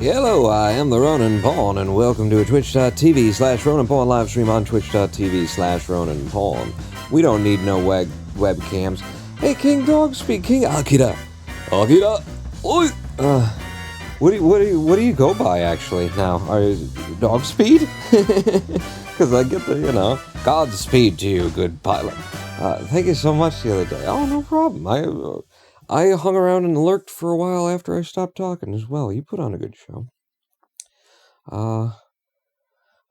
Hello, I am the Ronin Pawn, and welcome to a twitch.tv/Ronin Pawn live stream on twitch.tv/Ronin Pawn. We don't need no webcams. Hey, King Dog Speed, King Akira. Akira. Oi. What do you go by actually now? Are you Dog Speed? Because I get the, Godspeed to you, good pilot. Thank you so much the other day. Oh, no problem. I hung around and lurked for a while after I stopped talking as well. You put on a good show.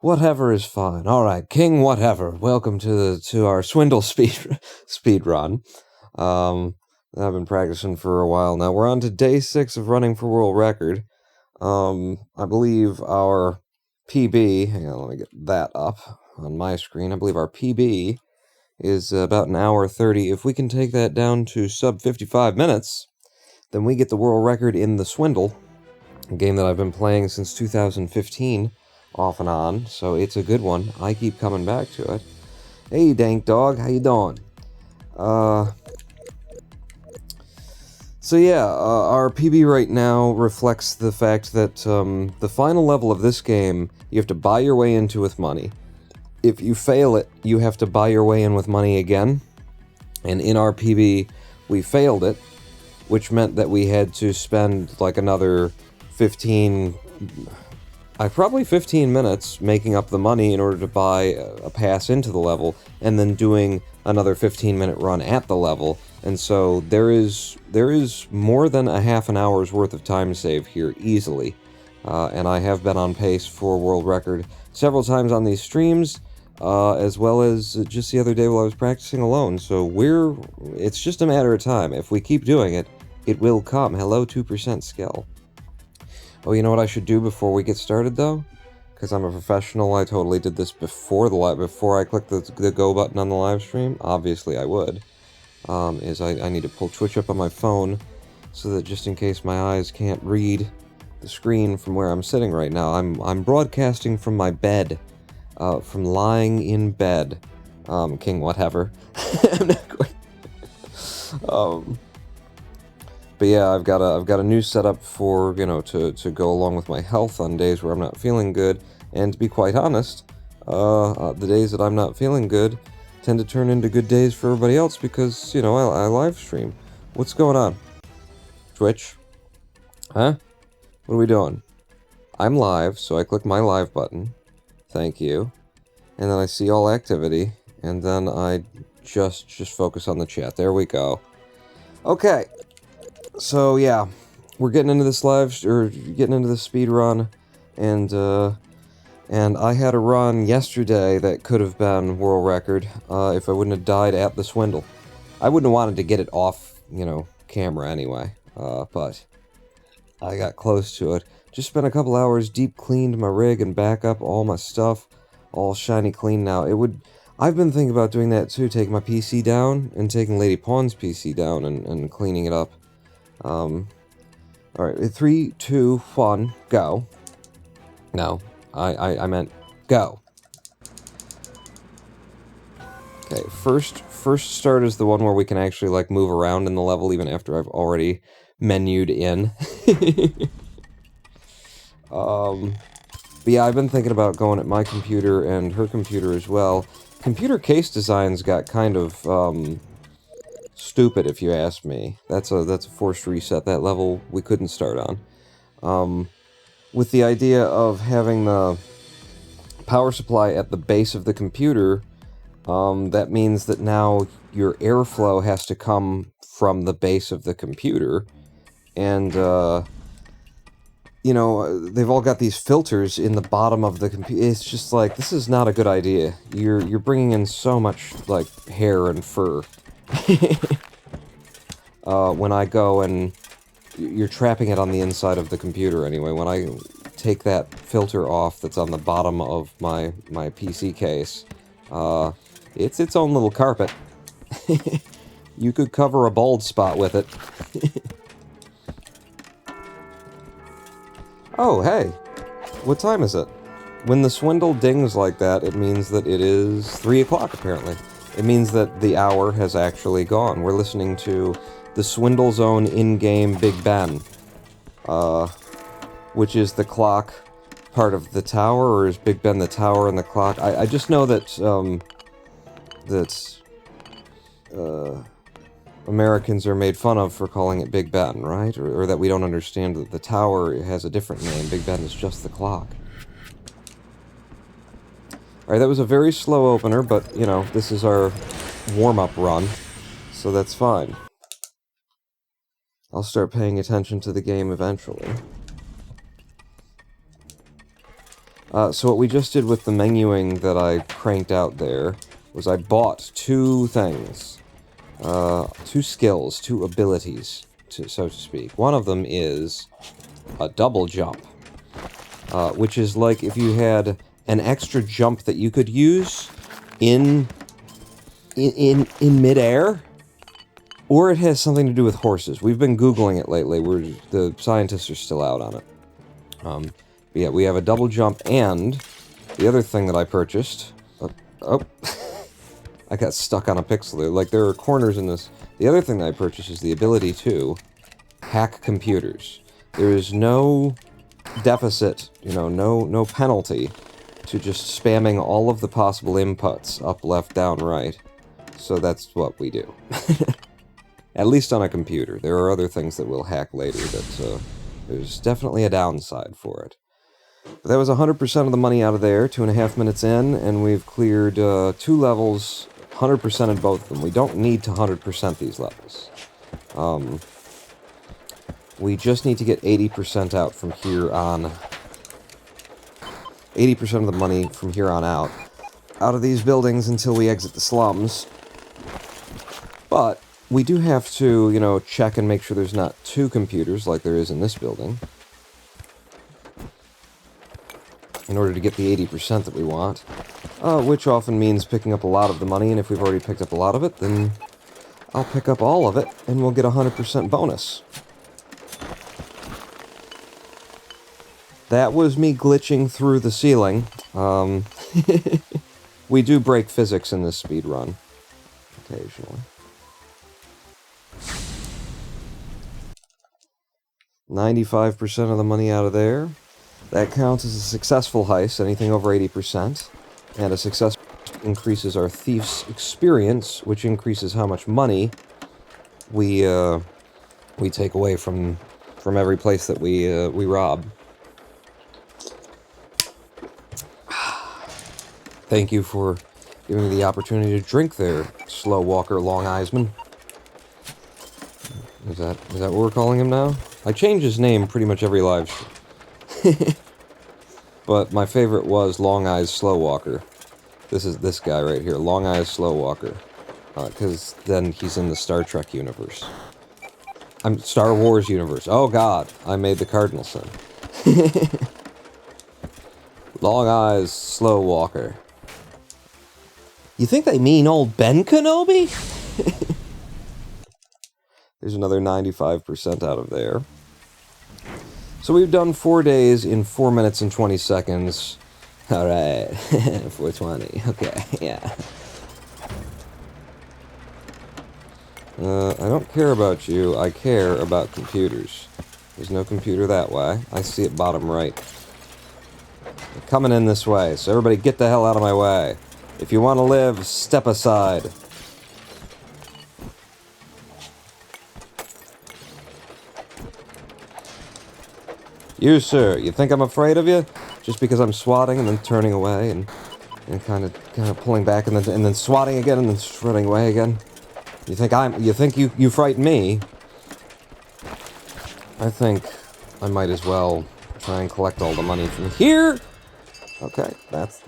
Whatever is fine. All right, King Whatever. Welcome to our Swindle speed run. I've been practicing for a while now. We're on to day 6 of running for world record. I believe our PB. Hang on, let me get that up on my screen. I believe our PB is about an hour 30. If we can take that down to sub 55 minutes, then we get the world record in the Swindle, a game that I've been playing since 2015, off and on, so it's a good one. I keep coming back to it. Hey, Dank Dog, how you doing? So yeah, our PB right now reflects the fact that the final level of this game, you have to buy your way into with money. If you fail it, you have to buy your way in with money again. And in our PB, we failed it, which meant that we had to spend like another 15 minutes making up the money in order to buy a pass into the level, and then doing another 15-minute run at the level. And so there is more than a half an hour's worth of time save here easily. And I have been on pace for world record several times on these streams, as well as just the other day while I was practicing alone. So it's just a matter of time. If we keep doing it, it will come. Hello, 2% skill. Oh, you know what I should do before we get started, though? Because I'm a professional, I totally did this before I clicked the go button on the live stream. Obviously, I would. I need to pull Twitch up on my phone so that just in case my eyes can't read the screen from where I'm sitting right now, I'm broadcasting from my bed, from lying in bed. King whatever. I'm not going. But yeah, I've got a new setup for, to go along with my health on days where I'm not feeling good. And to be quite honest, the days that I'm not feeling good tend to turn into good days for everybody else because, I live stream. What's going on? Twitch? Huh? What are we doing? I'm live, so I click my live button. Thank you. And then I see all activity, and then I just focus on the chat. There we go. Okay. So yeah, we're getting into this getting into the speed run, and I had a run yesterday that could have been world record if I wouldn't have died at the Swindle. I wouldn't have wanted to get it off, camera anyway, but I got close to it. Just spent a couple hours, deep cleaned my rig and back up all my stuff, all shiny clean now. I've been thinking about doing that too, taking my PC down and taking Lady Pawn's PC down and cleaning it up. Alright, 3, 2, 1, go. No, I meant go. Okay, first start is the one where we can actually, move around in the level even after I've already menued in. But yeah, I've been thinking about going at my computer and her computer as well. Computer case designs got kind of, stupid, if you ask me. That's a forced reset. That level we couldn't start on. With the idea of having the power supply at the base of the computer, that means that now your airflow has to come from the base of the computer, and they've all got these filters in the bottom of the computer. It's just like, this is not a good idea. You're bringing in so much hair and fur. When I go and you're trapping it on the inside of the computer anyway. When I take that filter off that's on the bottom of my PC case, it's its own little carpet. You could cover a bald spot with it. Oh, hey! What time is it? When the Swindle dings like that, it means that it is 3 o'clock, apparently. It means that the hour has actually gone. We're listening to the Swindle Zone in-game Big Ben. which is the clock part of the tower, or is Big Ben the tower and the clock? I just know that, Americans are made fun of for calling it Big Ben, right? Or that we don't understand that the tower has a different name. Big Ben is just the clock. Alright, that was a very slow opener, but, you know, this is our warm-up run, so that's fine. I'll start paying attention to the game eventually. So what we just did with the menuing that I cranked out there was I bought two things. Two skills, two abilities, so to speak. One of them is a double jump, which is like if you had an extra jump that you could use in midair, or it has something to do with horses. We've been Googling it lately. The scientists are still out on it. But yeah, we have a double jump, and the other thing that I purchased... Oh, I got stuck on a pixel there. Like, there are corners in this. The other thing that I purchased is the ability to hack computers. There is no deficit, you know, no penalty to just spamming all of the possible inputs, up, left, down, right. So that's what we do. At least on a computer. There are other things that we'll hack later, but there's definitely a downside for it. But that was 100% of the money out of there, 2.5 minutes in, and we've cleared 2 levels, 100% in both of them. We don't need to 100% these levels. We just need to get 80% out from here on... 80% of the money from here on out of these buildings until we exit the slums. But we do have to, you know, check and make sure there's not 2 computers like there is in this building, in order to get the 80% that we want, which often means picking up a lot of the money, and if we've already picked up a lot of it, then I'll pick up all of it, and we'll get a 100% bonus. That was me glitching through the ceiling. We do break physics in this speed run, occasionally. 95% of the money out of there. That counts as a successful heist, anything over 80%. And a success increases our thief's experience, which increases how much money we take away from every place that we rob. Thank you for giving me the opportunity to drink there, Slow Walker Long Eye'sman. Is that what we're calling him now? I change his name pretty much every live stream. But my favorite was Long Eyes Slow Walker. This is this guy right here, Long Eyes Slow Walker. Because then he's in the Star Trek universe. Star Wars universe. Oh god, I made the cardinal sin. Long Eyes Slow Walker. You think they mean old Ben Kenobi? There's another 95% out of there. So we've done 4 days in 4 minutes and 20 seconds. Alright, 420, okay, yeah. I don't care about you, I care about computers. There's no computer that way. I see it bottom right. They're coming in this way, so everybody get the hell out of my way. If you want to live, step aside. You, sir, you think I'm afraid of you? Just because I'm swatting and then turning away and kind of pulling back and then swatting again and then running away again? You think you frighten me? I think I might as well try and collect all the money from here. Okay, that's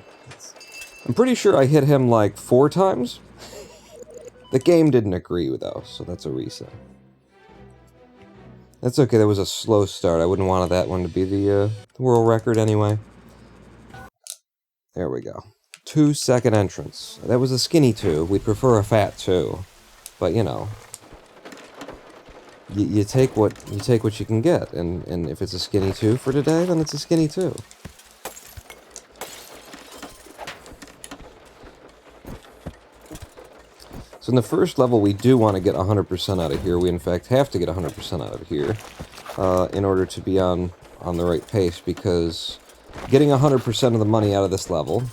I'm pretty sure I hit him like 4 times. The game didn't agree with those, so that's a reset. That's okay, that was a slow start. I wouldn't want that one to be the world record anyway. There we go. 2-second entrance. That was a skinny 2. We'd prefer a fat 2. But, you know. You take what you can get, and if it's a skinny 2 for today, then it's a skinny 2. So in the first level, we do want to get 100% out of here. We, in fact, have to get 100% out of here in order to be on on the right pace, because getting 100% of the money out of this level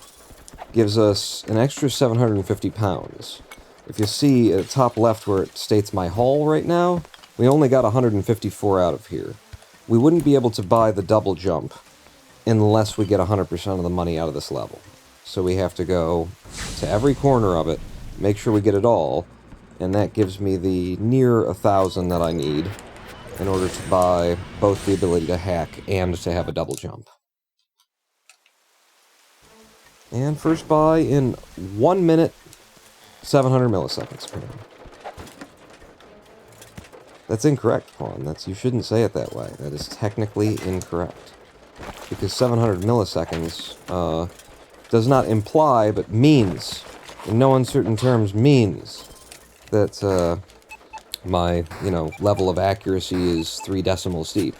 gives us an extra 750 pounds. If you see at the top left where it states my haul right now, we only got 154 out of here. We wouldn't be able to buy the double jump unless we get 100% of the money out of this level. So we have to go to every corner of it, make sure we get it all, and that gives me the near 1,000 that I need in order to buy both the ability to hack and to have a double jump. And first buy in 1 minute, 700 milliseconds. That's incorrect, Pawn. You shouldn't say it that way. That is technically incorrect. Because 700 milliseconds does not imply, but means, in no uncertain terms, means that my, level of accuracy is 3 decimals deep.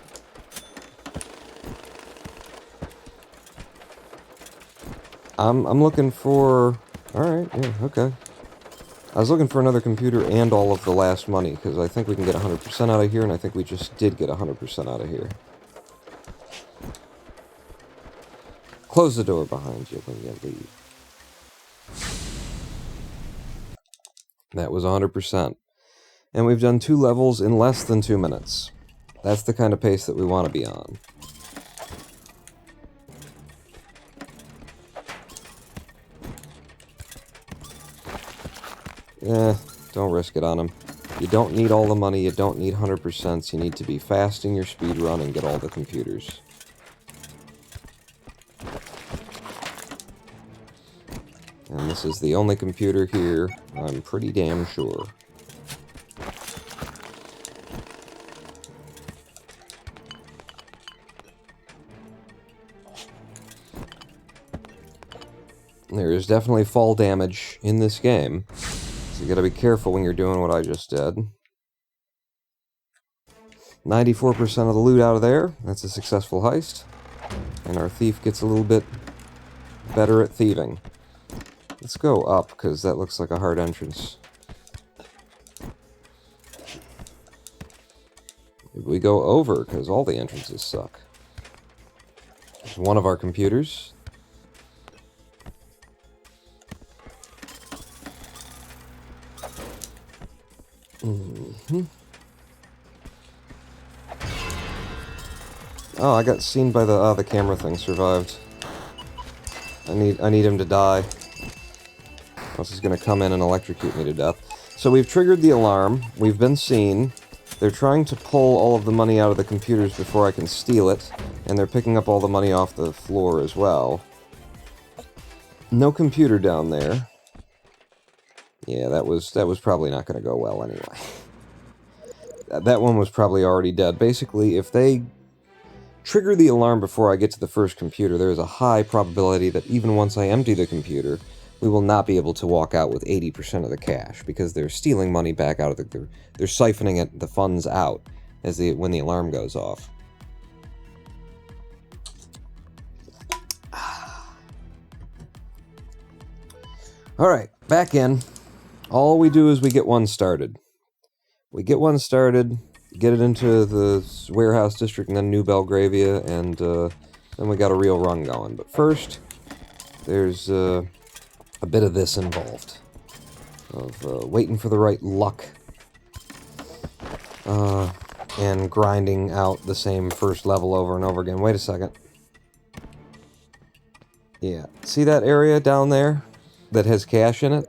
I'm looking for... Alright, yeah, okay. I was looking for another computer and all of the last money, because I think we can get 100% out of here, and I think we just did get 100% out of here. Close the door behind you when you leave. That was 100%. And we've done 2 levels in less than 2 minutes. That's the kind of pace that we want to be on. Don't risk it on him. You don't need all the money, you don't need 100%, you need to be fast in your speed run and get all the computers. And this is the only computer here, I'm pretty damn sure. There is definitely fall damage in this game, so you gotta be careful when you're doing what I just did. 94% of the loot out of there, that's a successful heist. And our thief gets a little bit better at thieving. Let's go up, because that looks like a hard entrance. We go over, because all the entrances suck. There's one of our computers. Oh, I got seen by the camera thing. Survived. I need him to die. Else he's gonna come in and electrocute me to death. So we've triggered the alarm. We've been seen. They're trying to pull all of the money out of the computers before I can steal it, and they're picking up all the money off the floor as well. No computer down there. Yeah, that was probably not going to go well anyway. That one was probably already dead. Basically, if they trigger the alarm before I get to the first computer, there is a high probability that even once I empty the computer, we will not be able to walk out with 80% of the cash, because they're stealing money back out of the... They're siphoning the funds out when the alarm goes off. Alright, back in. All we do is we get one started. We get one started, get it into the warehouse district and then New Belgravia, and then we got a real run going. But first, there's a bit of this involved. Of waiting for the right luck. And grinding out the same first level over and over again. Wait a second. Yeah, see that area down there that has cash in it?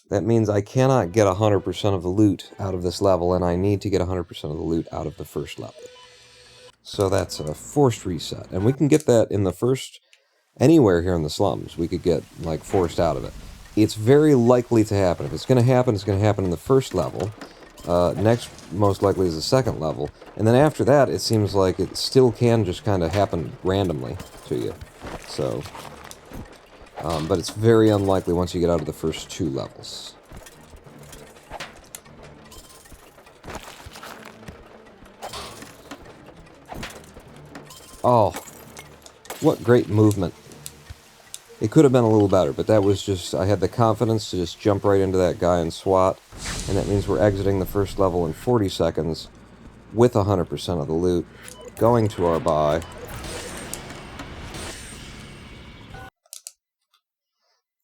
That means I cannot get 100% of the loot out of this level, and I need to get 100% of the loot out of the first level. So that's a forced reset. And we can get that in the first... Anywhere here in the slums, we could get, like, forced out of it. It's very likely to happen. If it's going to happen, it's going to happen in the first level. Next, most likely, is the second level. And then after that, it seems like it still can just kind of happen randomly to you. So... but it's very unlikely once you get out of the first 2 levels. Oh, what great movement. It could have been a little better, but that was just... I had the confidence to just jump right into that guy and swat, and that means we're exiting the first level in 40 seconds with 100% of the loot. going to our buy.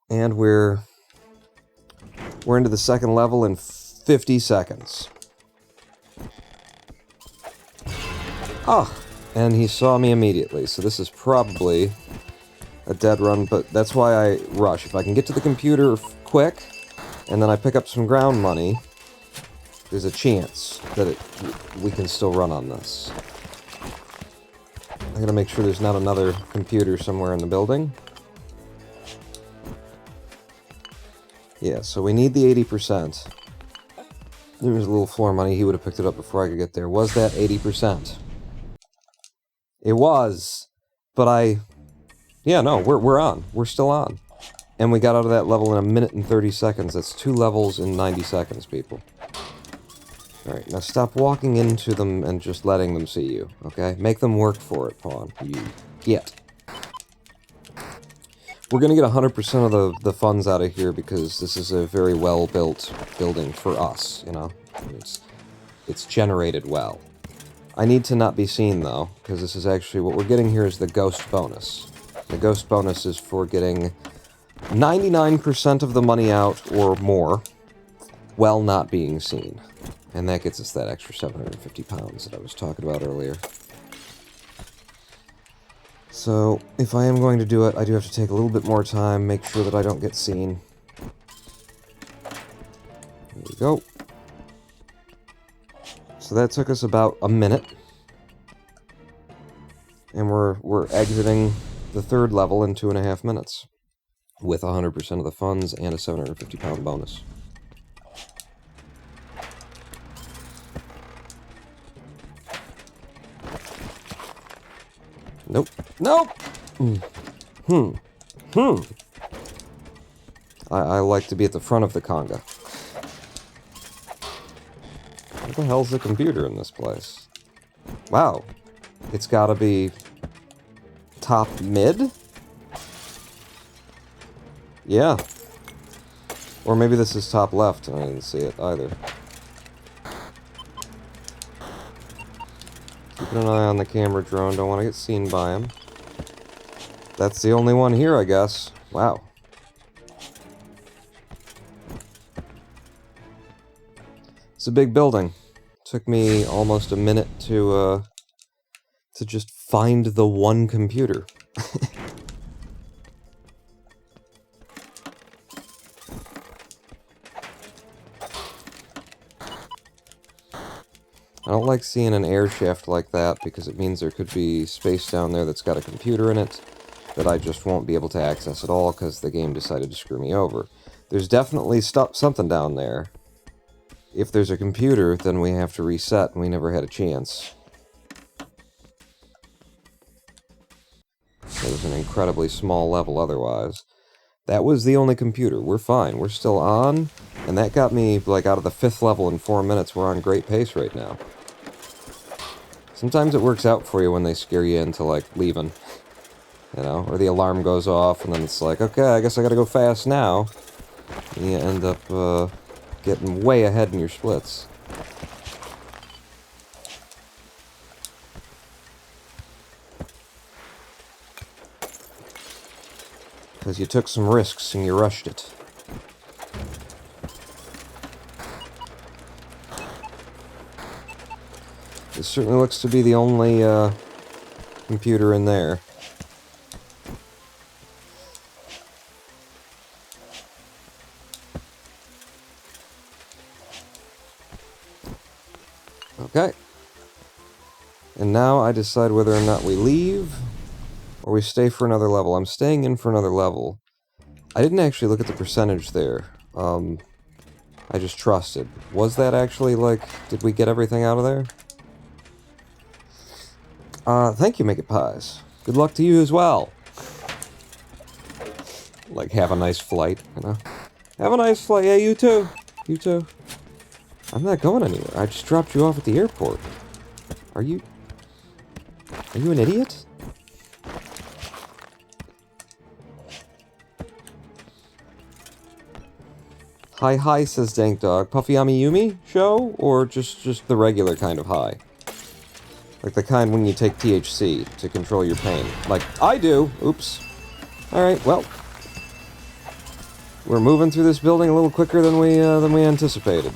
And we're into the second level in 50 seconds. Ah, and he saw me immediately, so this is probably a dead run, but that's why I rush. If I can get to the computer quick, and then I pick up some ground money, there's a chance that we can still run on this. I gotta make sure there's not another computer somewhere in the building. Yeah, so we need the 80%. There was a little floor money. He would have picked it up before I could get there. Was that 80%? It was. But yeah, no, we're on. We're still on. And we got out of that level in 1 minute and 30 seconds. That's 2 levels in 90 seconds, people. Alright, now stop walking into them and just letting them see you, okay? Make them work for it, Pawn. You get. We're gonna get 100% of the funds out of here because this is a very well-built building for us, you know? It's generated well. I need to not be seen, though, because this is actually... What we're getting here is the ghost bonus. The ghost bonus is for getting 99% of the money out, or more, while not being seen. And that gets us that extra 750 pounds that I was talking about earlier. So, if I am going to do it, I do have to take a little bit more time, make sure that I don't get seen. There we go. So that took us about a minute. And we're exiting the third level in 2.5 minutes. With 100% of the funds and a 750 pound bonus. Nope. Nope! I like to be at the front of the conga. What the hell's the computer in this place? Wow. It's gotta be... top mid? Yeah. Or maybe this is top left and I didn't see it either. Keeping an eye on the camera drone, don't want to get seen by him. That's the only one here, I guess. Wow. It's a big building. Took me almost a minute to just find the one computer. I don't like seeing an air shaft like that because it means there could be space down there that's got a computer in it that I just won't be able to access at all because the game decided to screw me over. There's definitely something down there. If there's a computer, then we have to reset, and we never had a chance. It was an incredibly small level otherwise. That was the only computer. We're fine. We're still on, and that got me, like, out of the 5th level in 4 minutes. We're on great pace right now. Sometimes it works out for you when they scare you into, like, leaving. You know? Or the alarm goes off, and then it's like, okay, I guess I gotta go fast now. And you end up, getting way ahead in your splits. Because you took some risks and you rushed it. This certainly looks to be the only computer in there. Okay. And now I decide whether or not we leave, or we stay for another level. I'm staying in for another level. I didn't actually look at the percentage there. I just trusted. Was that actually, like, did we get everything out of there? Thank you, Make It Pies. Good luck to you as well. Like, have a nice flight, you know? Have a nice flight. Yeah, you too. You too. I'm not going anywhere. I just dropped you off at the airport. Are you an idiot? Hi hi, says Dank Dog. Puffy Ami Yumi show? Or just the regular kind of hi? Like the kind when you take THC to control your pain. Like, I do! Oops. Alright, well. We're moving through this building a little quicker than we anticipated.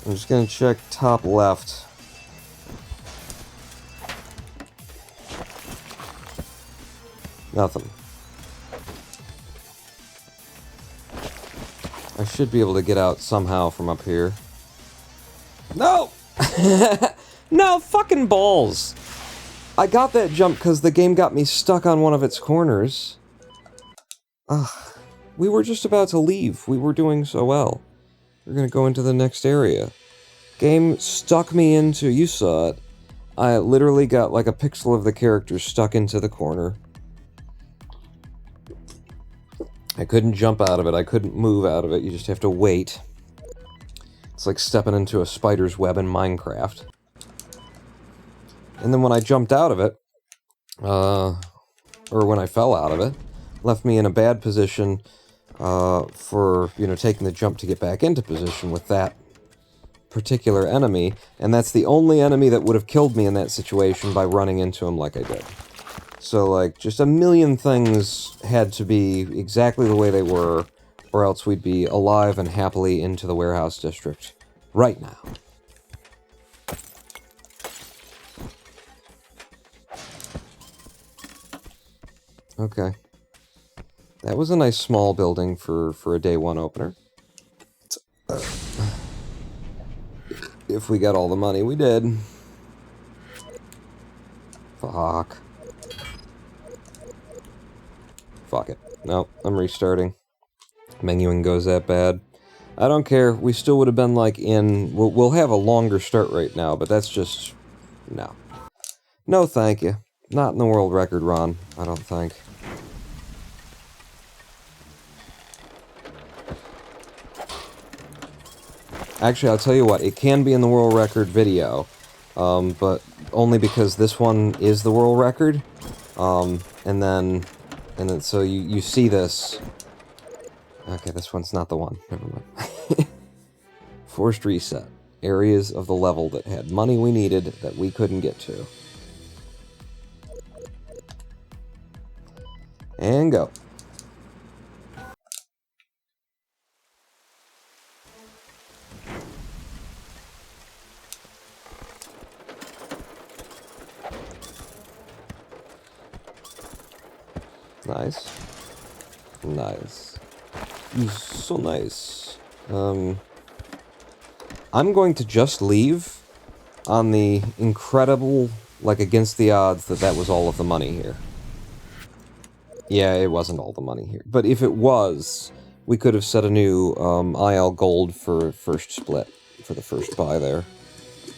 I'm just gonna check top left. Nothing. I should be able to get out somehow from up here. No! No, fucking balls! I got that jump because the game got me stuck on one of its corners. Ugh. We were just about to leave. We were doing so well. We're gonna go into the next area. Game stuck me into... You saw it. I literally got like a pixel of the character stuck into the corner. I couldn't jump out of it. I couldn't move out of it. You just have to wait. It's like stepping into a spider's web in Minecraft. And then when I jumped out of it, or when I fell out of it, left me in a bad position for, you know, taking the jump to get back into position with that particular enemy. And that's the only enemy that would have killed me in that situation by running into him like I did. So, like, just a million things had to be exactly the way they were, or else we'd be alive and happily into the warehouse district right now. Okay. That was a nice small building for a day one opener. If we got all the money, we did. Fuck. Fuck it. No, I'm restarting. Menuing goes that bad. I don't care. We still would have been like in... We'll have a longer start right now, but that's just... No. No, thank you. Not in the world record run, I don't think. Actually, I'll tell you what. It can be in the world record video, but only because this one is the world record. And then so you see this. Okay, this one's not the one. Never mind. Forced reset. Areas of the level that had money we needed that we couldn't get to. And go. Nice. Nice. So nice. I'm going to just leave on the incredible, like, against the odds that was all of the money here. Yeah, it wasn't all the money here. But if it was, we could have set a new IL gold for first split, for the first buy there.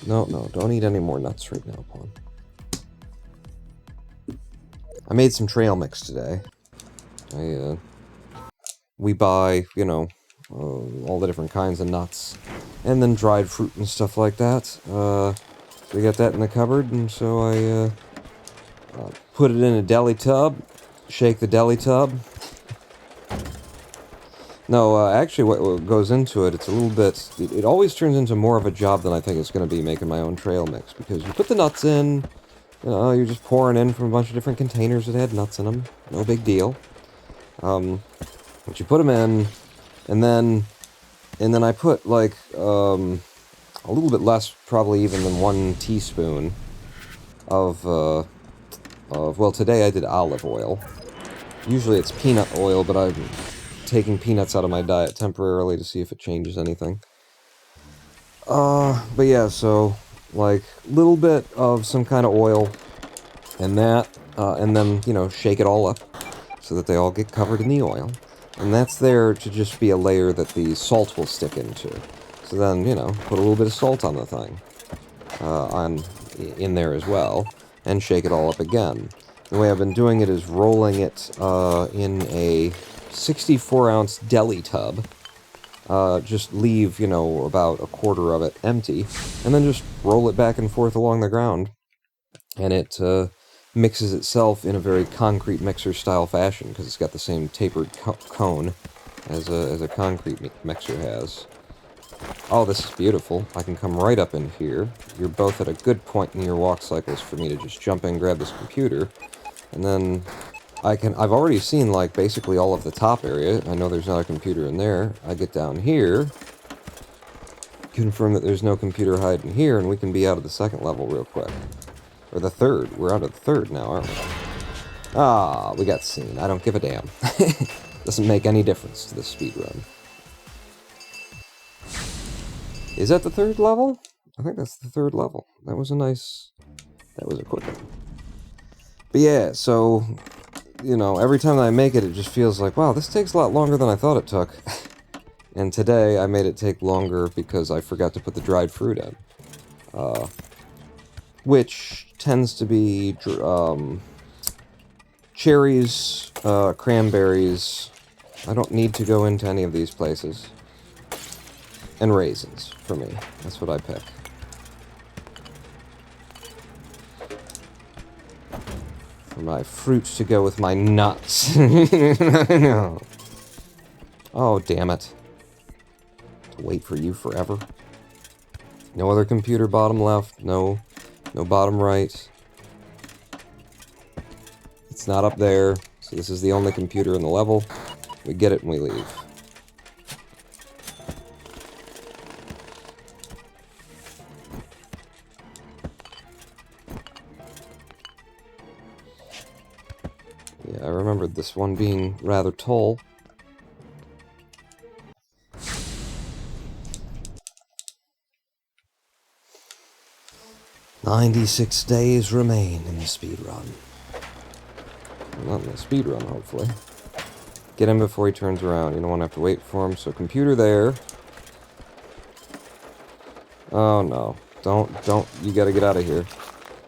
No, don't eat any more nuts right now, Pawn. I made some trail mix today. We buy, you know, all the different kinds of nuts, and then dried fruit and stuff like that. We got that in the cupboard, and so I put it in a deli tub, shake the deli tub. No, actually what goes into it, it's a little bit, it always turns into more of a job than I think it's going to be making my own trail mix, because you put the nuts in, you know, you're just pouring in from a bunch of different containers that had nuts in them, no big deal. But you put them in, and then I put, like, a little bit less, probably even than 1 teaspoon of, well, today I did olive oil. Usually it's peanut oil, but I'm taking peanuts out of my diet temporarily to see if it changes anything. But yeah, so, like, little bit of some kind of oil, and that, and then, you know, shake it all up, so that they all get covered in the oil. And that's there to just be a layer that the salt will stick into. So then, you know, put a little bit of salt on the thing. In there as well. And shake it all up again. The way I've been doing it is rolling it in a 64-ounce deli tub. Just leave, you know, about a quarter of it empty. And then just roll it back and forth along the ground. And it mixes itself in a very concrete mixer-style fashion, because it's got the same tapered cone as a concrete mixer has. Oh, this is beautiful. I can come right up in here. You're both at a good point in your walk cycles for me to just jump in, grab this computer, and then I've already seen, like, basically all of the top area. I know there's not a computer in there. I get down here, confirm that there's no computer hiding here, and we can be out of the second level real quick. Or the third. We're out of the third now, aren't we? Ah, we got seen. I don't give a damn. Doesn't make any difference to this speedrun. Is that the third level? I think that's the third level. That was a quick one. But yeah, so, you know, every time I make it, it just feels like, wow, this takes a lot longer than I thought it took. And today, I made it take longer because I forgot to put the dried fruit in. Which tends to be cherries, cranberries. I don't need to go into any of these places. And raisins, for me. That's what I pick. For my fruits to go with my nuts. No. Oh, damn it. To wait for you forever. No other computer bottom left. No bottom right. It's not up there. So this is the only computer in the level. We get it and we leave. Yeah, I remembered this one being rather tall. "96 days remain in the speedrun." Not in the speedrun, hopefully. Get him before he turns around. You don't want to have to wait for him, so computer there. Oh no. Don't, you gotta get out of here.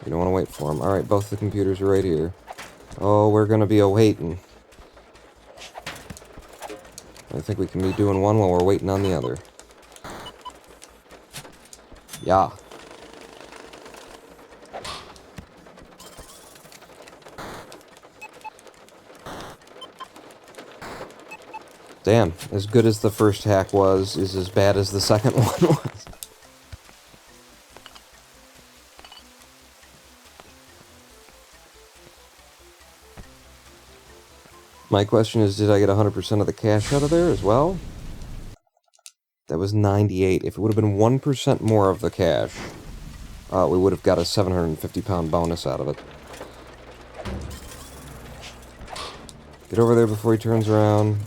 You don't want to wait for him. Alright, both the computers are right here. Oh, we're gonna be a-waiting. I think we can be doing one while we're waiting on the other. Yeah. Damn, as good as the first hack was, is as bad as the second one was. My question is, did I get 100% of the cash out of there as well? That was 98. If it would have been 1% more of the cash, we would have got a 750-pound bonus out of it. Get over there before he turns around.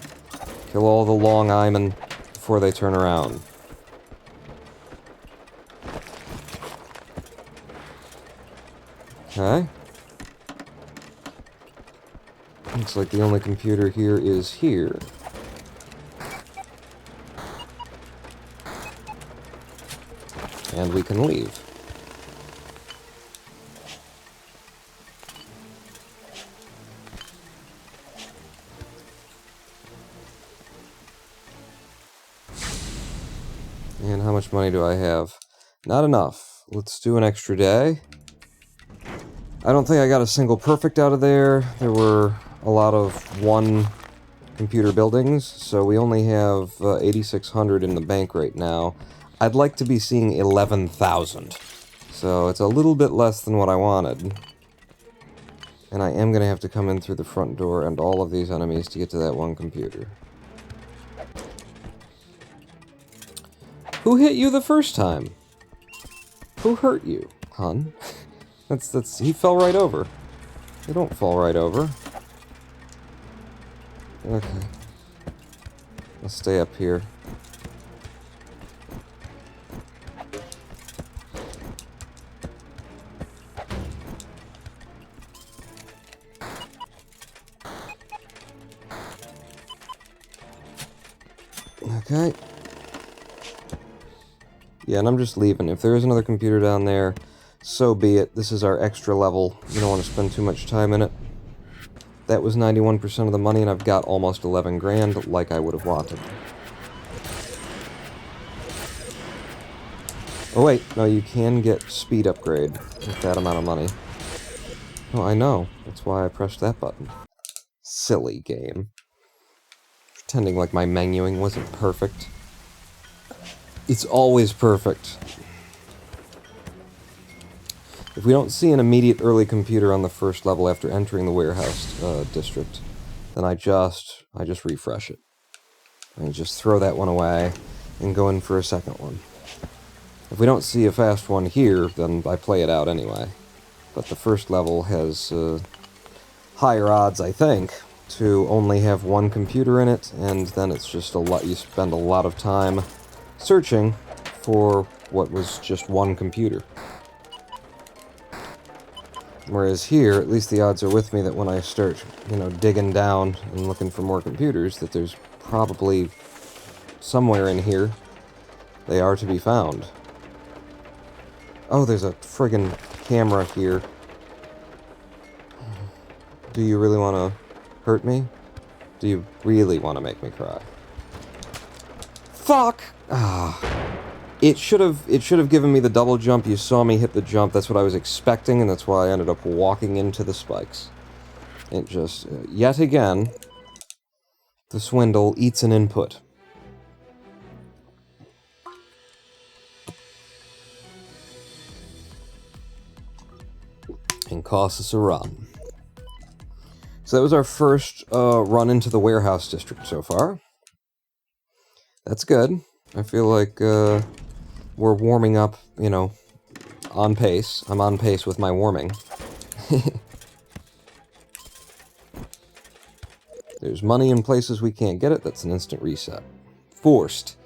Kill all the long eymen before they turn around. Okay. Looks like the only computer here is here. And we can leave. And how much money do I have? Not enough. Let's do an extra day. I don't think I got a single perfect out of there. There were a lot of one computer buildings, so we only have 8,600 in the bank right now. I'd like to be seeing 11,000. So it's a little bit less than what I wanted. And I am going to have to come in through the front door and all of these enemies to get to that one computer. Who hit you the first time? Who hurt you, hun? He fell right over. They don't fall right over. Okay. Let's stay up here. Okay. Yeah, and I'm just leaving. If there is another computer down there, so be it. This is our extra level. You don't want to spend too much time in it. That was 91% of the money, and I've got almost 11 grand, like I would have wanted. Oh wait, no, you can get speed upgrade with that amount of money. Oh, I know. That's why I pressed that button. Silly game. Pretending like my menuing wasn't perfect. It's always perfect. If we don't see an immediate early computer on the first level after entering the warehouse district, then I just refresh it. And just throw that one away and go in for a second one. If we don't see a fast one here, then I play it out anyway. But the first level has higher odds, I think, to only have one computer in it, and then it's just you spend a lot of time searching for what was just one computer. Whereas here, at least the odds are with me that when I start, digging down and looking for more computers, that there's probably somewhere in here they are to be found. Oh, there's a friggin' camera here. Do you really want to hurt me? Do you really want to make me cry? Fuck! Ah. It should have given me the double jump. You saw me hit the jump. That's what I was expecting, and that's why I ended up walking into the spikes. It just, yet again, the Swindle eats an input. And costs us a run. So that was our first run into the warehouse district so far. That's good. I feel like we're warming up, on pace. I'm on pace with my warming. There's money in places we can't get it. That's an instant reset. Forced.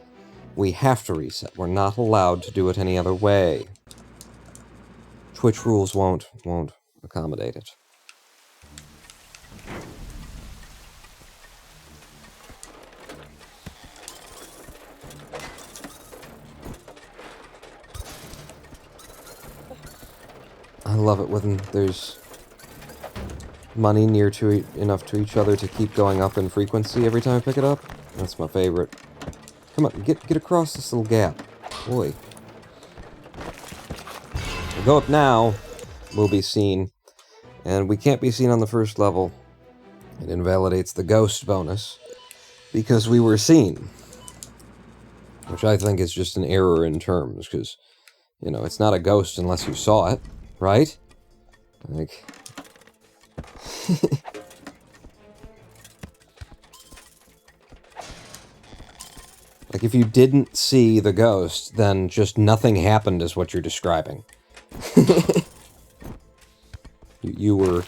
We have to reset. We're not allowed to do it any other way. Twitch rules won't accommodate it. I love it when there's money near to enough to each other to keep going up in frequency every time I pick it up. That's my favorite. Come on, get across this little gap. Boy. We'll go up now, we'll be seen. And we can't be seen on the first level. It invalidates the ghost bonus because we were seen. Which I think is just an error in terms, because, it's not a ghost unless you saw it. Right? Like... like, if you didn't see the ghost, then just nothing happened is what you're describing. You're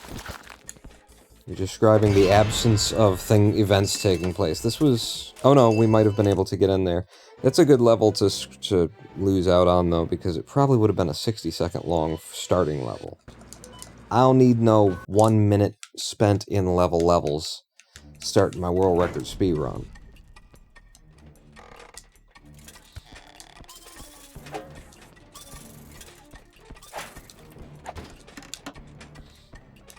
describing the absence of events taking place. This was... oh no, we might have been able to get in there. That's a good level to lose out on, though, because it probably would have been a 60-second long starting level. I'll need no 1 minute spent in levels starting my world record speedrun.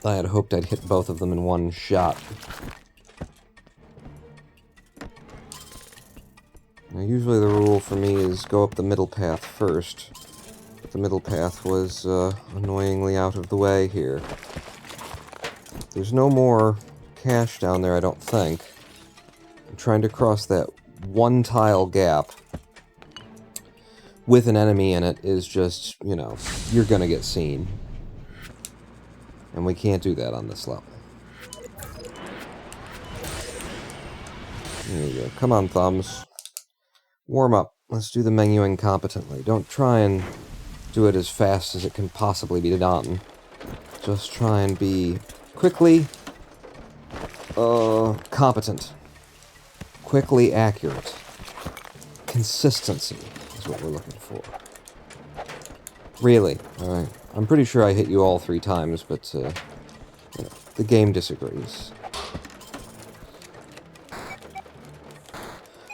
I had hoped I'd hit both of them in one shot. Now, usually the rule for me is go up the middle path first. But the middle path was annoyingly out of the way here. There's no more cash down there, I don't think. I'm trying to cross that one tile gap with an enemy in it is just, you're gonna get seen. And we can't do that on this level. There you go. Come on, thumbs. Warm up. Let's do the menuing competently. Don't try and do it as fast as it can possibly be done. Just try and be quickly competent. Quickly accurate. Consistency is what we're looking for. Really. Alright. I'm pretty sure I hit you all 3 times, but, the game disagrees.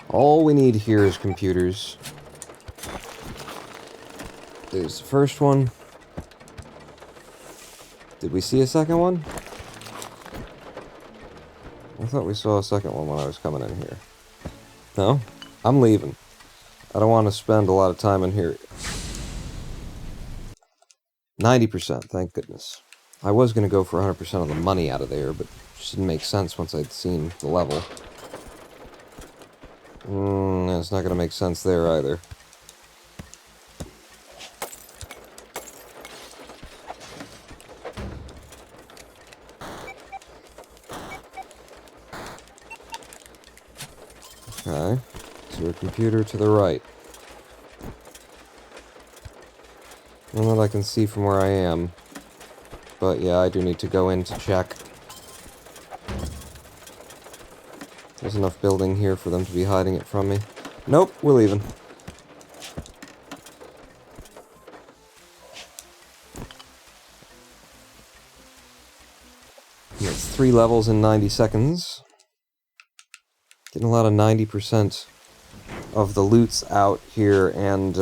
All we need here is computers. There's the first one. Did we see a second one? I thought we saw a second one when I was coming in here. No? I'm leaving. I don't want to spend a lot of time in here. 90%, thank goodness. I was going to go for 100% of the money out of there, but it just didn't make sense once I'd seen the level. It's not going to make sense there either. Okay. So a computer to the right. One that I can see from where I am. But yeah, I do need to go in to check. There's enough building here for them to be hiding it from me. Nope, we're leaving. It's 3 levels in 90 seconds. Getting a lot of 90% of the loots out here, and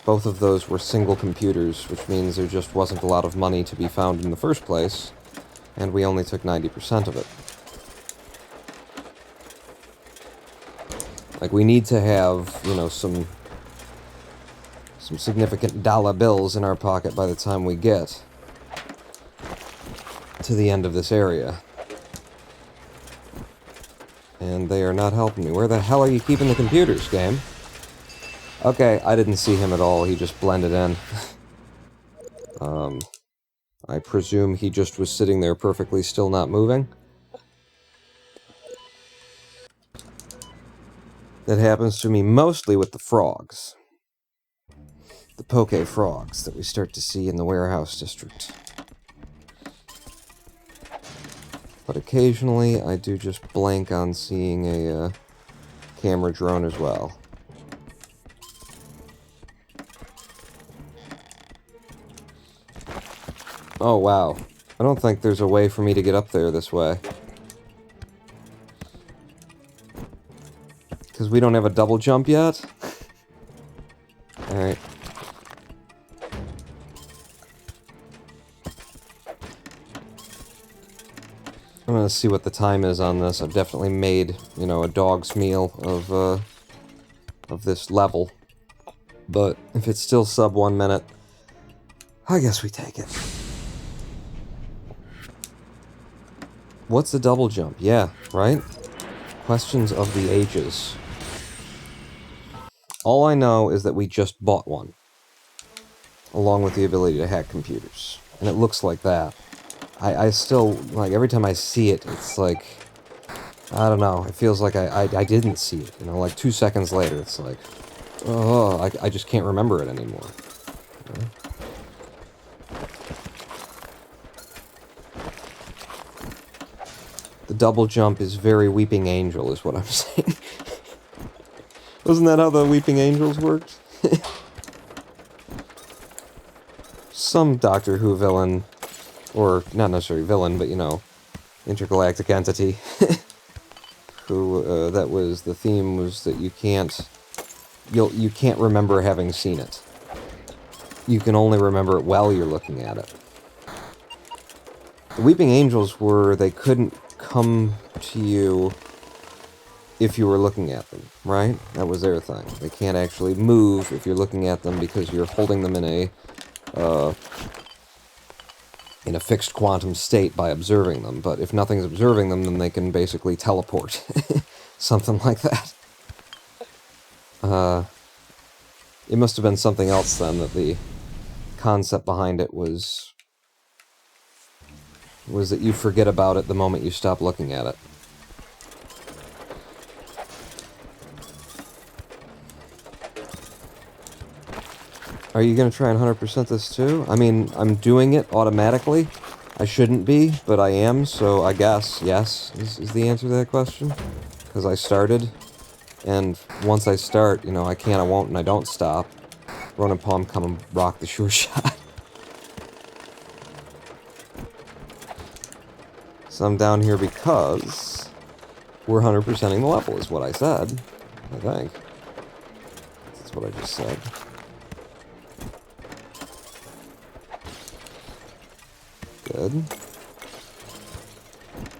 both of those were single computers, which means there just wasn't a lot of money to be found in the first place, and we only took 90% of it. Like, we need to have, you know, some significant dollar bills in our pocket by the time we get to the end of this area. And they are not helping me. Where the hell are you keeping the computers, game? Okay, I didn't see him at all. He just blended in. I presume he just was sitting there perfectly still, not moving. That happens to me mostly with the frogs. The poke frogs that we start to see in the warehouse district. But occasionally, I do just blank on seeing a camera drone as well. Oh, wow. I don't think there's a way for me to get up there this way. Because we don't have a double jump yet? Alright. I'm gonna see what the time is on this. I've definitely made, you know, a dog's meal of this level. But if it's still sub 1 minute, I guess we take it. What's the double jump? Yeah, right? Questions of the ages. All I know is that we just bought one. Along with the ability to hack computers. And it looks like that. I still, like, every time I see it, it's like, I don't know, it feels like I didn't see it, you know, like 2 seconds later, it's like, oh, I just can't remember it anymore. You know? The double jump is very Weeping Angel, is what I'm saying. Wasn't that how the Weeping Angels worked? Some Doctor Who villain, or not necessarily villain, but, you know, intergalactic entity, who, that was, the theme was that you can't remember having seen it. You can only remember it while you're looking at it. The Weeping Angels were, they couldn't come to you if you were looking at them, right? That was their thing. They can't actually move if you're looking at them because you're holding them in a fixed quantum state by observing them, but if nothing's observing them, then they can basically teleport. Something like that. It must have been something else then, that the concept behind it was that you forget about it the moment you stop looking at it. Are you going to try and 100% this too? I mean, I'm doing it automatically. I shouldn't be, but I am, so I guess yes is the answer to that question. Because I started, and once I start, you know, I can't, I won't, and I don't stop. Run and palm, come and rock the sure shot. So I'm down here because we're 100%ing the level, is what I said. I think. That's what I just said. Good.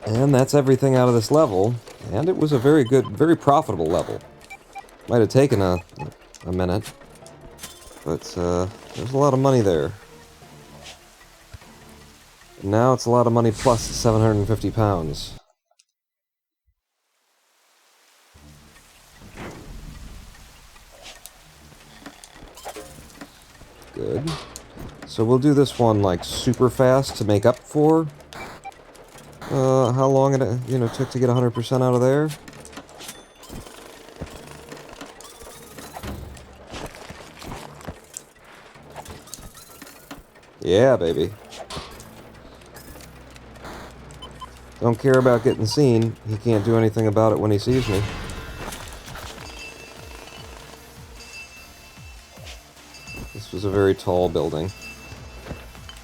And that's everything out of this level. And it was a very good, very profitable level. Might have taken a minute. But, there's a lot of money there. And now it's a lot of money plus the 750 pounds. Good. So we'll do this one, like, super fast to make up for how long it, you know, took to get 100% out of there. Yeah, baby. Don't care about getting seen. He can't do anything about it when he sees me. This was a very tall building.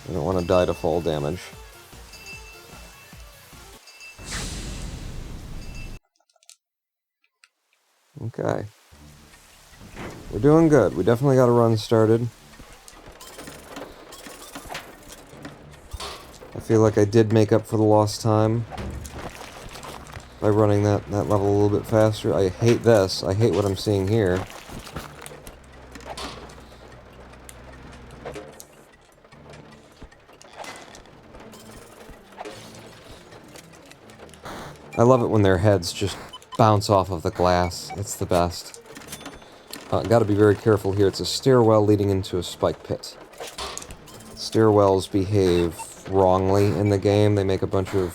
I don't want to die to fall damage. Okay. We're doing good. We definitely got a run started. I feel like I did make up for the lost time by running that level a little bit faster. I hate this. I hate what I'm seeing here. I love it when their heads just bounce off of the glass. It's the best. Gotta be very careful here. It's a stairwell leading into a spike pit. Stairwells behave wrongly in the game. They make a bunch of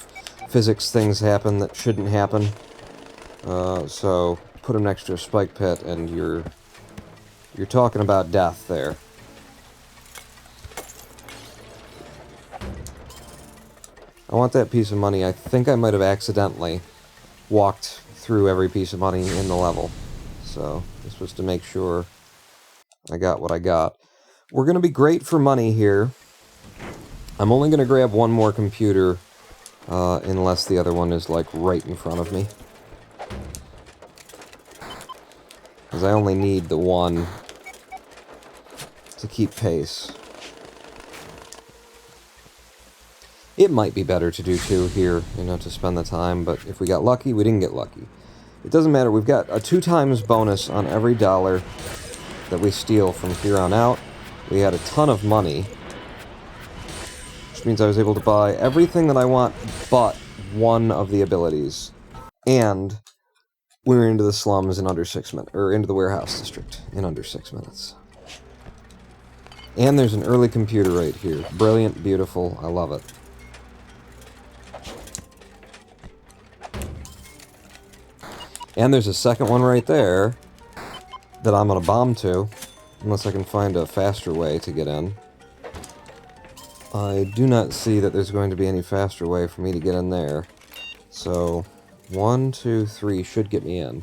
physics things happen that shouldn't happen. So put them next to a spike pit and you're talking about death there. I want that piece of money. I think I might have accidentally walked through every piece of money in the level. So this was to make sure I got what I got. We're going to be great for money here. I'm only going to grab one more computer unless the other one is like right in front of me. Because I only need the one to keep pace. It might be better to do two here, you know, to spend the time, but if we got lucky, we didn't get lucky. It doesn't matter, we've got a 2x bonus on every dollar that we steal from here on out. We had a ton of money, which means I was able to buy everything that I want but one of the abilities. And we were into the slums in under 6 minutes, or into the warehouse district in under 6 minutes. And there's an early computer right here. Brilliant, beautiful, I love it. And there's a second one right there that I'm going to bomb to, unless I can find a faster way to get in. I do not see that there's going to be any faster way for me to get in there. So, 1, 2, 3 should get me in.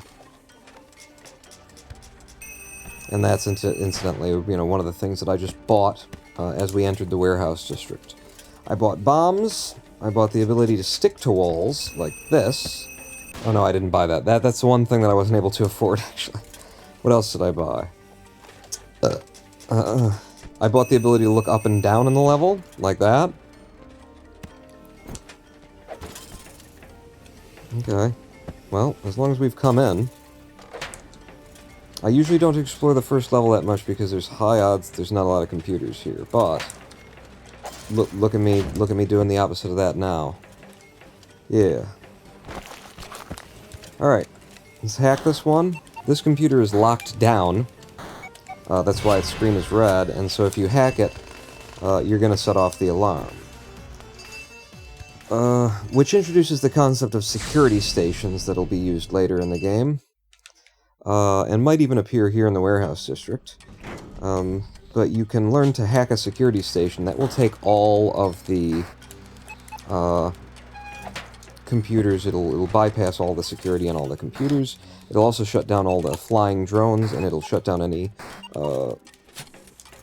And that's incidentally, you know, one of the things that I just bought as we entered the warehouse district. I bought bombs. I bought the ability to stick to walls, like this. Oh no, I didn't buy that. That's the one thing that I wasn't able to afford, actually. What else did I buy? I bought the ability to look up and down in the level, like that. Okay. Well, as long as we've come in. I usually don't explore the first level that much because there's high odds there's not a lot of computers here, but look at me doing the opposite of that now. Yeah. Alright, let's hack this one. This computer is locked down. That's why its screen is red, and so if you hack it, you're going to set off the alarm. Which introduces the concept of security stations that'll be used later in the game. And might even appear here in the warehouse district. But you can learn to hack a security station that will take all of the computers. It'll bypass all the security on all the computers. It'll also shut down all the flying drones, and it'll shut down any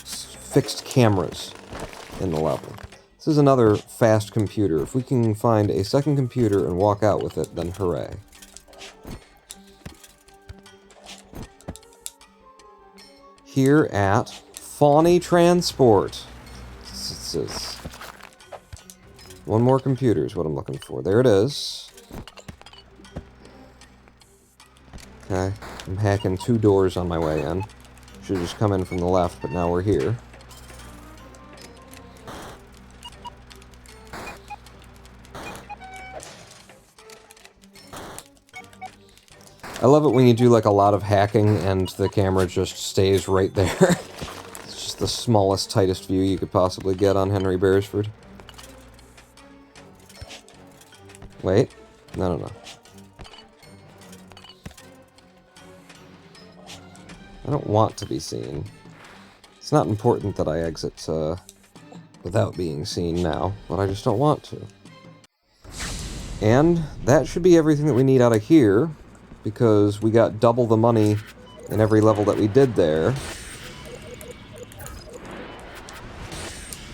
fixed cameras in the level. This is another fast computer. If we can find a second computer and walk out with it, then hooray. Here at Fawny Transport. One more computer is what I'm looking for. There it is. Okay, I'm hacking 2 doors on my way in. Should have just come in from the left, but now we're here. I love it when you do like a lot of hacking and the camera just stays right there. It's just the smallest, tightest view you could possibly get on Henry Beresford. Wait. No. I don't want to be seen. It's not important that I exit without being seen now, but I just don't want to. And that should be everything that we need out of here, because we got double the money in every level that we did there.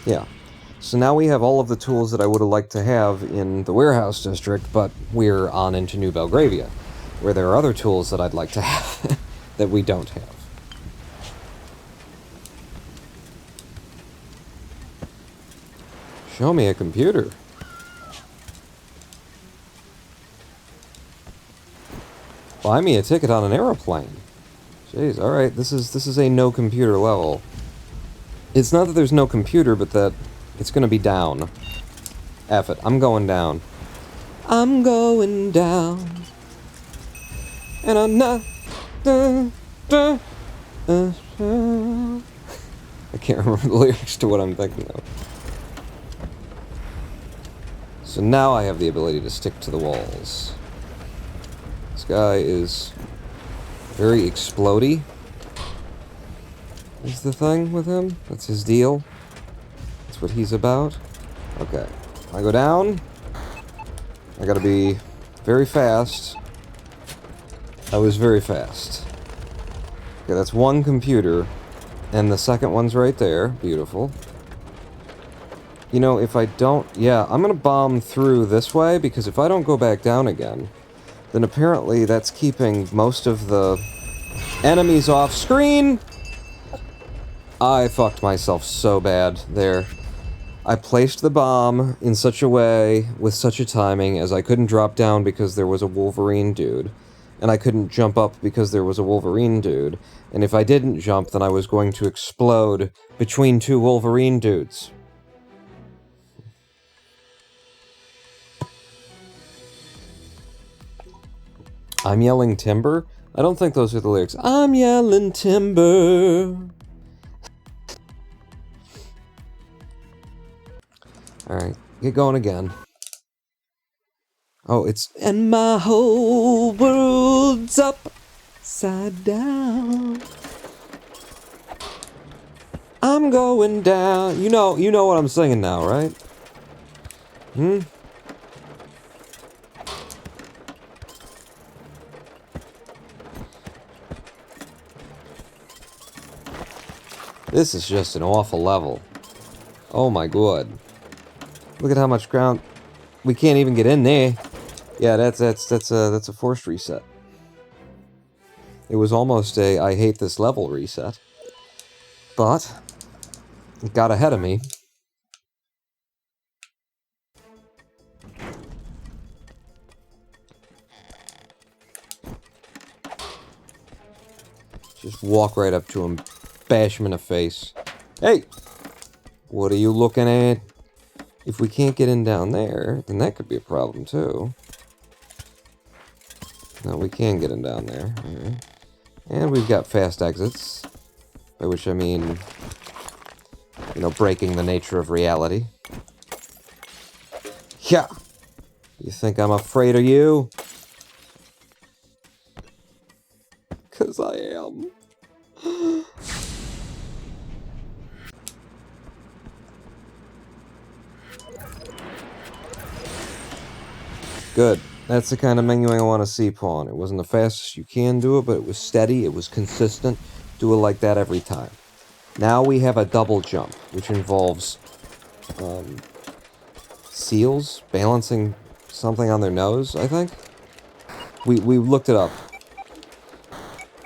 Yeah. So now we have all of the tools that I would have liked to have in the warehouse district, but we're on into New Belgravia, where there are other tools that I'd like to have that we don't have. Show me a computer. Buy me a ticket on an aeroplane. Jeez, alright, this is a no computer level. It's not that there's no computer, but that it's gonna be down. F it, I'm going down. I'm going down. And I'm not... I can't remember the lyrics to what I'm thinking of. So now I have the ability to stick to the walls. This guy is very explodey. Is the thing with him? That's his deal. That's what he's about. Okay. I go down. I gotta be very fast. I was very fast. Okay, that's one computer. And the second one's right there. Beautiful. You know, if I don't... Yeah, I'm gonna bomb through this way, because if I don't go back down again, then apparently that's keeping most of the enemies off screen. I fucked myself so bad there. I placed the bomb in such a way, with such a timing, as I couldn't drop down because there was a Wolverine dude. And I couldn't jump up because there was a Wolverine dude. And if I didn't jump, then I was going to explode between two Wolverine dudes. I'm yelling timber? I don't think those are the lyrics. I'm yelling timber. Alright, get going again. Oh, it's... And my whole world's upside down. I'm going down. You know what I'm singing now, right? Hmm? This is just an awful level. Oh my god. Look at how much ground... We can't even get in there. Yeah, that's a forced reset. It was almost a I hate this level reset. But it got ahead of me. Just walk right up to him, bash him in the face. Hey! What are you looking at? If we can't get in down there, then that could be a problem too. No, we can get in down there. Right. And we've got fast exits. By which I mean, you know, breaking the nature of reality. Yeah! You think I'm afraid of you? 'Cause I am. Good. That's the kind of menu I want to see, Pawn. It wasn't the fastest you can do it, but it was steady, it was consistent. Do it like that every time. Now we have a double jump, which involves seals balancing something on their nose, I think. We looked it up,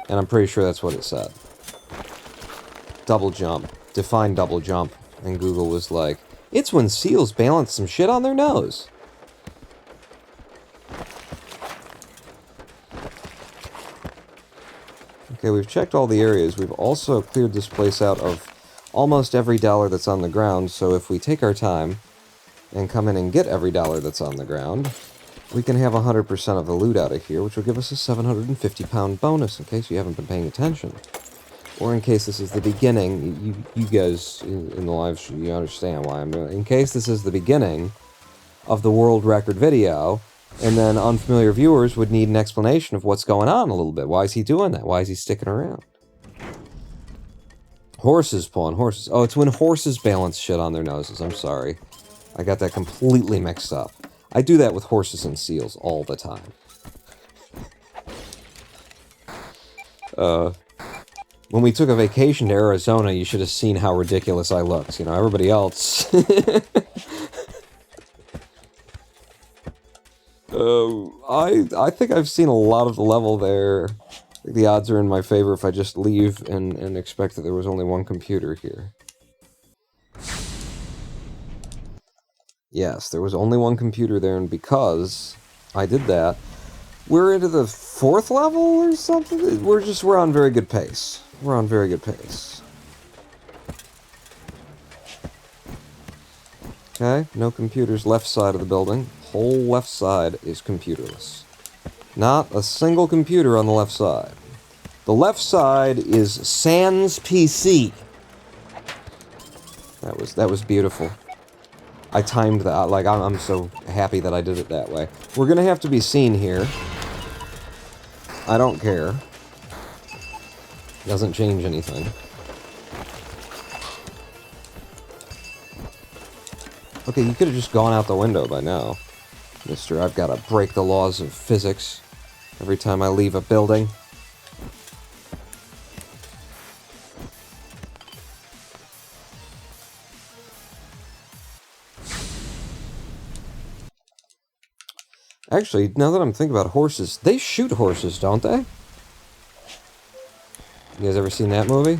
and I'm pretty sure that's what it said. Double jump. Define double jump. And Google was like, it's when seals balance some shit on their nose. Okay, we've checked all the areas. We've also cleared this place out of almost every dollar that's on the ground, so if we take our time and come in and get every dollar that's on the ground, we can have 100% of the loot out of here, which will give us a 750-pound bonus, in case you haven't been paying attention. Or in case this is the beginning, you guys in the live stream, you understand why I'm doing it. In case this is the beginning of the world record video, and then unfamiliar viewers would need an explanation of what's going on a little bit. Why is he doing that? Why is he sticking around? Horses pulling horses. Oh, it's when horses balance shit on their noses. I'm sorry. I got that completely mixed up. I do that with horses and seals all the time. When we took a vacation to Arizona, you should have seen how ridiculous I looked. You know, everybody else... I think I've seen a lot of the level there. I think the odds are in my favor if I just leave and expect that there was only one computer here. Yes, there was only one computer there, and because I did that, we're into the 4th level or something? We're on very good pace. We're on very good pace. Okay, no computers left side of the building. Whole left side is computerless. Not a single computer on the left side. The left side is sans PC. That was beautiful. I timed that, like, I'm so happy that I did it that way. We're gonna have to be seen here. I don't care. Doesn't change anything. Okay, you could have just gone out the window by now. Mister, I've got to break the laws of physics every time I leave a building. Actually, now that I'm thinking about horses, they shoot horses, don't they? You guys ever seen that movie?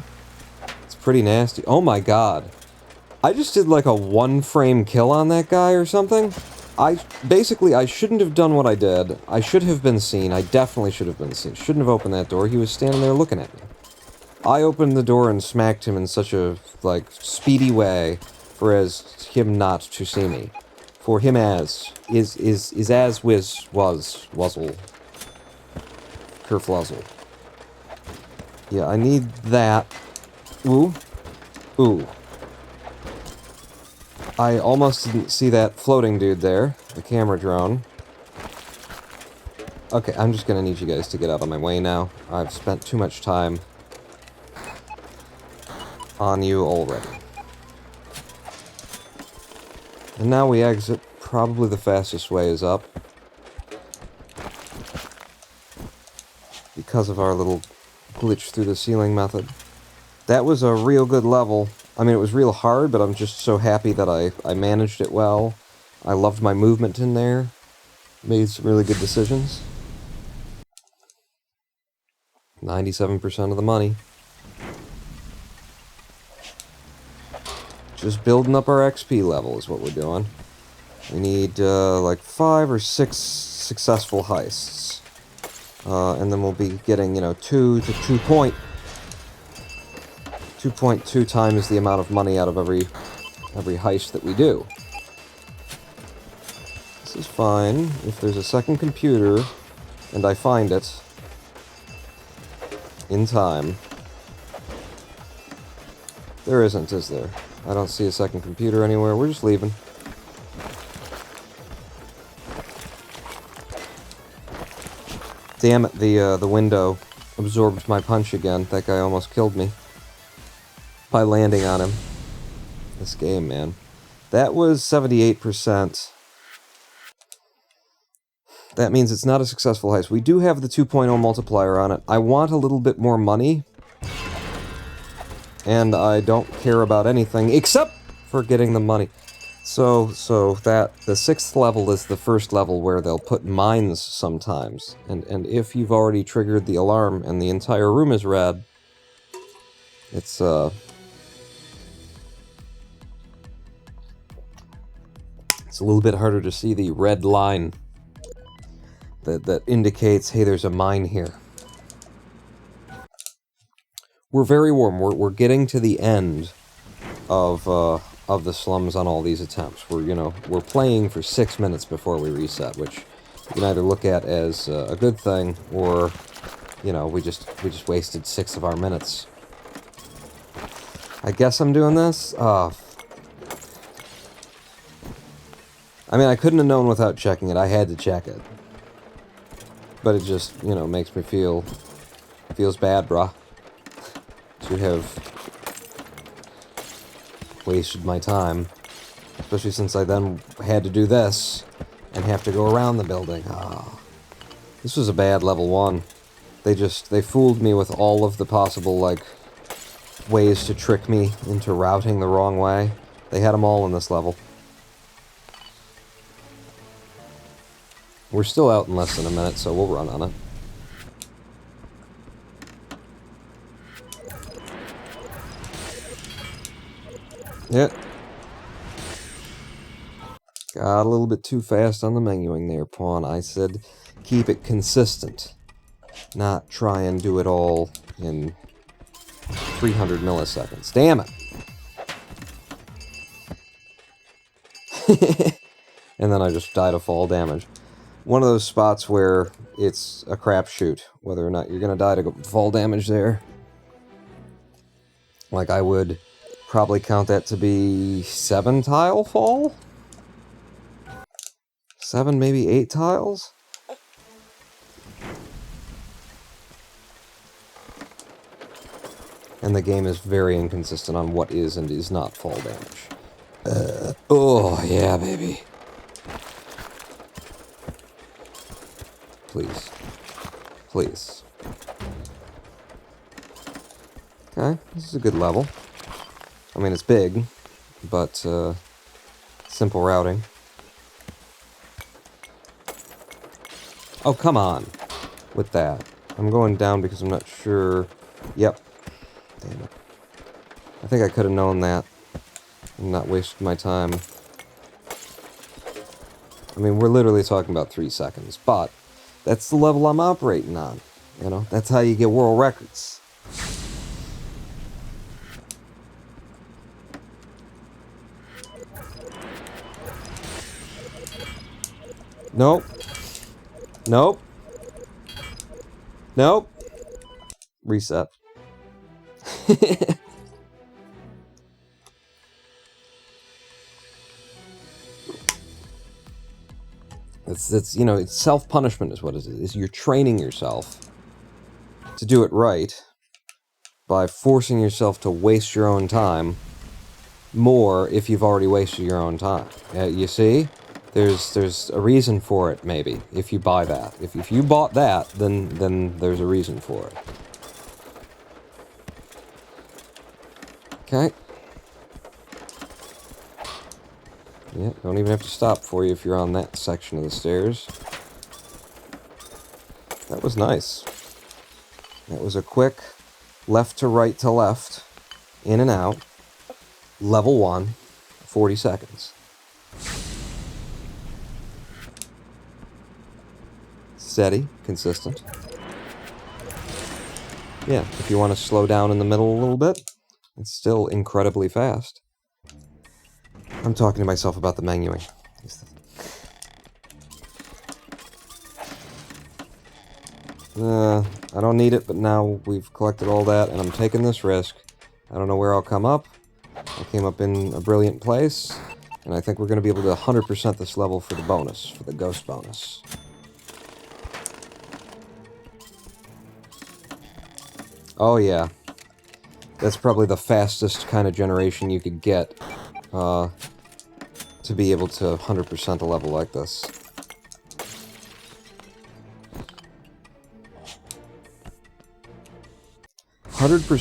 It's pretty nasty. Oh my god. I just did like a 1-frame kill on that guy or something. Basically, I shouldn't have done what I did. I should have been seen. I definitely should have been seen. Shouldn't have opened that door. He was standing there looking at me. I opened the door and smacked him in such a, like, speedy way for him not to see me. For him as wuzzle. Kerfluzzle. Yeah, I need that. Ooh. Ooh. I almost didn't see that floating dude there, the camera drone. Okay, I'm just gonna need you guys to get out of my way now. I've spent too much time on you already. And now we exit. Probably the fastest way is up. Because of our little glitch through the ceiling method. That was a real good level. I mean, it was real hard, but I'm just so happy that I managed it well. I loved my movement in there. Made some really good decisions. 97% of the money. Just building up our XP level is what we're doing. We need, like 5 or 6 successful heists. And then we'll be getting, 2 to 2.2 times the amount of money out of every heist that we do. This is fine. If there's a second computer, and I find it in time. There isn't, is there? I don't see a second computer anywhere. We're just leaving. Damn it, the window absorbed my punch again. That guy almost killed me by landing on him. This game, man. That was 78%. That means it's not a successful heist. We do have the 2.0 multiplier on it. I want a little bit more money. And I don't care about anything except for getting the money. So that the 6th level is the first level where they'll put mines sometimes. And if you've already triggered the alarm and the entire room is red, it's a little bit harder to see the red line that indicates, hey, there's a mine here. We're very warm. We're getting to the end of the slums on all these attempts. We're playing for 6 minutes before we reset, which you can either look at as a good thing, or, we just wasted 6 of our minutes. I guess I'm doing this? I mean, I couldn't have known without checking it. I had to check it. But it just, makes me feels bad, brah. To have wasted my time. Especially since I then had to do this and have to go around the building. Ah. This was a bad level 1. They fooled me with all of the possible, like, ways to trick me into routing the wrong way. They had them all in this level. We're still out in less than a minute, so we'll run on it. Yep. Got a little bit too fast on the menuing there, Pawn. I said keep it consistent. Not try and do it all in 300 milliseconds. Damn it! And then I just died of fall damage. One of those spots where it's a crapshoot, whether or not you're going to die to fall damage there. Like, I would probably count that to be 7 tile fall? 7, maybe 8 tiles? And the game is very inconsistent on what is and is not fall damage. Oh, yeah, baby. Please. Please. Okay, this is a good level. I mean, it's big, but, simple routing. Oh, come on with that. I'm going down because I'm not sure. Yep. Damn it. I think I could have known that and not wasted my time. I mean, we're literally talking about 3 seconds, but that's the level I'm operating on. You know, that's how you get world records. Nope. Nope. Nope. Reset. It's you know, it's self-punishment is what it is. You're training yourself to do it right by forcing yourself to waste your own time more if you've already wasted your own time. You see? There's a reason for it, maybe, if you buy that. If you bought that, then there's a reason for it. Okay. Yeah, don't even have to stop for you if you're on that section of the stairs. That was nice. That was a quick left to right to left, in and out, level 1, 40 seconds. Steady, consistent. Yeah, if you want to slow down in the middle a little bit, it's still incredibly fast. I'm talking to myself about the menuing. I don't need it, but now we've collected all that, and I'm taking this risk. I don't know where I'll come up. I came up in a brilliant place, and I think we're going to be able to 100% this level for the bonus, for the ghost bonus. Oh yeah. That's probably the fastest kind of generation you could get, to be able to 100% a level like this.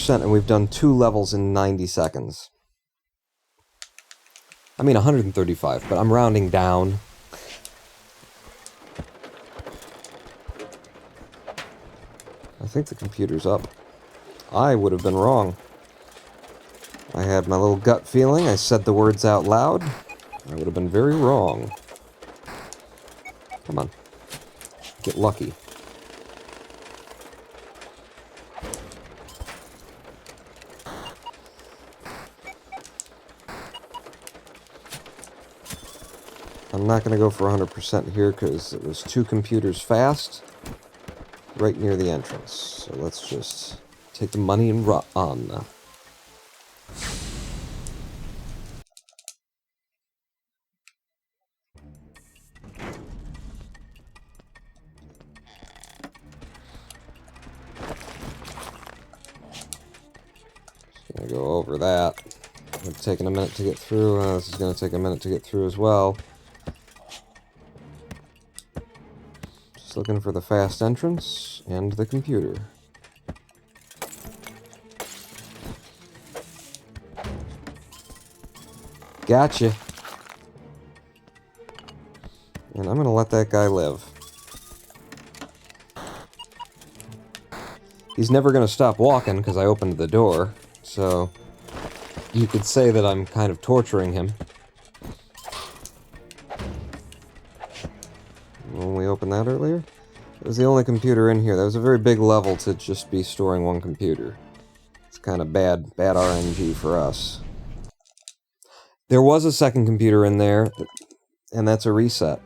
And we've done 2 levels in 90 seconds. I mean 135, but I'm rounding down. I think the computer's up. I would have been wrong. I had my little gut feeling, I said the words out loud. I would have been very wrong. Come on. Get lucky. I'm not going to go for 100% here because it was 2 computers fast right near the entrance. So let's just take the money and run. Just gonna go over that. It's taking a minute to get through. This is going to take a minute to get through as well. Just looking for the fast entrance and the computer. Gotcha. And I'm going to let that guy live. He's never going to stop walking because I opened the door, so you could say that I'm kind of torturing him. When we opened that earlier, it was the only computer in here. That was a very big level to just be storing one computer. It's kind of bad RNG for us. There was a second computer in there, and that's a reset.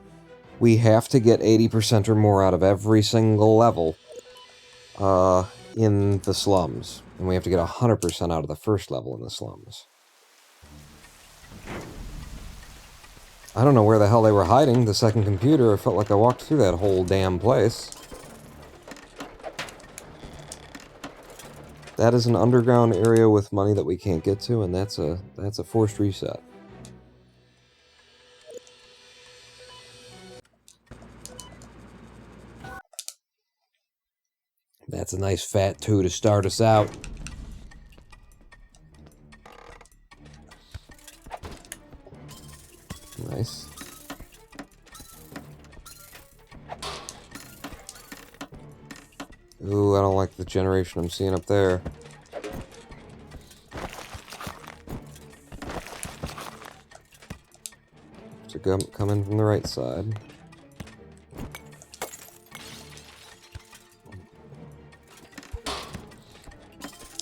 We have to get 80% or more out of every single level in the slums. And we have to get 100% out of the first level in the slums. I don't know where the hell they were hiding the second computer. I felt like I walked through that whole damn place. That is an underground area with money that we can't get to, and that's a forced reset. That's a nice fat 2 to start us out. Nice. Ooh, I don't like the generation I'm seeing up there. So come in from the right side.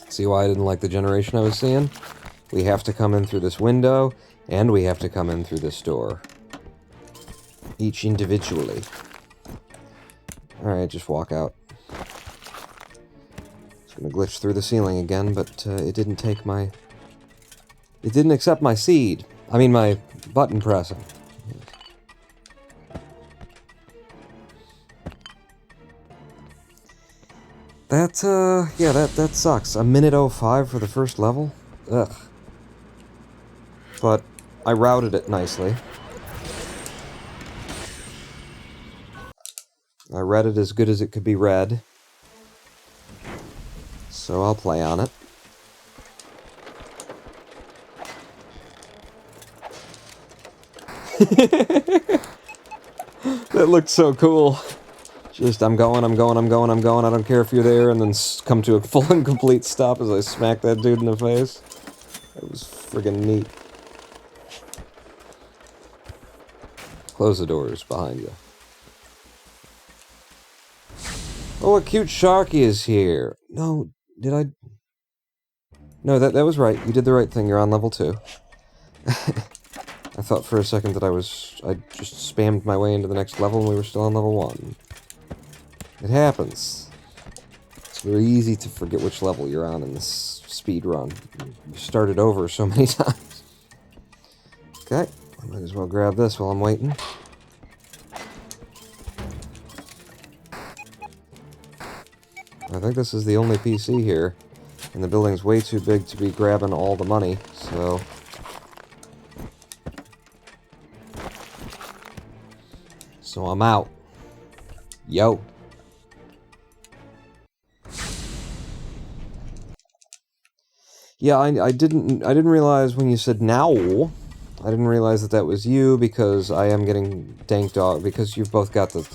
See why I didn't like the generation I was seeing? We have to come in through this window, and we have to come in through this door. Each individually. Alright, just walk out. Just gonna glitch through the ceiling again, but it didn't take my... It didn't accept my seed. I mean, my button pressing. Yeah, that sucks. A minute 05 for the first level? Ugh. But I routed it nicely. I read it as good as it could be read. So I'll play on it. That looked so cool. Just, I'm going, I don't care if you're there, and then come to a full and complete stop as I smack that dude in the face. That was friggin' neat. Close the doors behind you. Oh, a cute Sharky is here. No, did I... No, that was right. You did the right thing. You're on level 2. I thought for a second that I just spammed my way into the next level and we were still on level 1. It happens. It's very easy to forget which level you're on in this speed run. You started over so many times. Okay, I might as well grab this while I'm waiting. I think this is the only PC here, and the building's way too big to be grabbing all the money, so... So I'm out. Yo. Yeah, I didn't realize when you said now, I didn't realize that was you, because I am getting danked off, because you've both got the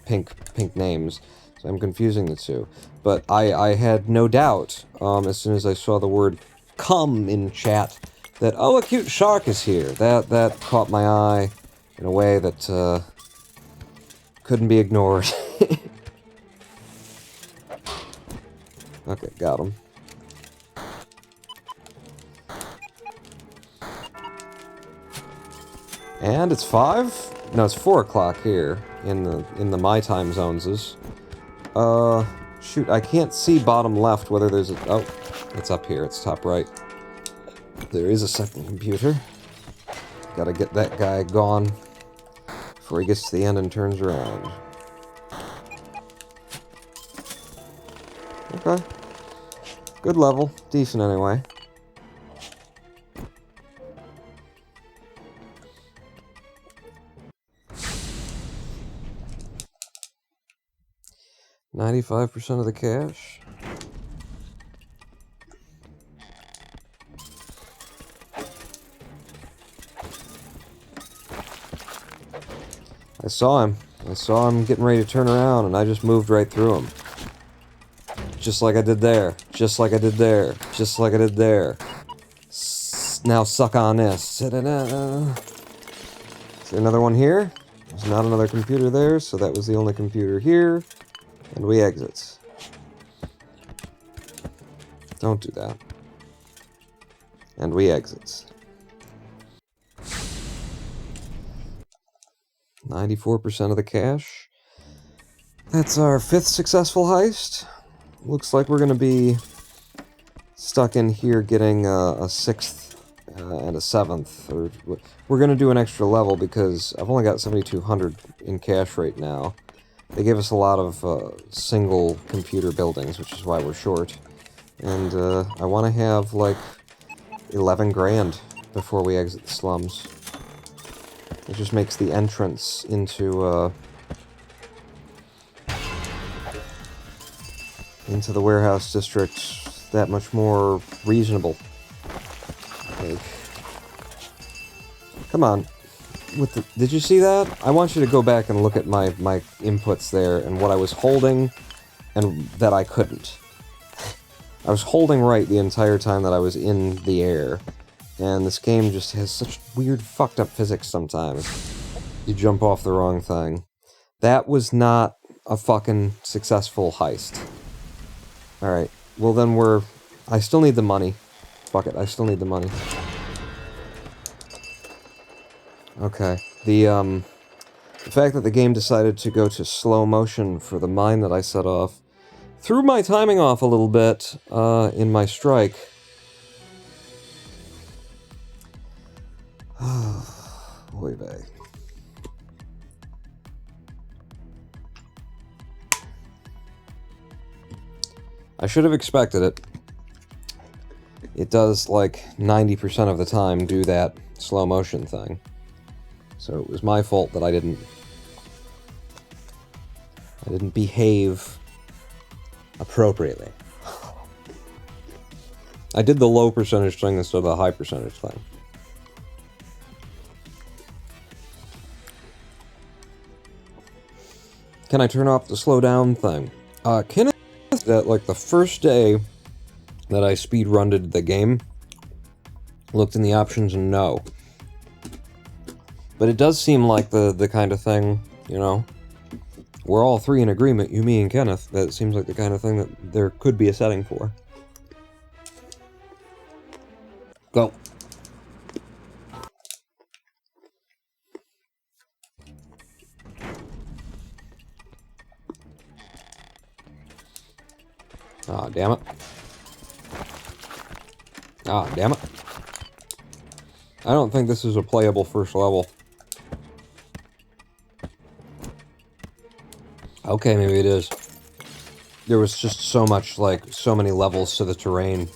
pink names, so I'm confusing the two. But I had no doubt, as soon as I saw the word come in chat, that, oh, a cute shark is here. That caught my eye in a way that, couldn't be ignored. Okay, got him. And it's 5? No, it's 4 o'clock here in the my time zones. Shoot, I can't see bottom left whether there's a... Oh, it's up here. It's top right. There is a second computer. Gotta get that guy gone before he gets to the end and turns around. Okay. Good level. Decent anyway. 95% of the cash. I saw him. I saw him getting ready to turn around, and I just moved right through him. Just like I did there. Just like I did there. Just like I did there. Now suck on this. Is there another one here? There's not another computer there, so that was the only computer here. And we exit. Don't do that. And we exit. 94% of the cash. That's our 5th successful heist. Looks like we're going to be stuck in here getting a 6th and a 7th. Or we're going to do an extra level because I've only got 7,200 in cash right now. They gave us a lot of single computer buildings, which is why we're short. And I want to have like 11 grand before we exit the slums. It just makes the entrance into the warehouse district that much more reasonable. Like, come on. Did you see that? I want you to go back and look at my inputs there and what I was holding and that I couldn't. I was holding right the entire time that I was in the air. And this game just has such weird fucked up physics sometimes. You jump off the wrong thing. That was not a fucking successful heist. Alright, well then I still need the money. Fuck it, I still need the money. Okay, the fact that the game decided to go to slow motion for the mine that I set off threw my timing off a little bit in my strike. Oy vey. I should have expected it. It does, like, 90% of the time do that slow motion thing. So it was my fault that I didn't behave appropriately. I did the low percentage thing instead of the high percentage thing. Can I turn off the slow down thing? Can I? That, like, the first day that I speedrunned the game, looked in the options and no. But it does seem like the kind of thing, you know, we're all three in agreement, you, me, and Kenneth, that it seems like the kind of thing that there could be a setting for. Go. Ah, damn it. Ah, damn it. I don't think this is a playable first level. Okay, maybe it is. There was just so much, like, so many levels to the terrain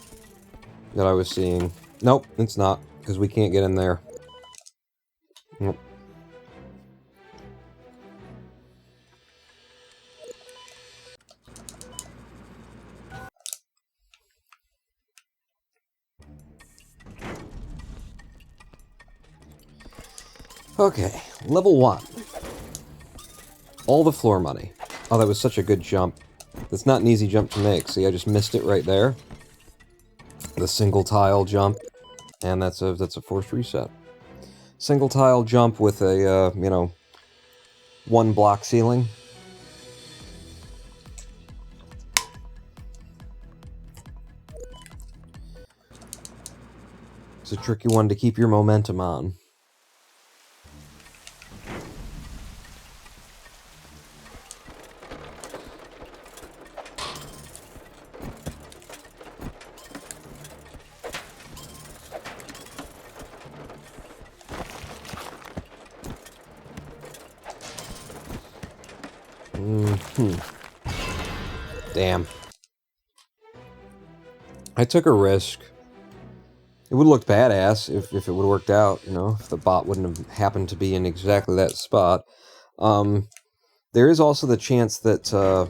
that I was seeing. Nope, it's not, because we can't get in there. Nope. Okay, level 1. All the floor money. Oh, that was such a good jump. That's not an easy jump to make. See, I just missed it right there. The single tile jump, and that's a forced reset. Single tile jump with a, you know, 1 block ceiling. It's a tricky one to keep your momentum on. Damn. I took a risk. It would have looked badass if it would have worked out, you know, if the bot wouldn't have happened to be in exactly that spot. There is also the chance that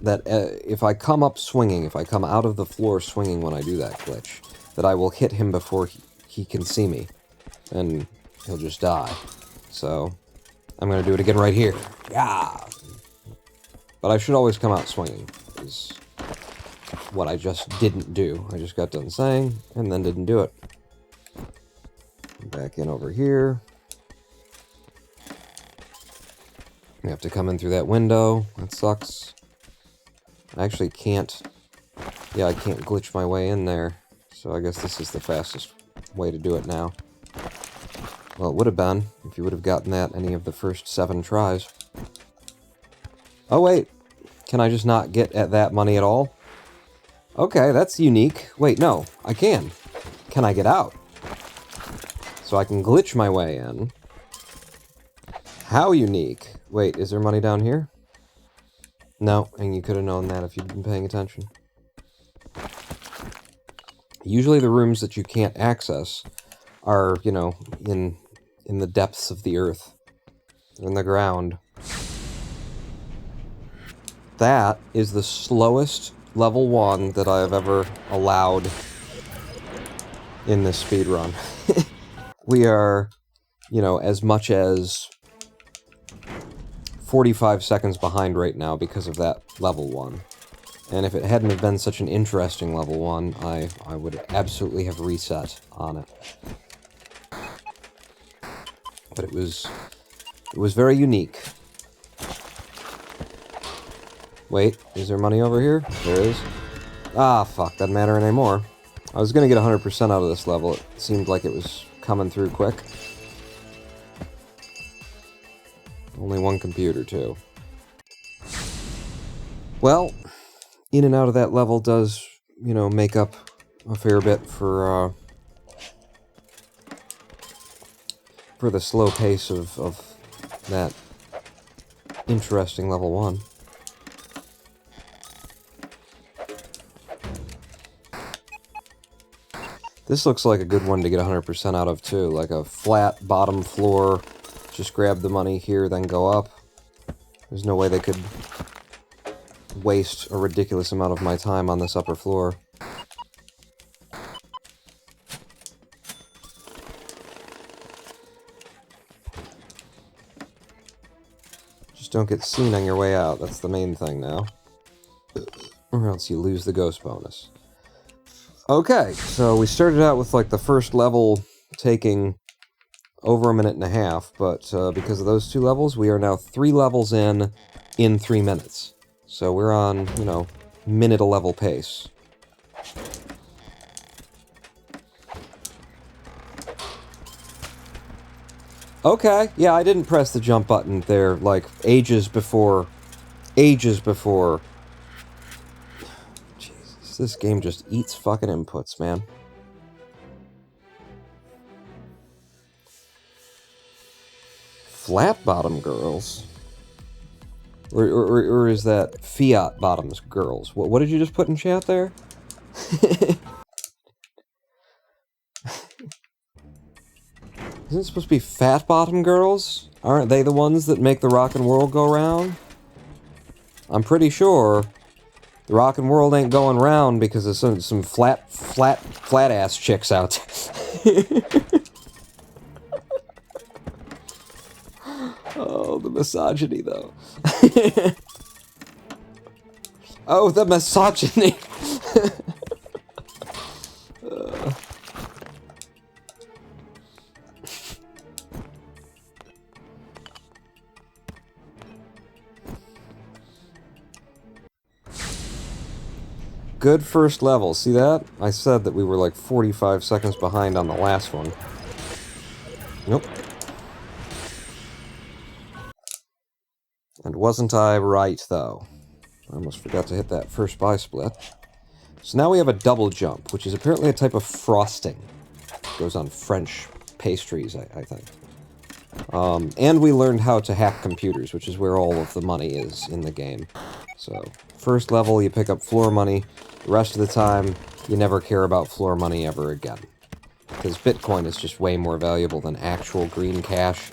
that if I come up swinging, if I come out of the floor swinging when I do that glitch, that I will hit him before he can see me, and he'll just die. So, I'm gonna do it again right here. Yeah! But I should always come out swinging, is what I just didn't do. I just got done saying, and then didn't do it. Back in over here. We have to come in through that window. That sucks. I actually can't... Yeah, I can't glitch my way in there. So I guess this is the fastest way to do it now. Well, it would have been, if you would have gotten that any of the first 7 tries. Oh, wait. Can I just not get at that money at all? Okay, that's unique. Wait, no. I can. Can I get out? So I can glitch my way in. How unique. Wait, is there money down here? No, and you could have known that if you'd been paying attention. Usually the rooms that you can't access are, you know, in the depths of the earth. In the ground. That is the slowest level 1 that I have ever allowed in this speedrun. We are, you know, as much as 45 seconds behind right now because of that level 1. And if it hadn't have been such an interesting level 1, I would absolutely have reset on it. But it was very unique. Wait, is there money over here? There is. Ah, fuck, doesn't matter anymore. I was gonna get 100% out of this level. It seemed like it was coming through quick. Only one computer, too. Well, in and out of that level does, you know, make up a fair bit for the slow pace of that interesting level 1. This looks like a good one to get 100% out of, too. Like a flat bottom floor. Just grab the money here, then go up. There's no way they could waste a ridiculous amount of my time on this upper floor. Just don't get seen on your way out. That's the main thing now. Or else you lose the ghost bonus. Okay, so we started out with like the first level taking over 1.5 minutes, but because of those 2 levels, we are now 3 levels in 3 minutes. So we're on, you know, minute a level pace. Okay, yeah, I didn't press the jump button there, like, ages before. Jesus, this game just eats fucking inputs, man. Flat bottom girls? Or is that fiat bottoms girls? What did you just put in chat there? Isn't it supposed to be fat bottom girls? Aren't they the ones that make the rockin' world go round? I'm pretty sure the rockin' world ain't going round because of some flat ass chicks out there. Oh, the misogyny, though. Oh, the misogyny! Good first level. See that? I said that we were like 45 seconds behind on the last one. Nope. And wasn't I right, though? I almost forgot to hit that first buy split. So now we have a double jump, which is apparently a type of frosting. It goes on French pastries, I think. And we learned how to hack computers, which is where all of the money is in the game. So, first level, you pick up floor money. The rest of the time, you never care about floor money ever again. Because Bitcoin is just way more valuable than actual green cash.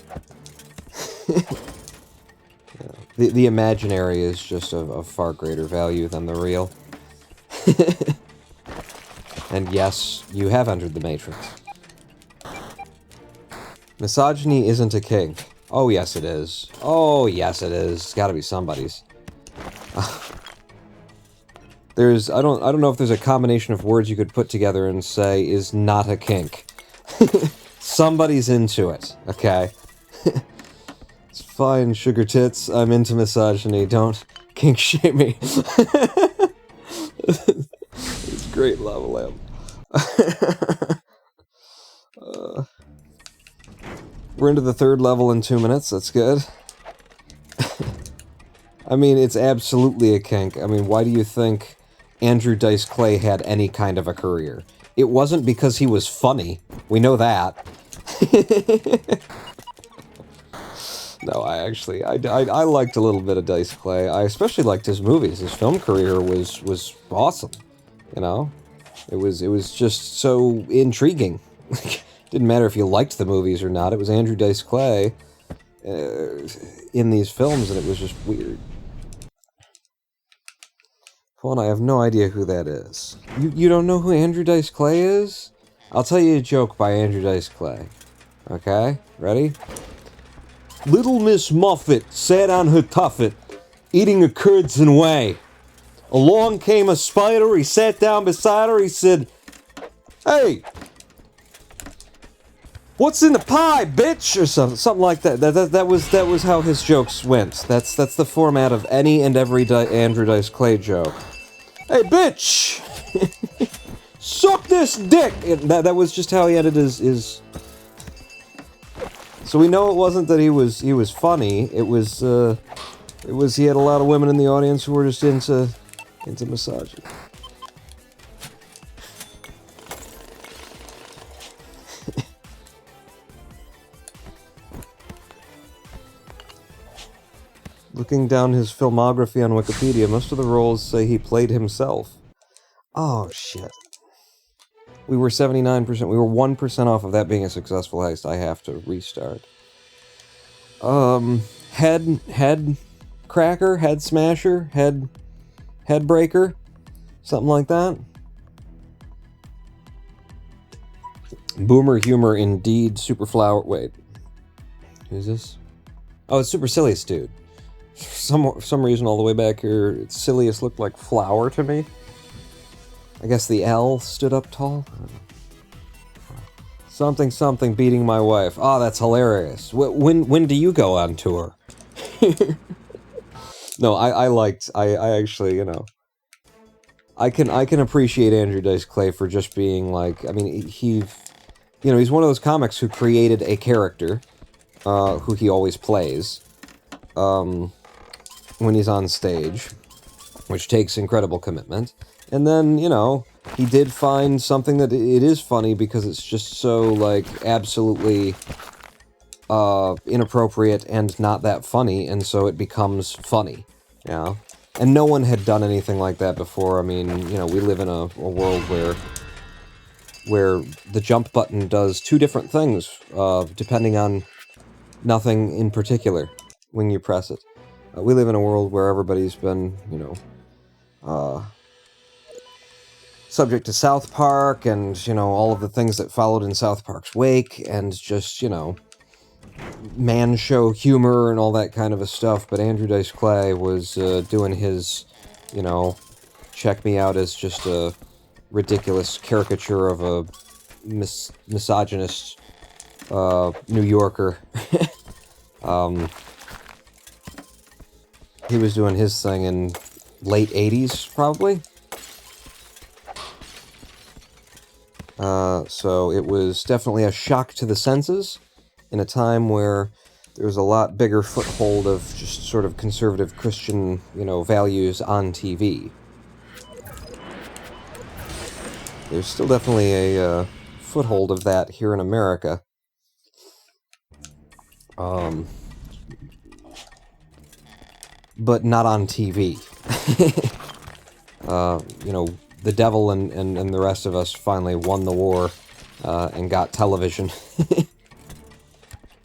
Yeah. The imaginary is just of far greater value than the real. And yes, you have entered the Matrix. Misogyny isn't a kink. Oh yes it is. Oh yes it is. It's gotta be somebody's. I don't know if there's a combination of words you could put together and say is not a kink. Somebody's into it, okay? It's fine, sugar tits. I'm into misogyny. Don't kink shame me. It's great, Lava Lamp. We're into the 3rd level in 2 minutes. That's good. I mean, it's absolutely a kink. I mean, why do you think Andrew Dice Clay had any kind of a career? It wasn't because he was funny. We know that. No, I liked a little bit of Dice Clay. I especially liked his movies. His film career was awesome. You know? It was just so intriguing. Didn't matter if you liked the movies or not. It was Andrew Dice Clay in these films, and it was just weird. Hold on, I have no idea who that is. You don't know who Andrew Dice Clay is? I'll tell you a joke by Andrew Dice Clay. Okay? Ready? Little Miss Muffet sat on her tuffet, eating a curds and whey. Along came a spider, he sat down beside her, he said, "Hey! What's in the pie, bitch?" Or something like that. That was how his jokes went. That's the format of any and every Andrew Dice Clay joke. "Hey, bitch! Suck this dick!" And that was just how he ended his... So we know it wasn't that he was funny. It was he had a lot of women in the audience who were just into misogyny. Looking down his filmography on Wikipedia, most of the roles say he played himself. Oh, shit. We were 79%. We were 1% off of that being a successful heist. I have to restart. Head cracker? Head smasher? Head breaker? Something like that? Boomer humor indeed. Super flower... Wait. Who's this? Oh, it's Supercilious Dude. For some reason, all the way back here, Silius looked like flour to me. I guess the L stood up tall. Something beating my wife. Oh, that's hilarious. When do you go on tour? No, I actually, you know, I can appreciate Andrew Dice Clay for just being like, I mean, he's one of those comics who created a character, who he always plays, when he's on stage, which takes incredible commitment. And then, you know, he did find something that it is funny because it's just so, like, absolutely inappropriate and not that funny, and so it becomes funny, you know? And no one had done anything like that before. I mean, you know, we live in a world where the jump button does 2 different things, depending on nothing in particular when you press it. We live in a world where everybody's been, you know, subject to South Park and, you know, all of the things that followed in South Park's wake, and just, you know, man show humor and all that kind of a stuff. But Andrew Dice Clay was doing his, you know, check me out as just a ridiculous caricature of a misogynist New Yorker. He was doing his thing in late 80s, probably. So it was definitely a shock to the senses in a time where there was a lot bigger foothold of just sort of conservative Christian, you know, values on TV. There's still definitely a foothold of that here in America. But not on TV. You know, the devil and the rest of us finally won the war, and got television.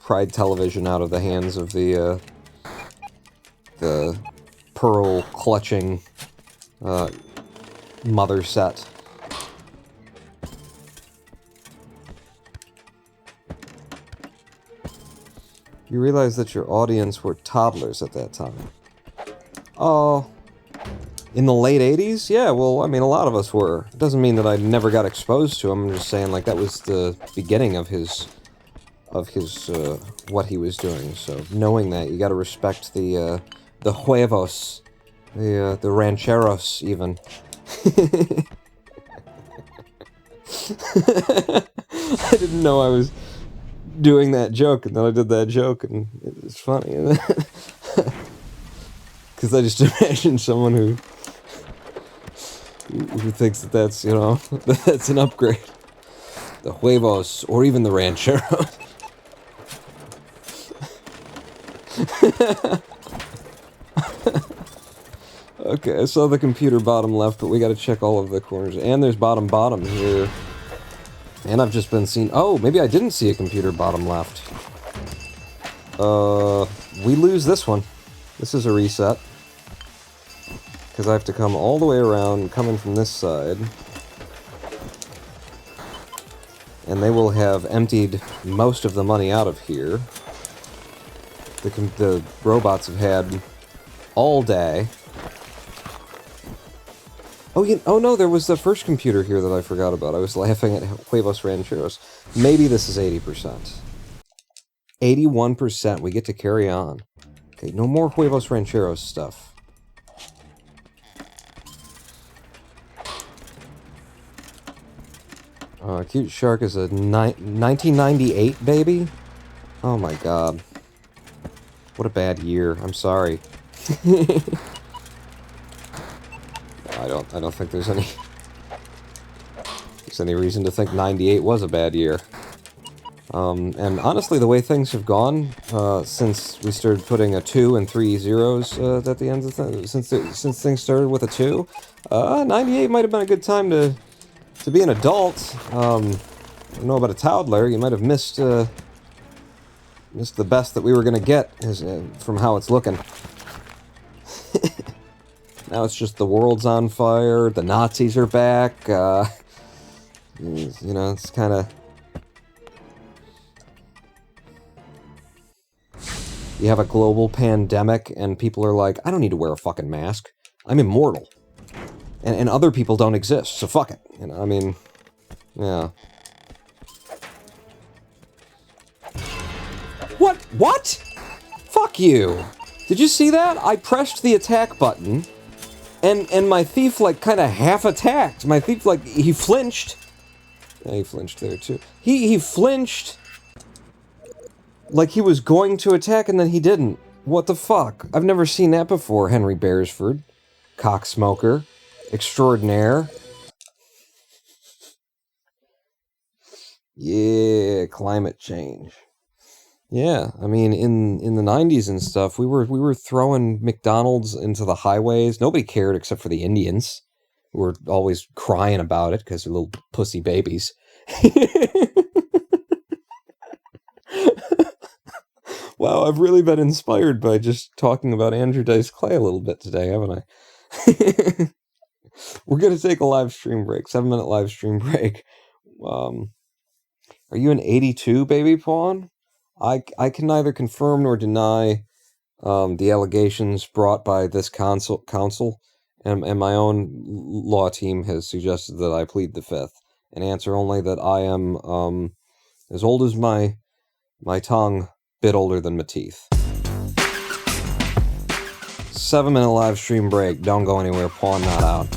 Pried television out of the hands of the the pearl clutching mother set. You realize that your audience were toddlers at that time. Oh, in the late 80s? Yeah, well, I mean, a lot of us were. It doesn't mean that I never got exposed to him. I'm just saying, like, that was the beginning of his what he was doing. So, knowing that, you gotta respect the huevos, the rancheros, even. I didn't know I was doing that joke, and then I did that joke, and it's funny. Because I just imagine someone who thinks that that's, you know, that's an upgrade. The huevos, or even the rancheros. Okay, I saw the computer bottom left, but we gotta check all of the corners. And there's bottom here. And I've just been seeing... Oh, maybe I didn't see a computer bottom left. We lose this one. This is a reset. Because I have to come all the way around, coming from this side. And they will have emptied most of the money out of here. The robots have had all day. Oh no, there was the first computer here that I forgot about. I was laughing at Huevos Rancheros. Maybe this is 80%. 81%, we get to carry on. Okay, no more Huevos Rancheros stuff. Cute Shark is a 1998 baby? Oh my god. What a bad year. I'm sorry. I don't think there's any reason to think 98 was a bad year. And honestly, the way things have gone since we started putting a 2 and 3 zeros at the end of since things started with a 2, 98 might have been a good time to be an adult. I don't know about a toddler. You might have missed the best that we were gonna get from how it's looking. Now it's just the world's on fire, the Nazis are back, you know, it's kind of... You have a global pandemic, and people are like, I don't need to wear a fucking mask. I'm immortal. And other people don't exist, so fuck it. You know, I mean, yeah. What? What? Fuck you! Did you see that? I pressed the attack button, and my thief, like, kind of half-attacked. My thief, like, he flinched. Yeah, he flinched there, too. He flinched like he was going to attack, and then he didn't. What the fuck? I've never seen that before, Henry Beresford. Cocksmoker. Extraordinaire. Yeah, climate change. Yeah, I mean, in the 90s and stuff, we were throwing McDonald's into the highways. Nobody cared except for the Indians, who were always crying about it because they're little pussy babies. Wow, I've really been inspired by just talking about Andrew Dice Clay a little bit today, haven't I? We're gonna take a live stream break, 7-minute live stream break. Are you an 82, baby pawn? I can neither confirm nor deny the allegations brought by this council, and my own law team has suggested that I plead the fifth, and answer only that I am as old as my tongue, bit older than my teeth. 7-minute live stream break. Don't go anywhere. Pawn not out.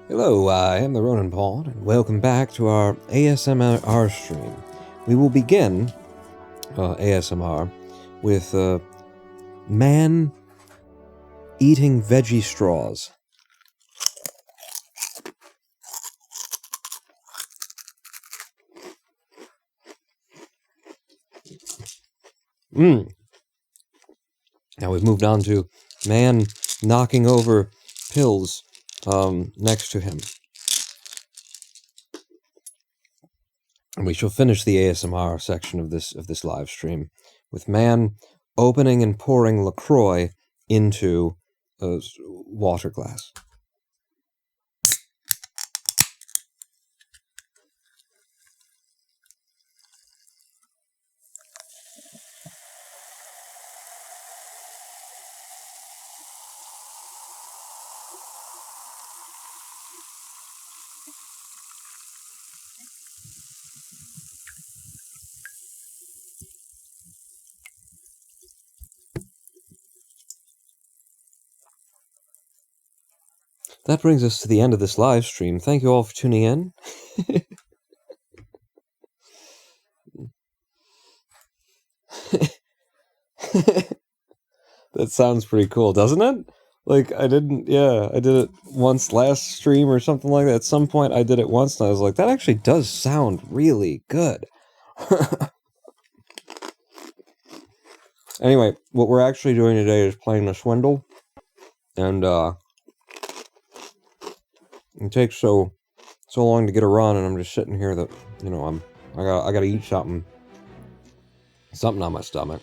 Hello, I am the Ronin Pawn, and welcome back to our ASMR stream. We will begin ASMR with man eating veggie straws. Now we've moved on to man knocking over pills next to him. And we shall finish the ASMR section of this live stream with man opening and pouring LaCroix into a water glass. that brings us to the end of this live stream. Thank you all for tuning in. That sounds pretty cool, doesn't it? Like, I did it once last stream or something like that. At some point, I did it once, and I was like, that actually does sound really good. Anyway, what we're actually doing today is playing the Swindle, and, it takes so long to get a run, and I'm just sitting here that, you know, I gotta eat something on my stomach.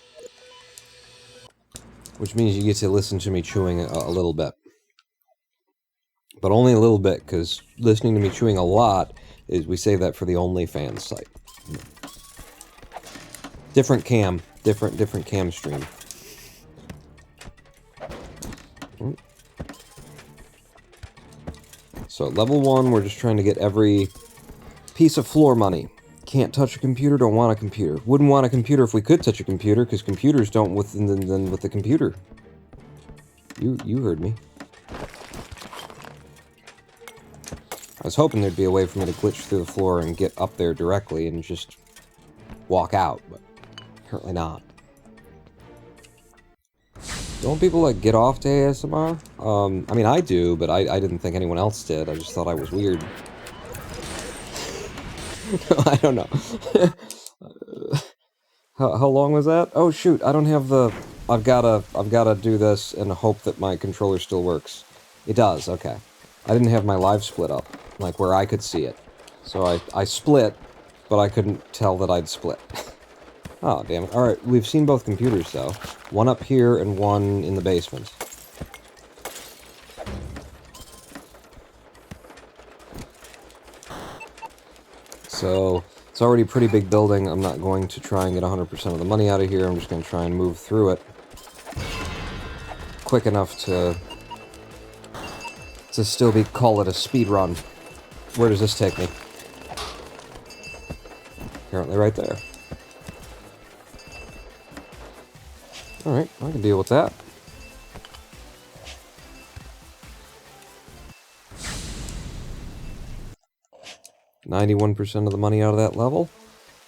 Which means you get to listen to me chewing a little bit. But only a little bit, because listening to me chewing a lot is, we save that for the OnlyFans site. Different cam stream. So at level 1, we're just trying to get every piece of floor money. Can't touch a computer, don't want a computer. Wouldn't want a computer if we could touch a computer, because computers don't with the computer. You heard me. I was hoping there'd be a way for me to glitch through the floor and get up there directly and just walk out, but apparently not. Don't people, like, get off to ASMR? I mean, I do, but I didn't think anyone else did. I just thought I was weird. I don't know. How long was that? Oh shoot, I don't have the... I've gotta do this and hope that my controller still works. It does, okay. I didn't have my live split up, like where I could see it. So I split, but I couldn't tell that I'd split. Oh, damn it. Alright, we've seen both computers though. One up here and one in the basement. So, it's already a pretty big building. I'm not going to try and get 100% of the money out of here. I'm just going to try and move through it quick enough to still call it a speed run. Where does this take me? Apparently right there. Alright, I can deal with that. $91% of the money out of that level.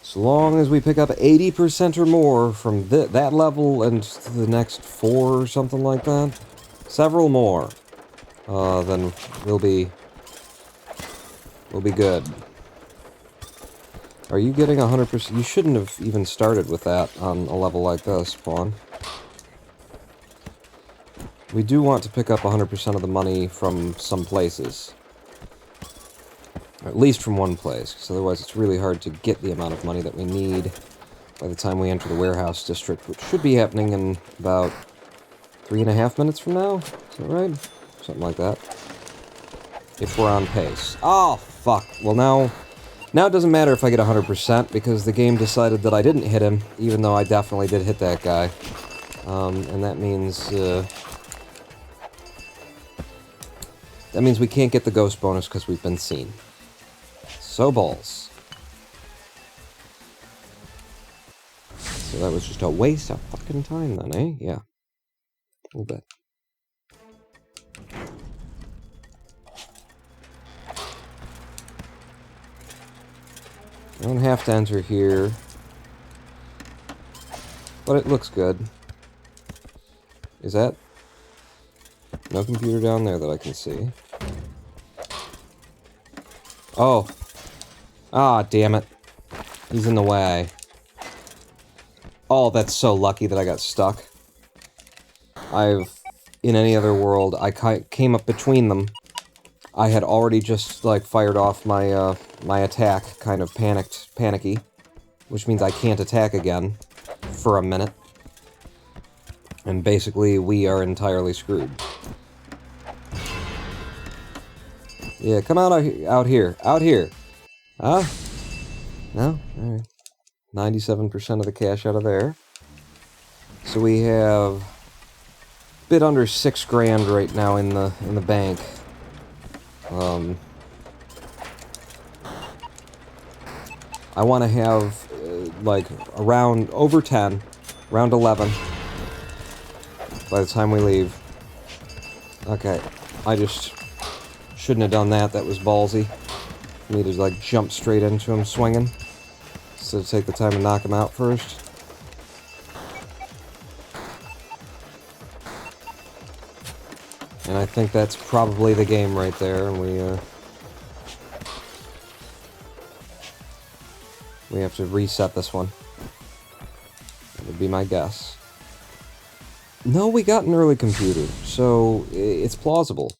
So long as we pick up 80% or more from that level and to the next 4 or something like that, several more, then we'll be good. Are you getting 100%? You shouldn't have even started with that on a level like this, Pawn. We do want to pick up 100% of the money from some places. Or at least from one place, because otherwise it's really hard to get the amount of money that we need by the time we enter the warehouse district, which should be happening in about 3.5 minutes from now? Is that right? Something like that. If we're on pace. Oh, fuck. Well, now it doesn't matter if I get 100%, because the game decided that I didn't hit him, even though I definitely did hit that guy. And that means we can't get the ghost bonus because we've been seen. So balls. So that was just a waste of fucking time then, eh? Yeah. A little bit. I don't have to enter here. But it looks good. Is that? No computer down there that I can see. Oh. Ah, damn it. He's in the way. Oh, that's so lucky that I got stuck. In any other world, I came up between them. I had already just, like, fired off my, my attack, kind of panicky. Which means I can't attack again for a minute. And basically, we are entirely screwed. Yeah, come out here. Out here. Huh? No? Alright. 97% of the cash out of there. So we have a bit under $6 grand right now in the bank. I want to have like around over 10, around 11 by the time we leave. Okay, I just Shouldn't have done that. That was ballsy. For me to, like, jump straight into him swinging. So take the time to knock him out first. And I think that's probably the game right there, and we have to reset this one. That would be my guess. No, we got an early computer, so it's plausible.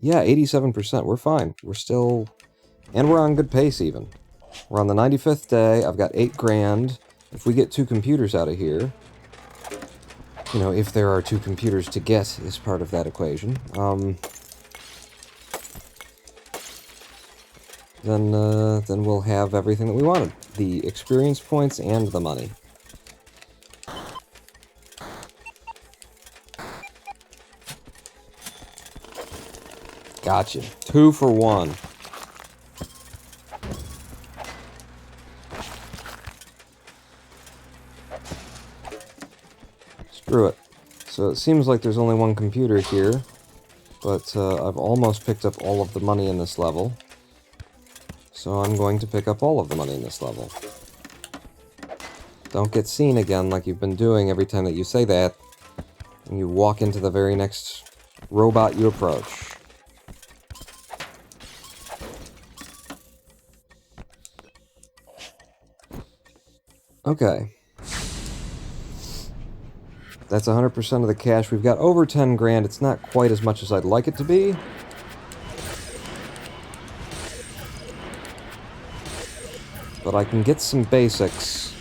Yeah, 87%, we're fine. We're still... And we're on good pace, even. We're on the 95th day, I've got 8 grand. If we get 2 computers out of here... You know, if there are 2 computers to get is part of that equation. Then we'll have everything that we wanted. The experience points and the money. Gotcha. 2 for 1. Screw it. So it seems like there's only 1 computer here, but I've almost picked up all of the money in this level. So I'm going to pick up all of the money in this level. Don't get seen again like you've been doing every time that you say that, and you walk into the very next robot you approach. Okay. That's 100% of the cash. We've got over 10 grand. It's not quite as much as I'd like it to be. But I can get some basics.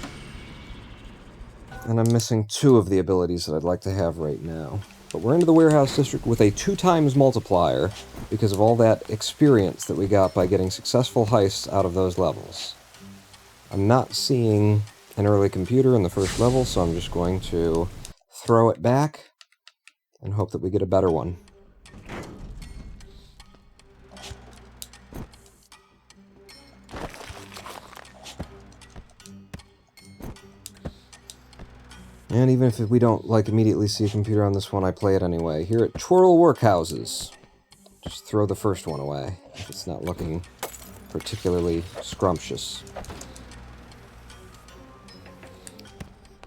And I'm missing 2 of the abilities that I'd like to have right now. But we're into the warehouse district with a 2 times multiplier because of all that experience that we got by getting successful heists out of those levels. I'm not seeing an early computer in the first level, so I'm just going to throw it back and hope that we get a better one. And even if we don't, like, immediately see a computer on this one, I play it anyway. Here at Twirl Workhouses. Just throw the first one away if it's not looking particularly scrumptious.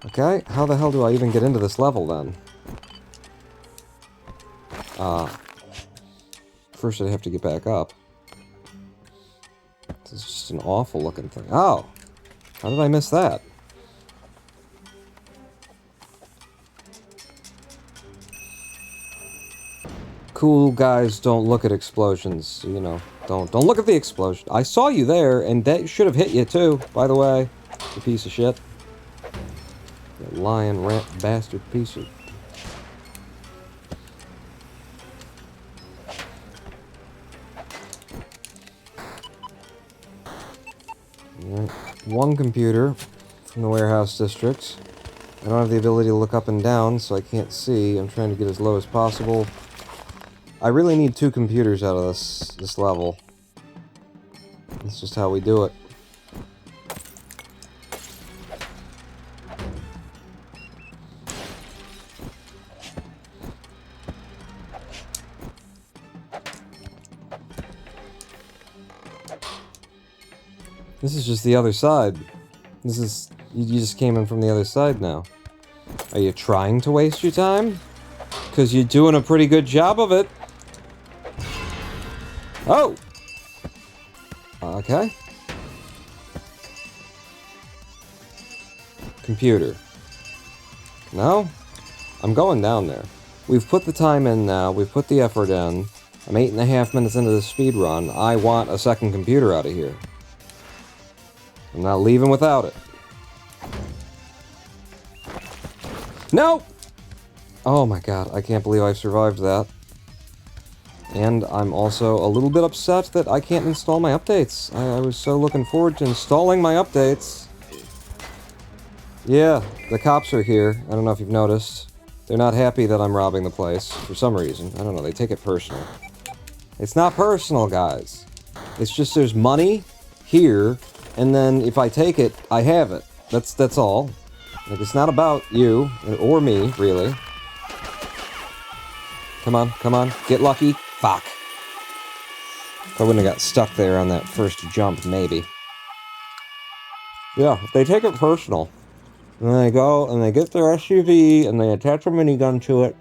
Okay, how the hell do I even get into this level, then? First I'd have to get back up. This is just an awful-looking thing. Oh! How did I miss that? Cool guys don't look at explosions, you know. Don't look at the explosion. I saw you there, and that should have hit you, too, by the way. You piece of shit. That lion, rat, bastard piece of... Alright. 1 computer from the warehouse district. I don't have the ability to look up and down, so I can't see. I'm trying to get as low as possible. I really need 2 computers out of this level. That's just how we do it. This is just the other side. This is... You just came in from the other side now. Are you trying to waste your time? Because you're doing a pretty good job of it. Oh! Okay. Computer. No? I'm going down there. We've put the time in now. We've put the effort in. I'm 8.5 minutes into the speed run. I want a second computer out of here. I'm not leaving without it. No! Oh my god, I can't believe I survived that. And I'm also a little bit upset that I can't install my updates. I was so looking forward to installing my updates. Yeah, the cops are here. I don't know if you've noticed. They're not happy that I'm robbing the place, for some reason. I don't know, they take it personal. It's not personal, guys. It's just there's money here, and then if I take it, I have it. That's all. Like, it's not about you, or me, really. Come on, get lucky. Fuck. I wouldn't have got stuck there on that first jump, maybe. Yeah, if they take it personal, and they go and they get their SUV and they attach a minigun to it.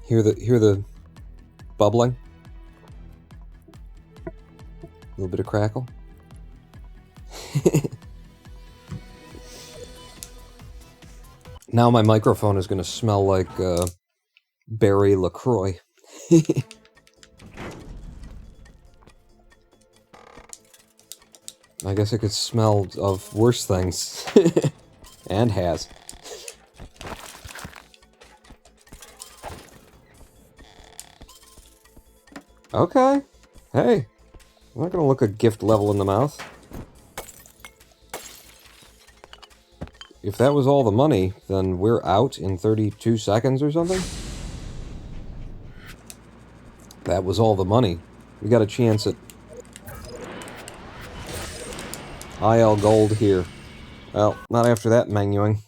Hear the bubbling? A little bit of crackle. Now my microphone is going to smell like berry LaCroix. I guess it could smell of worse things. And has. Okay. Hey. I'm not gonna look a gift level in the mouth. If that was all the money, then we're out in 32 seconds or something? That was all the money. We got a chance at IL Gold here. Well, not after that menuing.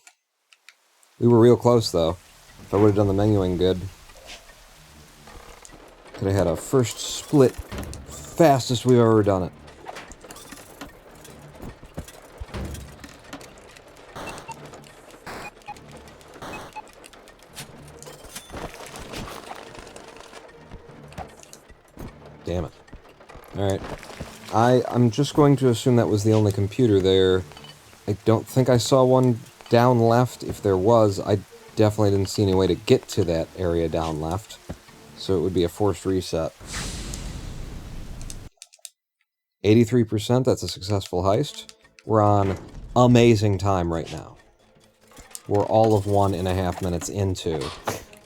We were real close, though. If I would have done the menuing good. Could have had a first split fastest we've ever done it. Damn it. Alright. I'm just going to assume that was the only computer there. I don't think I saw one down left. If there was, I definitely didn't see any way to get to that area down left. So it would be a forced reset. 83%, that's a successful heist. We're on amazing time right now. We're all of 1.5 minutes into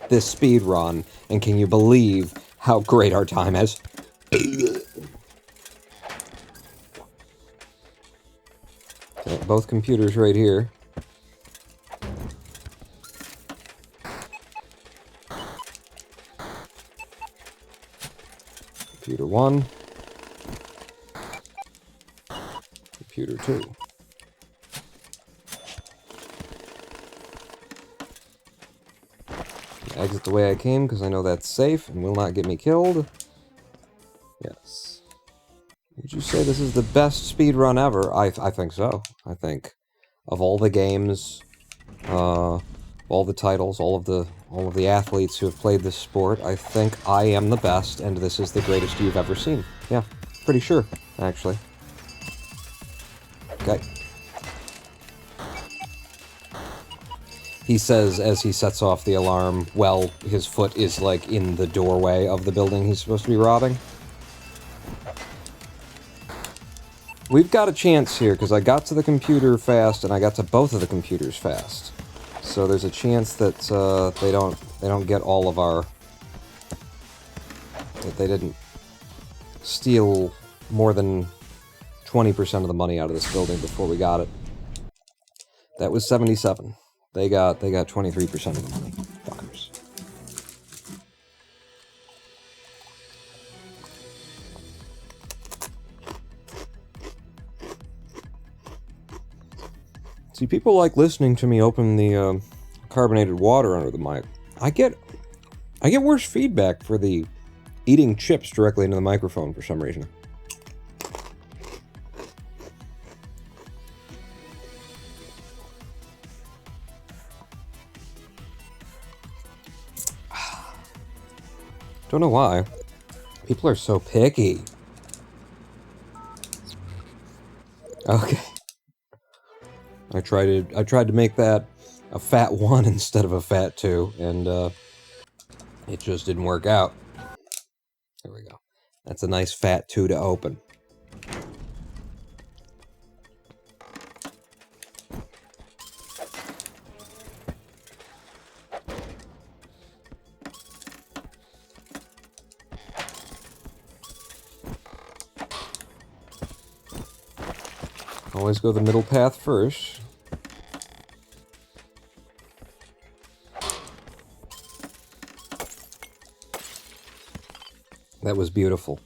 this speed run, and can you believe how great our time is? Okay, both computers right here. Computer 1. Computer 2. Exit the way I came, because I know that's safe and will not get me killed. Yes. Would you say this is the best speedrun ever? I think so. I think of all the games, all the titles, all of the athletes who have played this sport, I think I am the best, and this is the greatest you've ever seen. Yeah, pretty sure, actually. Okay. He says as he sets off the alarm, well, his foot is, like, in the doorway of the building he's supposed to be robbing. We've got a chance here, because I got to the computer fast, and I got to both of the computers fast. So there's a chance that they don't get all of our... that they didn't steal more than 20% of the money out of this building before we got it. That was 77. They got 23% of the money. Fuckers. See, people like listening to me open the carbonated water under the mic. I get worse feedback for the eating chips directly into the microphone for some reason. Don't know why. People are so picky. Okay. I tried to make that a fat 1 instead of a fat 2, and it just didn't work out. There we go. That's a nice fat 2 to open. Always go the middle path first. That was beautiful.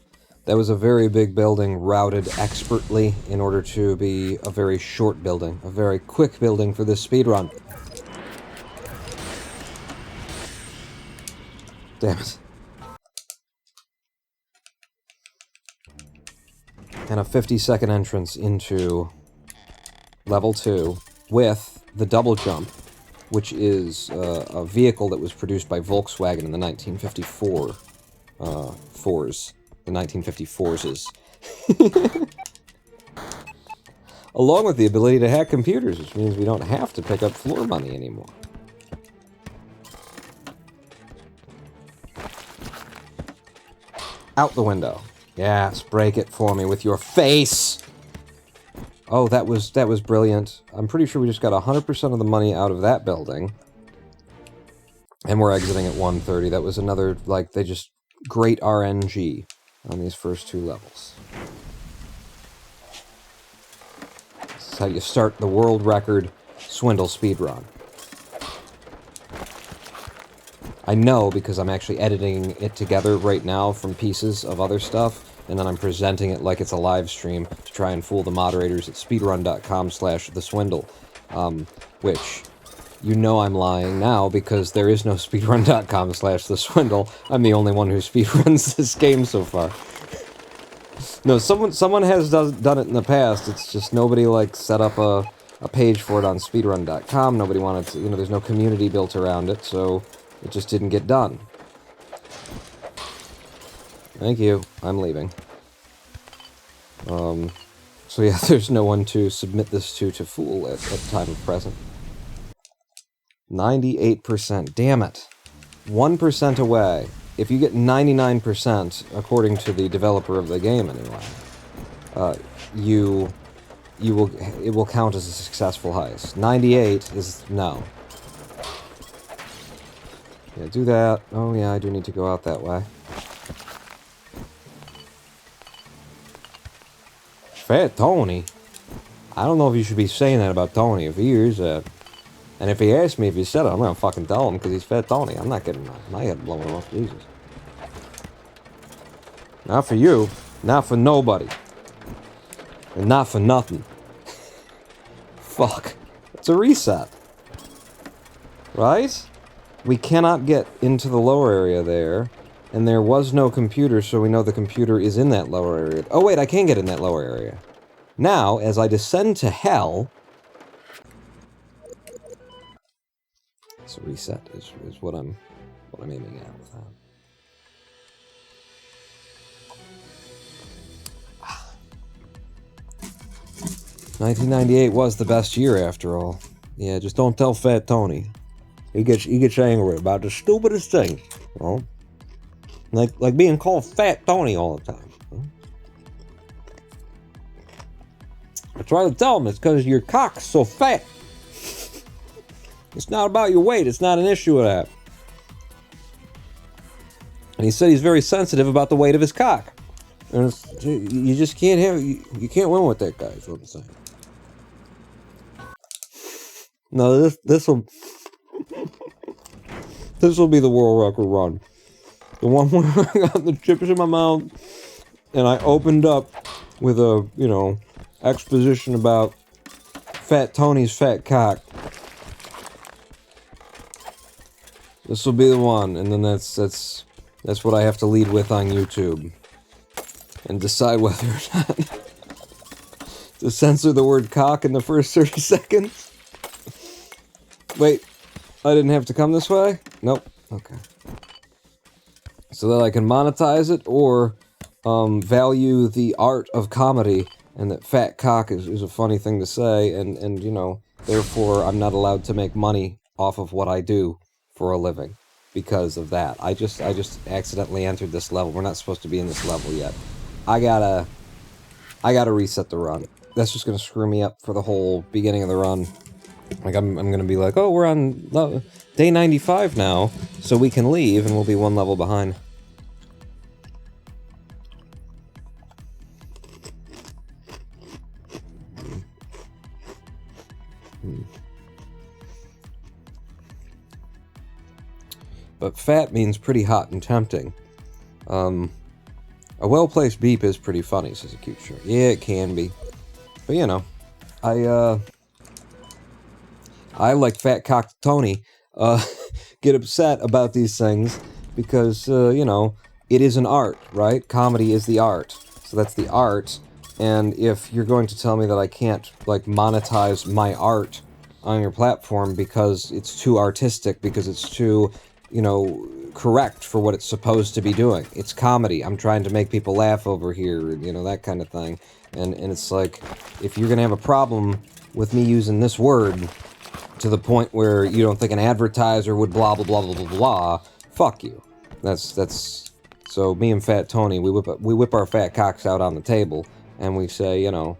That was a very big building, routed expertly in order to be a very short building. A very quick building for this speedrun. Damn it. And a 50-second entrance into level 2 with the double jump, which is a vehicle that was produced by Volkswagen in the 1954 fours. The 1954s. Along with the ability to hack computers, which means we don't have to pick up floor money anymore. Out the window. Yes, break it for me with your face! Oh, that was brilliant. I'm pretty sure we just got 100% of the money out of that building. And we're exiting at 1:30. That was another, like, they just... great RNG on these first 2 levels. This is how you start the world record Swindle speedrun. I know because I'm actually editing it together right now from pieces of other stuff, and then I'm presenting it like it's a live stream to try and fool the moderators at speedrun.com/theswindle, which, you know I'm lying now because there is no speedrun.com/theswindle. I'm the only one who speedruns this game so far. No, someone has done it in the past, it's just nobody, like, set up a page for it on speedrun.com, nobody wanted to, you know, there's no community built around it, so it just didn't get done. Thank you. I'm leaving. So yeah, there's no one to submit this to fool at time of present. 98%. Damn it. 1% away. If you get 99%, according to the developer of the game anyway, it will count as a successful heist. 98 is no. Yeah, do that. Oh yeah, I do need to go out that way. Fat Tony? I don't know if you should be saying that about Tony. If he hears that, and if he asks me if he said it, I'm gonna fucking tell him because he's Fat Tony. I'm not getting my head blown off. Jesus. Not for you. Not for nobody. And not for nothing. Fuck. It's a reset. Right? We cannot get into the lower area there. And there was no computer, so we know the computer is in that lower area. Oh wait, I can get in that lower area. Now, as I descend to hell... It's a reset, is what I'm aiming at with that. Ah. 1998 was the best year, after all. Yeah, just don't tell Fat Tony. He gets angry about the stupidest thing. You know? Like being called Fat Tony all the time. I try to tell him it's because your cock's so fat. It's not about your weight. It's not an issue with that. And he said he's very sensitive about the weight of his cock. And you just can't have... You can't win with that guy, is what I'm saying. No, this will... This will be the world record run. The one where I got the chips in my mouth, and I opened up with a, you know, exposition about Fat Tony's fat cock. This will be the one, and then that's what I have to lead with on YouTube. And decide whether or not to censor the word cock in the first 30 seconds. Wait, I didn't have to come this way? Nope. Okay. So that I can monetize it, or value the art of comedy, and that fat cock is a funny thing to say, and you know, therefore I'm not allowed to make money off of what I do for a living because of that. I just accidentally entered this level. We're not supposed to be in this level yet. I gotta reset the run. That's just gonna screw me up for the whole beginning of the run. Like, I'm gonna be like, oh, we're on day 95 now, so we can leave, and we'll be one level behind. But fat means pretty hot and tempting. A well-placed beep is pretty funny, says a cute shirt. Yeah, it can be. But, you know, I like Fat Cock Tony, get upset about these things because, you know, it is an art, right? Comedy is the art. So that's the art, and if you're going to tell me that I can't, like, monetize my art on your platform because it's too artistic, because it's too, you know, correct for what it's supposed to be doing. It's comedy. I'm trying to make people laugh over here, you know, that kind of thing. And it's like, if you're gonna have a problem with me using this word to the point where you don't think an advertiser would blah blah blah blah blah blah, fuck you. That's so me and Fat Tony, we whip our fat cocks out on the table and we say, you know,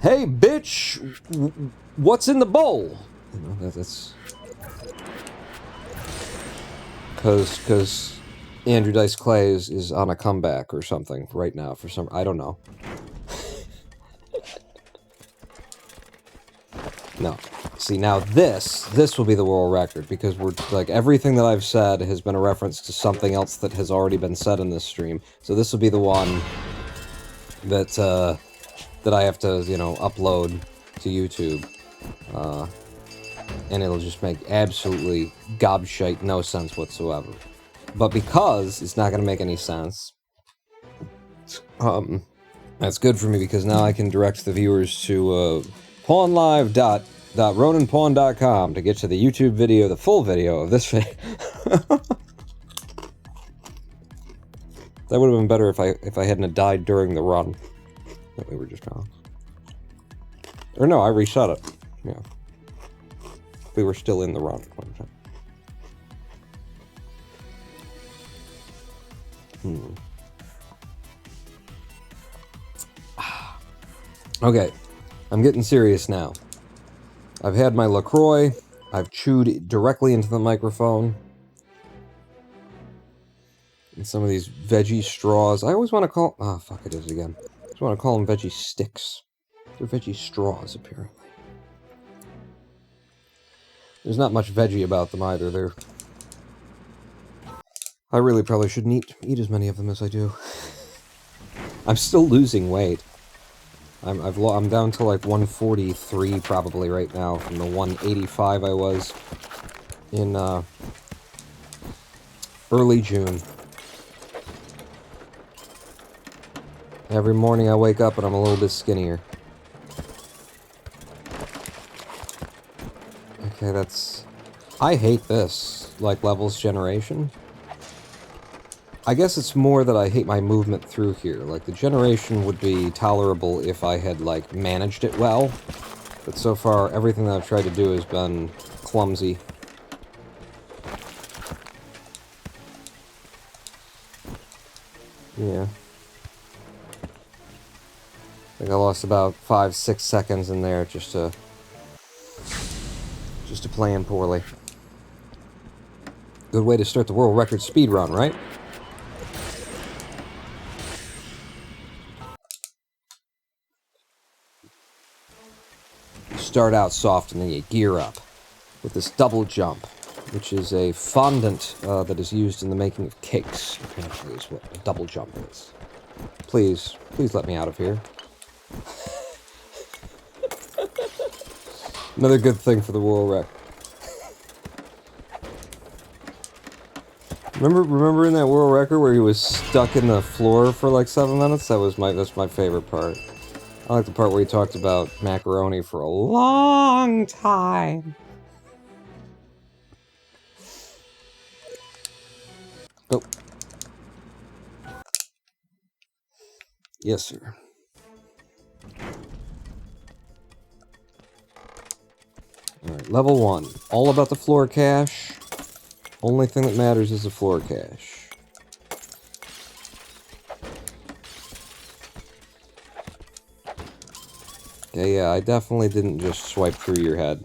hey bitch, what's in the bowl? You know, that's because Andrew Dice Clay is on a comeback or something right now for some, I don't know. No. See, now this will be the world record, because we're, like, everything that I've said has been a reference to something else that has already been said in this stream. So this will be the one that, that I have to, you know, upload to YouTube. And it'll just make absolutely gobshite no sense whatsoever. But because it's not gonna make any sense, that's good for me, because now I can direct the viewers to, pawnlive.roninpawn.com to get to the YouTube video, the full video of this video. That would have been better if I hadn't died during the run that we were just on. Or no, I reset it. Yeah. We were still in the run. Okay, I'm getting serious now. I've had my LaCroix, I've chewed directly into the microphone. And some of these veggie straws, I always want to call... Oh, fuck, it is again. I just want to call them veggie sticks. They're veggie straws, apparently. There's not much veggie about them either. They're... I really probably shouldn't eat as many of them as I do. I'm still losing weight. I'm down to like 143 probably right now from the 185 I was in early June. Every morning I wake up and I'm a little bit skinnier. Okay, that's... I hate this, like, levels generation. I guess it's more that I hate my movement through here. Like, the generation would be tolerable if I had, like, managed it well. But so far, everything that I've tried to do has been clumsy. Yeah. I think I lost about 5-6 seconds in there just to playing poorly. Good way to start the world record speed run, right? You start out soft and then you gear up with this double jump, which is a fondant that is used in the making of cakes, apparently is what a double jump is. Please let me out of here. Another good thing for the world record. Remember in that world record where he was stuck in the floor for like 7 minutes? That's my favorite part. I like the part where he talked about macaroni for a long time. Oh. Yes, sir. Alright, level 1. All about the floor cache. Only thing that matters is the floor cache. Okay, yeah, I definitely didn't just swipe through your head.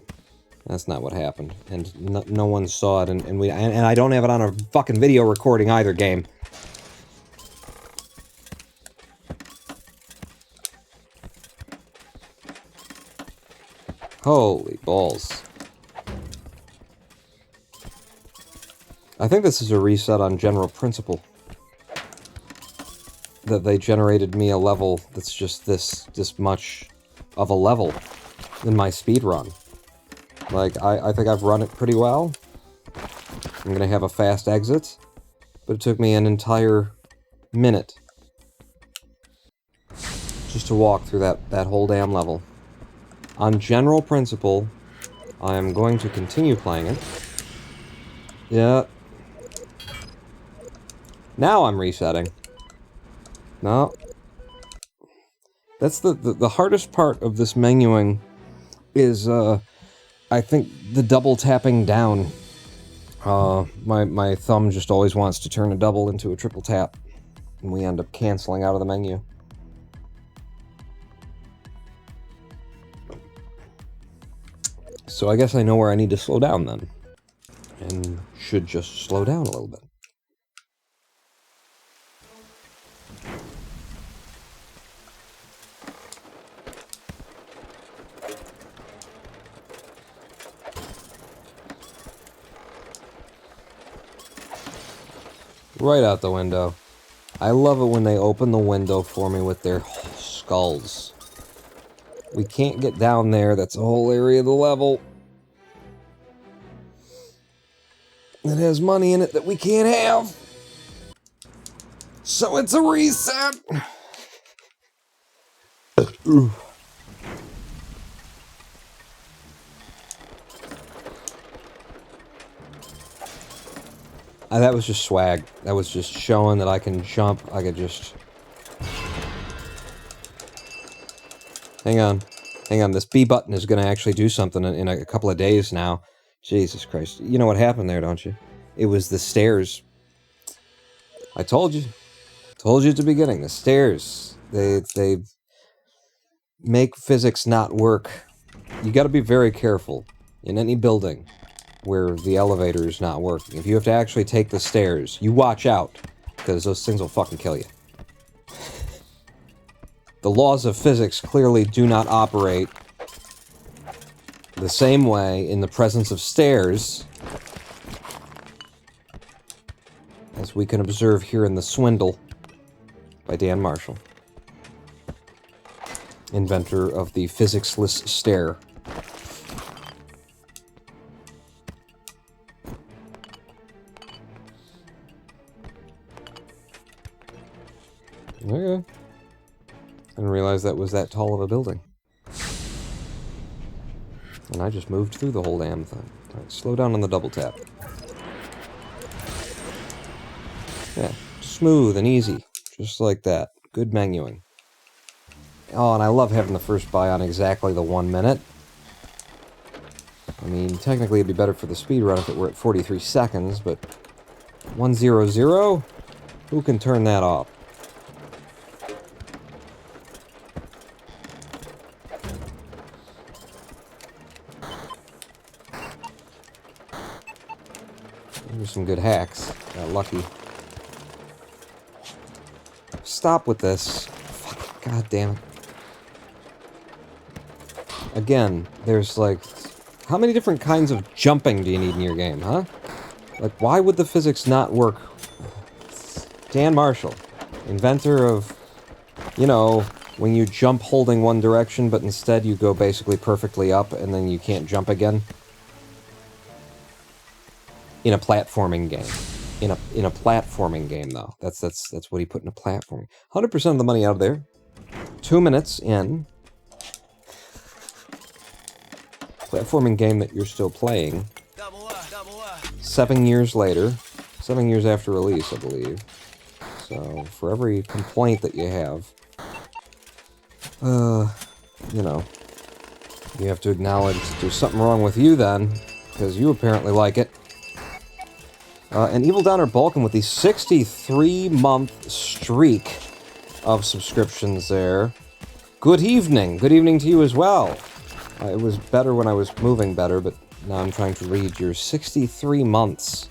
That's not what happened. And no one saw it, and I don't have it on a fucking video recording either, game. Holy balls. I think this is a reset on general principle. that they generated me a level that's just this much of a level in my speedrun. Like, I think I've run it pretty well. I'm gonna have a fast exit, but it took me an entire minute just to walk through that whole damn level. On general principle, I am going to continue playing it. Yeah. Now I'm resetting. No. That's the hardest part of this menuing is, I think the double tapping down. My thumb just always wants to turn a double into a triple tap, and we end up canceling out of the menu. So I guess I know where I need to slow down then. And should just slow down a little bit. Right out the window. I love it when they open the window for me with their skulls. We can't get down there, that's a whole area of the level. It has money in it that we can't have. So it's a reset! That was just swag. That was just showing that I can jump. I could just... Hang on. Hang on. This B button is going to actually do something in a couple of days now. Jesus Christ. You know what happened there, don't you? It was the stairs. I told you. Told you at the beginning. The stairs. They make physics not work. You got to be very careful in any building where the elevator is not working. If you have to actually take the stairs, you watch out, because those things will fucking kill you. The laws of physics clearly do not operate the same way in the presence of stairs as we can observe here in the Swindle by Dan Marshall, inventor of the physicsless stair. Okay. I didn't realize that was that tall of a building. And I just moved through the whole damn thing. Alright, slow down on the double tap. Yeah, smooth and easy. Just like that. Good menuing. Oh, and I love having the first buy on exactly the 1 minute. I mean, technically it'd be better for the speedrun if it were at 43 seconds, but 1:00? Who can turn that off? There's some good hacks. Got lucky. Stop with this. Fuck, God damn it. Again, there's like... How many different kinds of jumping do you need in your game, huh? Like, why would the physics not work? Dan Marshall, inventor of, you know, when you jump holding one direction, but instead you go basically perfectly up, and then you can't jump again. In a platforming game. In a platforming game, though. That's what he put in a platforming. 100% of the money out of there. 2 minutes in. Platforming game that you're still playing. 7 years later. 7 years after release, I believe. So, for every complaint that you have, you know, you have to acknowledge there's something wrong with you then, because you apparently like it. And Evil Downer Balkan with the 63-month streak of subscriptions there. Good evening. Good evening to you as well. It was better when I was moving better, but now I'm trying to read your 63 months.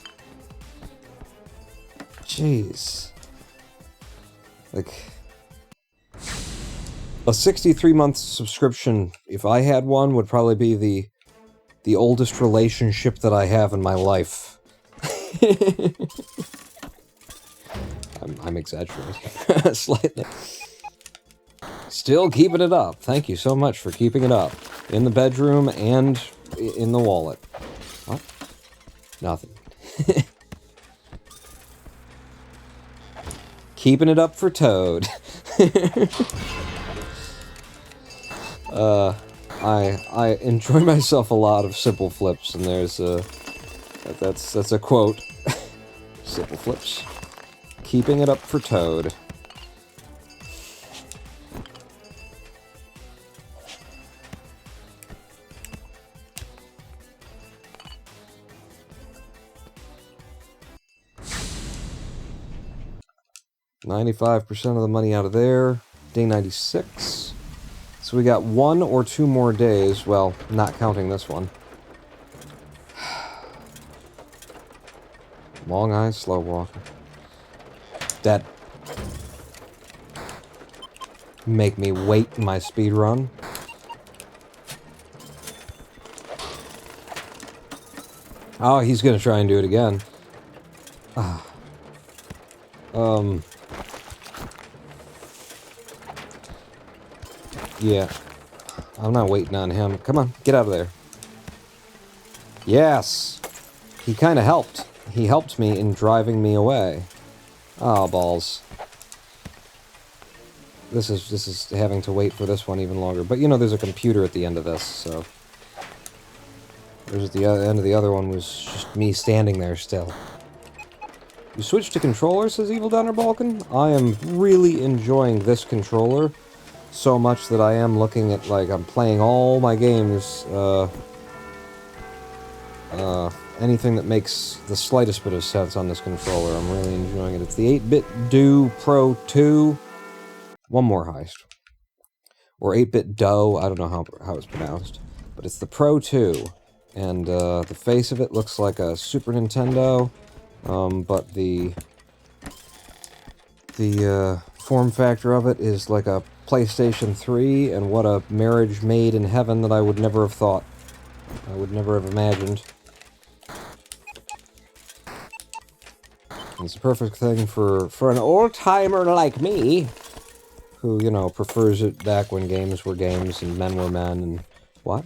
Jeez. Like, a 63-month subscription, if I had one, would probably be the oldest relationship that I have in my life. I I'm exaggerating slightly. Still keeping it up. Thank you so much for keeping it up. In the bedroom and in the wallet. What? Nothing. Keeping it up for Toad. I enjoy myself a lot of simple flips, and there's a... That's a quote. Simple flips. Keeping it up for Toad. $95% of the money out of there. Day 96. So we got 1 or 2 more days. Well, not counting this one. Long eyes, slow walker. That make me wait my speed run. Oh, he's gonna try and do it again. Yeah. I'm not waiting on him. Come on, get out of there. Yes! He kind of helped. He helped me in driving me away. Oh, balls. This is having to wait for this one even longer. But, you know, there's a computer at the end of this, so... There's at the end of the other one was just me standing there still. You switched to controller, says Evil Donner Balkan? I am really enjoying this controller so much that I am looking at, like, I'm playing all my games, anything that makes the slightest bit of sense on this controller. I'm really enjoying it. It's the 8-bit Do Pro 2. One more heist. Or 8-bit Doe, I don't know how it's pronounced. But it's the Pro 2. And the face of it looks like a Super Nintendo, but the form factor of it is like a PlayStation 3, and what a marriage made in heaven that I would never have thought. I would never have imagined. It's a perfect thing for an old-timer like me, who, you know, prefers it back when games were games and men were men and... What?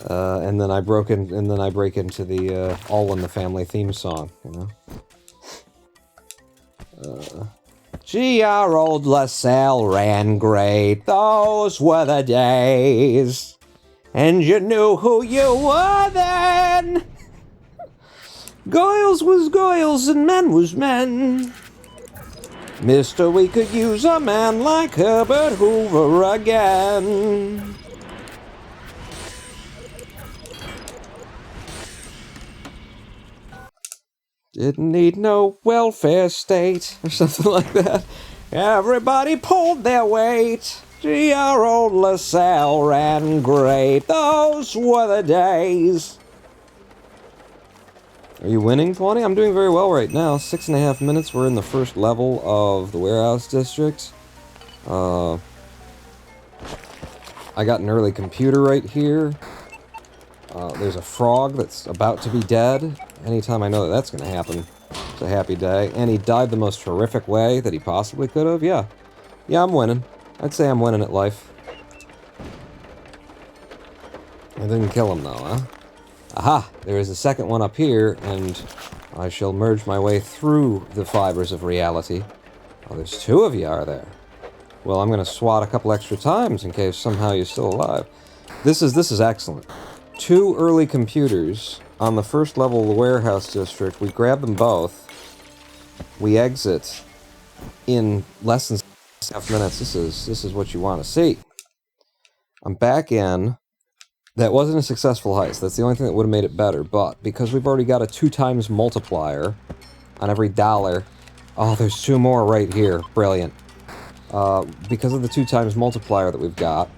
And then I break into the All in the Family theme song, you know? Gee, our old LaSalle ran great, those were the days. And you knew who you were then. Goyles was Goyles and men was men. Mister, we could use a man like Herbert Hoover again. Didn't need no welfare state, or something like that. Everybody pulled their weight. Gee, our old LaSalle ran great. Those were the days. Are you winning, 20? I'm doing very well right now. 6.5 minutes. We're in the first level of the warehouse district. I got an early computer right here. There's a frog that's about to be dead. Anytime I know that that's going to happen, it's a happy day. And he died the most horrific way that he possibly could have. Yeah. Yeah, I'm winning. I'd say I'm winning at life. I didn't kill him, though, huh? Aha! There is a second one up here, and I shall merge my way through the fibers of reality. Oh, there's 2 of you, are there? Well, I'm going to swat a couple extra times in case somehow you're still alive. This is excellent. 2 early computers on the first level of the warehouse district. We grab them both. We exit in less than 6.5 minutes. This is what you want to see. I'm back in. That wasn't a successful heist. That's the only thing that would have made it better. But because we've already got a 2 times multiplier on every dollar. Oh, there's 2 more right here. Brilliant. Because of the 2 times multiplier that we've got,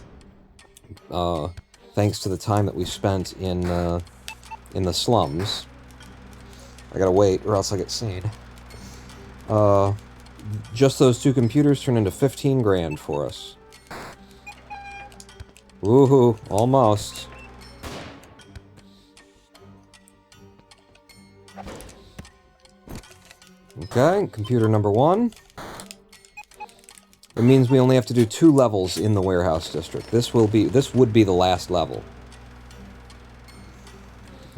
thanks to the time that we spent in the slums. I gotta wait, or else I get seen. Just those 2 computers turn into 15 grand for us. Woohoo, almost. Okay, computer number 1. It means we only have to do 2 levels in the warehouse district. This would be the last level.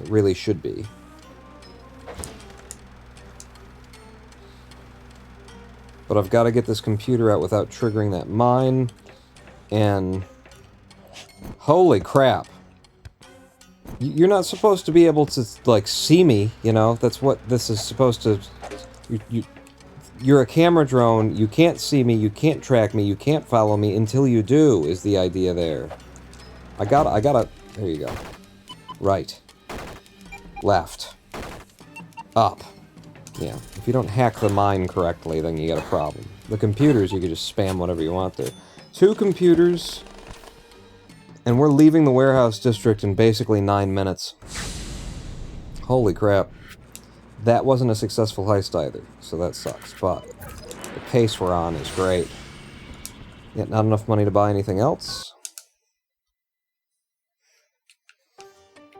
It really should be. But I've got to get this computer out without triggering that mine. And... holy crap. You're not supposed to be able to, like, see me, you know? That's what this is supposed to... You're a camera drone, you can't see me, you can't track me, you can't follow me until you do, is the idea there. I gotta... There you go. Right. Left. Up. Yeah. If you don't hack the mine correctly, then you got a problem. The computers, you can just spam whatever you want there. 2 computers... and we're leaving the warehouse district in basically 9 minutes. Holy crap. That wasn't a successful heist either, so that sucks, but the pace we're on is great. Yet not enough money to buy anything else.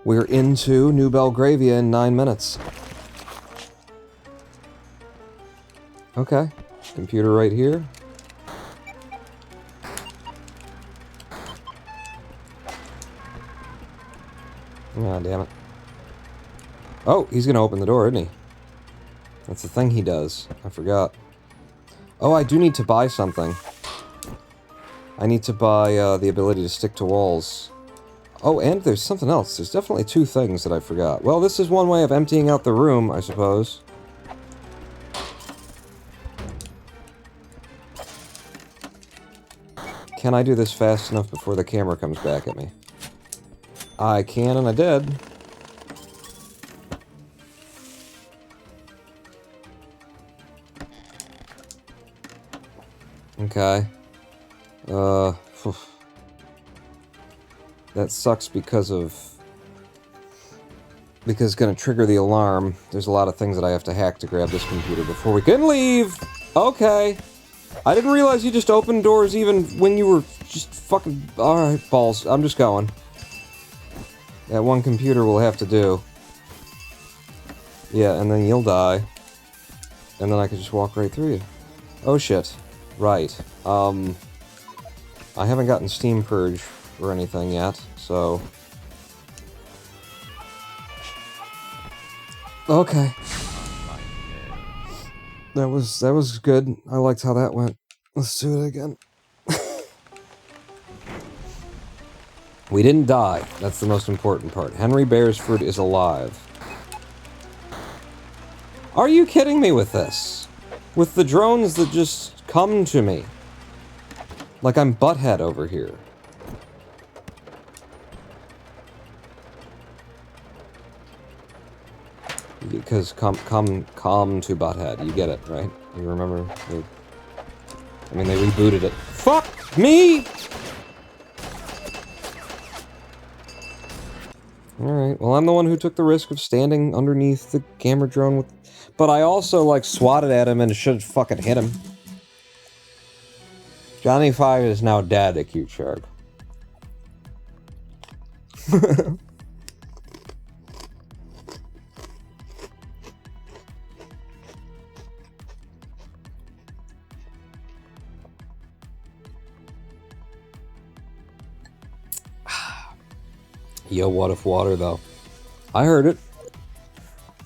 We're into New Belgravia in 9 minutes. Okay. Computer right here. Ah, damn it. Oh, he's gonna open the door, isn't he? That's the thing he does. I forgot. Oh, I do need to buy something. I need to buy the ability to stick to walls. Oh, and there's something else. There's definitely 2 things that I forgot. Well, this is one way of emptying out the room, I suppose. Can I do this fast enough before the camera comes back at me? I can, and I did. Okay. That sucks because it's gonna trigger the alarm. There's a lot of things that I have to hack to grab this computer before we can leave! Okay. I didn't realize you just opened doors even when you were just fucking... Alright, balls. I'm just going. That one computer will have to do. Yeah, and then you'll die. And then I can just walk right through you. Oh shit. Right. I haven't gotten Steam Purge or anything yet, so... Okay. That was good. I liked how that went. Let's do it again. We didn't die. That's the most important part. Henry Beresford is alive. Are you kidding me with this? With the drones that just come to me. Like I'm Butthead over here. Because come to Butthead. You get it, right? You remember? I mean, they rebooted it. Fuck me! Alright, well, I'm the one who took the risk of standing underneath the camera drone with... But I also, like, swatted at him and should have fucking hit him. Johnny 5 is now dead, a cute shark. Yo, what if water, though? I heard it.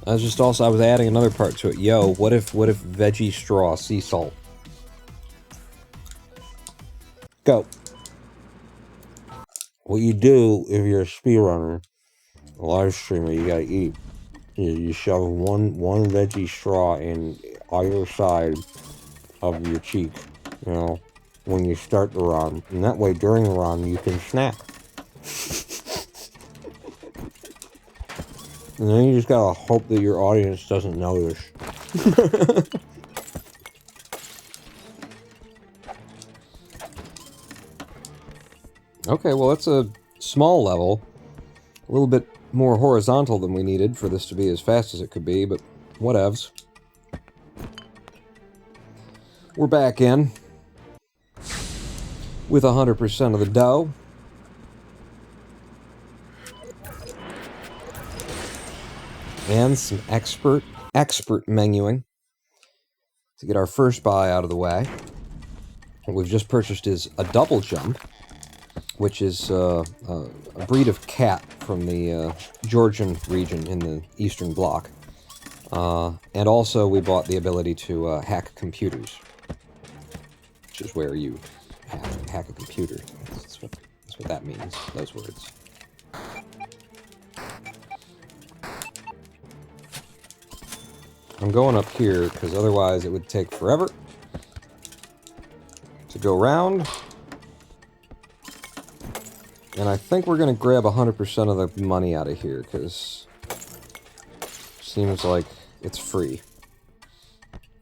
I was adding another part to it. Yo, what if veggie straw, sea salt? Go. What you do if you're a speedrunner, a live streamer, you gotta eat. You shove one veggie straw in either side of your cheek, you know, when you start the run. And that way, during the run, you can snack. And then you just gotta hope that your audience doesn't notice. Okay, well that's a small level. A little bit more horizontal than we needed for this to be as fast as it could be, but whatevs. We're back in. With 100% of the dough. And some expert menuing. to get our first buy out of the way. What we've just purchased is a double jump, which is a breed of cat from the Georgian region in the Eastern Bloc. And also we bought the ability to hack computers, which is where you hack a computer. That's what that means, those words. I'm going up here, because otherwise it would take forever to go round. And I think we're going to grab 100% of the money out of here, because it seems like it's free.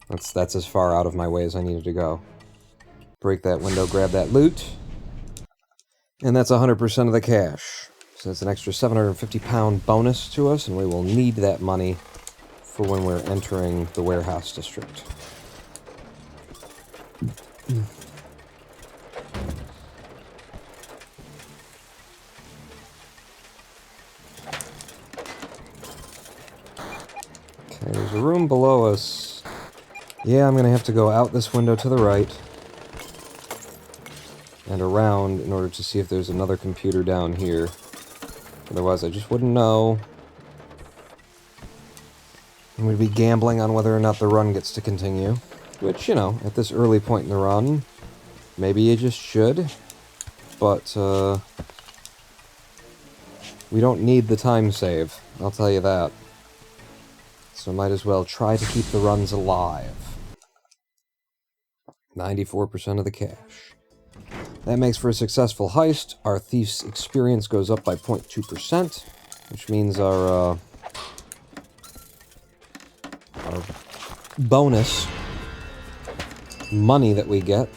That's as far out of my way as I needed to go. Break that window, grab that loot. And that's 100% of the cash. So that's an extra £750 bonus to us, and we will need that money for when we're entering the warehouse district. Okay, there's a room below us. Yeah, I'm gonna have to go out this window to the right and around in order to see if there's another computer down here. Otherwise, I just wouldn't know. And we'd be gambling on whether or not the run gets to continue. Which, you know, at this early point in the run, maybe you just should. But, we don't need the time save, I'll tell you that. So might as well try to keep the runs alive. 94% of the cash. That makes for a successful heist. Our thief's experience goes up by 0.2%, which means our bonus money that we get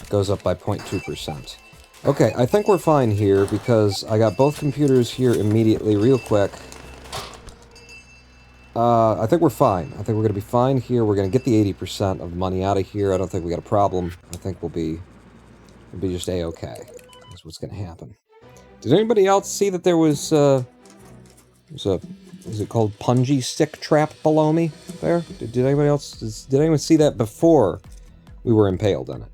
goes up by 0.2%. Okay, I think we're fine here because I got both computers here immediately, real quick. I think we're fine. I think we're going to be fine here. We're going to get the 80% of the money out of here. I don't think we got a problem. I think we'll be just A-okay. That's what's going to happen. Did anybody else see that there was is it called punji stick trap below me there? Did anybody else, did anyone see that before we were impaled on it?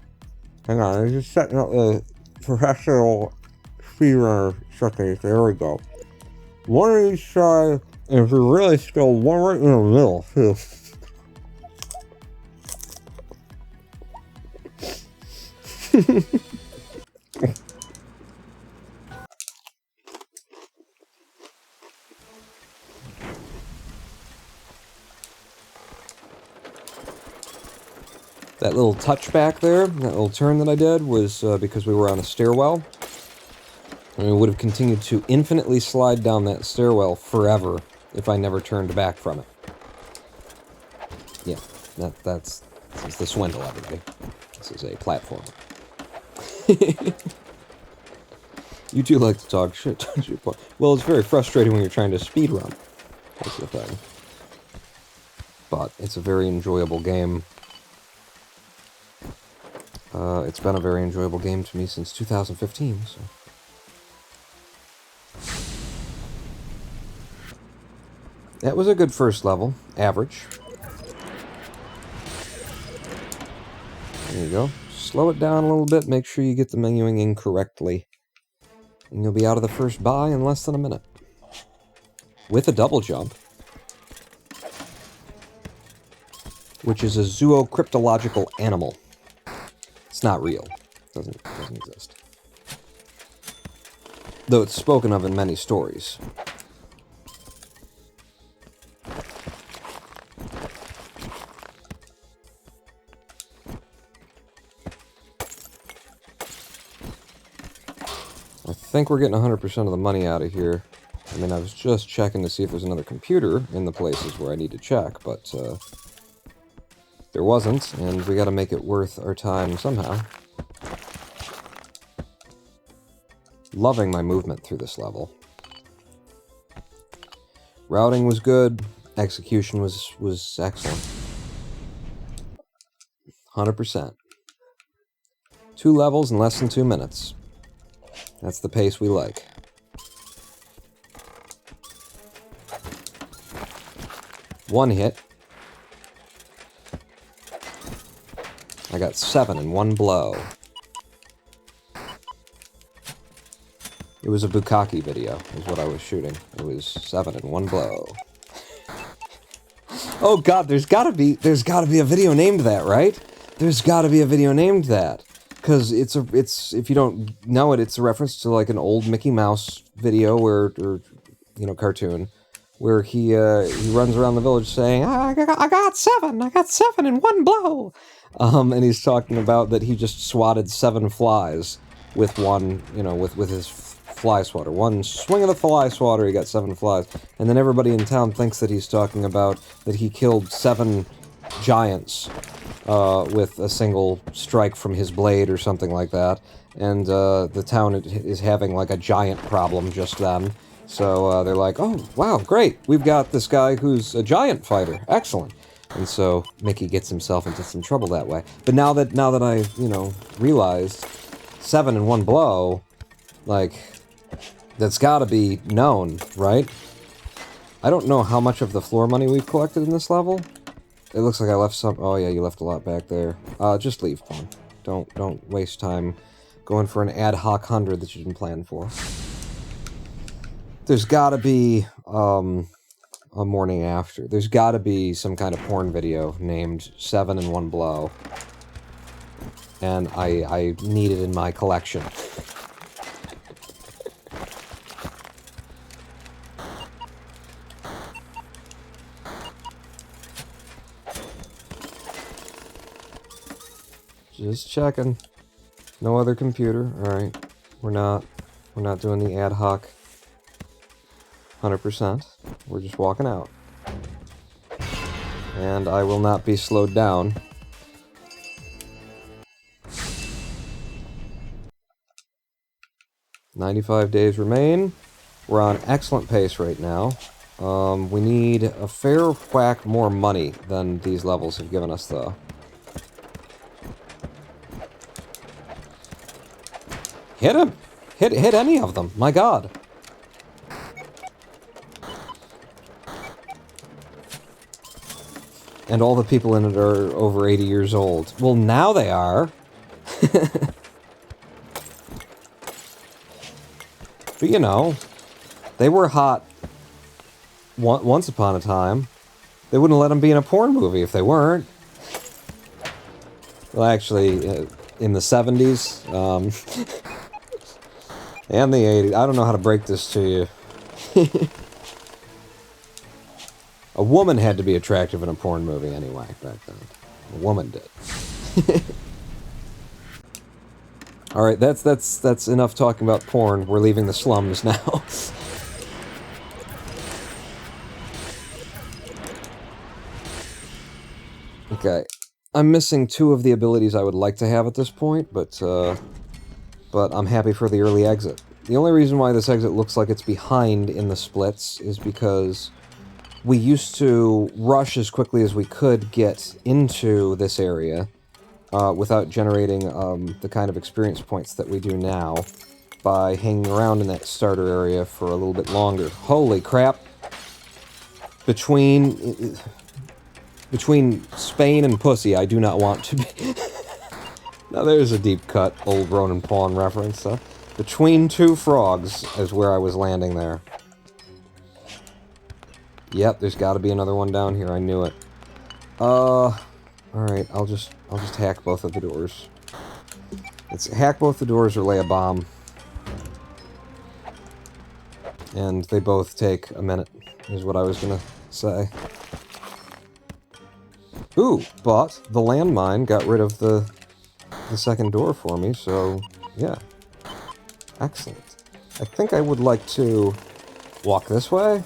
Hang on, I'm just setting up the professional speedrunner settings. There we go. One of these sides, and if you're really skilled, one right in the middle, too. That little touchback there, that little turn that I did, was because we were on a stairwell. And we would have continued to infinitely slide down that stairwell forever if I never turned back from it. Yeah, this is the Swindle, everybody. This is a platform. You do like to talk shit, don't you? Well, it's very frustrating when you're trying to speedrun. That's the thing. But it's a very enjoyable game. It's been a very enjoyable game to me since 2015, so... That was a good first level. Average. There you go. Slow it down a little bit, make sure you get the menuing in correctly. And you'll be out of the first buy in less than a minute. With a double jump. Which is a zoocryptological animal. It's not real. Doesn't exist. Though it's spoken of in many stories. I think we're getting 100% of the money out of here. I mean, I was just checking to see if there's another computer in the places where I need to check, but there wasn't, and we gotta make it worth our time somehow. Loving my movement through this level. Routing was good, execution was excellent. 100%. 2 levels in less than 2 minutes. That's the pace we like. One hit. got 7 in one blow. It was a bukkake video, is what I was shooting. It was 7 in one blow. Oh god, there's gotta be a video named that, right? There's gotta be a video named that. Because it's, if you don't know it, it's a reference to like an old Mickey Mouse video or you know, cartoon, where he runs around the village saying, I got 7 in one blow! And he's talking about that he just swatted 7 flies with one, you know, with his fly swatter. One swing of the fly swatter, he got 7 flies. And then everybody in town thinks that he's talking about that he killed 7 giants with a single strike from his blade or something like that. And the town is having like a giant problem just then. So they're like, oh, wow, great. We've got this guy who's a giant fighter. Excellent. And so Mickey gets himself into some trouble that way. But now that I, you know, realized 7 in one blow, like, that's gotta be known, right? I don't know how much of the floor money we've collected in this level. It looks like I left some. Oh yeah, you left a lot back there. Just leave, Pawn. Don't waste time going for an ad hoc 100 that you didn't plan for. There's gotta be a morning after. There's gotta be some kind of porn video named 7 in one blow. And I need it in my collection. Just checking. No other computer. Alright. We're not doing the ad hoc 100%. We're just walking out. And I will not be slowed down. "95 days remain." We're on excellent pace right now. We need a fair whack more money than these levels have given us, though. Hit him! Hit any of them! My god! And all the people in it are over 80 years old. Well, now they are! But you know, they were hot once upon a time. They wouldn't let them be in a porn movie if they weren't. Well, actually, in the 70s, and the 80s. I don't know how to break this to you. A woman had to be attractive in a porn movie anyway, back then. A woman did. Alright, that's enough talking about porn. We're leaving the slums now. Okay. I'm missing 2 of the abilities I would like to have at this point, but I'm happy for the early exit. The only reason why this exit looks like it's behind in the splits is because we used to rush as quickly as we could get into this area without generating the kind of experience points that we do now by hanging around in that starter area for a little bit longer. Holy crap! Between Spain and pussy, I do not want to be... Now there's a deep cut old Ronan Pawn reference. Between 2 frogs is where I was landing there. Yep, there's got to be another one down here. I knew it. Alright, I'll just hack both of the doors. It's hack both the doors or lay a bomb. And they both take a minute, is what I was gonna say. Ooh, but the landmine got rid of the second door for me, so yeah. Excellent. I think I would like to walk this way.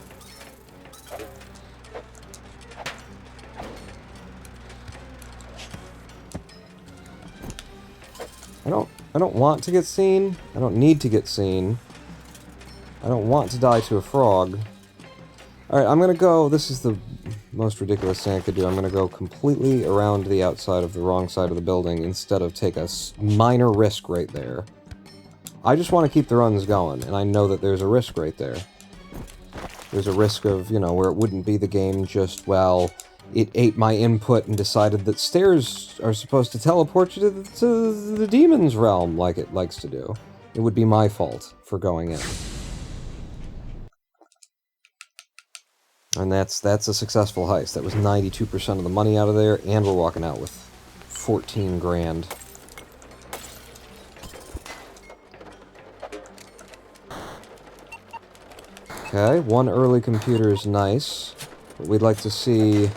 I don't want to get seen. I don't need to get seen. I don't want to die to a frog. Alright, I'm gonna go... This is the most ridiculous thing I could do. I'm gonna go completely around the outside of the wrong side of the building instead of take a minor risk right there. I just want to keep the runs going, and I know that there's a risk right there. There's a risk of, you know, where it wouldn't be the game just, well, it ate my input and decided that stairs are supposed to teleport you to the demon's realm like it likes to do. It would be my fault for going in. And that's a successful heist. That was 92% of the money out of there, and we're walking out with 14 grand. Okay, one early computer is nice, but we'd like to see...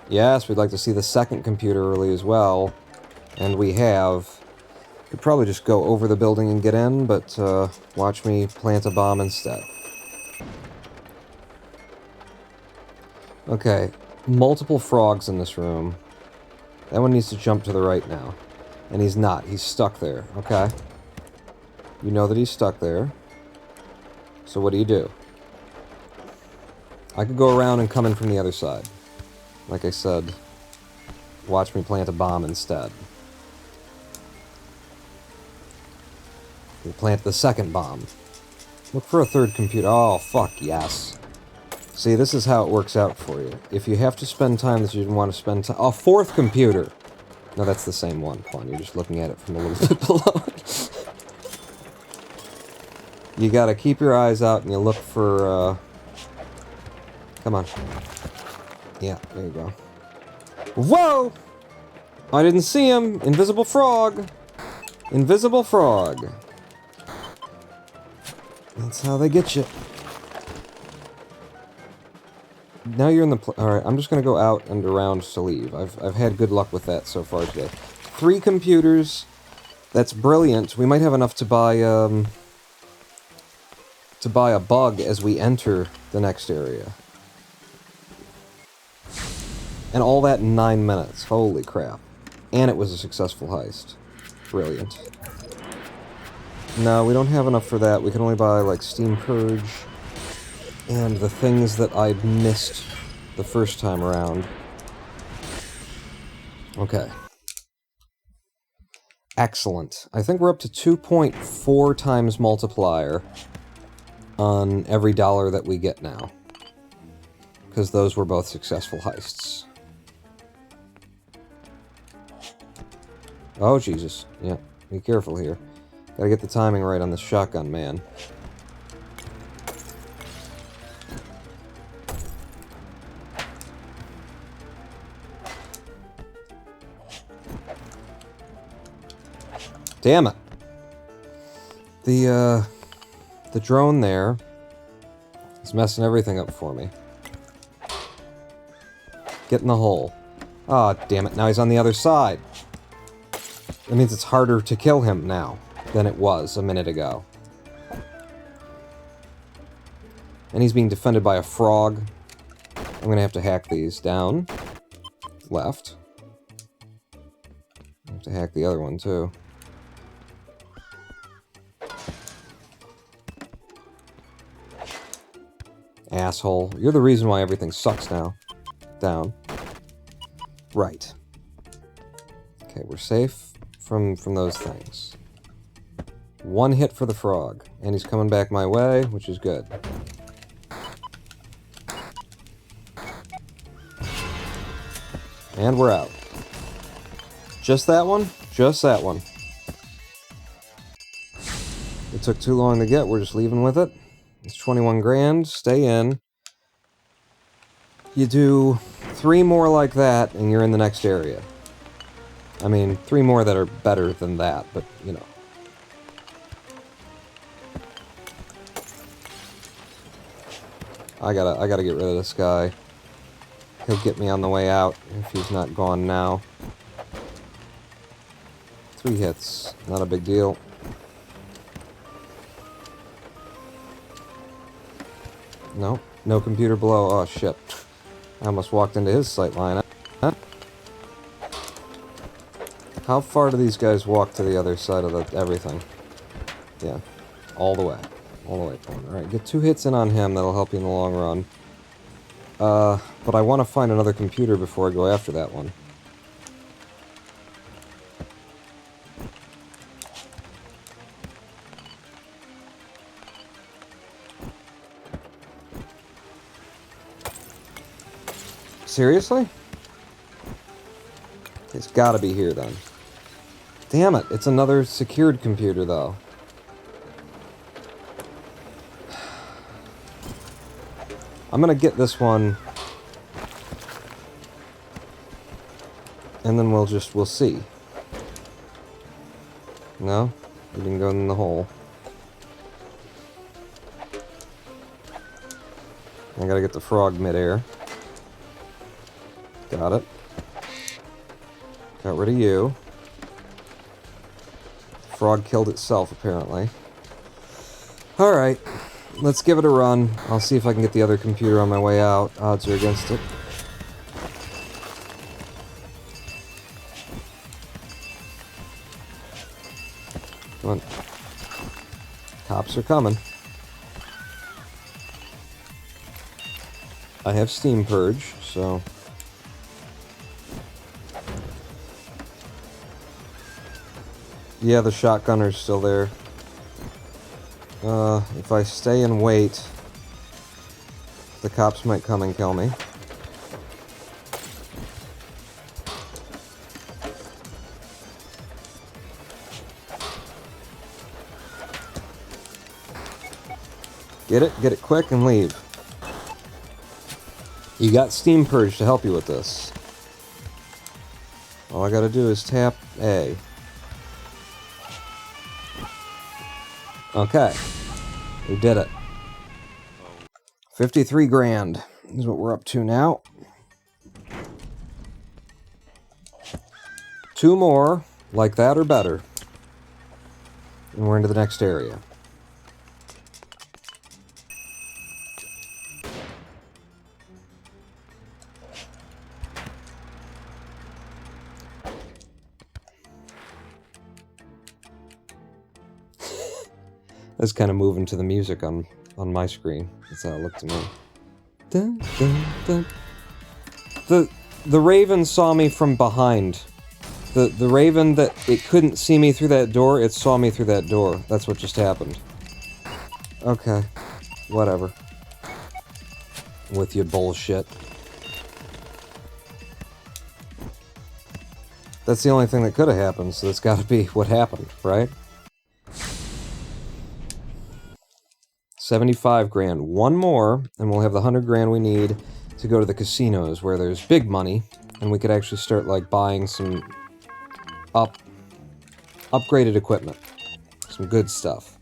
Yes, we'd like to see the second computer early as well, and we have. Could probably just go over the building and get in, but watch me plant a bomb instead. Okay, multiple frogs in this room. That one needs to jump to the right now. And he's not. He's stuck there. Okay. You know that he's stuck there. So what do? I could go around and come in from the other side. Like I said, watch me plant a bomb instead. We'll plant the second bomb. Look for a third computer. Oh, fuck, yes. See, this is how it works out for you. If you have to spend time that you didn't want to spend time... Oh, fourth computer! No, that's the same one, Quan. You're just looking at it from a little bit below. You gotta keep your eyes out and you look for, Come on. Yeah, there you go. Whoa! I didn't see him! Invisible frog! Invisible frog. That's how they get you. Now you're in the... Alright, I'm just gonna go out and around to leave. I've had good luck with that so far today. 3 computers. That's brilliant. We might have enough to buy a bug as we enter the next area. And all that in 9 minutes. Holy crap. And it was a successful heist. Brilliant. No, we don't have enough for that. We can only buy, like, Steam Purge and the things that I missed the first time around. Okay. Excellent. I think we're up to 2.4 times multiplier on every dollar that we get now. Because those were both successful heists. Oh, Jesus. Yeah, be careful here. Gotta get the timing right on the shotgun, man. Damn it. The drone there is messing everything up for me. Get in the hole. Ah, oh, damn it. Now he's on the other side. That means it's harder to kill him now than it was a minute ago. And he's being defended by a frog. I'm gonna have to hack these. Down. Left. I have to hack the other one, too. Asshole. You're the reason why everything sucks now. Down. Right. Okay, we're safe from those things. One hit for the frog. And he's coming back my way, which is good. And we're out. Just that one? Just that one. It took too long to get, we're just leaving with it. It's 21 grand, stay in. You do 3 more like that, and you're in the next area. I mean, 3 more that are better than that, but, you know. I gotta get rid of this guy. He'll get me on the way out, if he's not gone now. 3 hits, not a big deal. No, no computer below. Oh, shit. I almost walked into his sight line. Huh? How far do these guys walk to the other side of everything? Yeah, all the way. All the way. Alright, get 2 hits in on him. That'll help you in the long run. But I want to find another computer before I go after that one. Seriously? It's gotta be here then. Damn it, it's another secured computer though. I'm gonna get this one. And then we'll see. No? You didn't go in the hole. I gotta get the frog midair. Got it. Got rid of you. Frog killed itself, apparently. Alright. Let's give it a run. I'll see if I can get the other computer on my way out. Odds are against it. Come on. Cops are coming. I have Steam Purge, so... Yeah, the shotgunner's still there. If I stay and wait, the cops might come and kill me. Get it quick and leave. You got Steam Purge to help you with this. All I gotta do is tap A. Okay. We did it. 53 grand is what we're up to now. 2 more, like that or better. And we're into the next area. It's kind of moving to the music on my screen. That's how it looked to me. Dun, dun, dun. The raven saw me from behind. The raven that it couldn't see me through that door, it saw me through that door. That's what just happened. Okay. Whatever. With your bullshit. That's the only thing that could have happened, so that's gotta be what happened, right? 75 grand. One more, and we'll have the 100 grand we need to go to the casinos where there's big money, and we could actually start, like, buying some upgraded equipment. Some good stuff.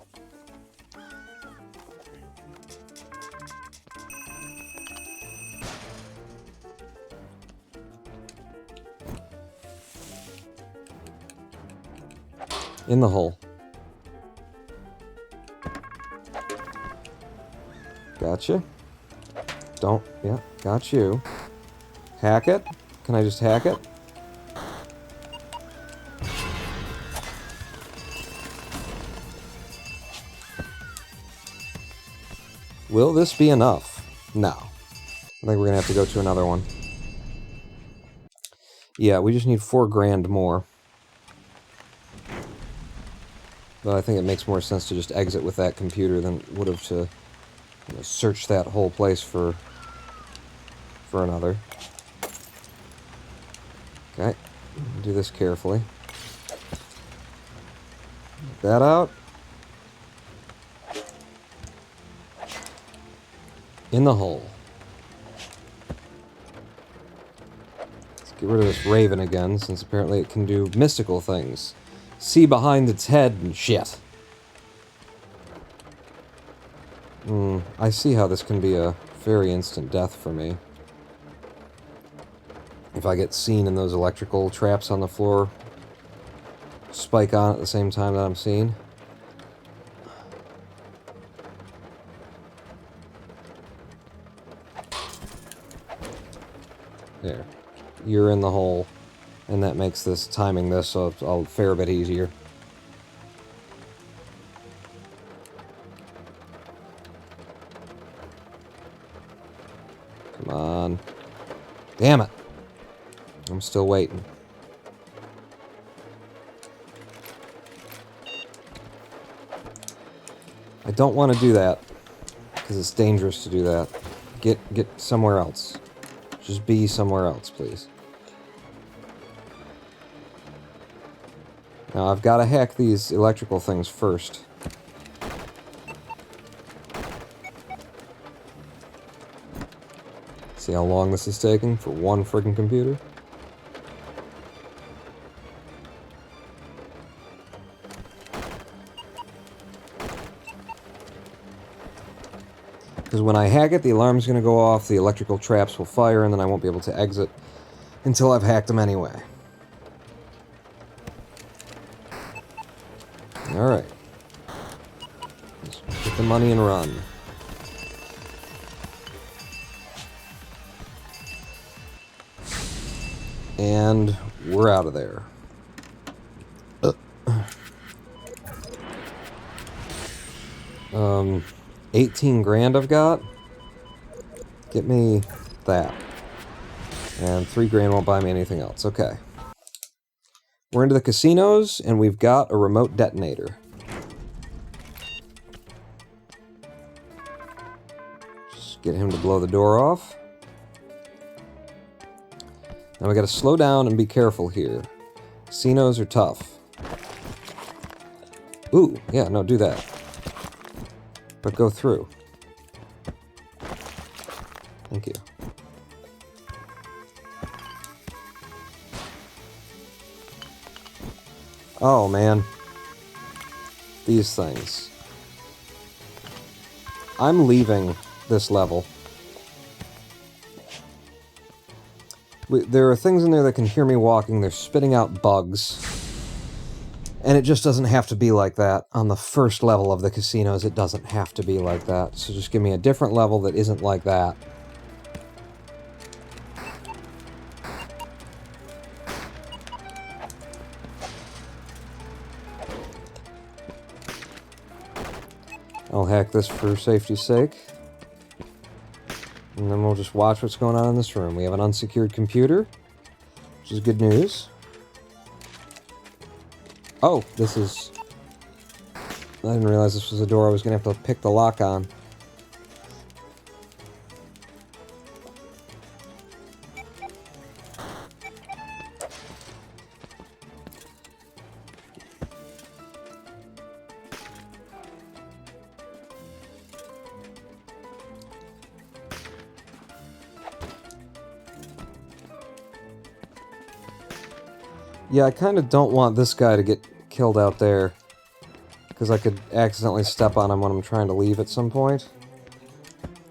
In the hole. Gotcha. Don't, yeah, got you. Hack it? Can I just hack it? Will this be enough? No. I think we're gonna have to go to another one. Yeah, we just need 4 grand more. But I think it makes more sense to just exit with that computer than it would have to search that whole place for another. Okay, do this carefully. Get that out. In the hole. Let's get rid of this raven again, since apparently it can do mystical things. See behind its head and shit. I see how this can be a very instant death for me. If I get seen in those electrical traps on the floor, spike on at the same time that I'm seen. There. You're in the hole, and that makes this timing this a fair bit easier. Come on. Damn it. I'm still waiting. I don't want to do that, because it's dangerous to do that. Get somewhere else. Just be somewhere else, please. Now, I've got to hack these electrical things first. See how long this is taking for one friggin' computer? Because when I hack it, the alarm's going to go off, the electrical traps will fire, and then I won't be able to exit until I've hacked them anyway. Alright. Let's get the money and run. And we're out of there. 18 grand I've got. Get me that. And 3 grand won't buy me anything else. Okay. We're into the casinos, and we've got a remote detonator. Just get him to blow the door off. Now we gotta slow down and be careful here. Casinos are tough. Ooh, yeah, no, do that. But go through. Thank you. Oh, man. These things. I'm leaving this level. There are things in there that can hear me walking. They're spitting out bugs. And it just doesn't have to be like that. On the first level of the casinos, it doesn't have to be like that. So just give me a different level that isn't like that. I'll hack this for safety's sake. And then we'll just watch what's going on in this room. We have an unsecured computer, which is good news. Oh, this is... I didn't realize this was a door I was going to have to pick the lock on. Yeah, I kind of don't want this guy to get killed out there, because I could accidentally step on him when I'm trying to leave at some point.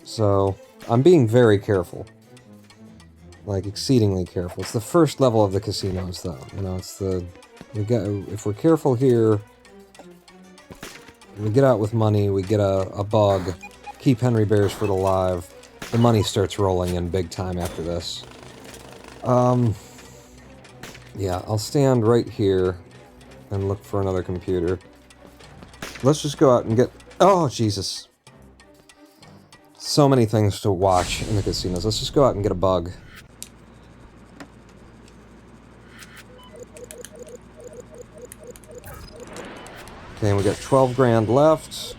So, I'm being very careful. Like, exceedingly careful. It's the first level of the casinos, though. You know, it's the... if we're careful here, we get out with money, we get a bug, keep Henry Beresford alive, the money starts rolling in big time after this. Yeah, I'll stand right here and look for another computer. Let's just go out and get... Oh, Jesus. So many things to watch in the casinos. Let's just go out and get a bug. Okay, we got 12 grand left.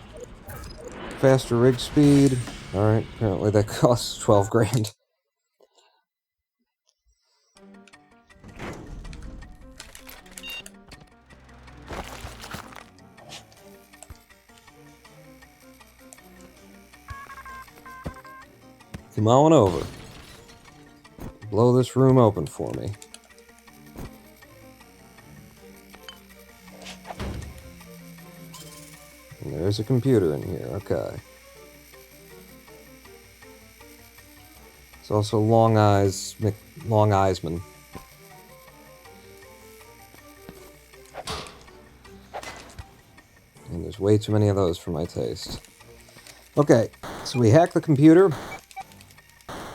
Faster rig speed. Alright, apparently that costs 12 grand. Come on over. Blow this room open for me. And there's a computer in here, okay. It's also Long Eisman. And there's way too many of those for my taste. Okay, so we hack the computer.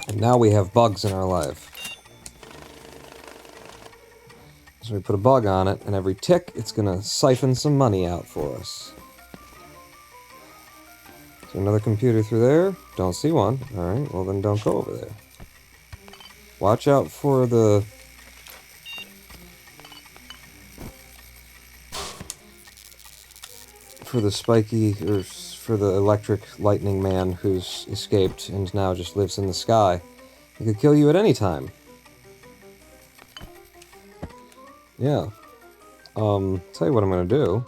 And now we have bugs in our life. So we put a bug on it, and every tick, it's gonna siphon some money out for us. Is there another computer through there? Don't see one. Alright, well then don't go over there. Watch out for the... spiky, or for the electric lightning man who's escaped and now just lives in the sky. I could kill you at any time. Yeah. Tell you what I'm gonna do.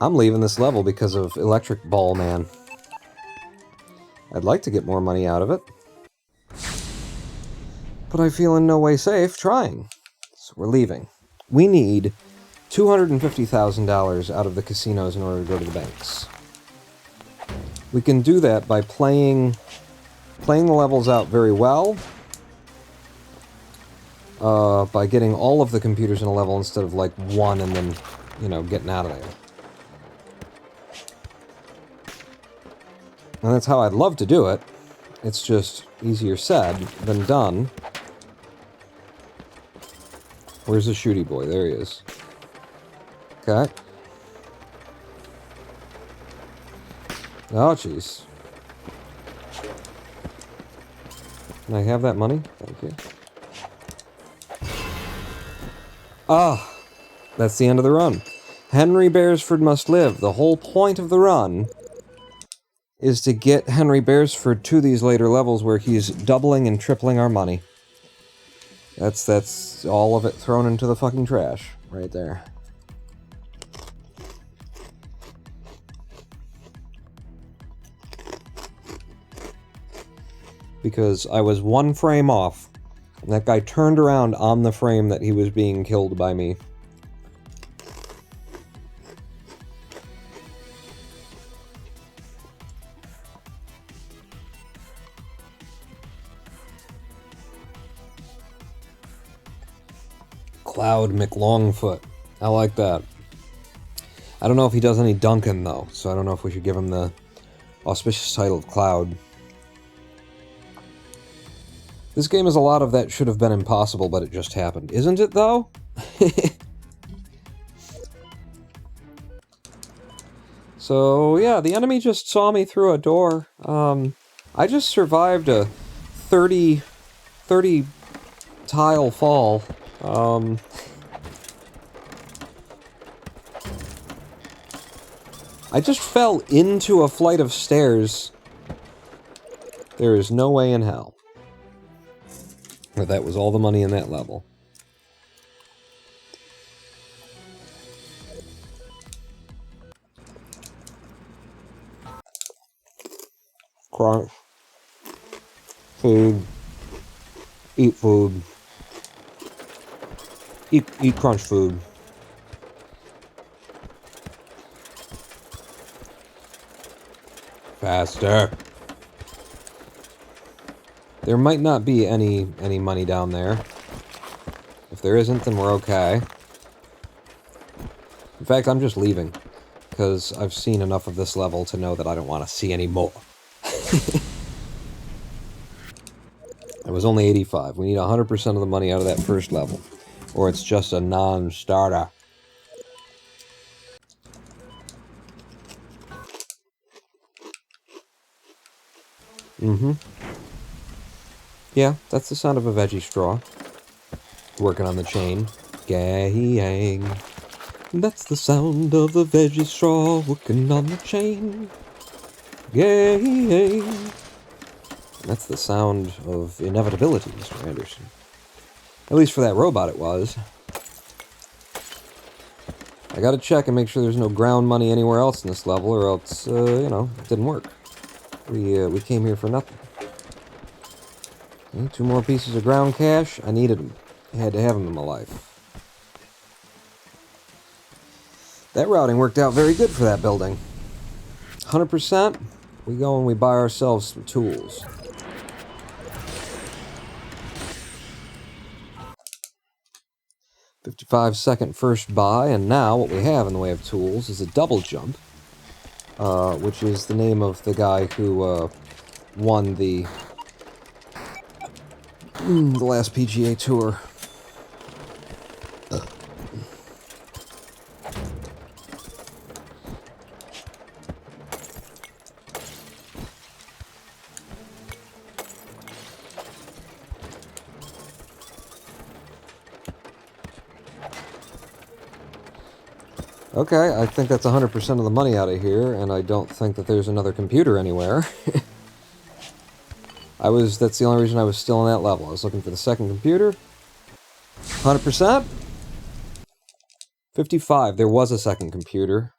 I'm leaving this level because of Electric Ball Man. I'd like to get more money out of it. But I feel in no way safe trying. So we're leaving. We need $250,000 out of the casinos in order to go to the banks. We can do that by playing the levels out very well, by getting all of the computers in a level instead of like one and then, you know, getting out of there. And that's how I'd love to do it. It's just easier said than done. Where's the shooty boy? There he is. Okay. Oh, jeez. Can I have that money? Thank you. Ah, that's the end of the run. Henry Beresford must live. The whole point of the run is to get Henry Beresford to these later levels where he's doubling and tripling our money. That's all of it thrown into the fucking trash right there. Because I was one frame off. And that guy turned around on the frame that he was being killed by me. Cloud McLongfoot. I like that. I don't know if he does any Duncan, though, so I don't know if we should give him the auspicious title of Cloud. This game is a lot of that should have been impossible, but it just happened. Isn't it, though? So, yeah, the enemy just saw me through a door. I just survived a 30 tile fall. I just fell into a flight of stairs. There is no way in hell that was all the money in that level. Crunch. Food. Eat food. Eat crunch food. Faster. There might not be any money down there. If there isn't, then we're okay. In fact, I'm just leaving, because I've seen enough of this level to know that I don't want to see any more. It was only 85. We need 100% of the money out of that first level, or it's just a non-starter. Mm-hmm. Yeah, that's the sound of a veggie straw. Working on the chain. Gang. That's the sound of the veggie straw working on the chain. Gang. That's the sound of inevitability, Mr. Anderson. At least for that robot it was. I gotta check and make sure there's no ground money anywhere else in this level, or else, you know, it didn't work. We came here for nothing. Okay, 2 more pieces of ground cash. I needed them. I had to have them in my life. That routing worked out very good for that building. 100%, we go and we buy ourselves some tools. $55-second first buy, and now what we have in the way of tools is a double jump, which is the name of the guy who won the last PGA Tour. Okay, I think that's 100% of the money out of here, and I don't think that there's another computer anywhere. That's the only reason I was still in that level. I was looking for the second computer. 100%? 55. There was a second computer.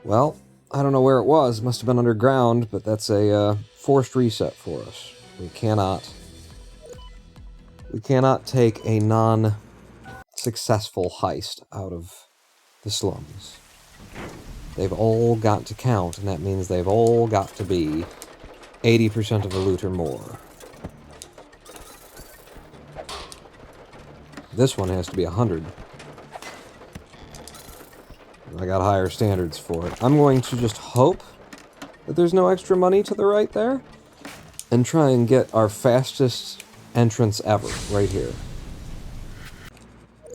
Well, I don't know where it was. It must have been underground, but that's a forced reset for us. We cannot take a non-successful heist out of the slums. They've all got to count, and that means they've all got to be 80% of the loot or more. This one has to be 100. I got higher standards for it. I'm going to just hope that there's no extra money to the right there, and try and get our fastest entrance ever, right here.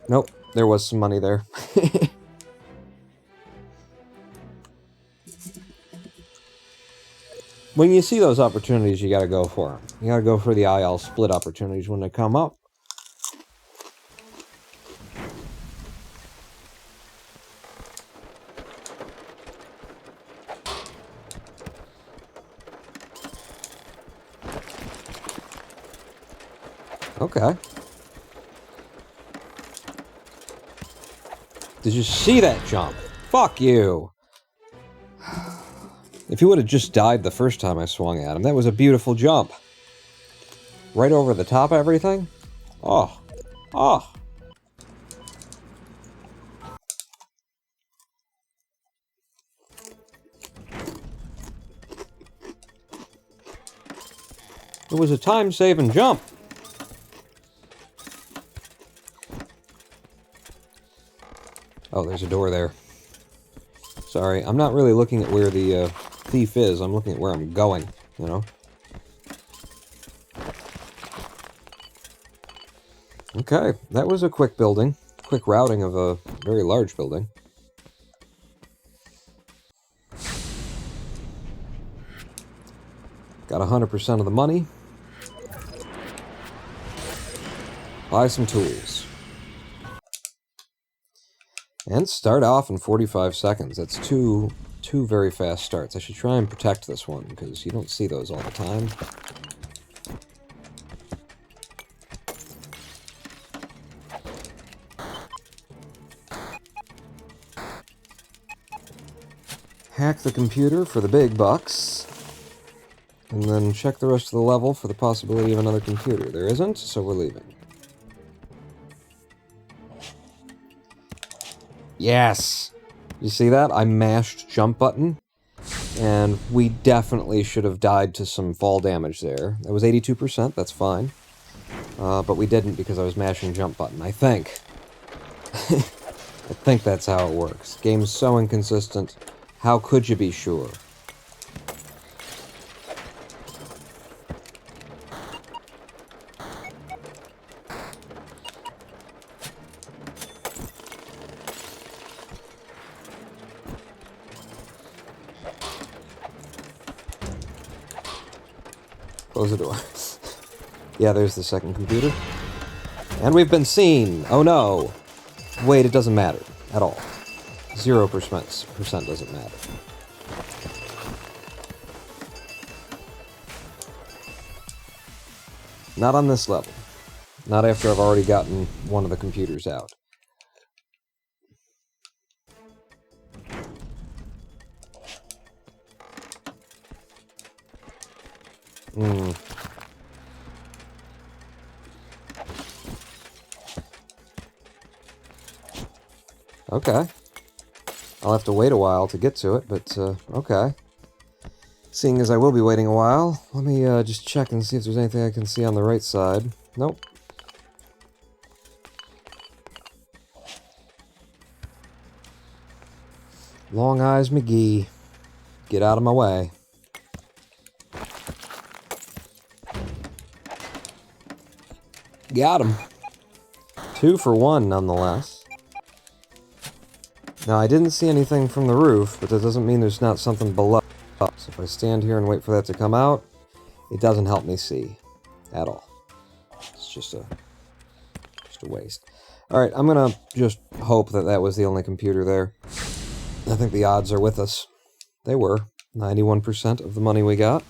Nope, there was some money there. When you see those opportunities, you gotta go for them. You gotta go for the IL split opportunities when they come up. Okay. Did you see that jump? Fuck you! If he would have just died the first time I swung at him, that was a beautiful jump. Right over the top of everything? Oh. Oh. It was a time-saving jump. Oh, there's a door there. Sorry, I'm not really looking at where the thief is. I'm looking at where I'm going, you know? Okay, that was a quick building. Quick routing of a very large building. Got 100% of the money. Buy some tools. And start off in 45 seconds. That's two very fast starts. I should try and protect this one, because you don't see those all the time. Hack the computer for the big bucks. And then check the rest of the level for the possibility of another computer. There isn't, so we're leaving. Yes! You see that? I mashed jump button, and we definitely should have died to some fall damage there. That was 82%, that's fine. But we didn't because I was mashing jump button, I think. I think that's how it works. Game's so inconsistent. How could you be sure? Close the door. Yeah, there's the second computer. And we've been seen! Oh no! Wait, it doesn't matter. At all. 0% doesn't matter. Not on this level. Not after I've already gotten one of the computers out. Okay. I'll have to wait a while to get to it, but, okay. Seeing as I will be waiting a while, let me, just check and see if there's anything I can see on the right side. Nope. Long Eyes McGee. Get out of my way. Got him. 2 for 1, nonetheless. Now, I didn't see anything from the roof, but that doesn't mean there's not something below. So if I stand here and wait for that to come out, it doesn't help me see. At all. It's just a waste. Alright, I'm gonna just hope that that was the only computer there. I think the odds are with us. They were. 91% of the money we got.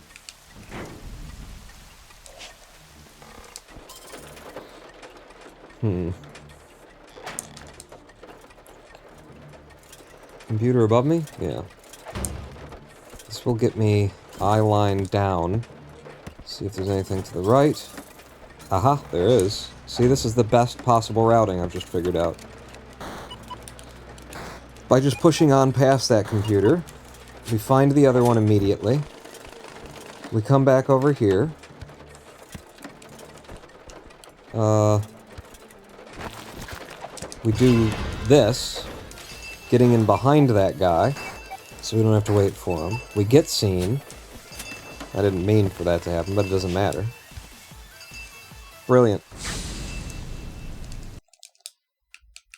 Computer above me? Yeah. This will get me eye line down. See if there's anything to the right. Aha, there is. See, this is the best possible routing I've just figured out. By just pushing on past that computer, we find the other one immediately. We come back over here. We do this, getting in behind that guy, so we don't have to wait for him. We get seen. I didn't mean for that to happen, but it doesn't matter. Brilliant.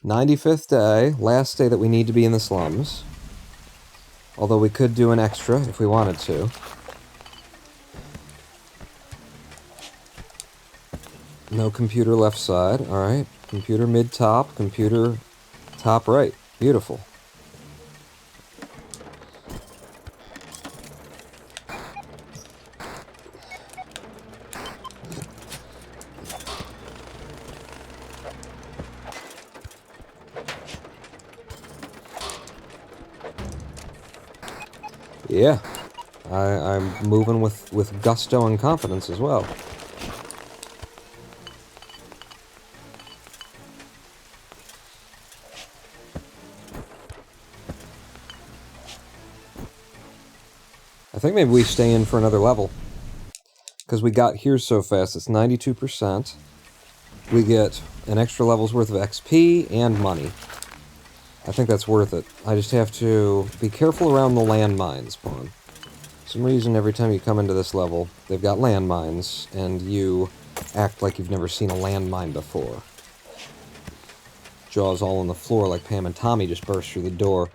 95th day, last day that we need to be in the slums. Although we could do an extra if we wanted to. No computer left side, alright. Computer mid-top, computer top right. Beautiful. Yeah, I'm moving with gusto and confidence as well. I think maybe we stay in for another level. Because we got here so fast, it's 92%. We get an extra level's worth of XP and money. I think that's worth it. I just have to be careful around the landmines spawn. For some reason, every time you come into this level, they've got landmines, and you act like you've never seen a landmine before. Jaws all on the floor like Pam and Tommy just burst through the door.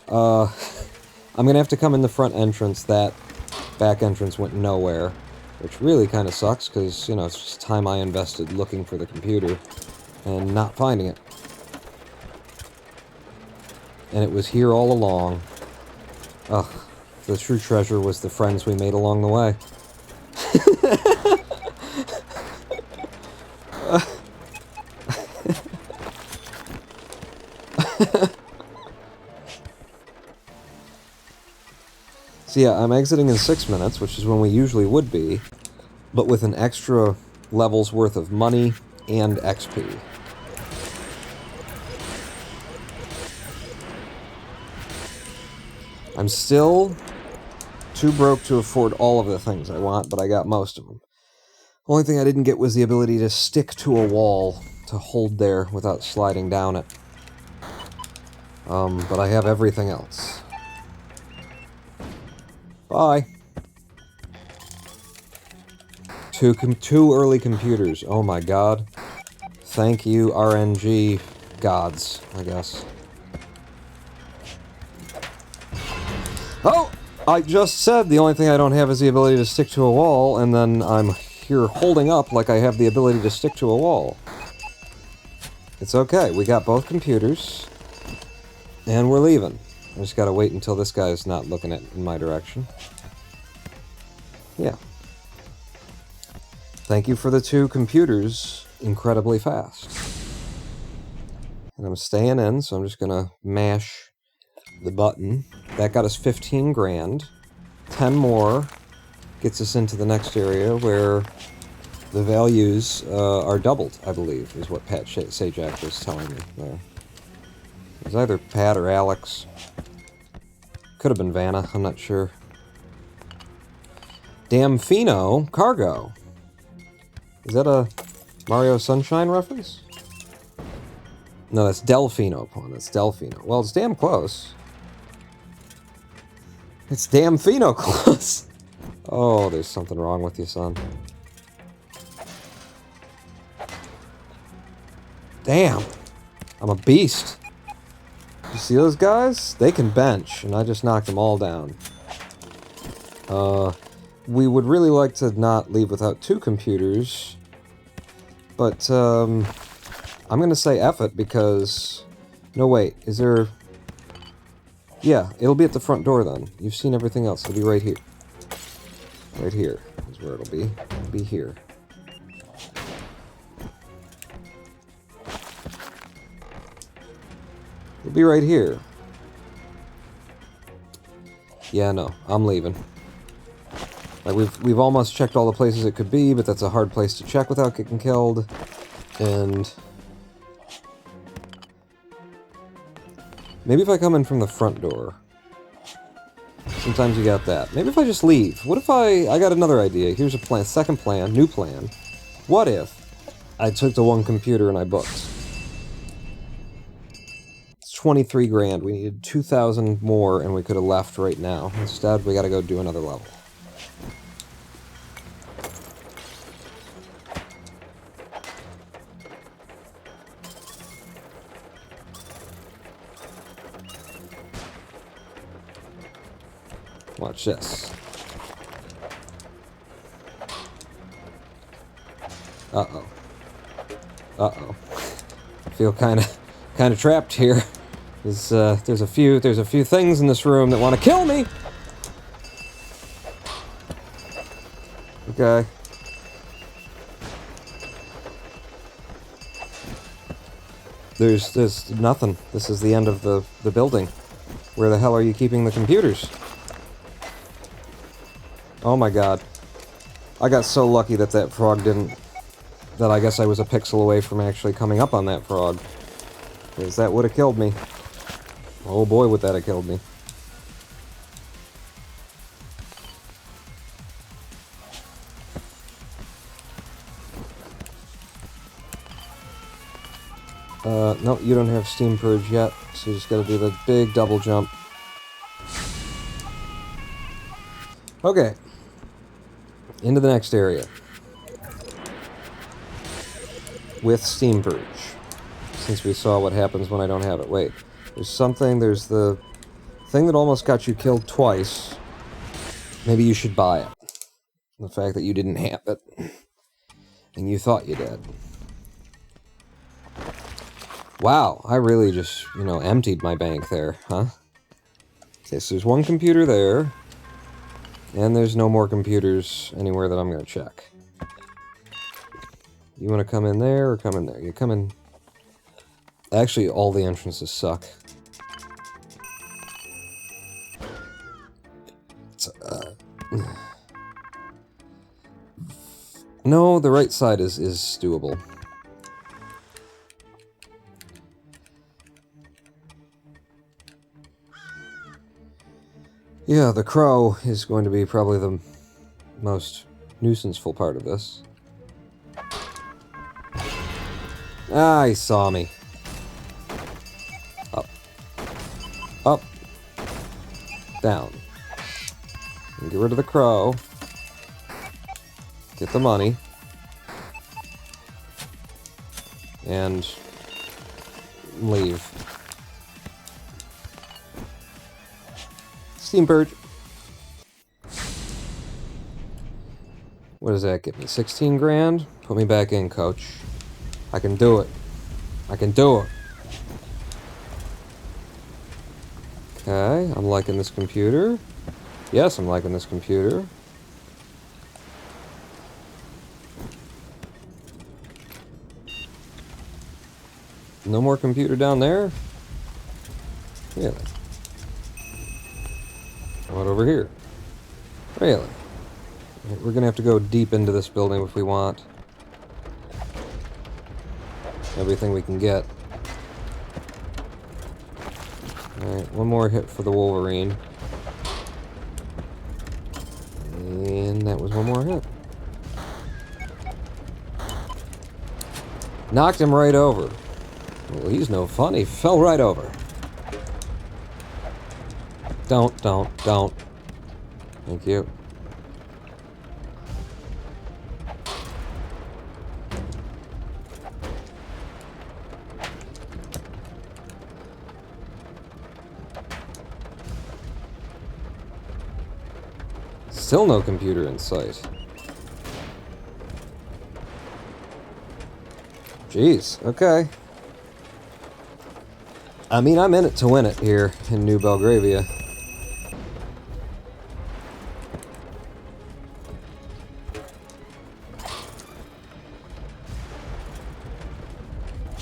I'm gonna have to come in the front entrance. That back entrance went nowhere, which really kind of sucks, because, you know, it's just time I invested looking for the computer and not finding it. And it was here all along. Ugh, the true treasure was the friends we made along the way. So yeah, I'm exiting in 6 minutes, which is when we usually would be, but with an extra level's worth of money and XP. I'm still too broke to afford all of the things I want, but I got most of them. Only thing I didn't get was the ability to stick to a wall to hold there without sliding down it. But I have everything else. Bye. Two early computers. Oh my god. Thank you, RNG gods, I guess. Oh! I just said the only thing I don't have is the ability to stick to a wall, and then I'm here holding up like I have the ability to stick to a wall. It's okay, we got both computers, and we're leaving. I just gotta wait until this guy's not looking in my direction. Yeah. Thank you for the 2 computers, incredibly fast. And I'm staying in, so I'm just gonna mash the button. That got us 15 grand. 10 more gets us into the next area where the values are doubled, I believe, is what Pat Sajak was telling me there. It was either Pat or Alex. Could have been Vanna, I'm not sure. Damfino Cargo. Is that a Mario Sunshine reference? No, that's Delfino Pawn. That's Delfino. Well, it's damn close. It's Damfino close. Oh, there's something wrong with you, son. Damn. I'm a beast. You see those guys? They can bench, and I just knocked them all down. We would really like to not leave without 2 computers, but, I'm gonna say F it, because... No, wait, is there... Yeah, it'll be at the front door, then. You've seen everything else. It'll be right here. Right here is where it'll be. It'll be here. be right here. Yeah, no, I'm leaving. Like, we've almost checked all the places it could be, but that's a hard place to check without getting killed. And maybe if I come in from the front door. Sometimes you got that. Maybe if I just leave. What if I got another idea. Here's a plan, second plan, new plan. What if I took the one computer and I booked? It's 23 grand. We needed 2,000 more and we could have left right now. Instead, we gotta go do another level. Watch this. Uh-oh. Uh-oh. I feel kind of trapped here. There's a few things in this room that want to kill me. Okay. There's nothing. This is the end of the building. Where the hell are you keeping the computers? Oh my god. I got so lucky that that frog didn't... That I guess I was a pixel away from actually coming up on that frog. Because that would have killed me. Oh boy, would that have killed me. No, you don't have Steam Purge yet, so you just gotta do the big double jump. Okay. Into the next area. With Steam Purge. Since we saw what happens when I don't have it. Wait. There's the thing that almost got you killed twice. Maybe you should buy it. The fact that you didn't have it. And you thought you did. Wow, I really just, emptied my bank there, huh? Okay, so there's one computer there. And there's no more computers anywhere that I'm gonna check. You wanna come in there or come in there? You come in... Actually, all the entrances suck. No, the right side is doable. Yeah, the crow is going to be probably the most nuisanceful part of this. Ah, he saw me. Up. Up. Down. And get rid of the crow. Get the money. And leave. Steam Purge. What does that get me? 16 grand? Put me back in, coach. I can do it. I can do it. Okay, I'm liking this computer. Yes, I'm liking this computer. No more computer down there? Really? What over here? Really? We're gonna have to go deep into this building if we want everything we can get. Alright, one more hit for the Wolverine. And that was one more hit. Knocked him right over. Well, he's no fun. He fell right over. Don't. Thank you. Still no computer in sight. Jeez, okay. I mean, I'm in it to win it here in New Belgravia.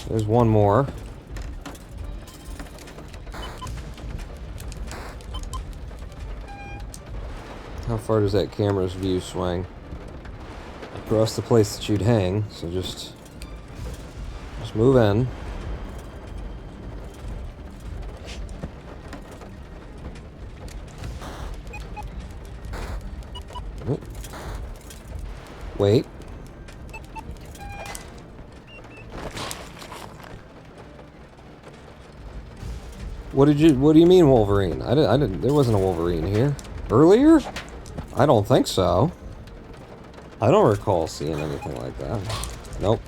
There's one more. How far does that camera's view swing? Across the place that you'd hang, so just move in. Wait. What do you mean Wolverine? I didn't, there wasn't a Wolverine here. Earlier? I don't think so. I don't recall seeing anything like that. Nope.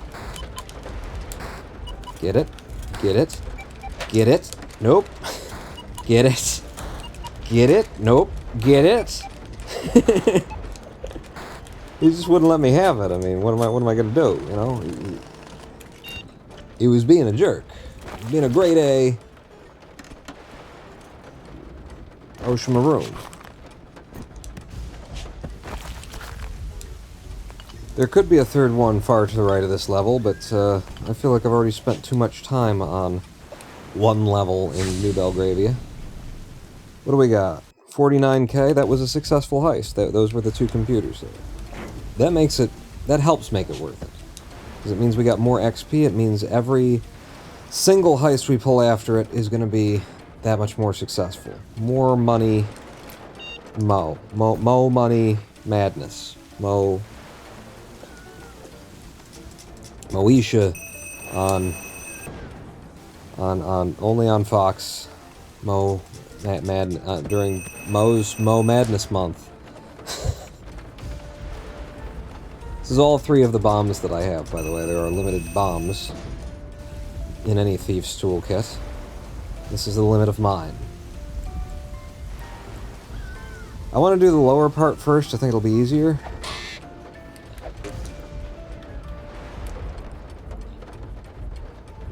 Get it? Get it? Get it? Nope. Get it? Get it? Nope. Get it? He just wouldn't let me have it. I mean, what am I gonna do, you know? He was being a jerk. Being a grade A Ocean Maroon. There could be a third one far to the right of this level, but I feel like I've already spent too much time on one level in New Belgravia. What do we got? 49k? That was a successful heist. Those were the two computers there. That makes it... that helps make it worth it. Because it means we got more XP, it means every single heist we pull after it is going to be that much more successful. More money... Mo money madness. Moesha on only on Fox. During Mo Madness Month. This is all 3 of the bombs that I have, by the way. There are limited bombs in any thief's toolkit. This is the limit of mine. I want to do the lower part first. I think it'll be easier.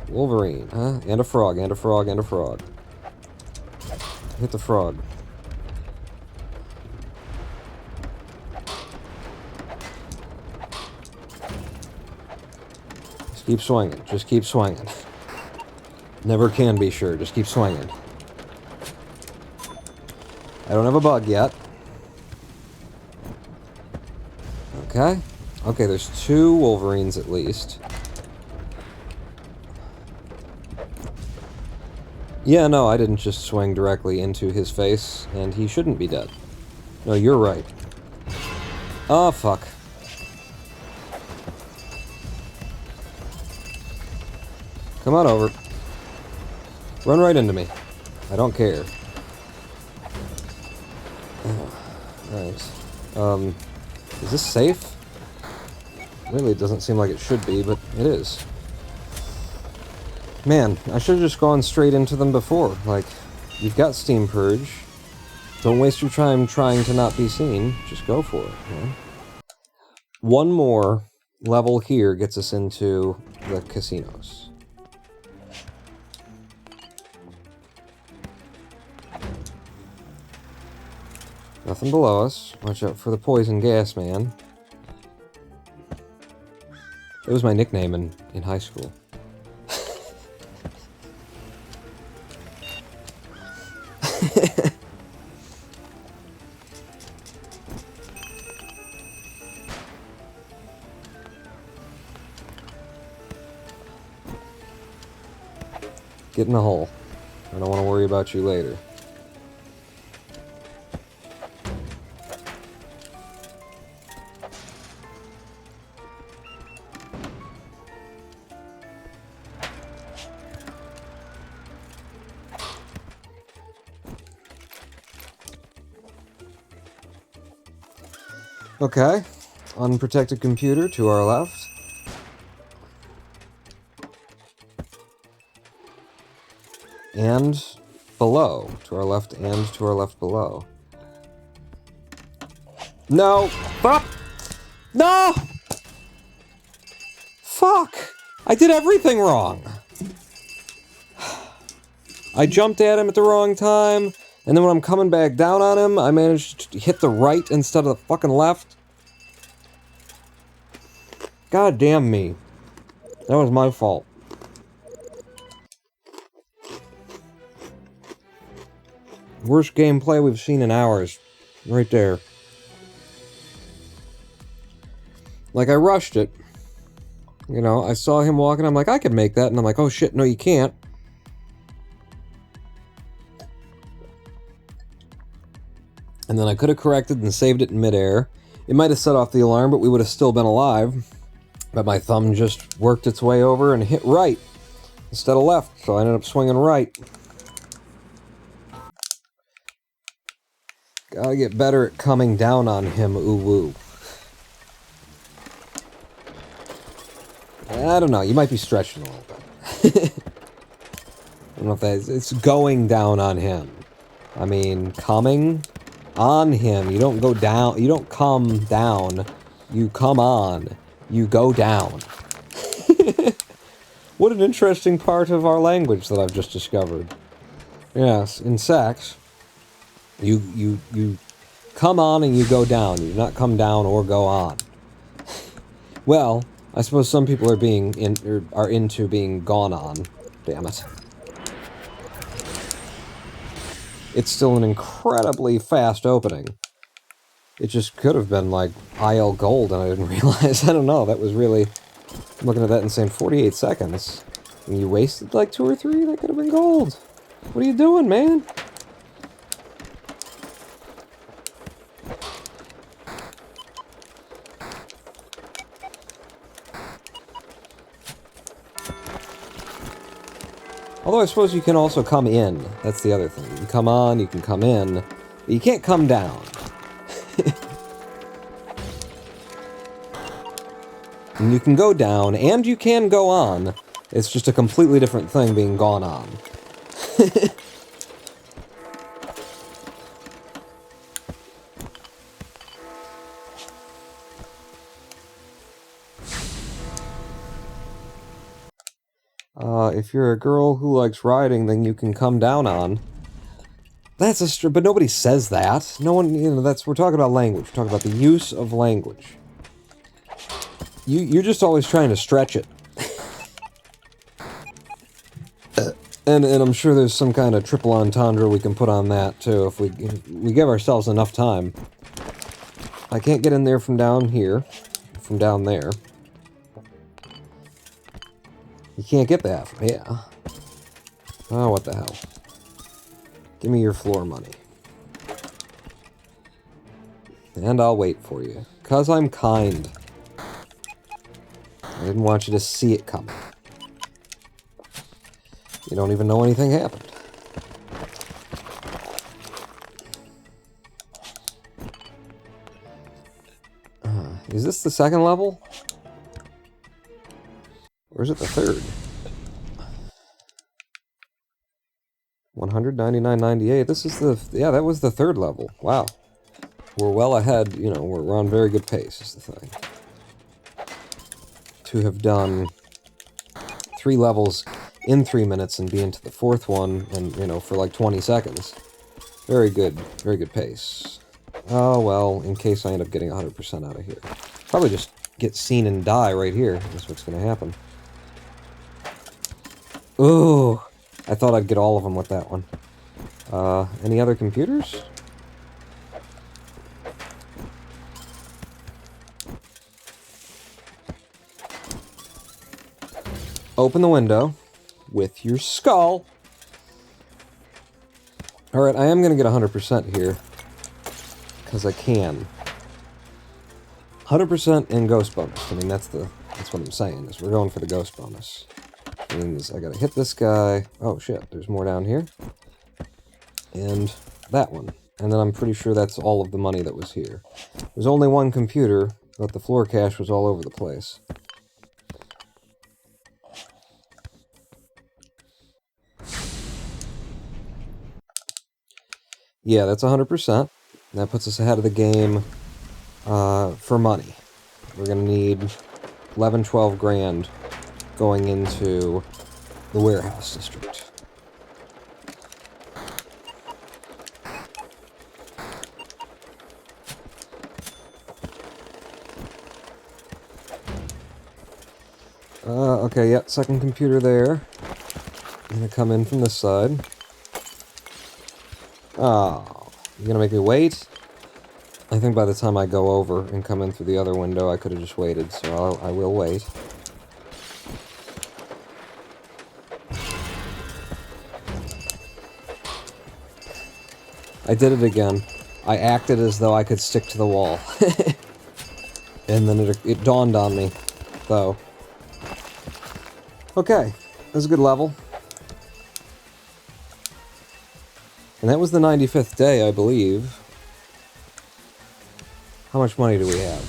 Wolverine, huh? And a frog, and a frog, and a frog. Hit the frog. Just keep swinging. Just keep swinging. Never can be sure. Just keep swinging. I don't have a bug yet. Okay. Okay, there's 2 Wolverines at least. Yeah, no, I didn't just swing directly into his face, and he shouldn't be dead. No, you're right. Oh, fuck. Come on over. Run right into me. I don't care. Oh, nice. Is this safe? Really, it doesn't seem like it should be, but it is. Man, I should have just gone straight into them before. Like, you've got Steam Purge. Don't waste your time trying to not be seen. Just go for it, man. One more level here gets us into the casinos. Nothing below us. Watch out for the poison gas, man. It was my nickname in high school. Get in the hole. I don't want to worry about you later. Okay, unprotected computer to our left. And below. To our left and to our left below. No! Fuck! No! Fuck! I did everything wrong! I jumped at him at the wrong time. And then when I'm coming back down on him, I managed to hit the right instead of the fucking left. God damn me. That was my fault. Worst gameplay we've seen in hours. Right there. Like, I rushed it. You know, I saw him walking, I'm like, I could make that, and I'm like, oh shit, no you can't. And then I could have corrected and saved it in midair. It might have set off the alarm, but we would have still been alive. But my thumb just worked its way over and hit right instead of left, so I ended up swinging right. Gotta get better at coming down on him, ooh-woo. I don't know, you might be stretching a little bit. I don't know if that's... It's going down on him. I mean, coming on him. You don't go down. You don't come down. You come on. You go down. What an interesting part of our language that I've just discovered. Yes, in sex, you come on and you go down. You do not come down or go on. Well, I suppose some people are into being gone on. Damn it. It's still an incredibly fast opening. It just could have been like IL Gold and I didn't realize. I don't know, that was really... I'm looking at that and saying 48 seconds. And you wasted like 2 or 3? That could have been gold. What are you doing, man? Although I suppose you can also come in. That's the other thing. You can come on, you can come in, but you can't come down. And you can go down, and you can go on. It's just a completely different thing being gone on. If you're a girl who likes riding, then you can come down on. That's but nobody says that. No one, you know, we're talking about language. We're talking about the use of language. You're just always trying to stretch it. And I'm sure there's some kind of triple entendre we can put on that, too, if we give ourselves enough time. I can't get in there from down here, from down there. You can't get that from here. Oh, what the hell. Give me your floor money. And I'll wait for you. 'Cause I'm kind. I didn't want you to see it coming. You don't even know anything happened. Is this the second level? Or is it the third? 199.98. This is the... Yeah, that was the third level. Wow. We're well ahead, you know, we're on very good pace, is the thing. To have done 3 levels in 3 minutes and be into the 4th one, and, you know, for like 20 seconds. Very good pace. Oh, well, in case I end up getting 100% out of here. Probably just get seen and die right here. That's what's going to happen. Ooh, I thought I'd get all of them with that one. Any other computers? Open the window with your skull. Alright, I am going to get 100% here. Because I can. 100% in ghost bonus. I mean, that's what I'm saying, is we're going for the ghost bonus. Means I gotta hit this guy. Oh shit, there's more down here. And that one. And then I'm pretty sure that's all of the money that was here. There's only one computer, but the floor cash was all over the place. Yeah, that's 100%. That puts us ahead of the game for money. We're gonna need 11, 12 grand going into the warehouse district. Okay, yeah, second computer there. I'm gonna come in from this side. Oh, you're gonna make me wait? I think by the time I go over and come in through the other window, I could have just waited, so I will wait. I did it again. I acted as though I could stick to the wall. And then it dawned on me, though. Okay, that was a good level. And that was the 95th day, I believe. How much money do we have?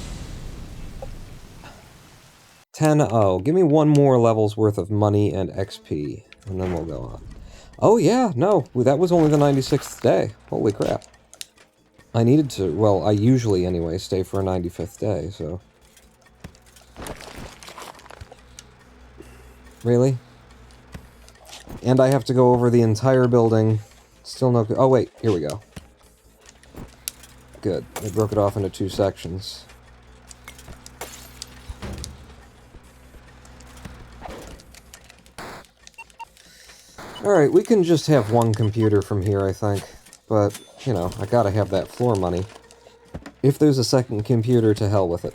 10-0. Give me one more level's worth of money and XP, and then we'll go on. Oh yeah, no, that was only the 96th day. Holy crap. I needed to, well, I usually anyway, stay for a 95th day, so... Really? And I have to go over the entire building. Still no... Oh wait, here we go. Good. They broke it off into 2 sections. Alright, we can just have one computer from here, I think. But, you know, I gotta have that floor money. If there's a second computer, to hell with it.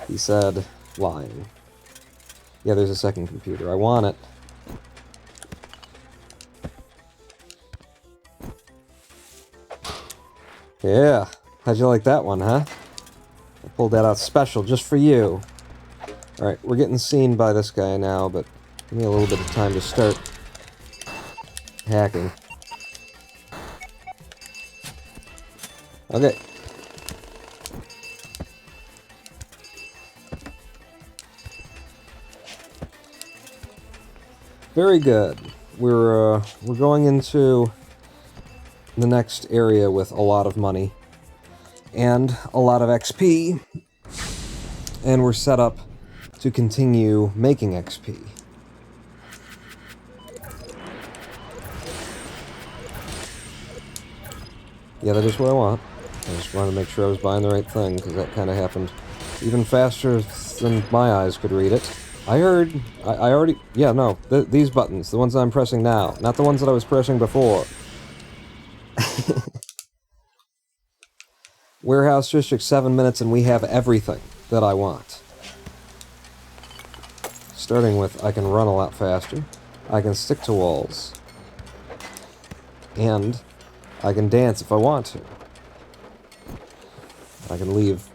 He said, lying. Yeah, there's a second computer. I want it. Yeah. How'd you like that one, huh? I pulled that out special just for you. Alright, we're getting seen by this guy now, but give me a little bit of time to start hacking. Okay. Very good. We're going into the next area with a lot of money and a lot of XP, and we're set up to continue making XP. Yeah, that is what I want. I just wanted to make sure I was buying the right thing, because that kind of happened even faster than my eyes could read it. I heard... I already... Yeah, no. These buttons. The ones I'm pressing now. Not the ones that I was pressing before. Warehouse District, 7 minutes, and we have everything that I want. Starting with, I can run a lot faster. I can stick to walls. And I can dance if I want to. I can leave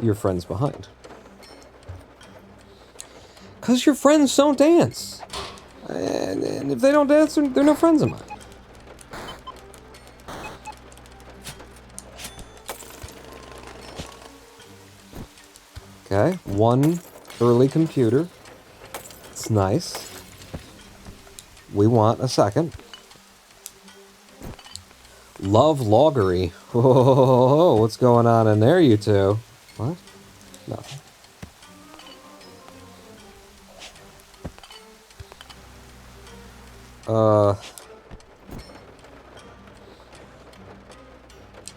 your friends behind. 'Cause your friends don't dance. And if they don't dance, they're no friends of mine. Okay, one early computer. It's nice. We want a second. Love loggery. Whoa, what's going on in there, you two? What? Nothing.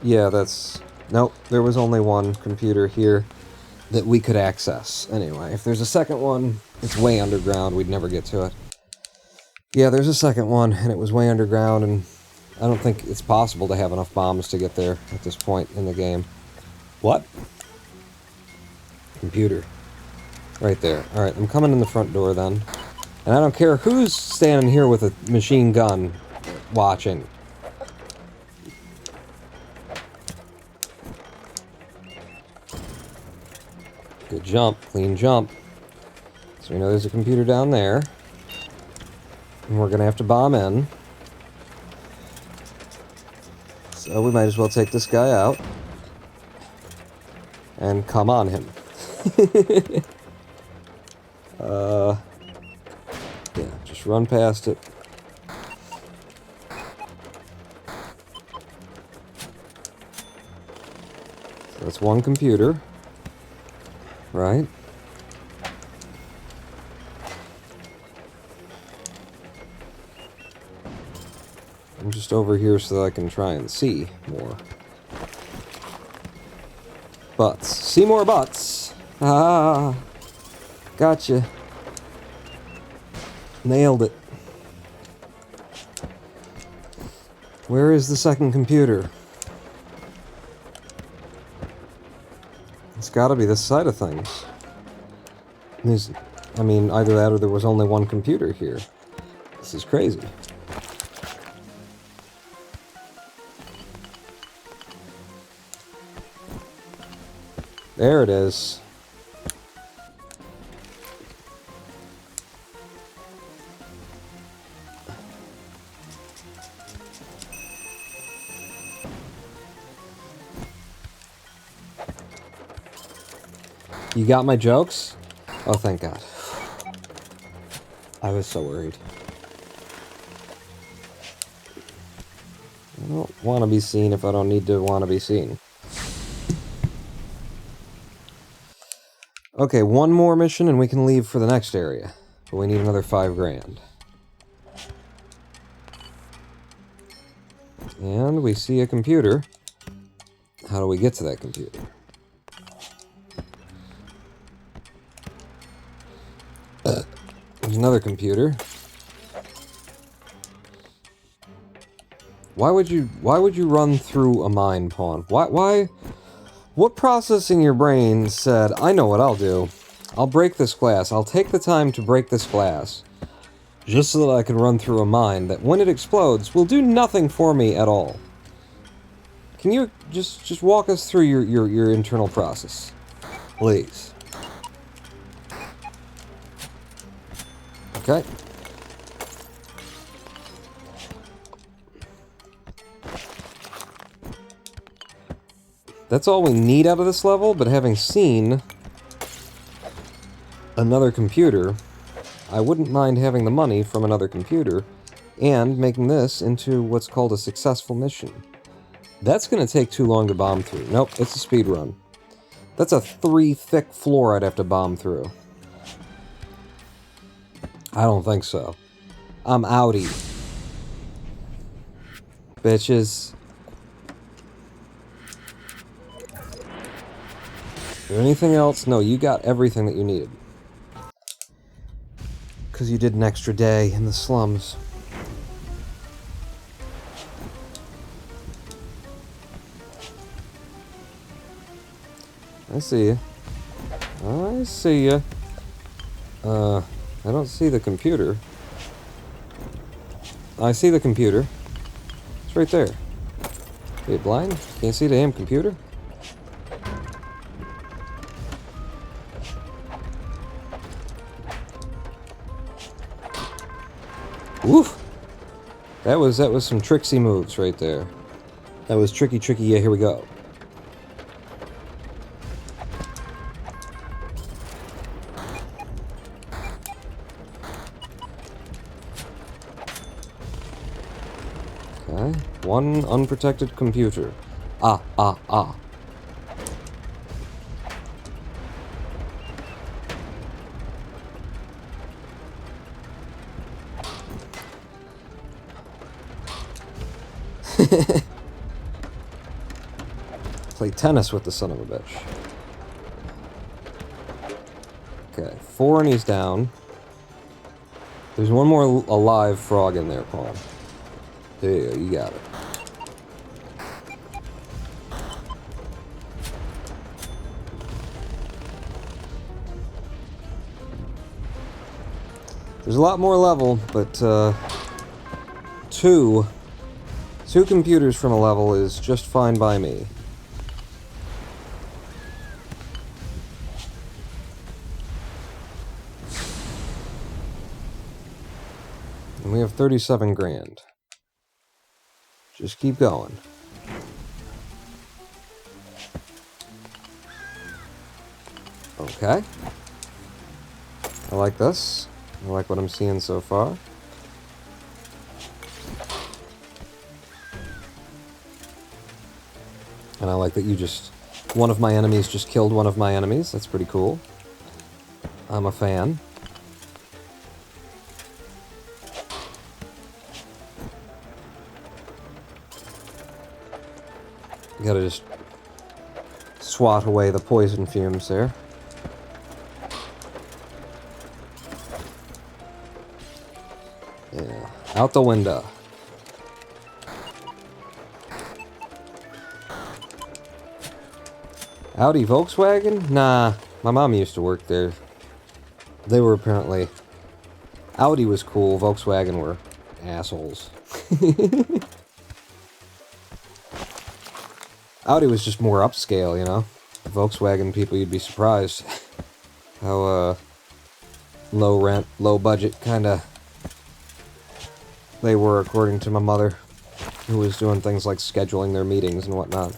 Yeah, that's... Nope, there was only one computer here that we could access. Anyway, if there's a second one, it's way underground, we'd never get to it. Yeah, there's a second one, and it was way underground, and I don't think it's possible to have enough bombs to get there at this point in the game. What? Computer. Right there. Alright, I'm coming in the front door then. And I don't care who's standing here with a machine gun watching. Good jump, clean jump. So we know there's a computer down there. And we're gonna have to bomb in. So we might as well take this guy out. And come on him. Yeah, just run past it. So that's one computer. Right? I'm just over here so that I can try and see more. Butts. See more butts! Ah! Gotcha. Nailed it. Where is the second computer? It's gotta be this side of things. I mean, either that or there was only one computer here. This is crazy. There it is. You got my jokes? Oh, thank God. I was so worried. I don't want to be seen if I don't need to want to be seen. Okay, one more mission and we can leave for the next area. But we need another 5 grand. And we see a computer. How do we get to that computer? There's another computer. Why would you run through a mine, Pawn? Why? What process in your brain said, I know what I'll do. I'll break this glass. I'll take the time to break this glass. Just so that I can run through a mine that, when it explodes, will do nothing for me at all. Can you just walk us through your internal process? Please. Okay. That's all we need out of this level, but having seen another computer, I wouldn't mind having the money from another computer and making this into what's called a successful mission. That's going to take too long to bomb through. Nope, it's a speed run. That's a 3 thick floor I'd have to bomb through. I don't think so. I'm outie. Bitches. Is there anything else? No, you got everything that you needed. Because you did an extra day in the slums. I see you. I see you. I don't see the computer. I see the computer. It's right there. Are you blind? Can't see the damn computer? Woof! That was some tricksy moves right there. That was tricky. Yeah, here we go. Okay, one unprotected computer. Ah. Play tennis with the son of a bitch. Okay, 4 and he's down. There's one more alive frog in there, Paul. There you go, you got it. There's a lot more level, but two computers from a level is just fine by me. And we have 37 grand. Just keep going. Okay. I like this. I like what I'm seeing so far. And I like that one of my enemies just killed one of my enemies. That's pretty cool. I'm a fan. You gotta just swat away the poison fumes there. Yeah, out the window. Audi Volkswagen? Nah, my mom used to work there. They were apparently... Audi was cool, Volkswagen were assholes. Audi was just more upscale, you know? Volkswagen people, you'd be surprised how, low rent, low budget kinda they were, according to my mother, who was doing things like scheduling their meetings and whatnot.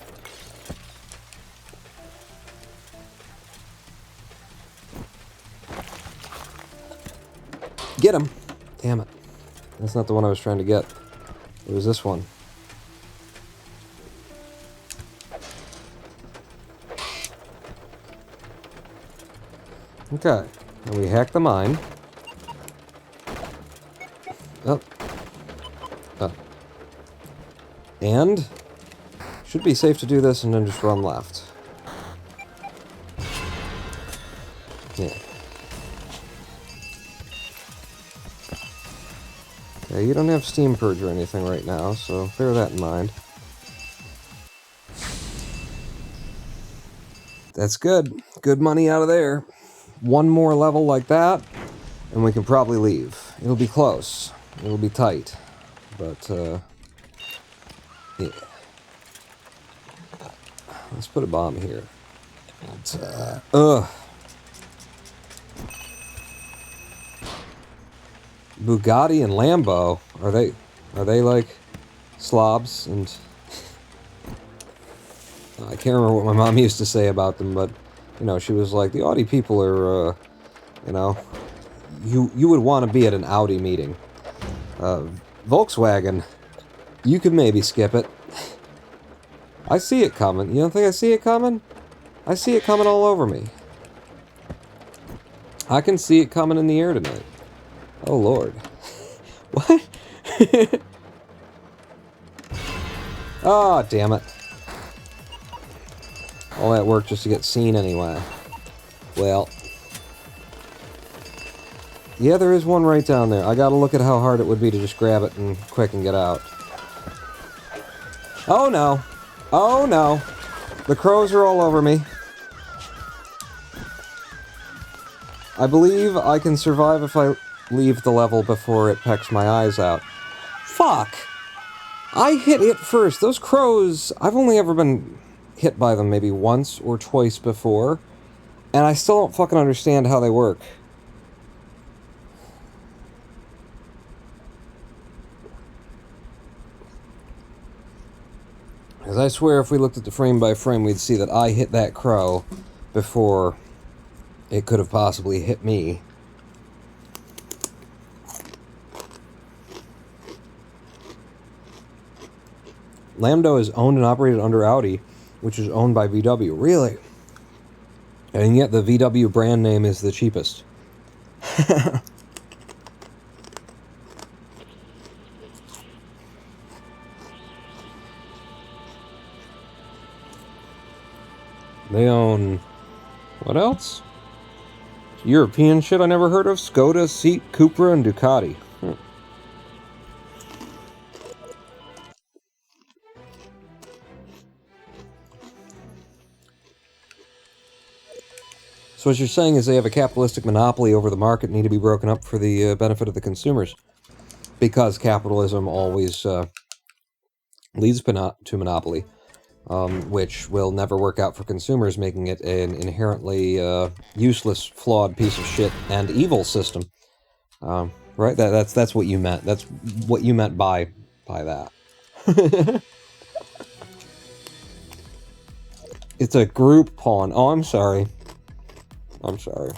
Get him! Damn it. That's not the one I was trying to get. It was this one. Okay. And we hack the mine. Oh. Oh. And should be safe to do this and then just run left. Yeah. Okay, you don't have steam purge or anything right now, so bear that in mind. That's good. Good money out of there. One more level like that, and we can probably leave. It'll be close. It'll be tight. But, yeah. Let's put a bomb here. Bugatti and Lambo, are they like slobs? And I can't remember what my mom used to say about them, but you know, she was like, the Audi people are, you know, you would want to be at an Audi meeting. Volkswagen, you could maybe skip it. I see it coming. You don't think I see it coming? I see it coming all over me. I can see it coming in the air tonight. Oh, Lord. What? Oh, damn it. All that work just to get seen anyway. Well. Yeah, there is one right down there. I gotta look at how hard it would be to just grab it and quick and get out. Oh, no. Oh, no. The crows are all over me. I believe I can survive if I leave the level before it pecks my eyes out. Fuck! I hit it first. Those crows, I've only ever been hit by them maybe once or twice before, and I still don't fucking understand how they work. Because I swear if we looked at the frame by frame, we'd see that I hit that crow before it could have possibly hit me. Lambda is owned and operated under Audi, which is owned by VW. Really? And yet the VW brand name is the cheapest. They own... what else? European shit I never heard of? Skoda, Seat, Cupra, and Ducati. So what you're saying is they have a capitalistic monopoly over the market and need to be broken up for the benefit of the consumers. Because capitalism always leads to monopoly, which will never work out for consumers, making it an inherently useless, flawed piece of shit and evil system. Right? That's what you meant. That's what you meant by that. It's a group pawn. Oh, I'm sorry. I'm sorry.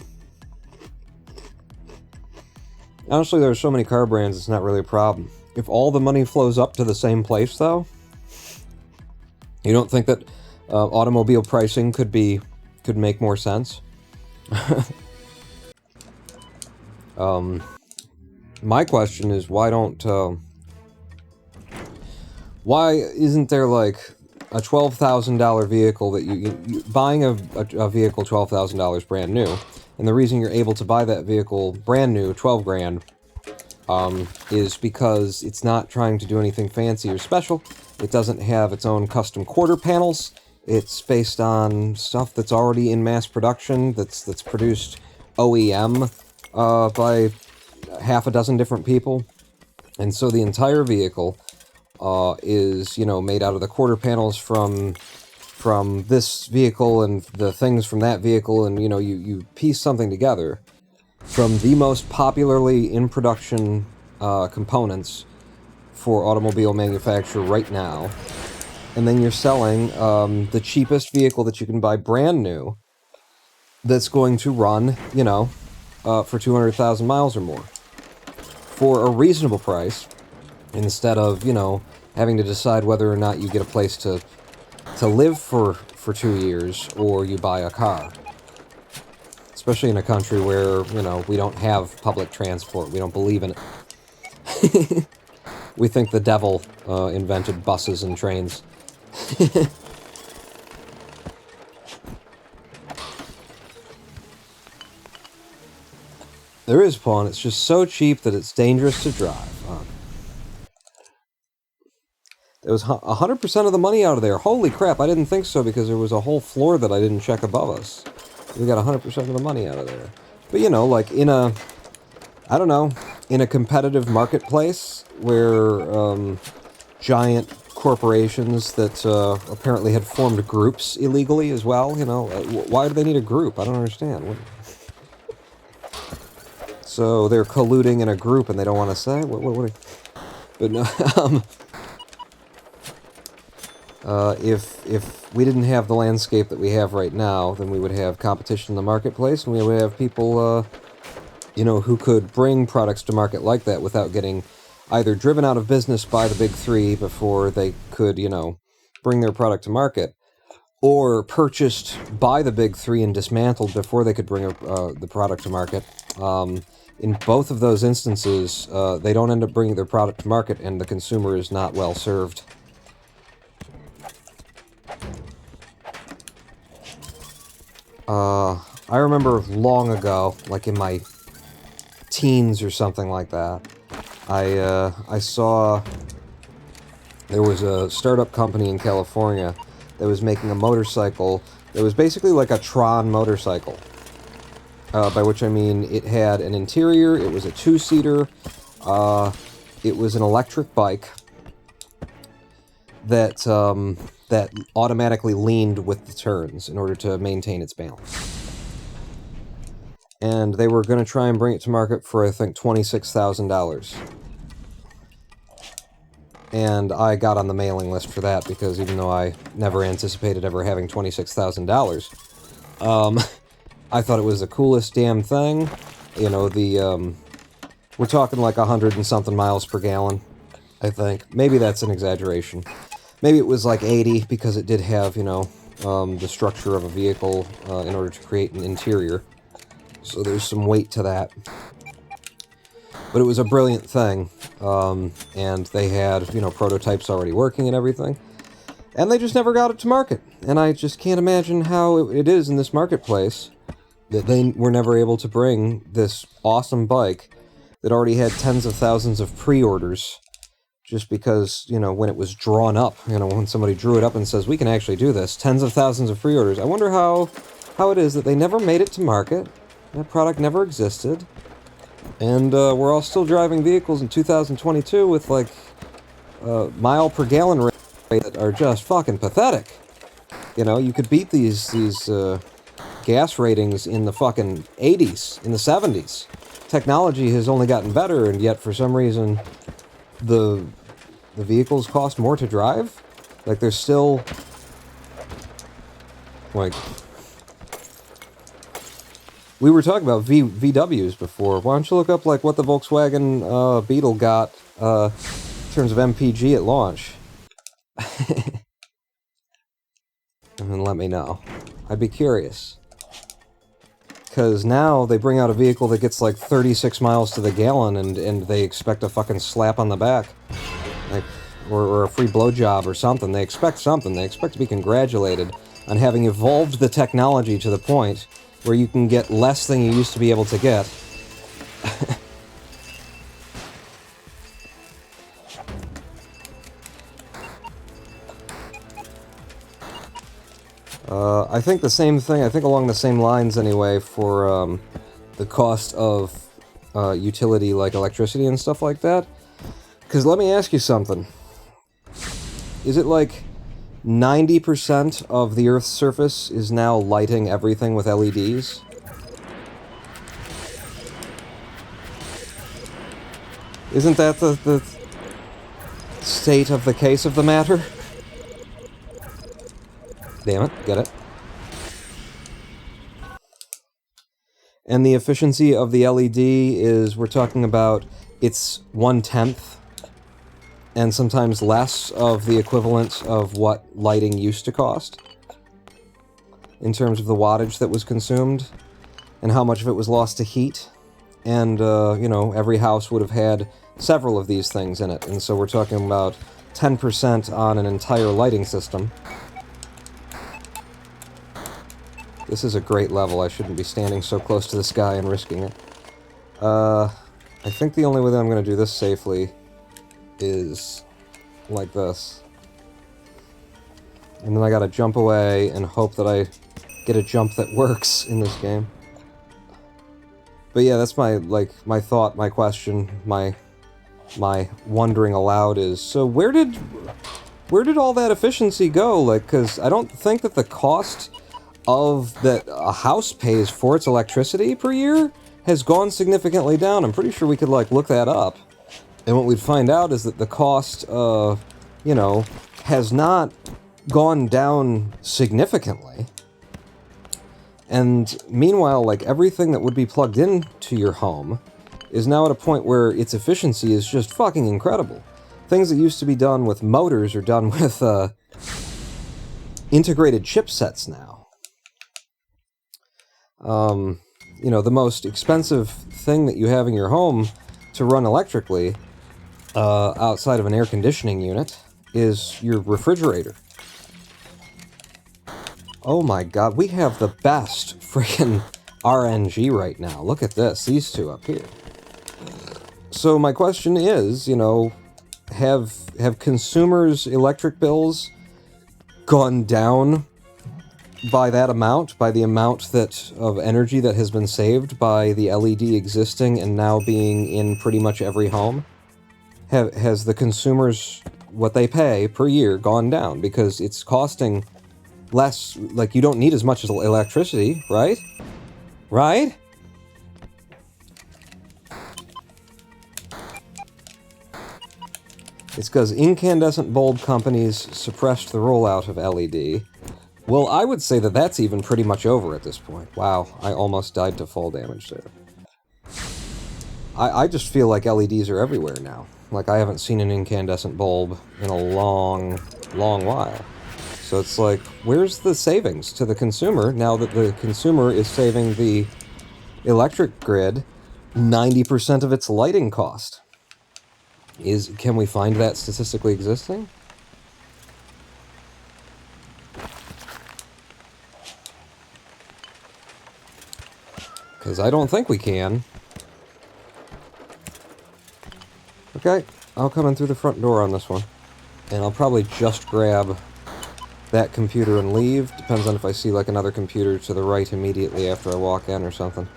Honestly, there are so many car brands, it's not really a problem. If all the money flows up to the same place, though, you don't think that automobile pricing could make more sense? My question is, why isn't there like a $12,000 vehicle that you buying a vehicle $12,000 brand new, and the reason you're able to buy that vehicle brand new, 12 grand, is because it's not trying to do anything fancy or special. It doesn't have its own custom quarter panels. It's based on stuff that's already in mass production, that's produced OEM by half a dozen different people. And so the entire vehicle is, you know, made out of the quarter panels from this vehicle and the things from that vehicle, and, you know, you piece something together from the most popularly in production components for automobile manufacture right now. And then you're selling the cheapest vehicle that you can buy brand new that's going to run, you know, for 200,000 miles or more for a reasonable price, instead of, you know, having to decide whether or not you get a place to live for 2 years or you buy a car. Especially in a country where, you know, we don't have public transport. We don't believe in it. We think the devil invented buses and trains. There is pawn. It's just so cheap that it's dangerous to drive. It was 100% of the money out of there. Holy crap, I didn't think so, because there was a whole floor that I didn't check above us. We got 100% of the money out of there. But, you know, like in a, I don't know, in a competitive marketplace where giant corporations that apparently had formed groups illegally as well, you know, why do they need a group? I don't understand. So they're colluding in a group and they don't want to say? But no, if we didn't have the landscape that we have right now, then we would have competition in the marketplace, and we would have people, you know, who could bring products to market like that without getting either driven out of business by the big three before they could, you know, bring their product to market, or purchased by the big three and dismantled before they could bring the product to market. In both of those instances, they don't end up bringing their product to market, and the consumer is not well served. I remember long ago, like in my teens or something like that, I saw there was a startup company in California that was making a motorcycle that was basically like a Tron motorcycle. By which I mean it had an interior, it was a two-seater, it was an electric bike that that automatically leaned with the turns in order to maintain its balance. And they were going to try and bring it to market for, I think, $26,000. And I got on the mailing list for that, because even though I never anticipated ever having $26,000, I thought it was the coolest damn thing. You know, we're talking like 100 and something miles per gallon, I think. Maybe that's an exaggeration. Maybe it was like 80, because it did have, you know, the structure of a vehicle in order to create an interior. So there's some weight to that. But it was a brilliant thing, and they had, you know, prototypes already working and everything. And they just never got it to market. And I just can't imagine how it is in this marketplace that they were never able to bring this awesome bike that already had tens of thousands of pre-orders, just because, you know, when it was drawn up, you know, when somebody drew it up and says, we can actually do this, tens of thousands of pre-orders. I wonder how it is that they never made it to market. That product never existed. And we're all still driving vehicles in 2022 with, like, mile per gallon rates that are just fucking pathetic. You know, you could beat these gas ratings in the fucking 80s, in the 70s. Technology has only gotten better, and yet for some reason the vehicles cost more to drive. Like, they're still, like, we were talking about VWs before. Why don't you look up, like, what the Volkswagen Beetle got in terms of MPG at launch? And then let me know. I'd be curious. Because now they bring out a vehicle that gets like 36 miles to the gallon, and they expect a fucking slap on the back. Like, or a free blowjob or something. They expect something. They expect to be congratulated on having evolved the technology to the point where you can get less than you used to be able to get. I think the same thing, I think along the same lines anyway, for the cost of utility like electricity and stuff like that. Because let me ask you something. Is it like 90% of the Earth's surface is now lighting everything with LEDs? Isn't that the state of the case of the matter? Damn it, get it. And the efficiency of the LED is, we're talking about, it's 1/10, and sometimes less of the equivalent of what lighting used to cost, in terms of the wattage that was consumed, and how much of it was lost to heat. And, you know, every house would have had several of these things in it, and so we're talking about 10% on an entire lighting system. This is a great level. I shouldn't be standing so close to this guy and risking it. I think the only way that I'm going to do this safely is like this. And then I gotta jump away and hope that I get a jump that works in this game. But yeah, that's my, like, my thought, my question, my wondering aloud is, so where did all that efficiency go? Like, because I don't think that the cost of that a house pays for its electricity per year has gone significantly down. I'm pretty sure we could, like, look that up. And what we'd find out is that the cost, you know, has not gone down significantly. And meanwhile, like, everything that would be plugged into your home is now at a point where its efficiency is just fucking incredible. Things that used to be done with motors are done with, integrated chipsets now. You know, the most expensive thing that you have in your home to run electrically, outside of an air conditioning unit, is your refrigerator. Oh my god, we have the best freaking RNG right now. Look at this, these two up here. So my question is, you know, have consumers' electric bills gone down by that amount, by the amount that of energy that has been saved by the LED existing and now being in pretty much every home? Has the consumers, what they pay per year, gone down? Because it's costing less, like, you don't need as much as electricity, right? Right? It's because incandescent bulb companies suppressed the rollout of LED. Well, I would say that that's even pretty much over at this point. Wow, I almost died to fall damage there. I just feel like LEDs are everywhere now. Like, I haven't seen an incandescent bulb in a long, long while. So it's like, where's the savings to the consumer now that the consumer is saving the electric grid 90% of its lighting cost? Can we find that statistically existing? Because I don't think we can. Okay, I'll come in through the front door on this one. And I'll probably just grab that computer and leave. Depends on if I see, like, another computer to the right immediately after I walk in or something.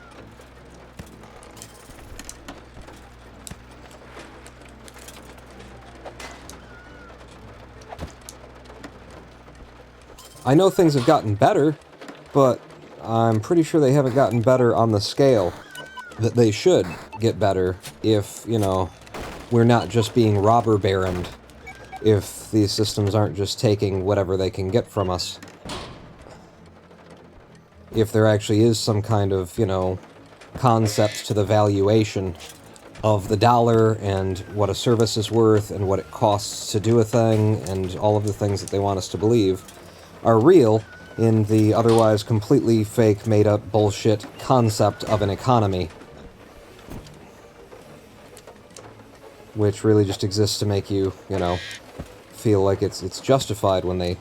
I know things have gotten better, but I'm pretty sure they haven't gotten better on the scale that they should get better if, you know, we're not just being robber baroned, if these systems aren't just taking whatever they can get from us. If there actually is some kind of, you know, concept to the valuation of the dollar and what a service is worth and what it costs to do a thing and all of the things that they want us to believe are real in the otherwise completely fake, made-up bullshit concept of an economy, which really just exists to make you, you know, feel like it's justified when they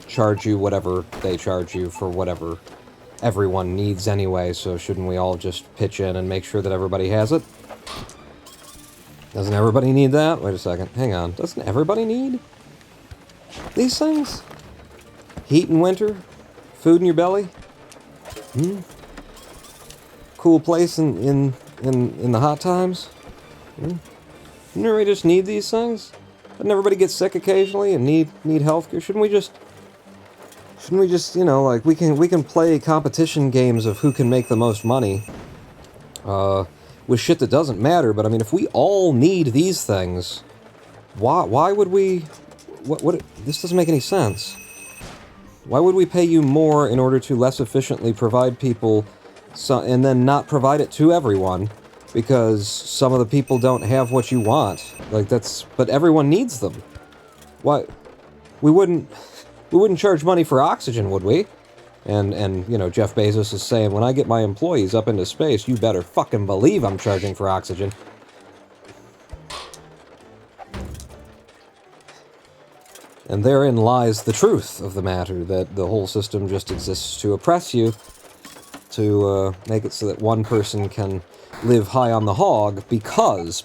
charge you whatever they charge you for whatever everyone needs anyway, so shouldn't we all just pitch in and make sure that everybody has it? Doesn't everybody need that? Wait a second, hang on. Doesn't everybody need these things? Heat in winter? Food in your belly? Hmm? Cool place in the hot times? Hmm? Didn't everybody just need these things? Doesn't everybody get sick occasionally and need healthcare? Shouldn't we just, you know, like, we can play competition games of who can make the most money, with shit that doesn't matter, but I mean, if we all need these things, why would we, this doesn't make any sense. Why would we pay you more in order to less efficiently provide people, and then not provide it to everyone, because some of the people don't have what you want? Like, but everyone needs them. Why? We wouldn't charge money for oxygen, would we? And you know, Jeff Bezos is saying, when I get my employees up into space, you better fucking believe I'm charging for oxygen. And therein lies the truth of the matter, that the whole system just exists to oppress you, to make it so that one person can live high on the hog, because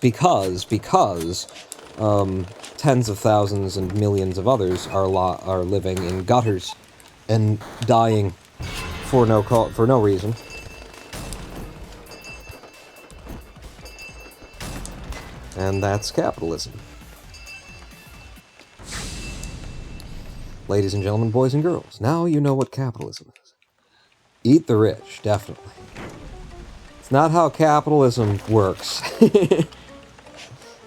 tens of thousands and millions of others are living in gutters and dying for no reason. And that's capitalism. Ladies and gentlemen, boys and girls, now you know what capitalism is. Eat the rich, definitely. It's not how capitalism works. This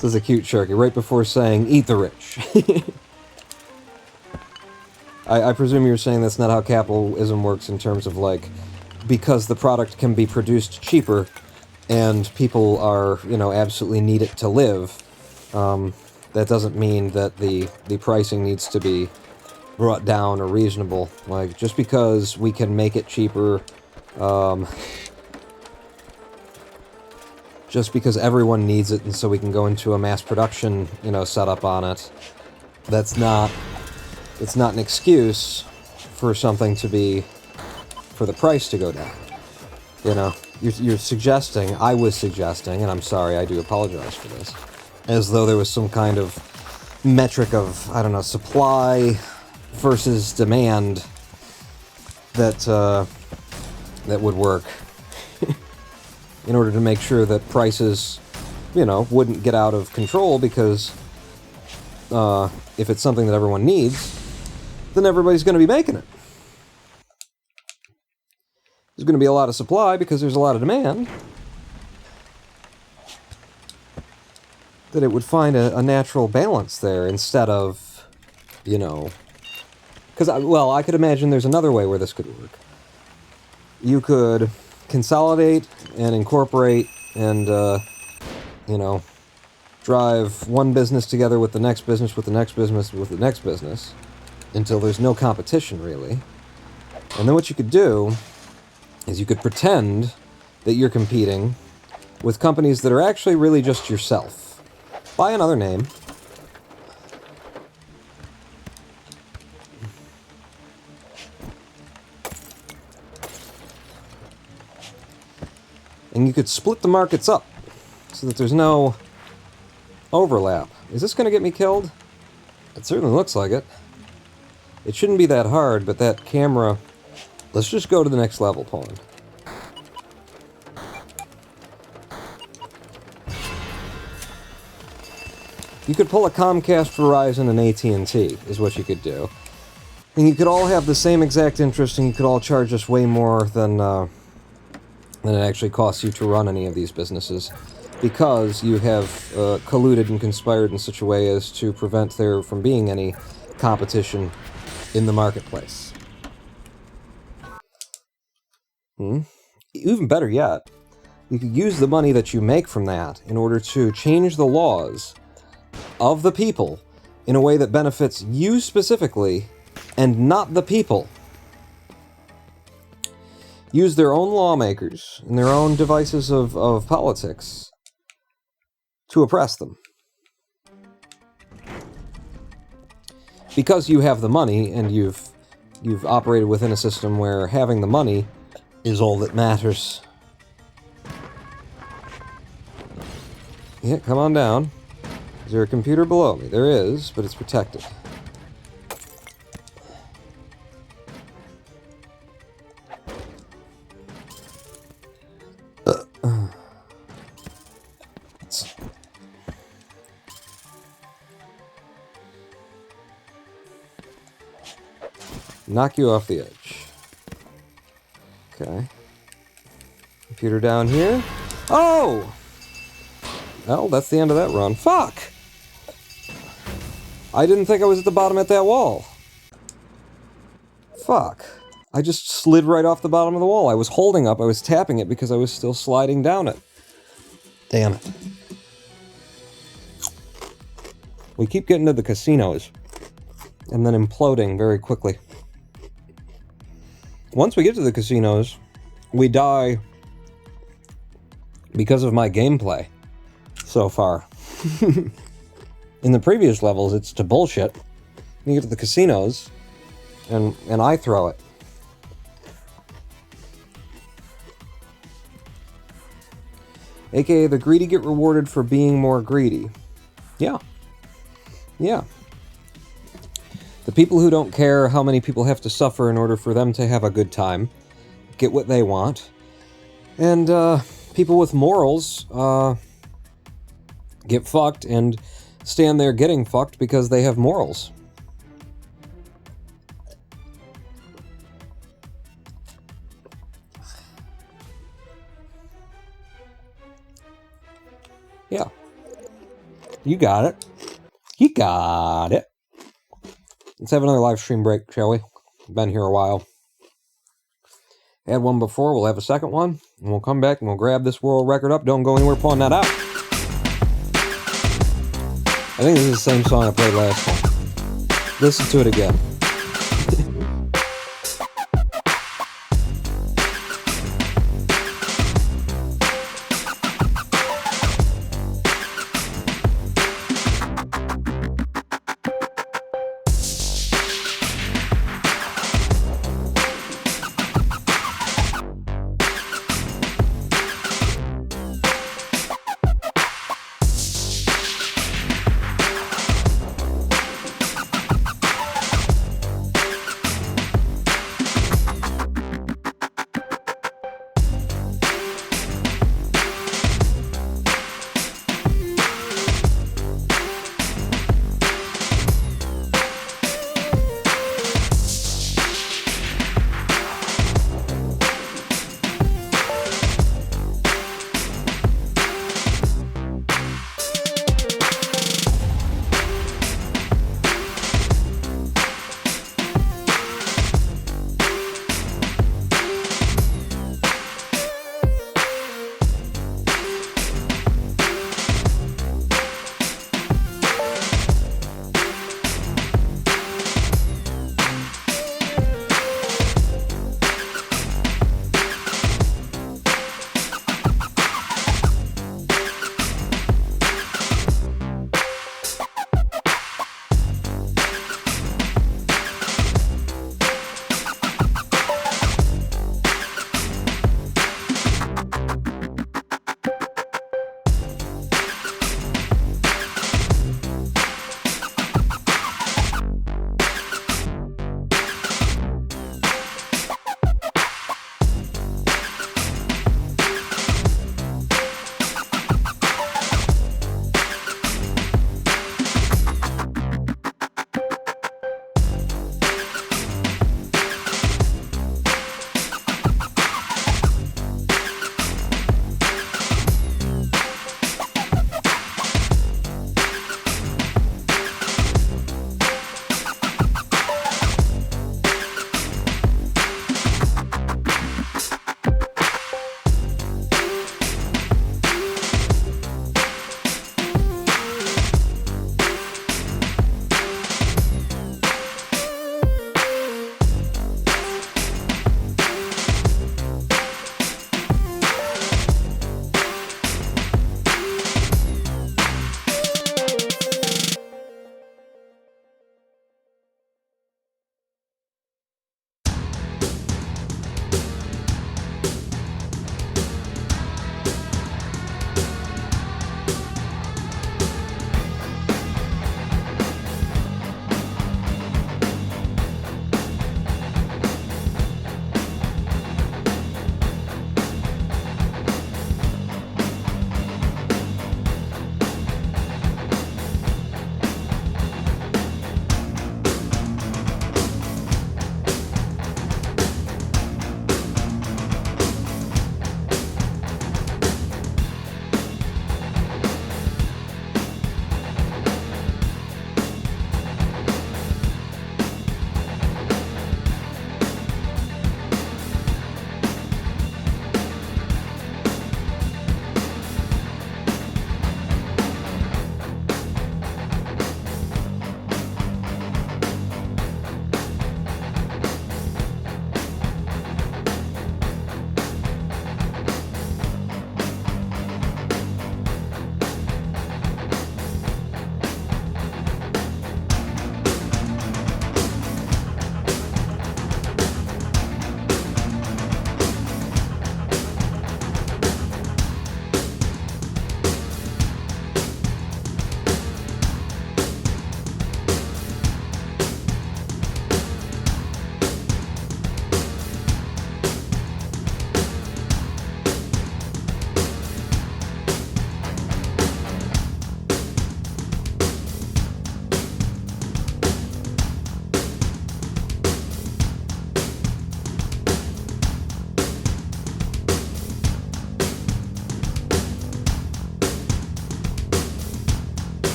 is a cute Sharky, right before saying, eat the rich. I presume you're saying that's not how capitalism works in terms of, like, because the product can be produced cheaper, and people are, you know, absolutely need it to live, that doesn't mean that the pricing needs to be brought down or reasonable. Like, just because we can make it cheaper, just because everyone needs it and so we can go into a mass production, you know, setup on it, it's not an excuse for something to be, for the price to go down. You know, you're suggesting, I was suggesting, and I'm sorry, I do apologize for this, as though there was some kind of metric of, I don't know, supply versus demand that would work in order to make sure that prices, you know, wouldn't get out of control, because if it's something that everyone needs, then everybody's going to be making it. There's going to be a lot of supply because there's a lot of demand. That it would find a natural balance there, instead of, you know... Because, well, I could imagine there's another way where this could work. You could consolidate and incorporate and, you know, drive one business together with the next business, with the next business, with the next business, until there's no competition, really. And then what you could do is you could pretend that you're competing with companies that are actually really just yourself. By another name. And you could split the markets up so that there's no overlap. Is this going to get me killed? It certainly looks like it. It shouldn't be that hard, but that camera... Let's just go to the next level, Pawn. You could pull a Comcast, Verizon, and AT&T, is what you could do. And you could all have the same exact interest, and you could all charge us way more than it actually costs you to run any of these businesses, because you have colluded and conspired in such a way as to prevent there from being any competition in the marketplace. Even better yet, you could use the money that you make from that in order to change the laws of the people in a way that benefits you specifically, and not the people. Use their own lawmakers and their own devices of politics to oppress them. Because you have the money, and you've operated within a system where having the money is all that matters. Yeah, come on down. Is there a computer below me? There is, but it's protected. Knock you off the edge. Okay. Computer down here. Oh! Well, that's the end of that run. Fuck! I didn't think I was at the bottom at that wall. Fuck. I just slid right off the bottom of the wall. I was holding up, I was tapping it because I was still sliding down it. Damn it. We keep getting to the casinos, and then imploding very quickly. Once we get to the casinos, we die because of my gameplay so far. In the previous levels, it's to bullshit. You get to the casinos, and I throw it. AKA, the greedy get rewarded for being more greedy. Yeah. Yeah. The people who don't care how many people have to suffer in order for them to have a good time get what they want. And, people with morals, get fucked and stand there getting fucked because they have morals. Yeah. You got it. You got it. Let's have another live stream break, shall we? Been here a while. Had one before, we'll have a second one, and we'll come back and we'll grab this world record up. Don't go anywhere pulling that out. I think this is the same song I played last time. Listen to it again.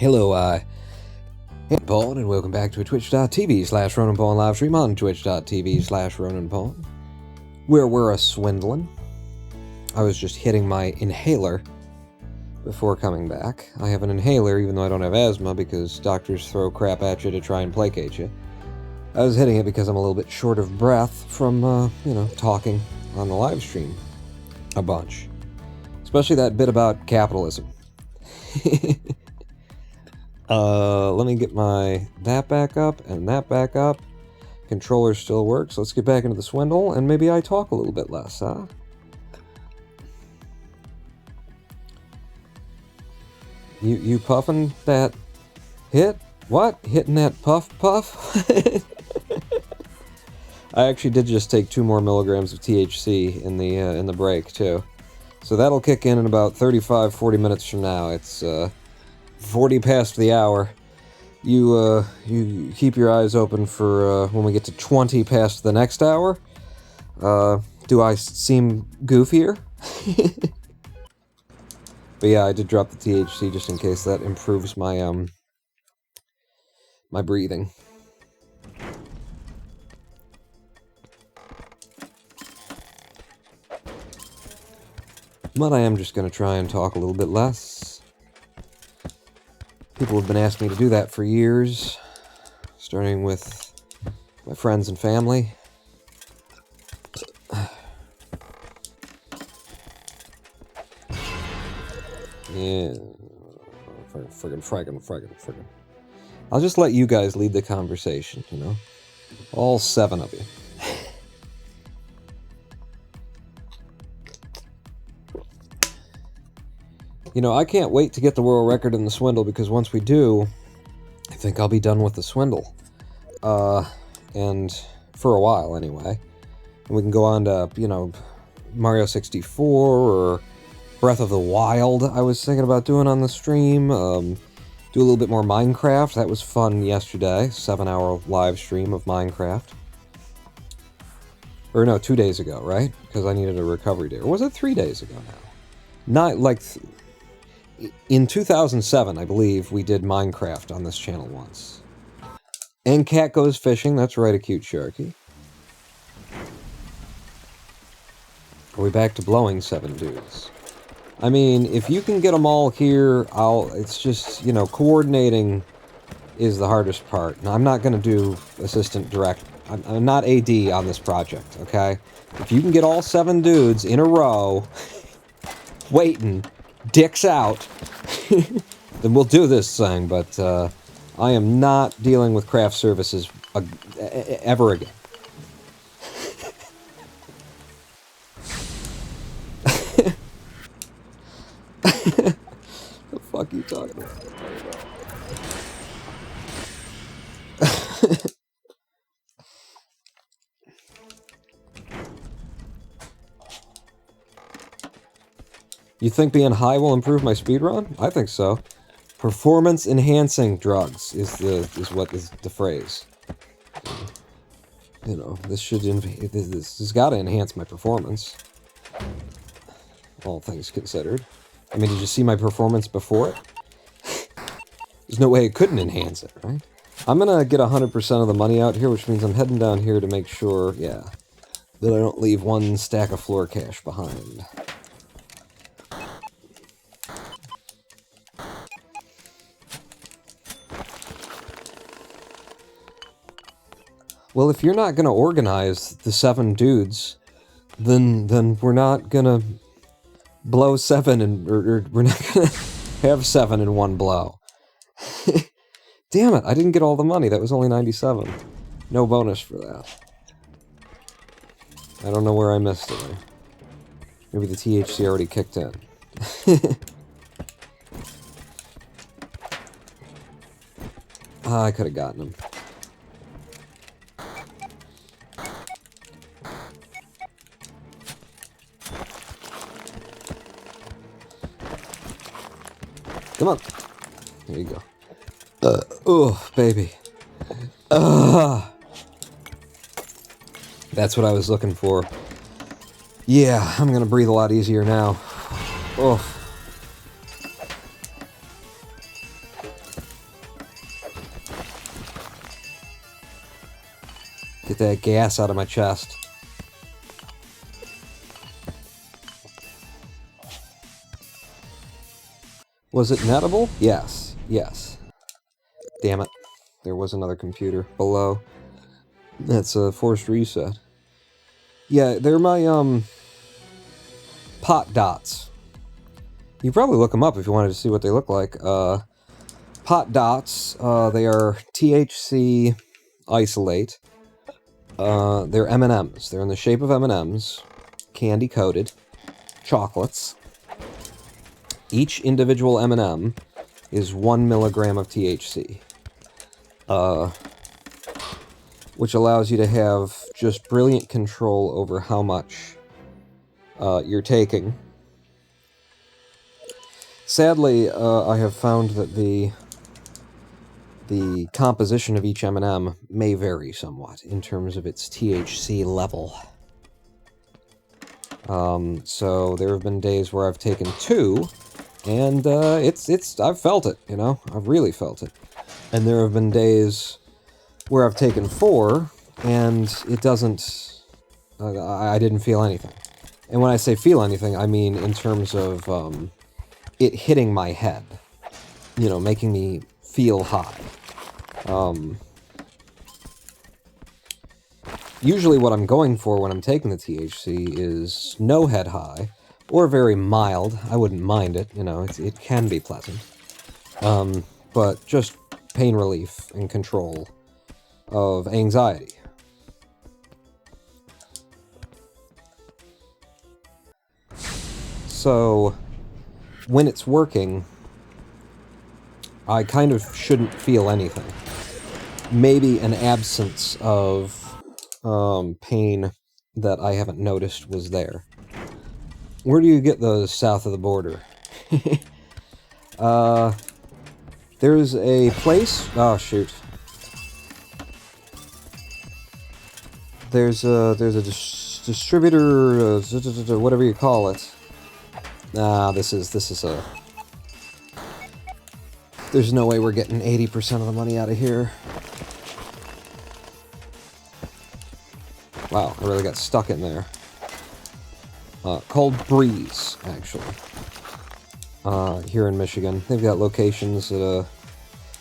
Hello, I'm Paul, and welcome back to a twitch.tv/Ronan Paul live stream on twitch.tv/Ronan Paul, where we're swindling. I was just hitting my inhaler before coming back. I have an inhaler even though I don't have asthma because doctors throw crap at you to try and placate you. I was hitting it because I'm a little bit short of breath from, talking on the live stream a bunch. Especially that bit about capitalism. Let me get that back up and that back up. Controller still works. Let's get back into the swindle, and maybe I talk a little bit less, huh? You puffing that hit? What? Hitting that puff? I actually did just take 2 more milligrams of THC in the break too. So that'll kick in about 35-40 minutes from now. It's 40 past the hour. You keep your eyes open for when we get to 20 past the next hour. Do I seem goofier? But yeah, I did drop the THC just in case that improves my my breathing. But I am just going to try and talk a little bit less. People have been asking me to do that for years, starting with my friends and family. Yeah. Friggin'. I'll just let you guys lead the conversation, you know? All 7 of you. You know, I can't wait to get the world record in the swindle, because once we do, I think I'll be done with the swindle. And for a while, anyway. And we can go on to, Mario 64 or Breath of the Wild, I was thinking about doing on the stream. Do a little bit more Minecraft. That was fun yesterday. 7-hour live stream of Minecraft. Or no, 2 days ago, right? Because I needed a recovery day. Or was it 3 days ago now? Not like... In 2007, I believe, we did Minecraft on this channel once. And Cat Goes Fishing, that's right, a cute Sharky. Are we back to blowing 7 dudes? I mean, if you can get them all here, it's just, coordinating is the hardest part. Now, I'm not going to do assistant direct. I'm not AD on this project, okay? If you can get all 7 dudes in a row, waiting, dicks out, then we'll do this thing, but I am not dealing with craft services ever again. The fuck are you talking about? You think being high will improve my speedrun? I think so. Performance enhancing drugs is the phrase. This has got to enhance my performance. All things considered. I mean, did you see my performance before it? There's no way it couldn't enhance it, right? I'm gonna get 100% of the money out here, which means I'm heading down here to make sure, that I don't leave 1 stack of floor cash behind. Well, if you're not gonna organize the 7 dudes, then we're not gonna blow 7 or we're not gonna have 7 in one blow. Damn it, I didn't get all the money. That was only 97. No bonus for that. I don't know where I missed it. Maybe the THC already kicked in. I could have gotten him. Come on. There you go. Oh, baby. That's what I was looking for. Yeah, I'm gonna breathe a lot easier now. Oh. Get that gas out of my chest. Was it nettable? Yes. Yes. Damn it. There was another computer below. That's a forced reset. Yeah, they're my, pot dots. You probably look them up if you wanted to see what they look like. Pot dots, they are THC isolate. They're M&Ms. They're in the shape of M&Ms. Candy-coated. Chocolates. Each individual M&M is 1 milligram of THC. Which allows you to have just brilliant control over how much you're taking. Sadly, I have found that the composition of each M&M may vary somewhat in terms of its THC level. So there have been days where I've taken 2, and I've felt it, you know? I've really felt it. And there have been days where I've taken 4, and it doesn't... I didn't feel anything. And when I say feel anything, I mean in terms of it hitting my head. You know, making me feel high. Usually what I'm going for when I'm taking the THC is no head high, or very mild. I wouldn't mind it, you know, it can be pleasant. But just pain relief and control of anxiety. So, when it's working, I kind of shouldn't feel anything. Maybe an absence of pain that I haven't noticed was there. Where do you get those south of the border? There's a place... Oh, shoot. There's a distributor, whatever you call it. This is a... There's no way we're getting 80% of the money out of here. Wow, I really got stuck in there. Called Breeze, actually. Here in Michigan. They've got locations at a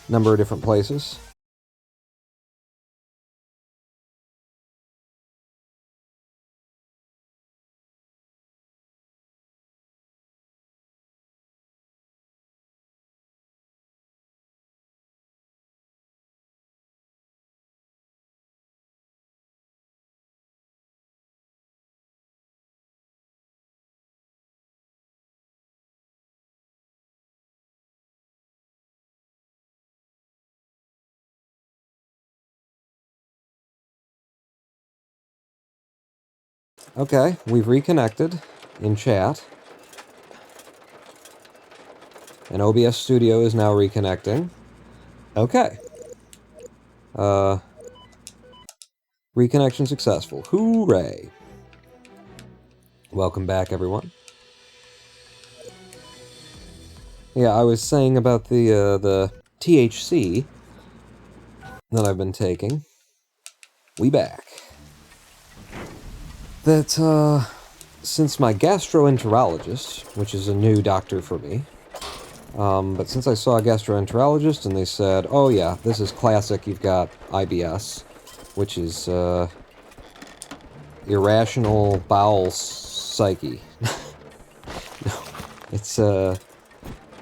number of different places. Okay, we've reconnected in chat. And OBS Studio is now reconnecting. Okay. Reconnection successful. Hooray! Welcome back, everyone. Yeah, I was saying about the THC that I've been taking. We back. That, since my gastroenterologist, which is a new doctor for me, but since I saw a gastroenterologist and they said, oh yeah, this is classic, you've got IBS, which is, irrational bowel psyche. No, it's,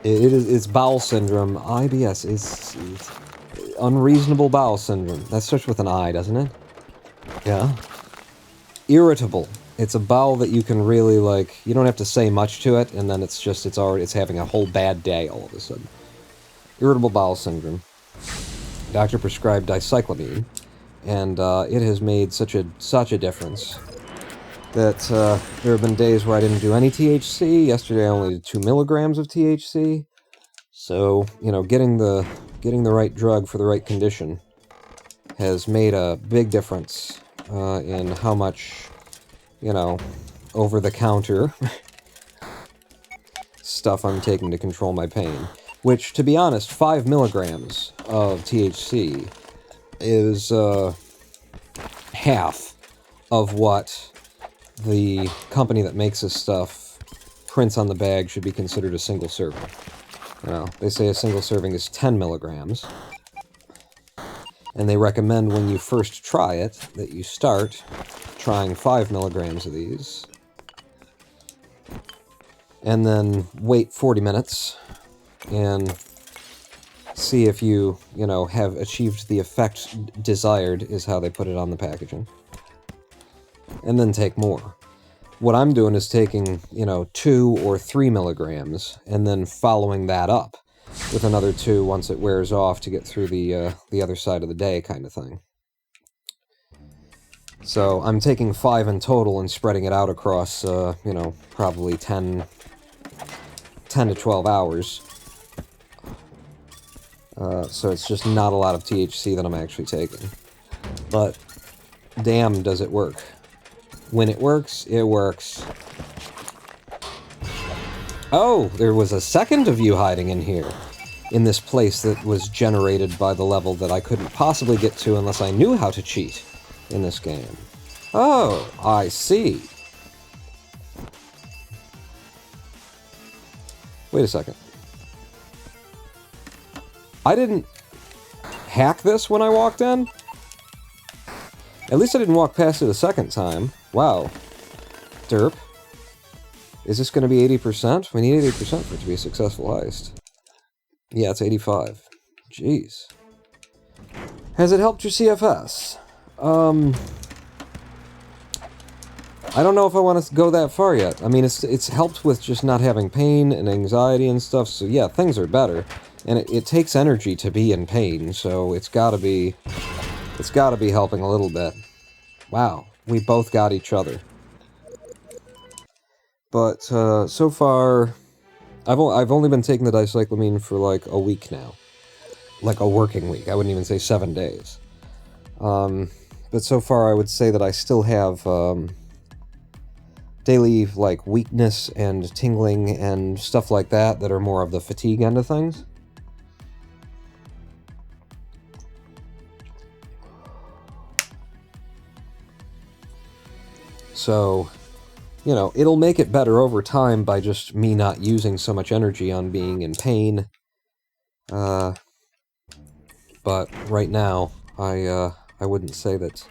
it's bowel syndrome. IBS is unreasonable bowel syndrome. That starts with an I, doesn't it? Yeah. Irritable. It's a bowel that you can really, like, you don't have to say much to it, and then it's just, it's having a whole bad day all of a sudden. Irritable bowel syndrome. Doctor prescribed dicyclomine, and it has made such a difference that there have been days where I didn't do any THC. Yesterday I only did 2 milligrams of THC. So, you know, getting the right drug for the right condition has made a big difference in how much, you know, over-the-counter stuff I'm taking to control my pain. Which, to be honest, 5 milligrams of THC is half of what the company that makes this stuff prints on the bag should be considered a single serving. You know, they say a single serving is 10 milligrams. And they recommend when you first try it that you start trying 5 milligrams of these. And then wait 40 minutes and see if you know, have achieved the effect desired, is how they put it on the packaging. And then take more. What I'm doing is taking, 2 or 3 milligrams, and then following that up with another 2 once it wears off to get through the other side of the day kind of thing. So I'm taking 5 in total and spreading it out across, probably 10 to 12 hours. So it's just not a lot of THC that I'm actually taking. But damn, does it work. When it works, it works. Oh, there was a second of you hiding in here. In this place that was generated by the level that I couldn't possibly get to unless I knew how to cheat in this game. Oh, I see. Wait a second. I didn't hack this when I walked in? At least I didn't walk past it a second time. Wow. Derp. Is this going to be 80%? We need 80% for it to be a successful heist. Yeah, it's 85. Jeez. Has it helped your CFS? I don't know if I want to go that far yet. I mean, it's helped with just not having pain and anxiety and stuff, so yeah, things are better. And it takes energy to be in pain, so it's gotta be helping a little bit. Wow, we both got each other. But, so far, I've only been taking the dicyclamine for like a week now. Like a working week, I wouldn't even say 7 days. But so far I would say that I still have, daily, like, weakness and tingling and stuff like that that are more of the fatigue end of things. So, it'll make it better over time by just me not using so much energy on being in pain. But right now, I wouldn't say that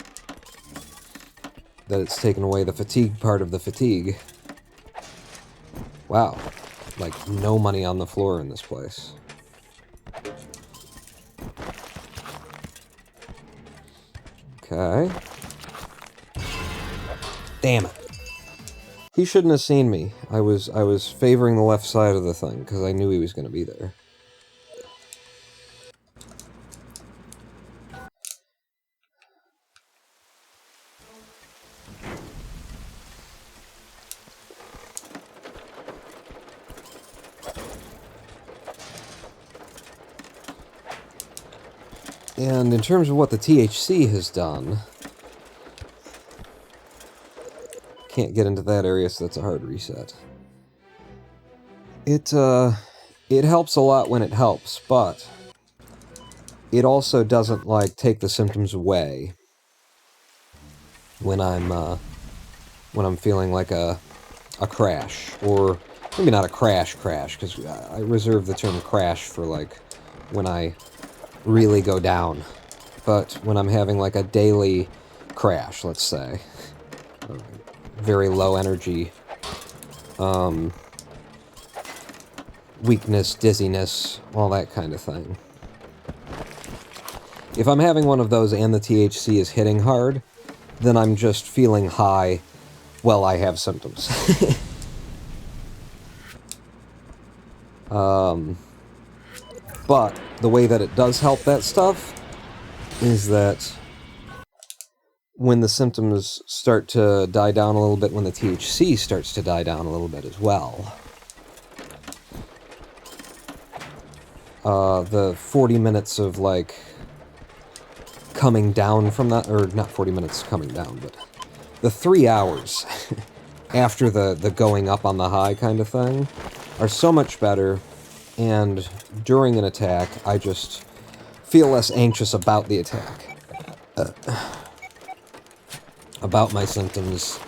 it's taken away the fatigue part of the fatigue. Wow. Like, no money on the floor in this place. Okay. Damn it. He shouldn't have seen me. I was favoring the left side of the thing, because I knew he was going to be there. And in terms of what the THC has done, can't get into that area, so that's a hard reset. It helps a lot when it helps, but it also doesn't, like, take the symptoms away when I'm feeling like a crash, or maybe not a crash, because I reserve the term crash for, like, when I really go down, but when I'm having, like, a daily crash, let's say, very low energy, weakness, dizziness, all that kind of thing. If I'm having one of those and the THC is hitting hard, then I'm just feeling high while I have symptoms. But the way that it does help that stuff is that when the symptoms start to die down a little bit, when the THC starts to die down a little bit as well, the 40 minutes of, like, coming down from that, or not 40 minutes coming down, but the 3 hours after the going up on the high kind of thing are so much better, and during an attack, I just feel less anxious about the attack. about my symptoms,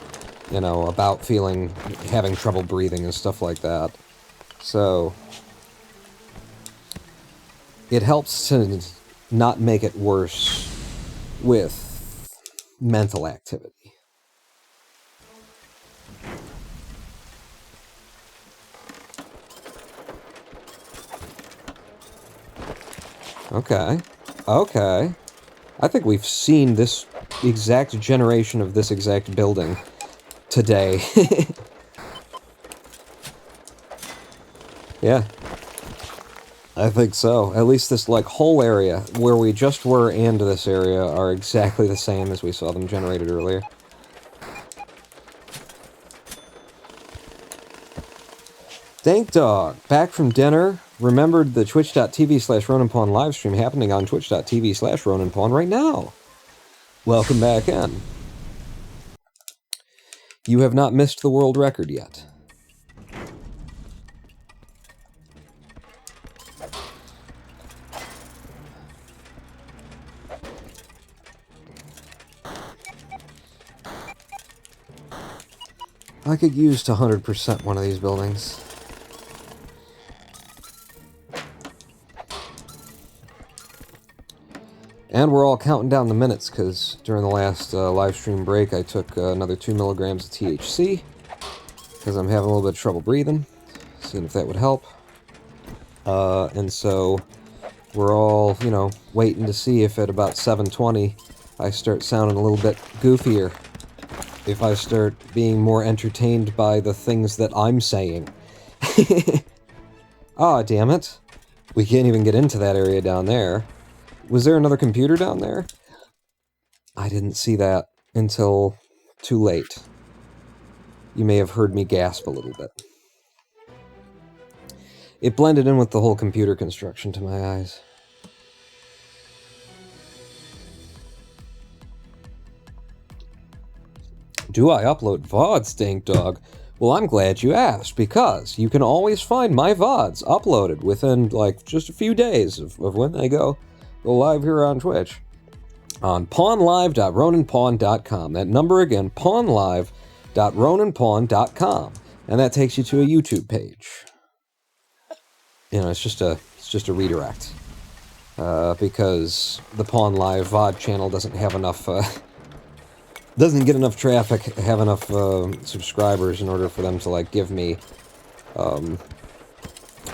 you know, about having trouble breathing and stuff like that. So it helps to not make it worse with mental activity. Okay. Okay. I think we've seen this exact generation of this exact building today. Yeah. I think so. At least this, like, whole area where we just were and this area are exactly the same as we saw them generated earlier. Dank Dog, back from dinner. Remembered the twitch.tv/RonanPawn livestream happening on twitch.tv/RonanPawn right now. Welcome back in. You have not missed the world record yet. I could use to 100% one of these buildings. And we're all counting down the minutes, because during the last live stream break, I took another 2 milligrams of THC, because I'm having a little bit of trouble breathing, seeing if that would help. And so we're all, you know, waiting to see if at about 7:20 I start sounding a little bit goofier. If I start being more entertained by the things that I'm saying. Aw, damn it. We can't even get into that area down there. Was there another computer down there? I didn't see that until too late. You may have heard me gasp a little bit. It blended in with the whole computer construction to my eyes. Do I upload VODs, Dank Dog? Well, I'm glad you asked, because you can always find my VODs uploaded within, like, just a few days of when they go live here on Twitch. On pawnlive.ronanpawn.com. That number again, pawnlive.ronanpawn.com. And that takes you to a YouTube page. You know, it's just a redirect. Because the Pawn Live VOD channel doesn't have enough, doesn't get enough traffic, have enough subscribers in order for them to, like, give me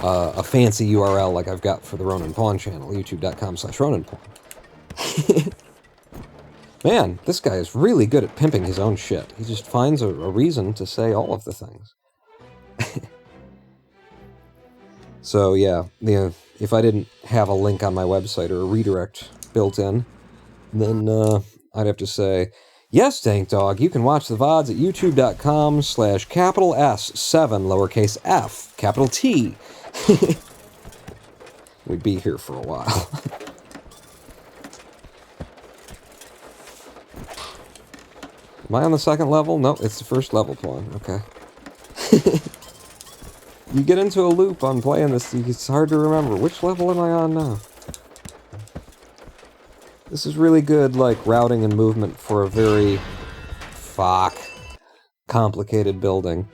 a fancy URL like I've got for the Ronan Pawn channel, youtube.com/RonanPawn. Man, this guy is really good at pimping his own shit. He just finds a reason to say all of the things. So, yeah, if I didn't have a link on my website or a redirect built in, then I'd have to say, yes, Dank Dog, you can watch the VODs at youtube.com/S7 lowercase f, capital T. We'd be here for a while. Am I on the second level? No, it's the first level pawn. Okay. You get into a loop on playing this, it's hard to remember. Which level am I on now? This is really good, like, routing and movement for a very complicated building.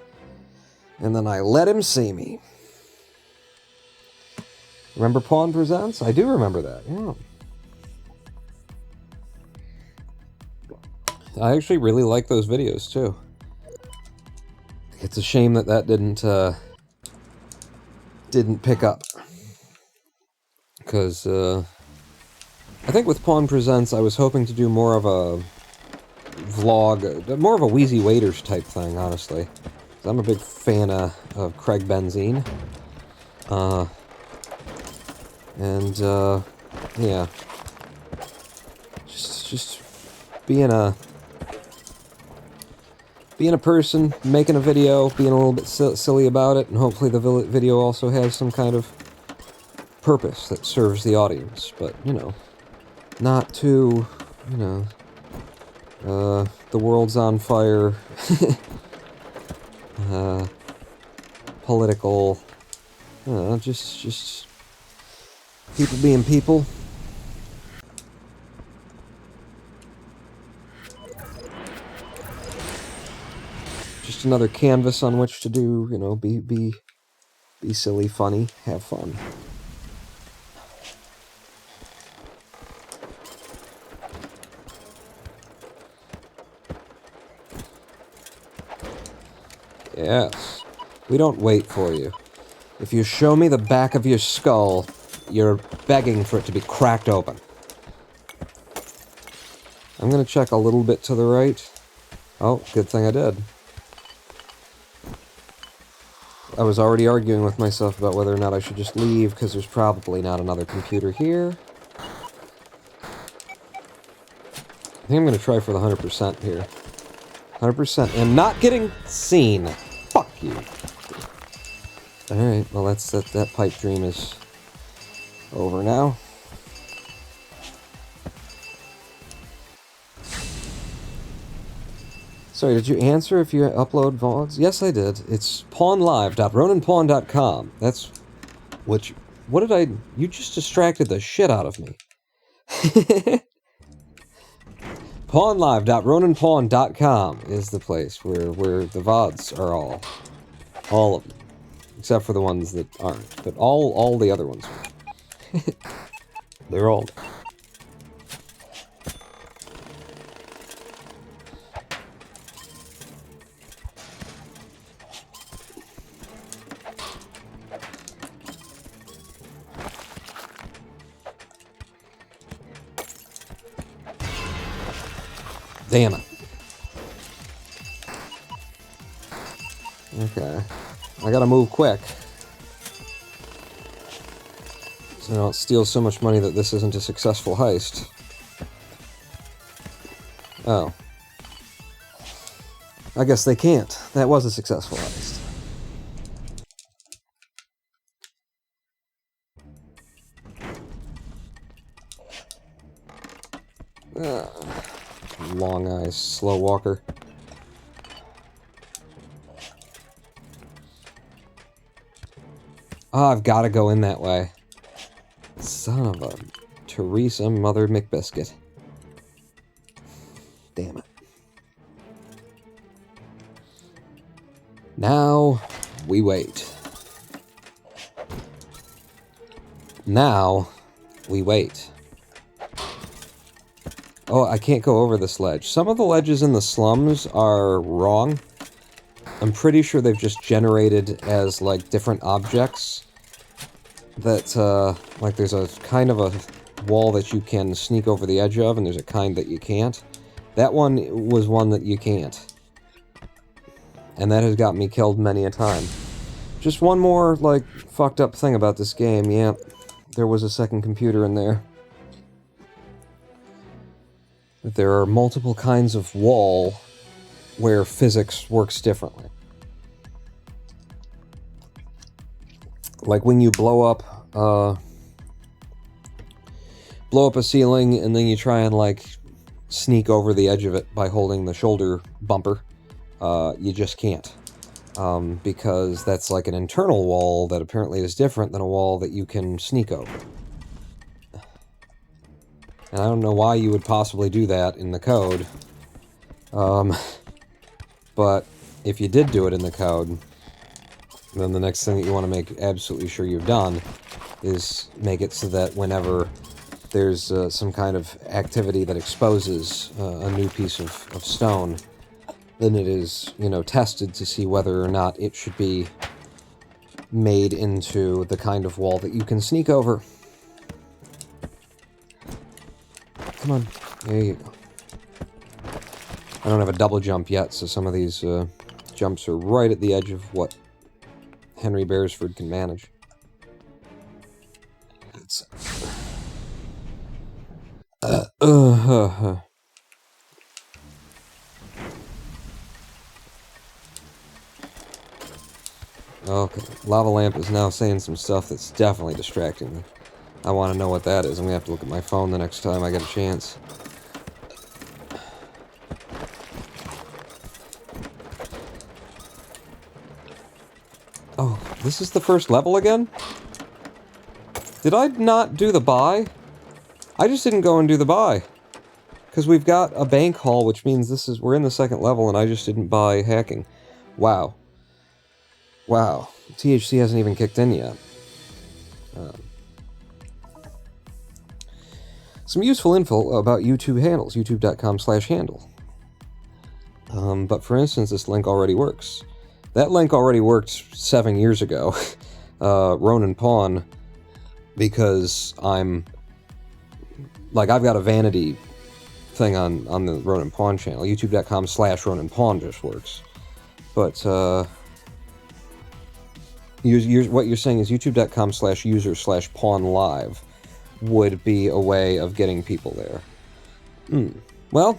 And then I let him see me. Remember Pawn Presents? I do remember that, yeah. I actually really like those videos, too. It's a shame that that didn't pick up. Because, I think with Pawn Presents, I was hoping to do more of a vlog, more of a Wheezy Waiters type thing, honestly. I'm a big fan of Craig Benzine. Yeah. Just being a person, making a video, being a little bit silly about it, and hopefully the video also has some kind of purpose that serves the audience, but, you know, not too, you know, the world's on fire, political, you know, just people being people. Just another canvas on which to do, you know, be silly, funny, have fun. Yes. We don't wait for you. If you show me the back of your skull, you're begging for it to be cracked open. I'm gonna check a little bit to the right. Oh, good thing I did. I was already arguing with myself about whether or not I should just leave, because there's probably not another computer here. I think I'm gonna try for the 100% here. 100% and not getting seen. Fuck you. Alright, well that pipe dream is over now. Sorry, did you answer if you upload VODs? Yes, I did. It's pawnlive.roninpawn.com. That's what did I... You just distracted the shit out of me. Pawnlive.roninpawn.com is the place where the VODs are all. All of them. Except for the ones that aren't. But all the other ones are. They're all... Damn it. Okay. I gotta move quick. So I don't steal so much money that this isn't a successful heist. Oh. I guess they can't. That was a successful heist. Long eyes, slow walker. Oh, I've got to go in that way. Son of a Teresa Mother McBiscuit. Damn it. Now, we wait. Now, we wait. Oh, I can't go over this ledge. Some of the ledges in the slums are wrong. I'm pretty sure they've just generated as, like, different objects. That, like, there's a kind of a wall that you can sneak over the edge of, and there's a kind that you can't. That one was one that you can't. And that has got me killed many a time. Just one more, like, fucked up thing about this game. Yeah, there was a second computer in there. There are multiple kinds of wall where physics works differently. Like when you blow up a ceiling and then you try and like sneak over the edge of it by holding the shoulder bumper, you just can't. Because that's like an internal wall that apparently is different than a wall that you can sneak over. And I don't know why you would possibly do that in the code. But if you did do it in the code, then the next thing that you want to make absolutely sure you've done is make it so that whenever there's some kind of activity that exposes a new piece of stone, then it is, you know, tested to see whether or not it should be made into the kind of wall that you can sneak over. Come on, there you go. I don't have a double jump yet, so some of these jumps are right at the edge of what Henry Beresford can manage. It's... Okay, lava lamp is now saying some stuff that's definitely distracting me. I want to know what that is. I'm gonna have to look at my phone the next time I get a chance. Oh, this is the first level again? Did I not do the buy? I just didn't go and do the buy. Because we've got a bank haul, which means we're in the second level and I just didn't buy hacking. Wow. Wow. THC hasn't even kicked in yet. Some useful info about YouTube handles, youtube.com/handle. But for instance, this link already works. That link already worked 7 years ago, Ronin Pawn, because I've got a vanity thing on the Ronin Pawn channel. youtube.com/Ronin Pawn just works. But, what you're saying is youtube.com/user/pawn live would be a way of getting people there. Well,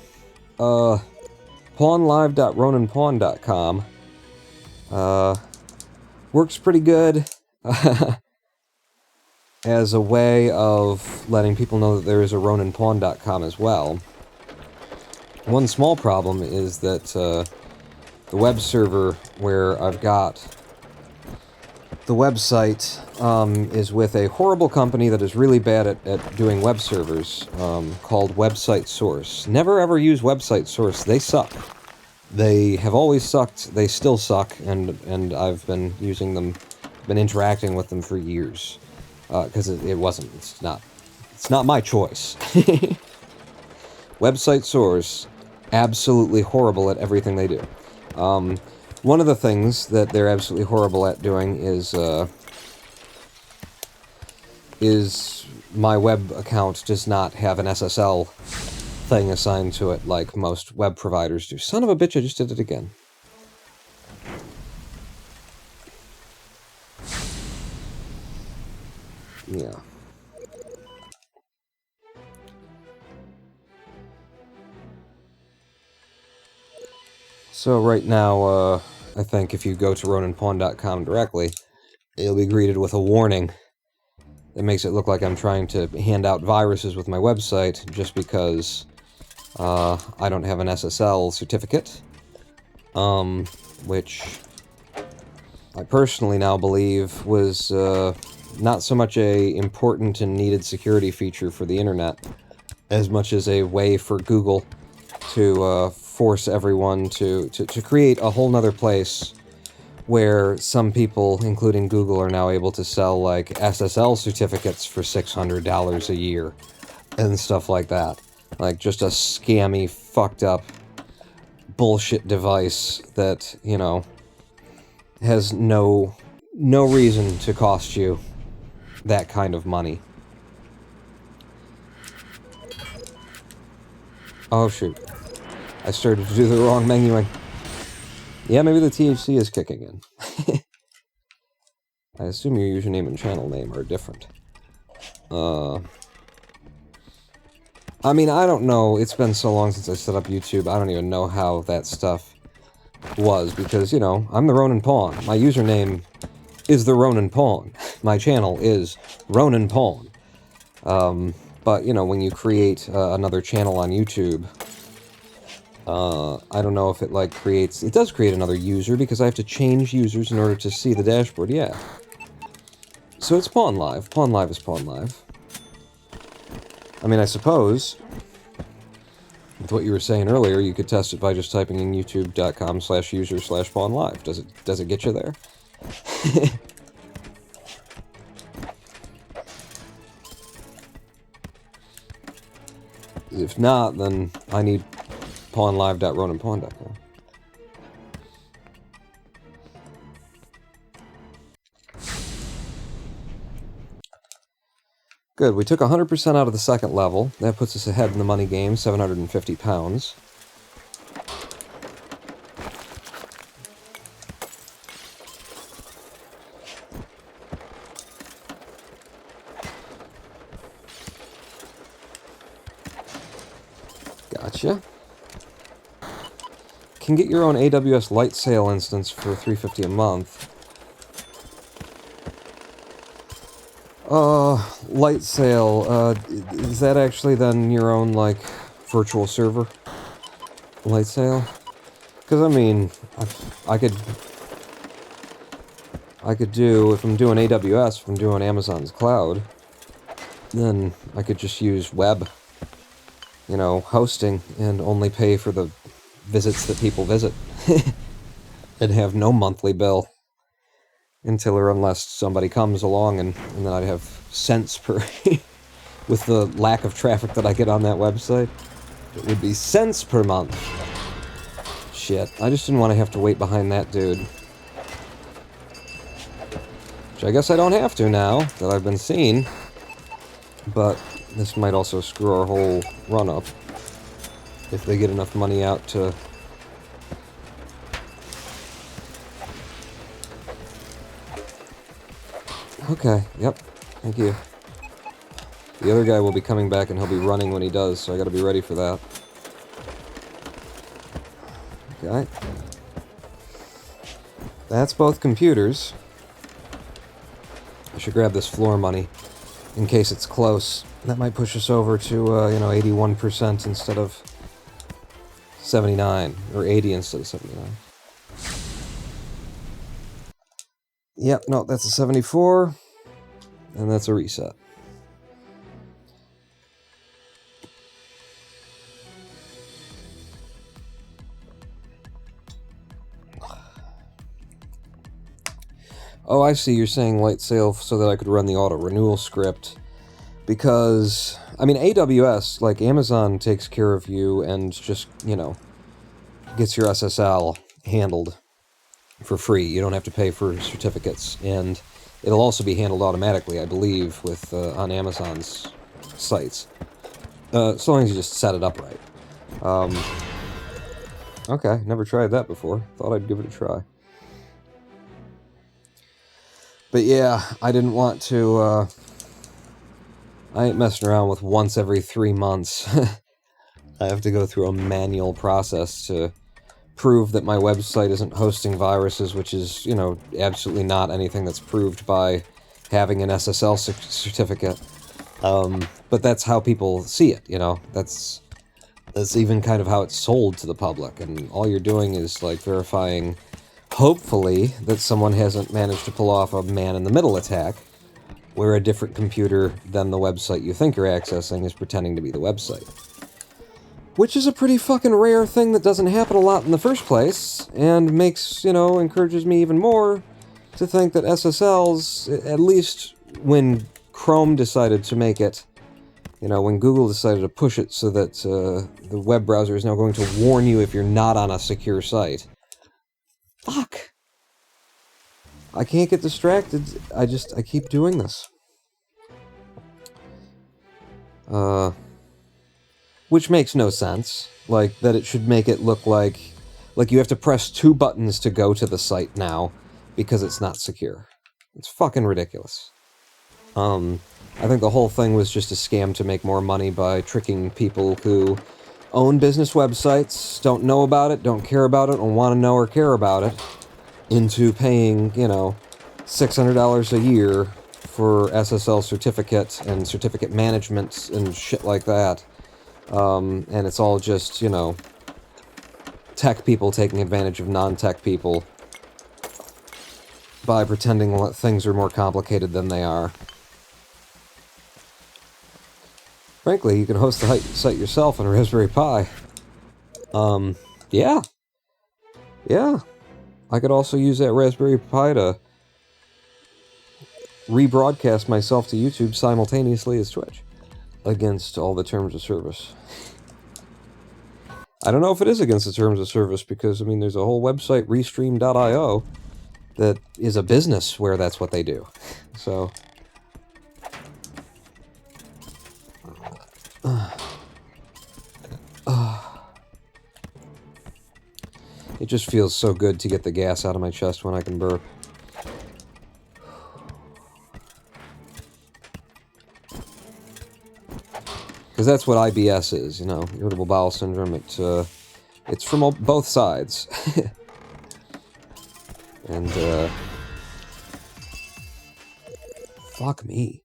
pawnlive.roninpawn.com works pretty good as a way of letting people know that there is a roninpawn.com as well. One small problem is that the web server where I've got the website is with a horrible company that is really bad at doing web servers, called Website Source. Never ever use Website Source. They suck. They have always sucked. They still suck, and I've been using them, been interacting with them for years, because it's not my choice. Website Source, absolutely horrible at everything they do. One of the things that they're absolutely horrible at doing is my web account does not have an SSL thing assigned to it like most web providers do. Son of a bitch, I just did it again. Yeah. So right now, I think if you go to roninpawn.com directly, you'll be greeted with a warning that makes it look like I'm trying to hand out viruses with my website just because I don't have an SSL certificate, which I personally now believe was not so much a important and needed security feature for the internet as much as a way for Google to force everyone to create a whole nother place where some people, including Google, are now able to sell, like, SSL certificates for $600 a year and stuff like that. Like, just a scammy, fucked up bullshit device that, you know, has no reason to cost you that kind of money. Oh, shoot. I started to do the wrong menuing. Yeah, maybe the THC is kicking in. I assume your username and channel name are different. I mean, I don't know. It's been so long since I set up YouTube, I don't even know how that stuff was, because, you know, I'm the Ronin Pawn. My username is the Ronin Pawn. My channel is Ronin Pawn. But, you know, when you create another channel on YouTube, I don't know if it, like, creates... It does create another user, because I have to change users in order to see the dashboard, yeah. So it's Pawn Live. Pawn Live is Pawn Live. I mean, I suppose, with what you were saying earlier, you could test it by just typing in youtube.com/user/pawnlive. Does it get you there? If not, then I need pawnlive.roninpawn.com. Good, we took 100% out of the second level. That puts us ahead in the money game, £750. Gotcha. Can get your own AWS Light Sail instance for $350 a month. Light Sail, is that actually then your own, like, virtual server? Light Sail? Because, I mean, I could do, if I'm doing AWS, if I'm doing Amazon's cloud, then I could just use web, you know, hosting, and only pay for the visits that people visit. and have no monthly bill until or unless somebody comes along, and then I'd have cents per... with the lack of traffic that I get on that website, it would be cents per month. Shit, I just didn't want to have to wait behind that dude. Which I guess I don't have to now that I've been seen. But this might also screw our whole run up if they get enough money out to... Okay, yep, thank you. The other guy will be coming back and he'll be running when he does, so I gotta be ready for that. Okay. That's both computers. I should grab this floor money in case it's close. That might push us over to, 81% instead of 79, or 80 instead of 79. Yep, no, that's a 74, and that's a reset. Oh, I see, you're saying light sale so that I could run the auto-renewal script. Because, I mean, AWS, like, Amazon takes care of you and just, gets your SSL handled for free. You don't have to pay for certificates, and it'll also be handled automatically, I believe, with on Amazon's sites. So long as you just set it up right. Okay, never tried that before. Thought I'd give it a try. But yeah, I didn't want to, I ain't messing around with once every 3 months. I have to go through a manual process to prove that my website isn't hosting viruses, which is, absolutely not anything that's proved by having an SSL certificate. But that's how people see it, That's even kind of how it's sold to the public, and all you're doing is, like, verifying, hopefully, that someone hasn't managed to pull off a man-in-the-middle attack, where a different computer than the website you think you're accessing is pretending to be the website. Which is a pretty fucking rare thing that doesn't happen a lot in the first place, and makes, encourages me even more to think that SSLs, at least when Chrome decided to make it, when Google decided to push it so that the web browser is now going to warn you if you're not on a secure site. Fuck! I can't get distracted. I keep doing this. Which makes no sense. Like, that it should make it look like you have to press 2 buttons to go to the site now, because it's not secure. It's fucking ridiculous. I think the whole thing was just a scam to make more money by tricking people who own business websites, don't know about it, don't care about it, or want to know or care about it, into paying, $600 a year for SSL certificate and certificate management and shit like that. And it's all just, tech people taking advantage of non-tech people by pretending that things are more complicated than they are. Frankly, you can host the site yourself on a Raspberry Pi. Yeah. Yeah. I could also use that Raspberry Pi to rebroadcast myself to YouTube simultaneously as Twitch, against all the terms of service. I don't know if it is against the terms of service, because, there's a whole website, Restream.io, that is a business where that's what they do. So... it just feels so good to get the gas out of my chest when I can burp. Because that's what IBS is, irritable bowel syndrome. It's from both sides. And, fuck me.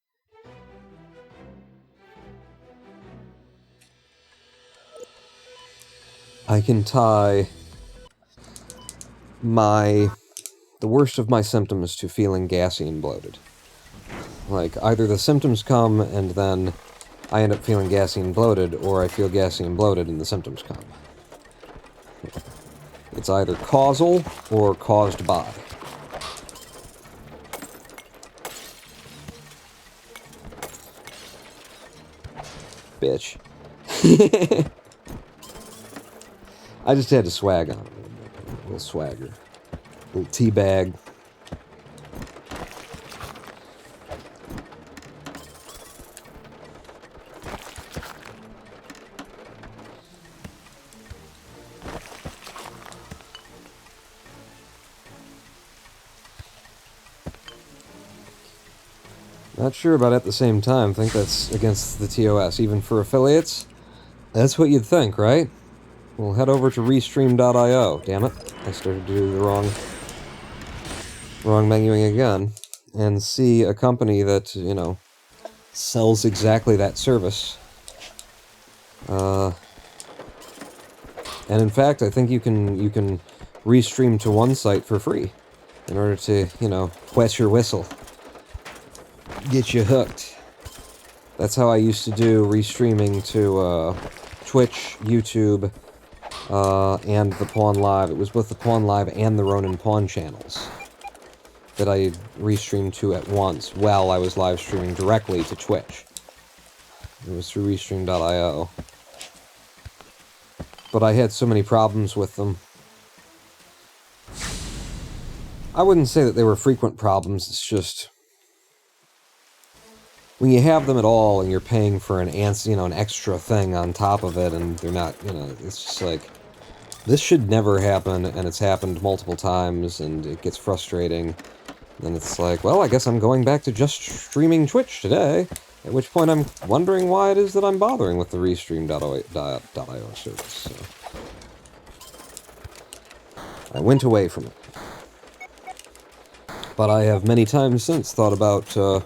I can tie the worst of my symptoms to feeling gassy and bloated. Like, either the symptoms come and then I end up feeling gassy and bloated, or I feel gassy and bloated and the symptoms come. It's either causal or caused by. Bitch. I just had to swag on it. A little swagger. A little teabag. Not sure about it at the same time. Think that's against the TOS. Even for affiliates? That's what you'd think, right? We'll head over to restream.io. Damn it. I started to do the wrong menuing again. And see a company that, you know, sells exactly that service. And in fact, I think you can restream to one site for free in order to, you know, wet your whistle. Get you hooked. That's how I used to do restreaming to Twitch, YouTube, and the Pawn Live. It was both the Pawn Live and the Ronin Pawn channels that I restreamed to at once while I was live streaming directly to Twitch. It was through restream.io. But I had so many problems with them. I wouldn't say that they were frequent problems, it's just when you have them at all and you're paying for an extra thing on top of it, and they're not, you know, it's just like, this should never happen, and it's happened multiple times, and it gets frustrating. Then it's like, well, I guess I'm going back to just streaming Twitch today, at which point I'm wondering why it is that I'm bothering with the restream.io service. So I went away from it. But I have many times since thought about, you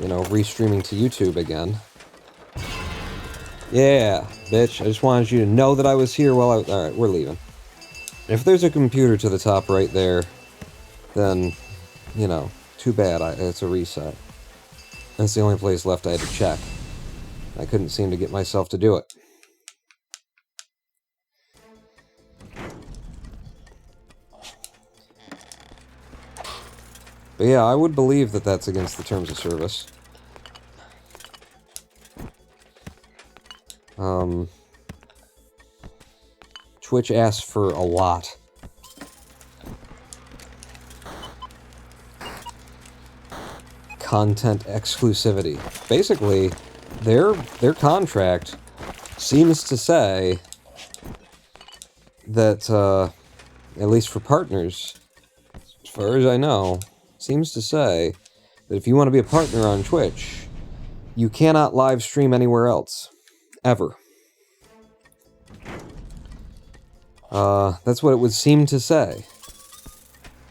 know, restreaming to YouTube again. Yeah, bitch, I just wanted you to know that I was here while I was... Alright, we're leaving. If there's a computer to the top right there, then, you know, too bad, it's a reset. That's the only place left I had to check. I couldn't seem to get myself to do it. But yeah, I would believe that that's against the terms of service. Twitch asks for a lot. Content exclusivity. Basically, their contract seems to say that, at least for partners, as far as I know, seems to say that if you want to be a partner on Twitch, you cannot live stream anywhere else. Ever. That's what it would seem to say.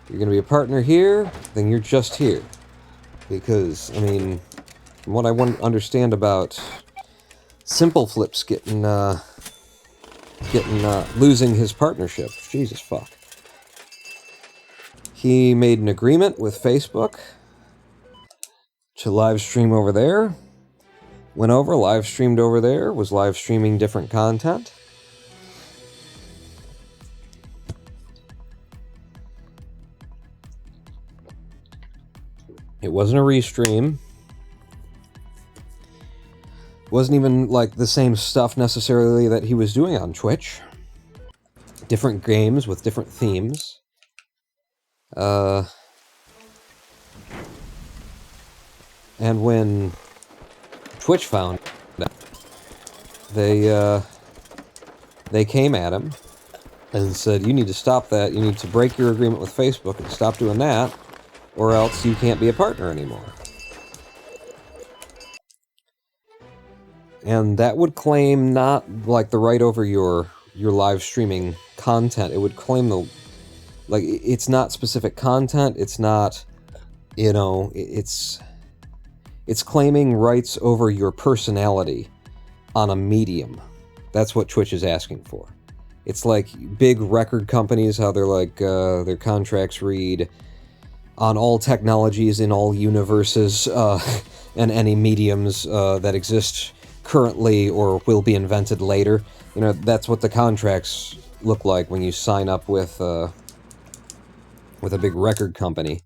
You're going to be a partner here, then you're just here. Because, I mean, from what I understand about Simple Flips losing his partnership. Jesus fuck. He made an agreement with Facebook to live stream over there. Went over, live streamed over there, was live streaming different content. It wasn't a restream. It wasn't even like the same stuff necessarily that he was doing on Twitch. Different games with different themes. And when Twitch found out, they came at him and said, you need to stop that, you need to break your agreement with Facebook and stop doing that, or else you can't be a partner anymore. And that would claim not, like, the right over your live streaming content. It would claim the, like, it's not specific content, it's not, you know, it's claiming rights over your personality on a medium. That's what Twitch is asking for. It's like big record companies, how they're like, their contracts read, on all technologies in all universes, and any mediums that exist currently or will be invented later. You know, that's what the contracts look like when you sign up with a big record company.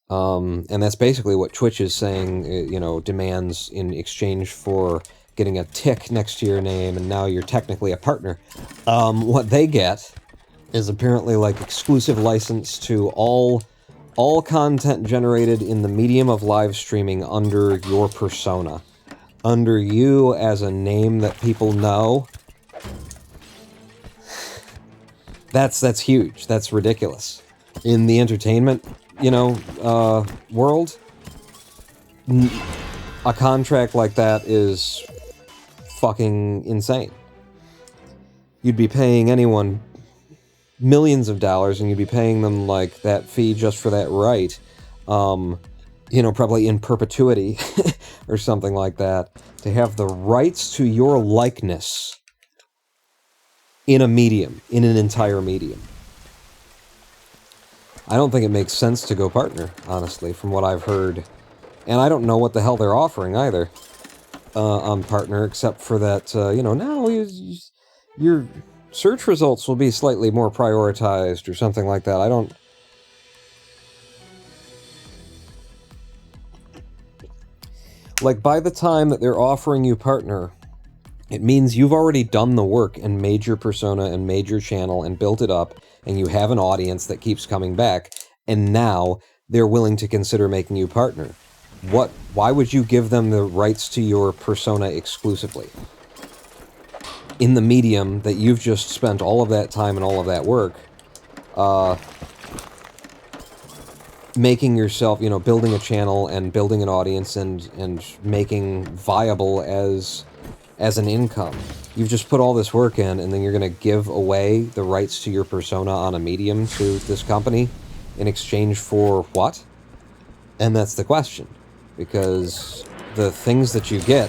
And that's basically what Twitch is saying, you know, demands in exchange for getting a tick next to your name, and now you're technically a partner. What they get is apparently like exclusive license to all content generated in the medium of live streaming under your persona. Under you as a name that people know. That's huge. That's ridiculous. In the entertainment, you know, world, a contract like that is fucking insane. You'd be paying anyone millions of dollars, and you'd be paying them, like, that fee just for that right, you know, probably in perpetuity, or something like that, to have the rights to your likeness in a medium, in an entire medium. I don't think it makes sense to go partner, honestly, from what I've heard. And I don't know what the hell they're offering, either, on partner, except for that, you know, now your search results will be slightly more prioritized, or something like that. I don't... Like, by the time that they're offering you partner, it means you've already done the work and made your persona and made your channel and built it up, and you have an audience that keeps coming back, and now they're willing to consider making you partner. Why would you give them the rights to your persona exclusively? In the medium that you've just spent all of that time and all of that work, making yourself, you know, building a channel and building an audience and making viable as an income. You've just put all this work in, and then you're going to give away the rights to your persona on a medium to this company in exchange for what? And that's the question. Because the things that you get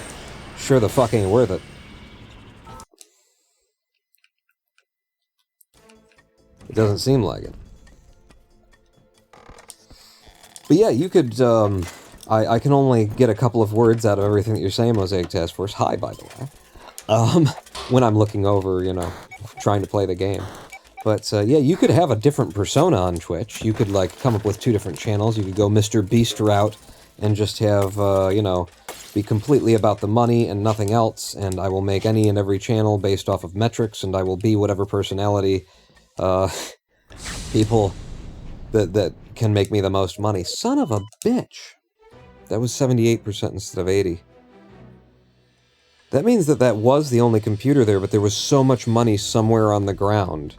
sure the fuck ain't worth it. It doesn't seem like it. But yeah, you could, I can only get a couple of words out of everything that you're saying, Mosaic Task Force. Hi, by the way. When I'm looking over, you know, trying to play the game. But, yeah, you could have a different persona on Twitch. You could, like, come up with 2 different channels. You could go Mr. Beast route and just have, you know, be completely about the money and nothing else, and I will make any and every channel based off of metrics, and I will be whatever personality, people that can make me the most money. Son of a bitch! That was 78% instead of 80. That means that was the only computer there, but there was so much money somewhere on the ground.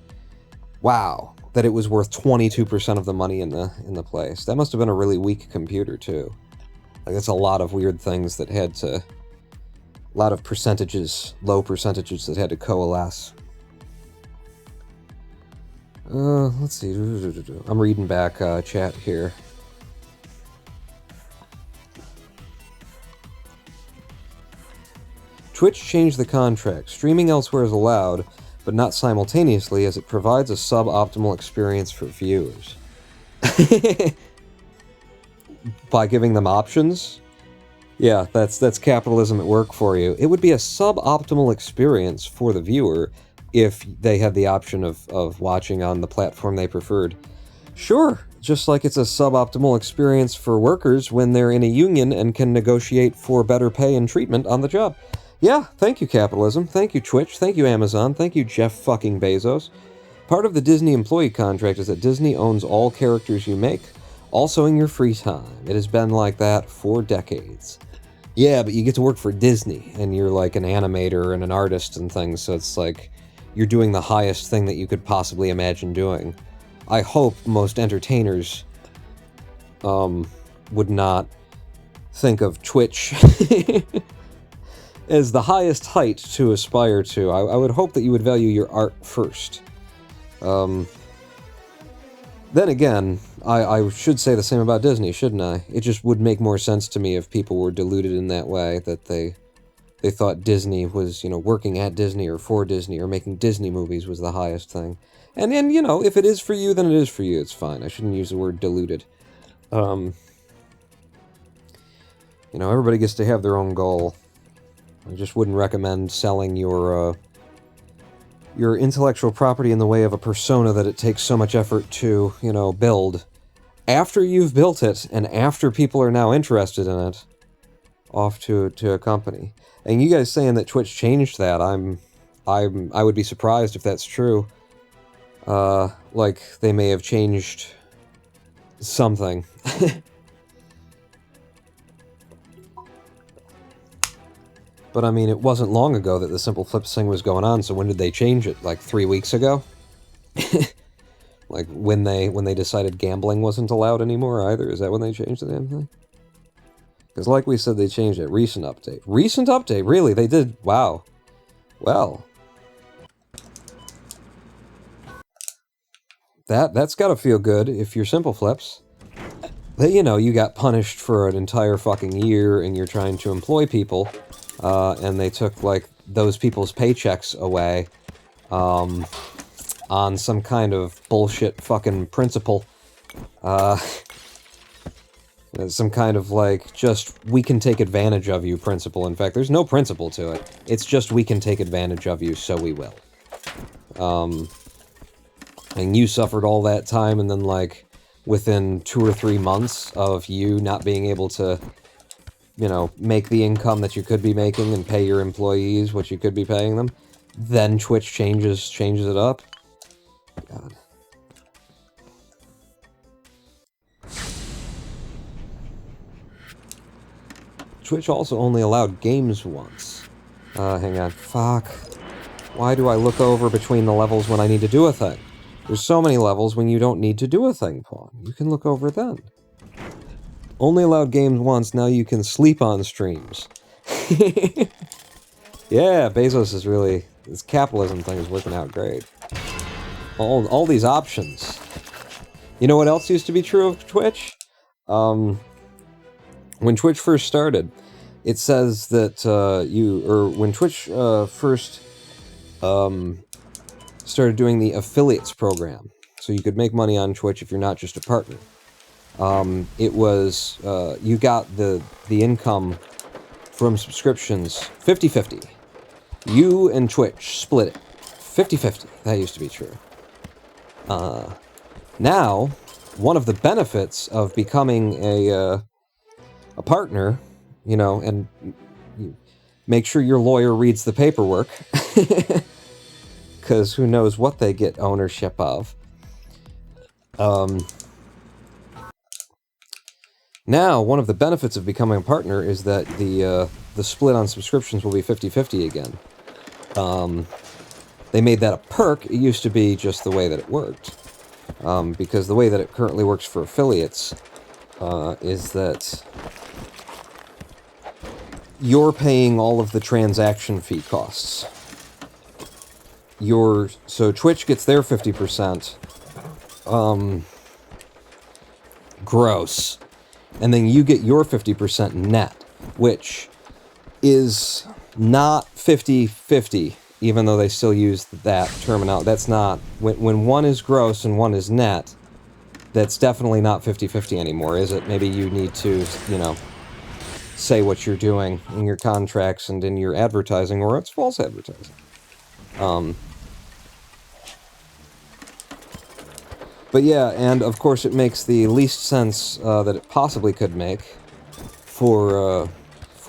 Wow. That it was worth 22% of the money in the place. That must have been a really weak computer, too. Like, that's a lot of weird things that had to... A lot of percentages, low percentages that had to coalesce. Let's see. I'm reading back chat here. Twitch changed the contract. Streaming elsewhere is allowed, but not simultaneously, as it provides a suboptimal experience for viewers. By giving them options? Yeah, that's capitalism at work for you. It would be a suboptimal experience for the viewer if they had the option of watching on the platform they preferred. Sure, just like it's a suboptimal experience for workers when they're in a union and can negotiate for better pay and treatment on the job. Yeah, thank you, capitalism. Thank you, Twitch. Thank you, Amazon. Thank you, Jeff fucking Bezos. Part of the Disney employee contract is that Disney owns all characters you make, also in your free time. It has been like that for decades. Yeah, but you get to work for Disney, and you're like an animator and an artist and things, so it's like you're doing the highest thing that you could possibly imagine doing. I hope most entertainers would not think of Twitch as the highest height to aspire to. I would hope that you would value your art first. Then again, I should say the same about Disney, shouldn't I? It just would make more sense to me if people were deluded in that way, that they thought Disney was, you know, working at Disney or for Disney or making Disney movies was the highest thing. And you know, if it is for you, then it is for you. It's fine. I shouldn't use the word deluded. You know, everybody gets to have their own goal. I just wouldn't recommend selling your your intellectual property in the way of a persona that it takes so much effort to, you know, build. After you've built it, and after people are now interested in it, off to a company. And you guys saying that Twitch changed that, I would be surprised if that's true. Like, they may have changed something. But I mean, it wasn't long ago that the Simple Flips thing was going on, so when did they change it? Like 3 weeks ago? Like, when they decided gambling wasn't allowed anymore either? Is that when they changed the damn thing? Because like we said, they changed it. Recent update. Recent update? Really? They did? Wow. Well. That's gotta feel good if you're Simple Flips. But, you know, you got punished for an entire fucking year and you're trying to employ people, and they took, like, those people's paychecks away, on some kind of bullshit fucking principle. Some kind of, like, just, we can take advantage of you principle. In fact, there's no principle to it. It's just, we can take advantage of you, so we will. And you suffered all that time, and then, like, within 2 or 3 months of you not being able to, you know, make the income that you could be making and pay your employees what you could be paying them, then Twitch changes it up. God. Twitch also only allowed games once. Hang on. Fuck. Why do I look over between the levels when I need to do a thing? There's so many levels when you don't need to do a thing, Pawn. You can look over then. Only allowed games once, now you can sleep on streams. Yeah, Bezos is really... This capitalism thing is working out great. All these options. You know what else used to be true of Twitch? When Twitch first started, it says that when Twitch first started doing the affiliates program, so you could make money on Twitch if you're not just a partner. It was, you got the income from subscriptions 50-50. You and Twitch split it. 50-50. That used to be true. Now, one of the benefits of becoming a partner, you know, and you make sure your lawyer reads the paperwork, because who knows what they get ownership of. Now, one of the benefits of becoming a partner is that the split on subscriptions will be 50-50 again. They made that a perk. It used to be just the way that it worked. Because the way that it currently works for affiliates is that you're paying all of the transaction fee costs. So Twitch gets their 50%, gross. And then you get your 50% net, which is not 50-50, even though they still use that terminology. That's not... When one is gross and one is net, that's definitely not 50-50 anymore, is it? Maybe you need to, you know, say what you're doing in your contracts and in your advertising, or it's false advertising. But yeah, and of course it makes the least sense that it possibly could make for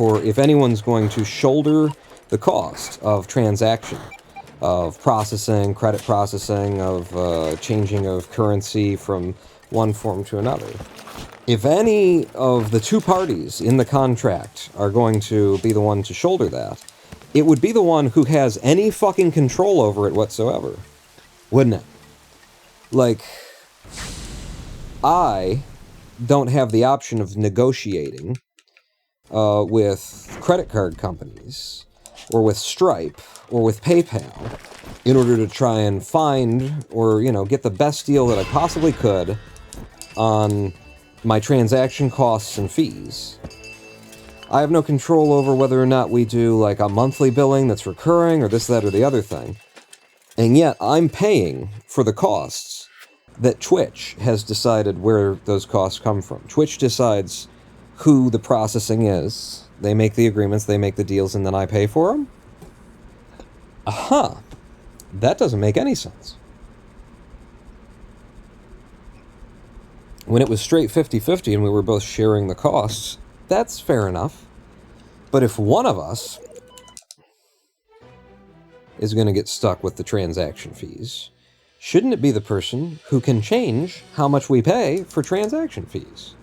if anyone's going to shoulder the cost of transaction, of processing, credit processing, of changing of currency from one form to another. If any of the two parties in the contract are going to be the one to shoulder that, it would be the one who has any fucking control over it whatsoever. Wouldn't it? Like, I don't have the option of negotiating with credit card companies, or with Stripe, or with PayPal, in order to try and find, or, you know, get the best deal that I possibly could on my transaction costs and fees. I have no control over whether or not we do, like, a monthly billing that's recurring, or this, that, or the other thing. And yet, I'm paying for the costs that Twitch has decided where those costs come from. Twitch decides who the processing is. They make the agreements, they make the deals, and then I pay for them? Aha! That doesn't make any sense. When it was straight 50-50 and we were both sharing the costs, that's fair enough. But if one of us is going to get stuck with the transaction fees, shouldn't it be the person who can change how much we pay for transaction fees?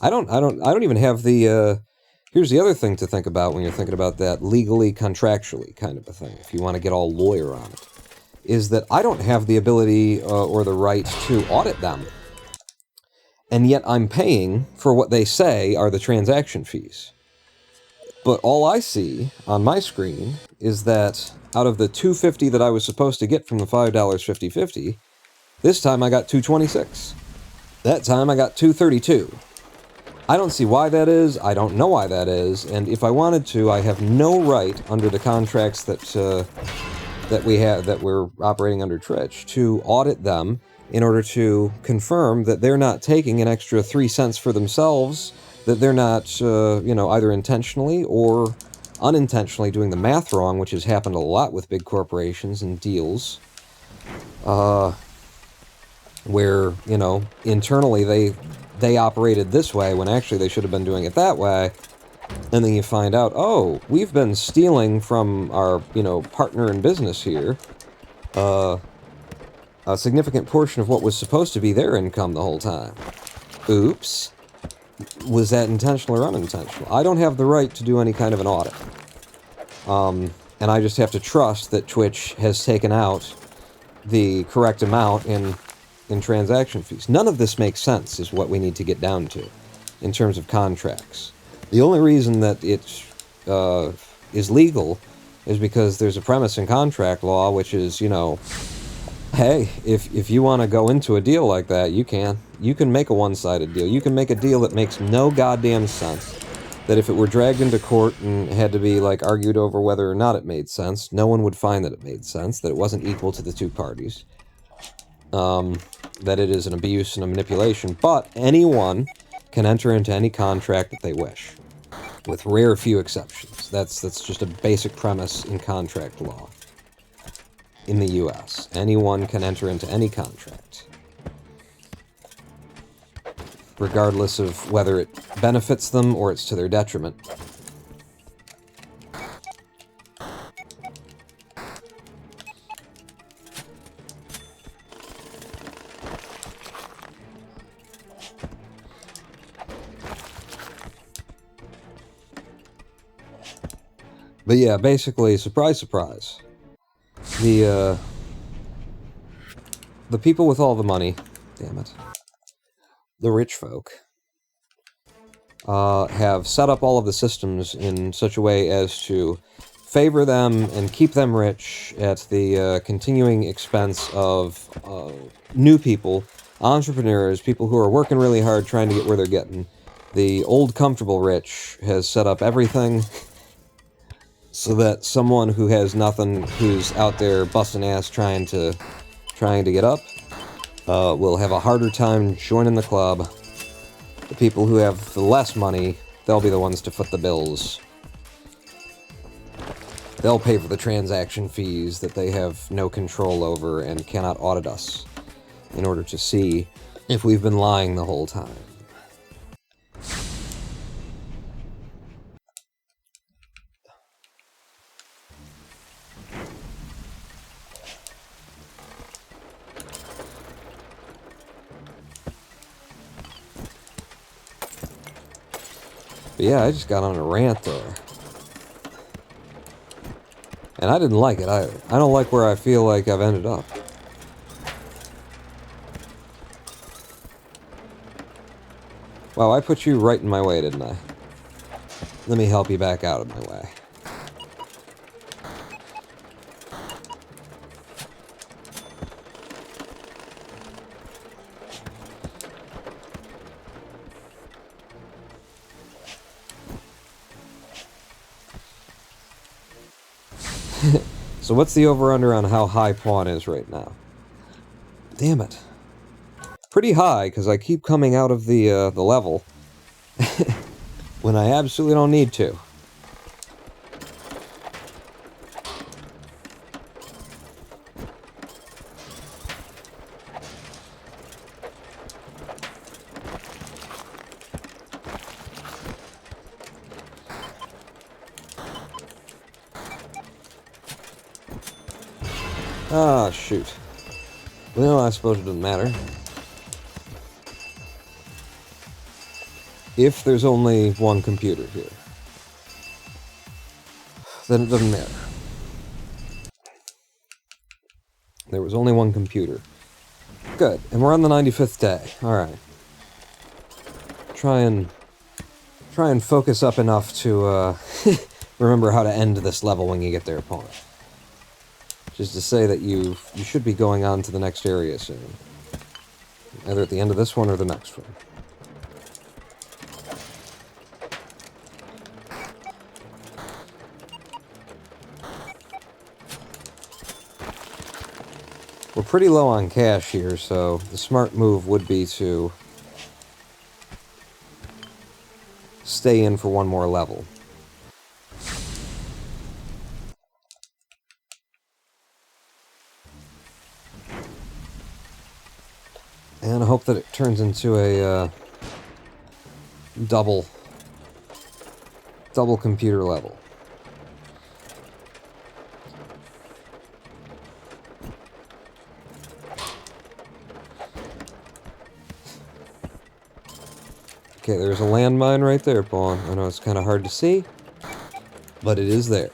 I don't even have the, here's the other thing to think about when you're thinking about that legally, contractually kind of a thing, if you want to get all lawyer on it, is that I don't have the ability or the right to audit them. And yet I'm paying for what they say are the transaction fees. But all I see on my screen is that out of the $2.50 that I was supposed to get from the $5 50/50, this time I got $2.26. That time I got $2.32. I don't see why that is. I don't know why that is. And if I wanted to, I have no right under the contracts that we're operating under Twitch to audit them in order to confirm that they're not taking an extra 3 cents for themselves, that they're not, either intentionally or unintentionally doing the math wrong, which has happened a lot with big corporations and deals, where, internally they operated this way when actually they should have been doing it that way. And then you find out, oh, we've been stealing from our, partner in business here, a significant portion of what was supposed to be their income the whole time. Oops. Was that intentional or unintentional? I don't have the right to do any kind of an audit. And I just have to trust that Twitch has taken out the correct amount in transaction fees. None of this makes sense, is what we need to get down to in terms of contracts. The only reason that it is legal is because there's a premise in contract law, which is, hey, if you want to go into a deal like that, you can. You can make a one-sided deal. You can make a deal that makes no goddamn sense. That if it were dragged into court and had to be, argued over whether or not it made sense, no one would find that it made sense, that it wasn't equal to the two parties. That it is an abuse and a manipulation. But anyone can enter into any contract that they wish, with rare few exceptions. That's just a basic premise in contract law. In the U.S., anyone can enter into any contract, regardless of whether it benefits them or it's to their detriment. But yeah, basically, surprise, surprise. The people with all the money, damn it, the rich folk, have set up all of the systems in such a way as to favor them and keep them rich at the continuing expense of new people, entrepreneurs, people who are working really hard trying to get where they're getting. The old comfortable rich has set up everything so that someone who has nothing, who's out there busting ass trying to get up, will have a harder time joining the club. The people who have the less money, they'll be the ones to foot the bills. They'll pay for the transaction fees that they have no control over and cannot audit us in order to see if we've been lying the whole time. But yeah, I just got on a rant there. And I didn't like it either. I don't like where I feel like I've ended up. Wow, I put you right in my way, didn't I? Let me help you back out of my way. So what's the over-under on how high pawn is right now? Damn it. Pretty high, because I keep coming out of the level when I absolutely don't need to. Ah, shoot. Well, I suppose it doesn't matter. If there's only one computer here, then it doesn't matter. There was only one computer. Good, and we're on the 95th day. Alright. Try and focus up enough to, remember how to end this level when you get there, opponent. Just to say that you should be going on to the next area soon. Either at the end of this one or the next one. We're pretty low on cash here, so the smart move would be to stay in for one more level. And I hope that it turns into a double computer level. Okay, there's a landmine right there, Pawn. I know it's kind of hard to see, but it is there.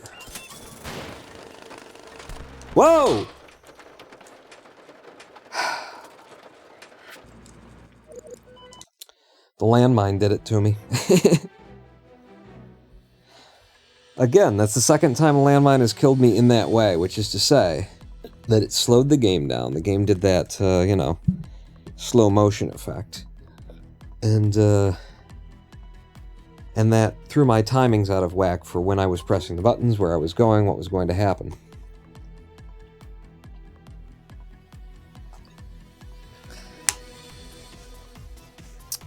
Whoa! The landmine did it to me. Again, that's the second time a landmine has killed me in that way, which is to say that it slowed the game down. The game did that, you know, slow motion effect. And that threw my timings out of whack for when I was pressing the buttons, where I was going, what was going to happen.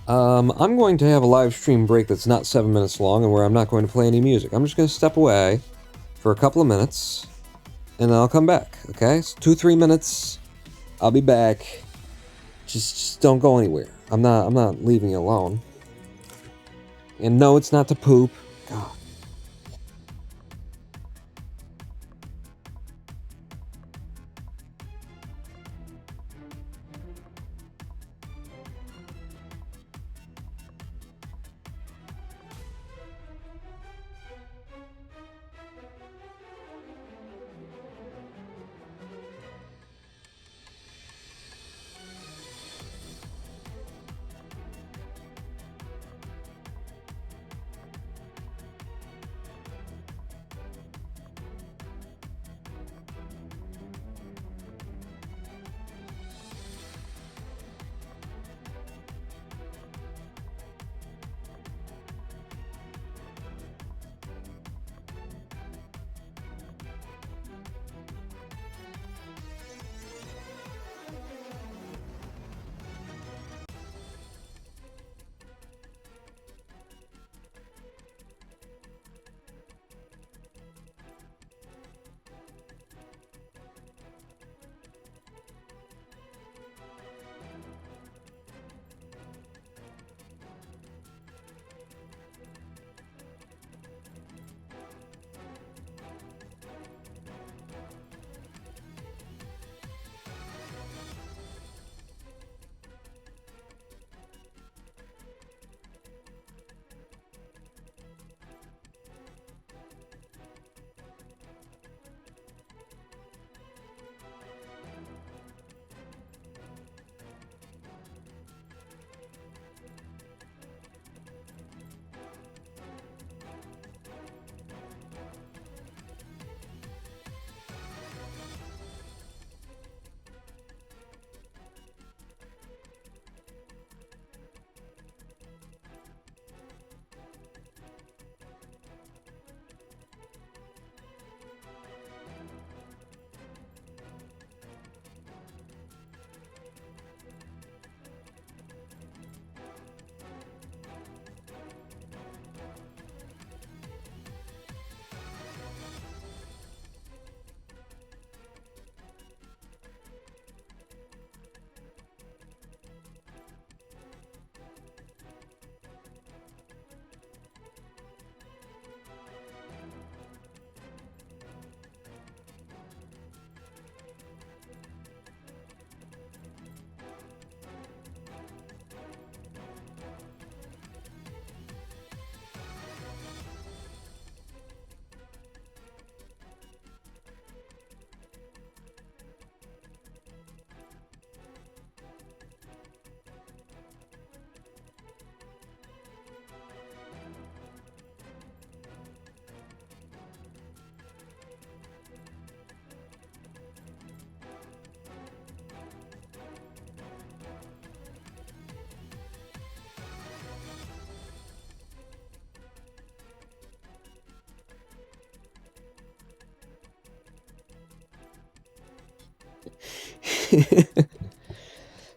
I'm going to have a live stream break that's not 7 minutes long and where I'm not going to play any music. I'm just going to step away for a couple of minutes and then I'll come back, okay? So 2-3 minutes, I'll be back. Just don't go anywhere. I'm not leaving you alone. And no, it's not to poop. God.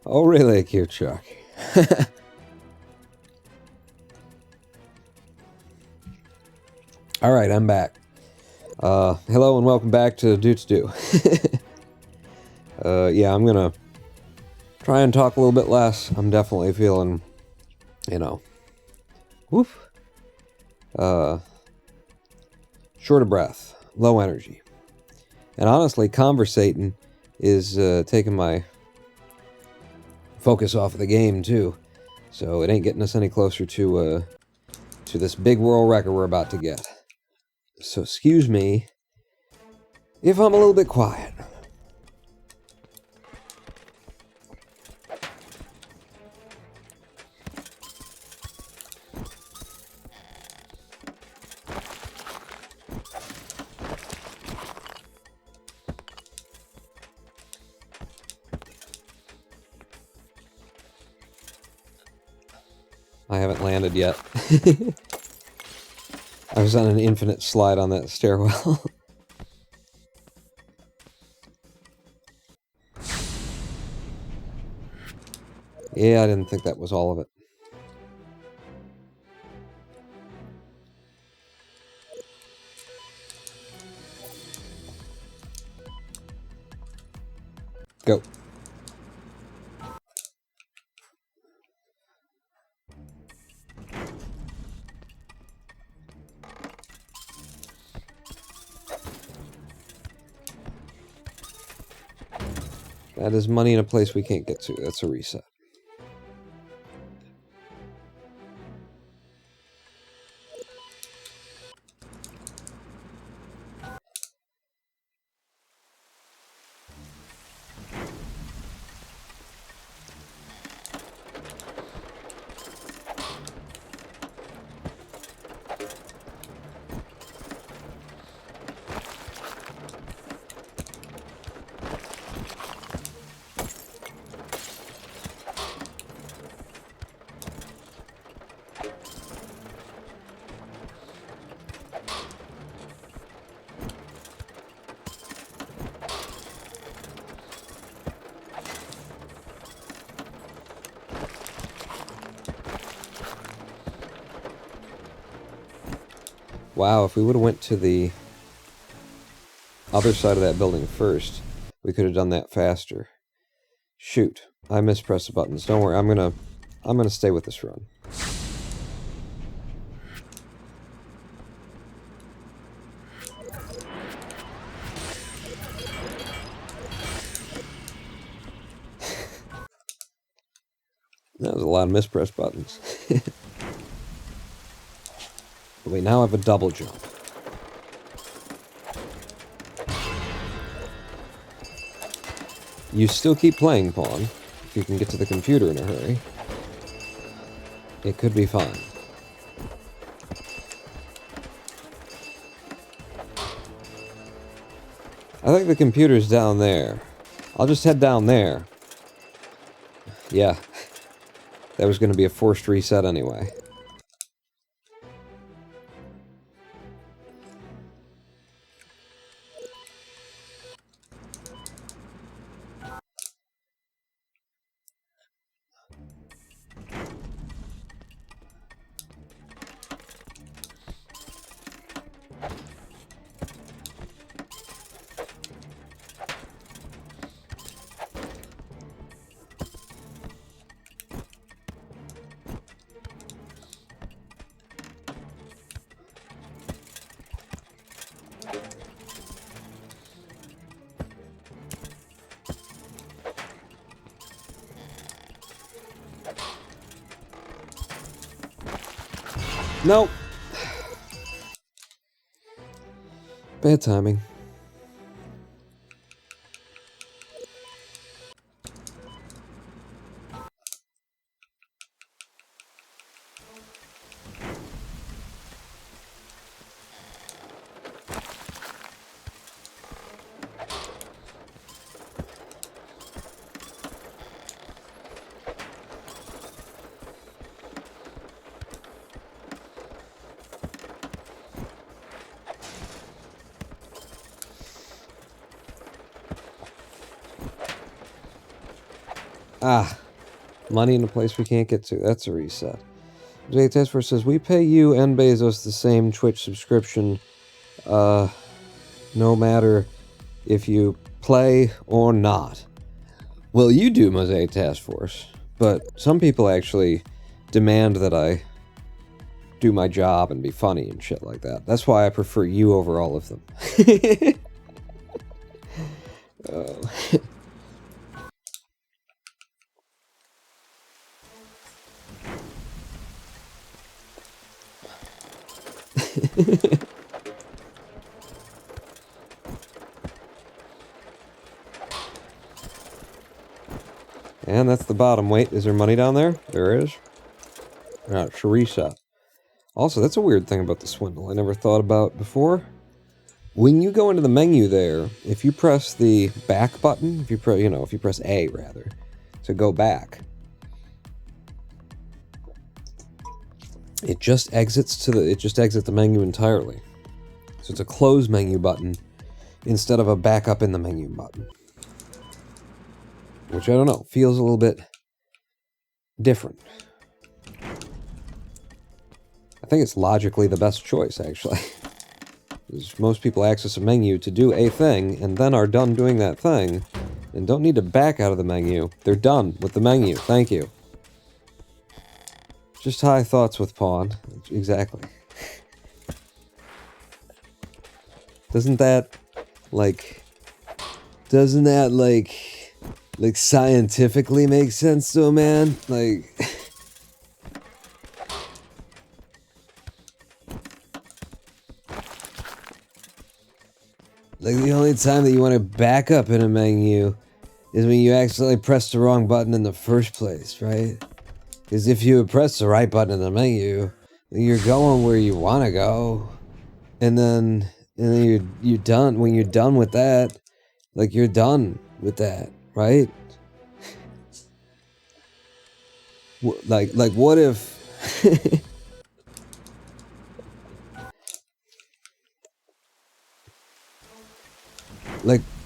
Oh, really, cute Chuck? All right, I'm back. Hello and welcome back to Doots Do. Yeah, I'm gonna try and talk a little bit less. I'm definitely feeling, woof. Short of breath, low energy. And honestly, conversating is taking my focus off of the game, too. So it ain't getting us any closer to this big world record we're about to get. So excuse me if I'm a little bit quiet. I haven't landed yet. I was on an infinite slide on that stairwell. Yeah, I didn't think that was all of it. Go. That is money in a place we can't get to. That's a reset. Wow, if we would have went to the other side of that building first, we could have done that faster. Shoot, I mispressed the buttons. Don't worry, I'm gonna stay with this run. That was a lot of mispressed buttons. But we now have a double jump. You still keep playing, Pawn. If you can get to the computer in a hurry, it could be fine. I think the computer's down there. I'll just head down there. Yeah. That was going to be a forced reset anyway. Nope. Bad timing. Ah, money in a place we can't get to. That's a reset. Jay Task Force says, we pay you and Bezos the same Twitch subscription, no matter if you play or not. Well, you do, Mosaic Task Force, but some people actually demand that I do my job and be funny and shit like that. That's why I prefer you over all of them. Oh. And that's the bottom. Wait, is there money down there? There is. Alright, Sharisa. Also, that's a weird thing about the Swindle I never thought about before. When you go into the menu there, if you press the back button, if you press A rather, to go back, it just exits the menu entirely. So it's a close menu button instead of a back up in the menu button. Which, I don't know, feels a little bit different. I think it's logically the best choice, actually. Because most people access a menu to do a thing, and then are done doing that thing, and don't need to back out of the menu. They're done with the menu. Thank you. Just high thoughts with Pawn. Exactly. Doesn't that, like, scientifically make sense though, man? Like... Like, the only time that you want to back up in a menu is when you accidentally press the wrong button in the first place, right? Because if you press the right button in the menu, then you're going where you want to go. And then you're done. When you're done with that, like, you're done with that, right? Like, what if...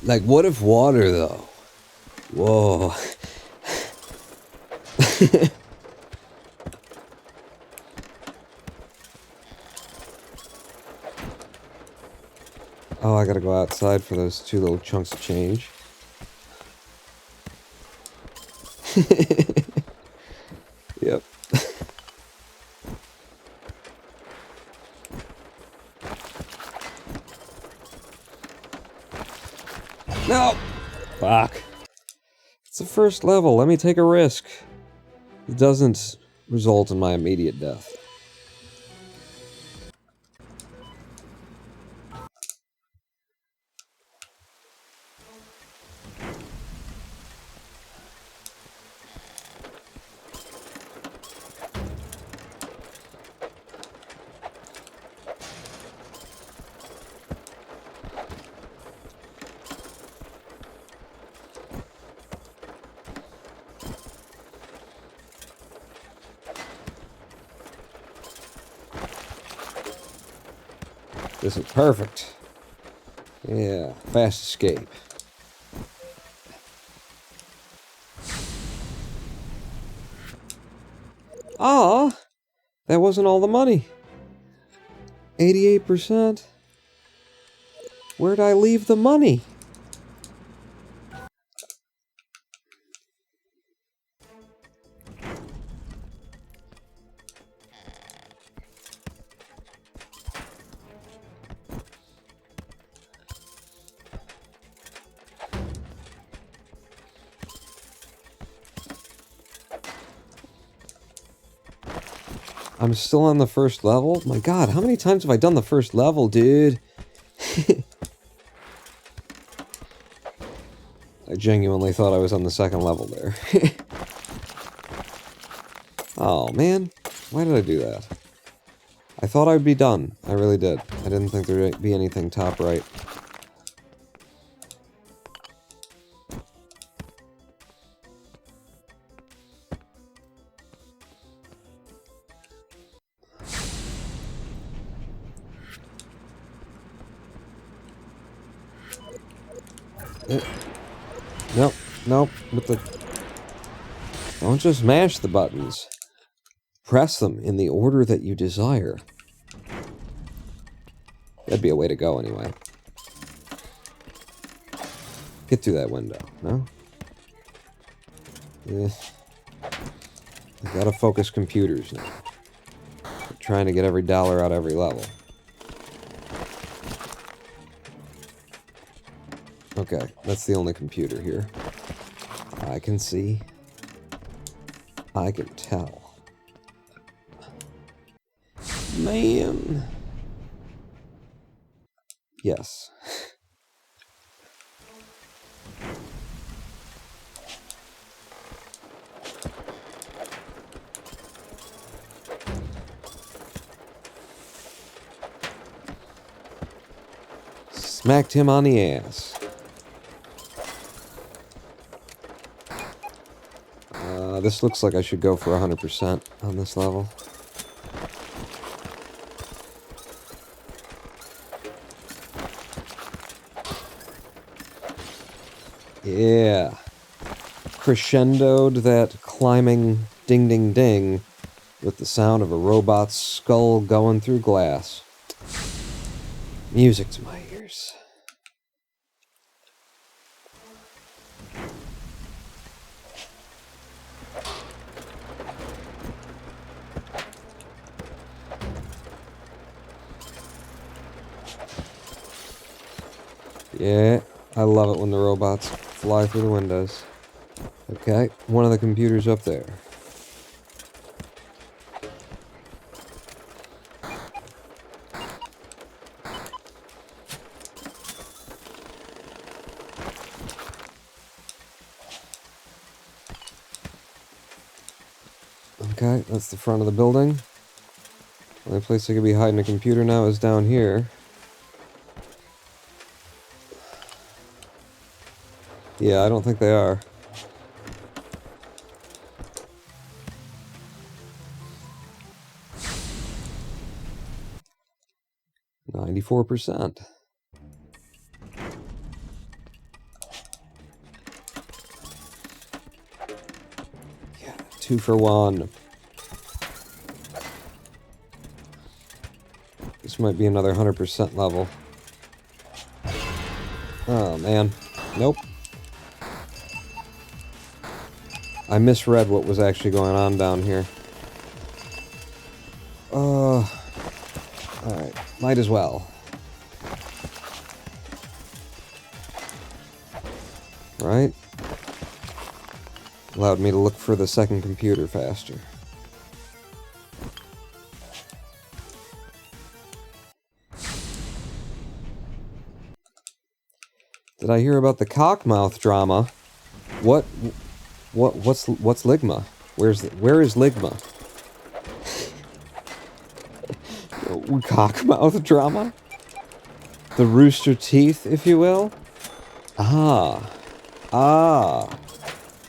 Like, what if water, though? Whoa. Oh, I gotta go outside for those 2 little chunks of change. Yep. No! Fuck. It's the first level. Let me take a risk. It doesn't result in my immediate death. This is perfect. Yeah, fast escape. Ah, that wasn't all the money. 88%? Where'd I leave the money? I'm still on the first level? My god, how many times have I done the first level, dude? I genuinely thought I was on the second level there. Oh, man. Why did I do that? I thought I'd be done. I really did. I didn't think there'd be anything top right. Nope, nope, with the... Don't just mash the buttons. Press them in the order that you desire. That'd be a way to go, anyway. Get through that window, no? Yeah. I gotta focus computers now. I'm trying to get every dollar out every level. Okay, that's the only computer here. I can see. I can tell. Man. Yes. Smacked him on the ass. This looks like I should go for 100% on this level. Yeah. Crescendoed that climbing ding ding ding with the sound of a robot's skull going through glass. Music to my ears. Yeah, I love it when the robots fly through the windows. Okay, one of the computers up there. Okay, that's the front of the building. The only place I could be hiding a computer now is down here. Yeah, I don't think they are. %. Yeah, 2 for 1. This might be another 100% level. Oh, man. Nope. I misread what was actually going on down here. Alright. Might as well. Right? Allowed me to look for the second computer faster. Did I hear about the cockmouth drama? What's Ligma? Where is Ligma? Cockmouth drama? The rooster teeth, if you will? Ah.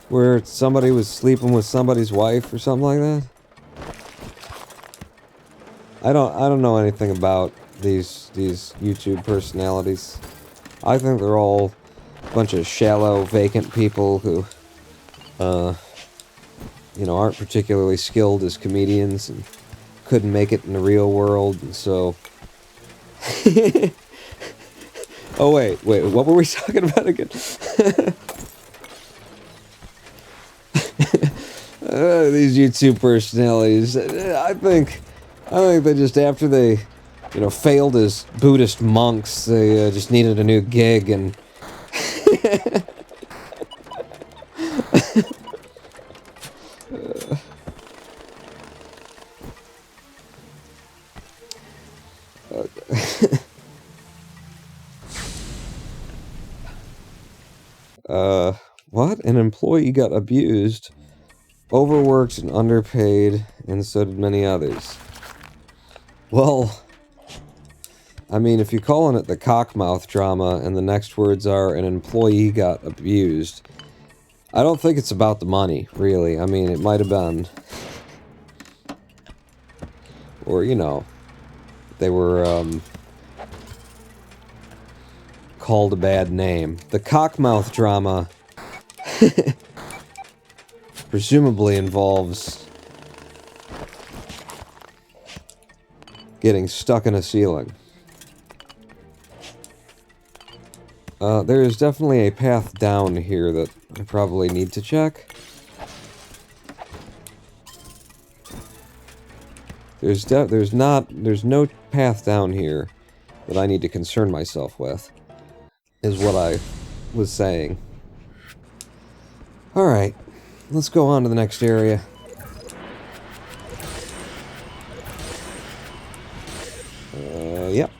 Where somebody was sleeping with somebody's wife or something like that? I don't know anything about these YouTube personalities. I think they're all a bunch of shallow, vacant people who, aren't particularly skilled as comedians and couldn't make it in the real world, and so... Oh, wait, what were we talking about again? These YouTube personalities, I think they just, after they, failed as Buddhist monks, they just needed a new gig, and... What? An employee got abused, overworked and underpaid, and so did many others. Well, I mean, if you're calling it the cockmouth drama and the next words are an employee got abused, I don't think it's about the money, really. I mean, it might have been. Or, they were, called a bad name. The cockmouth drama presumably involves getting stuck in a ceiling. There is definitely a path down here that I probably need to check. There's no path down here that I need to concern myself with, is what I was saying. Alright, let's go on to the next area. Yep.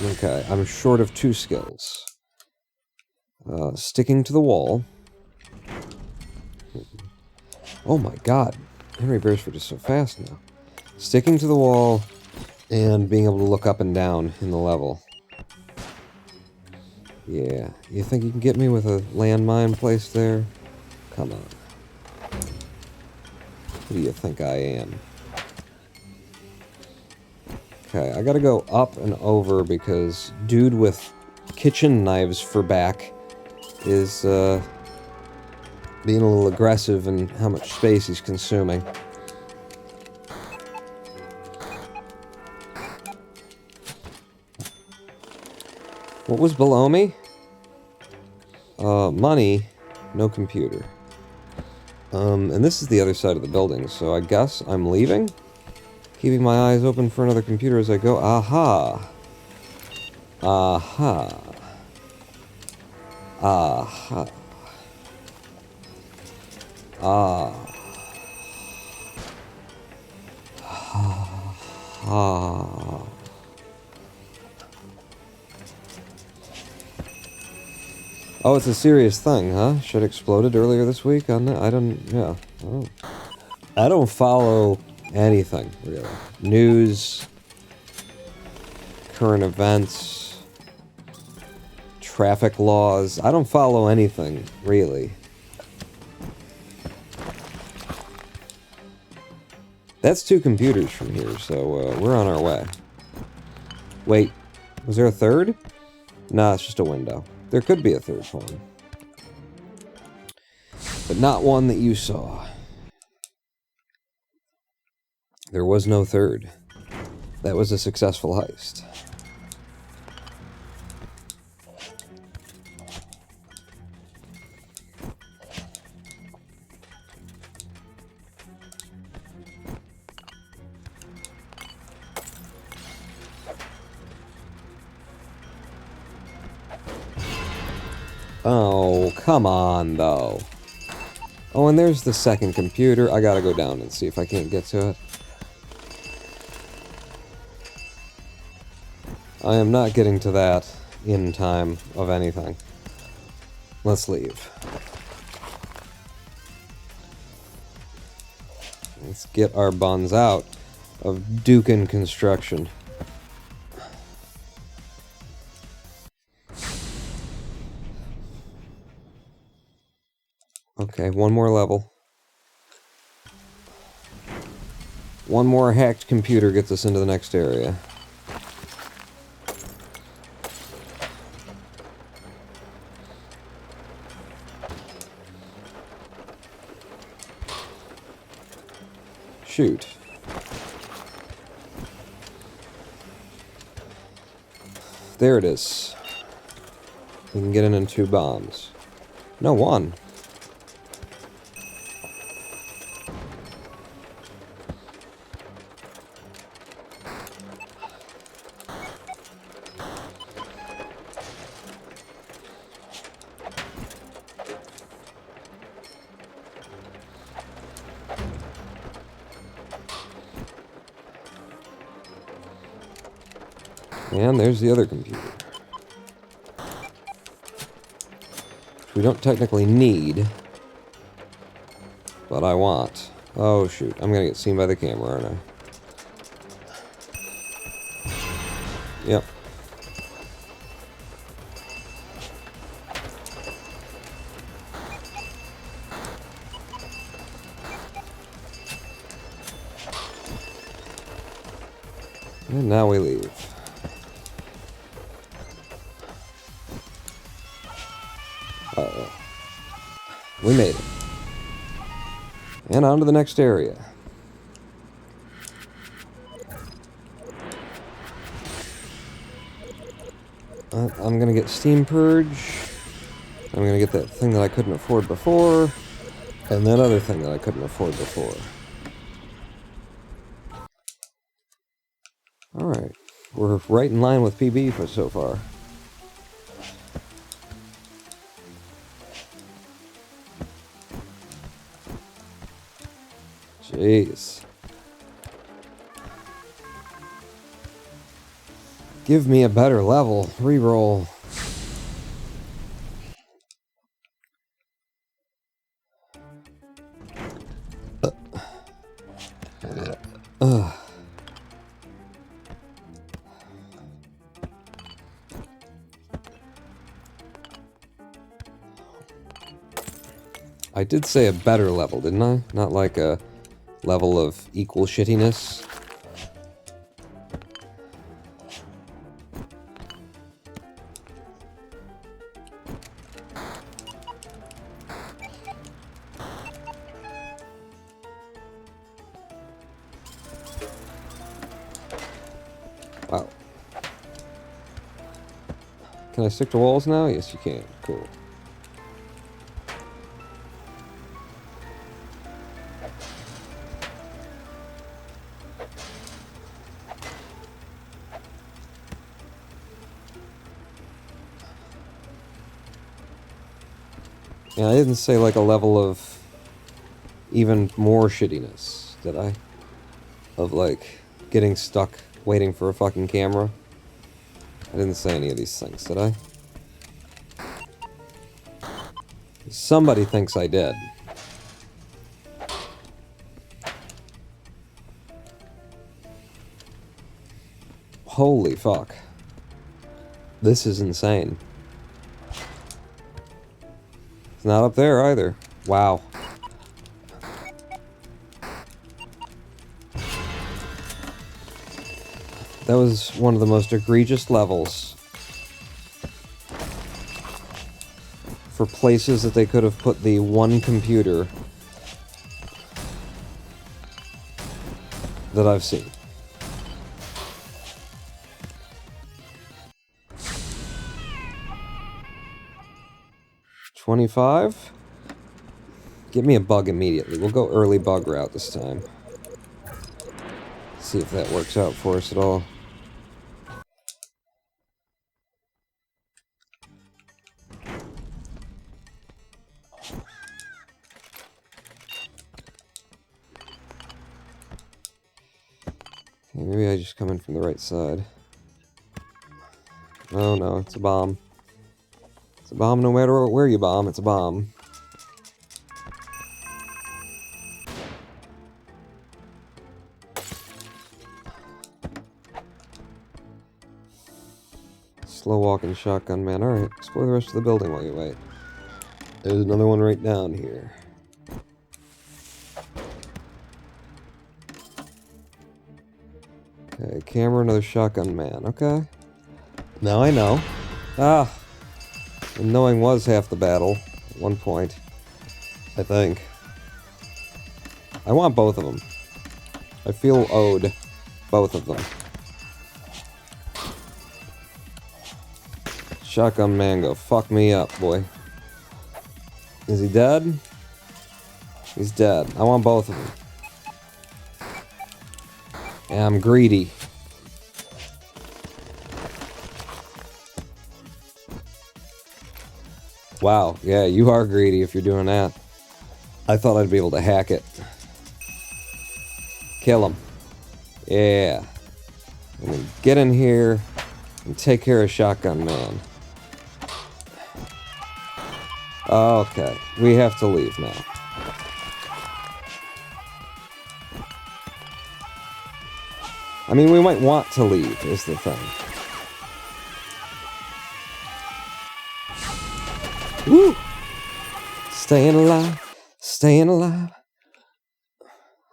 Okay, I'm short of 2 skills. Sticking to the wall. Oh my god, Henry Beresford is so fast now. Sticking to the wall and being able to look up and down in the level. Yeah, you think you can get me with a landmine placed there? Come on. Who do you think I am? Okay, I gotta go up and over because dude with kitchen knives for back is being a little aggressive in how much space he's consuming. What was below me? Money, no computer. And this is the other side of the building, so I guess I'm leaving? Keeping my eyes open for another computer as I go. Aha! Aha! Aha! Ah! Ah! Oh, it's a serious thing, huh? Shit exploded earlier this week on that? Yeah. Oh. I don't follow anything, really. News, current events, traffic laws. I don't follow anything, really. That's 2 computers from here, so we're on our way. Wait, was there a third? Nah, it's just a window. There could be a third one. But not one that you saw. There was no third. That was a successful heist. Oh, come on, though. Oh, and there's the second computer. I gotta go down and see if I can't get to it. I am not getting to that in time of anything. Let's leave. Let's get our buns out of Dukin construction. Okay, one more level. One more hacked computer gets us into the next area. Shoot. There it is. We can get in 2 bombs. No, 1. And there's the other computer. Which we don't technically need. But I want. Oh shoot, I'm gonna get seen by the camera, aren't I? Yep. And now we leave. Uh-oh. We made it. And on to the next area. I'm gonna get Steam Purge. I'm gonna get that thing that I couldn't afford before. And that other thing that I couldn't afford before. Alright. We're right in line with PB for so far. Jeez. Give me a better level. Reroll. I did say a better level, didn't I? Not like a level of equal shittiness. Wow. Can I stick to walls now? Yes, you can. Cool. Yeah, I didn't say like a level of even more shittiness, did I? Of like getting stuck waiting for a fucking camera. I didn't say any of these things, did I? Somebody thinks I did. Holy fuck. This is insane. It's not up there either. Wow. That was one of the most egregious levels for places that they could have put the one computer that I've seen. $25? Give me a bug immediately. We'll go early bug route this time. See if that works out for us at all. Okay, maybe I just come in from the right side. Oh no, it's a bomb. It's a bomb no matter where you bomb, it's a bomb. Slow walking shotgun man. Alright, explore the rest of the building while you wait. There's another one right down here. Okay, camera, another shotgun man. Okay. Now I know. Ah! And knowing was half the battle at one point. I think. I want both of them. I feel owed both of them. Shotgun man, go fuck me up, boy. Is he dead? He's dead. I want both of them. Yeah, I'm greedy. Wow, yeah, you are greedy if you're doing that. I thought I'd be able to hack it. Kill him. Yeah. And then get in here and take care of Shotgun Man. Okay, we have to leave now. I mean, we might want to leave, is the thing. Woo! Staying alive, staying alive.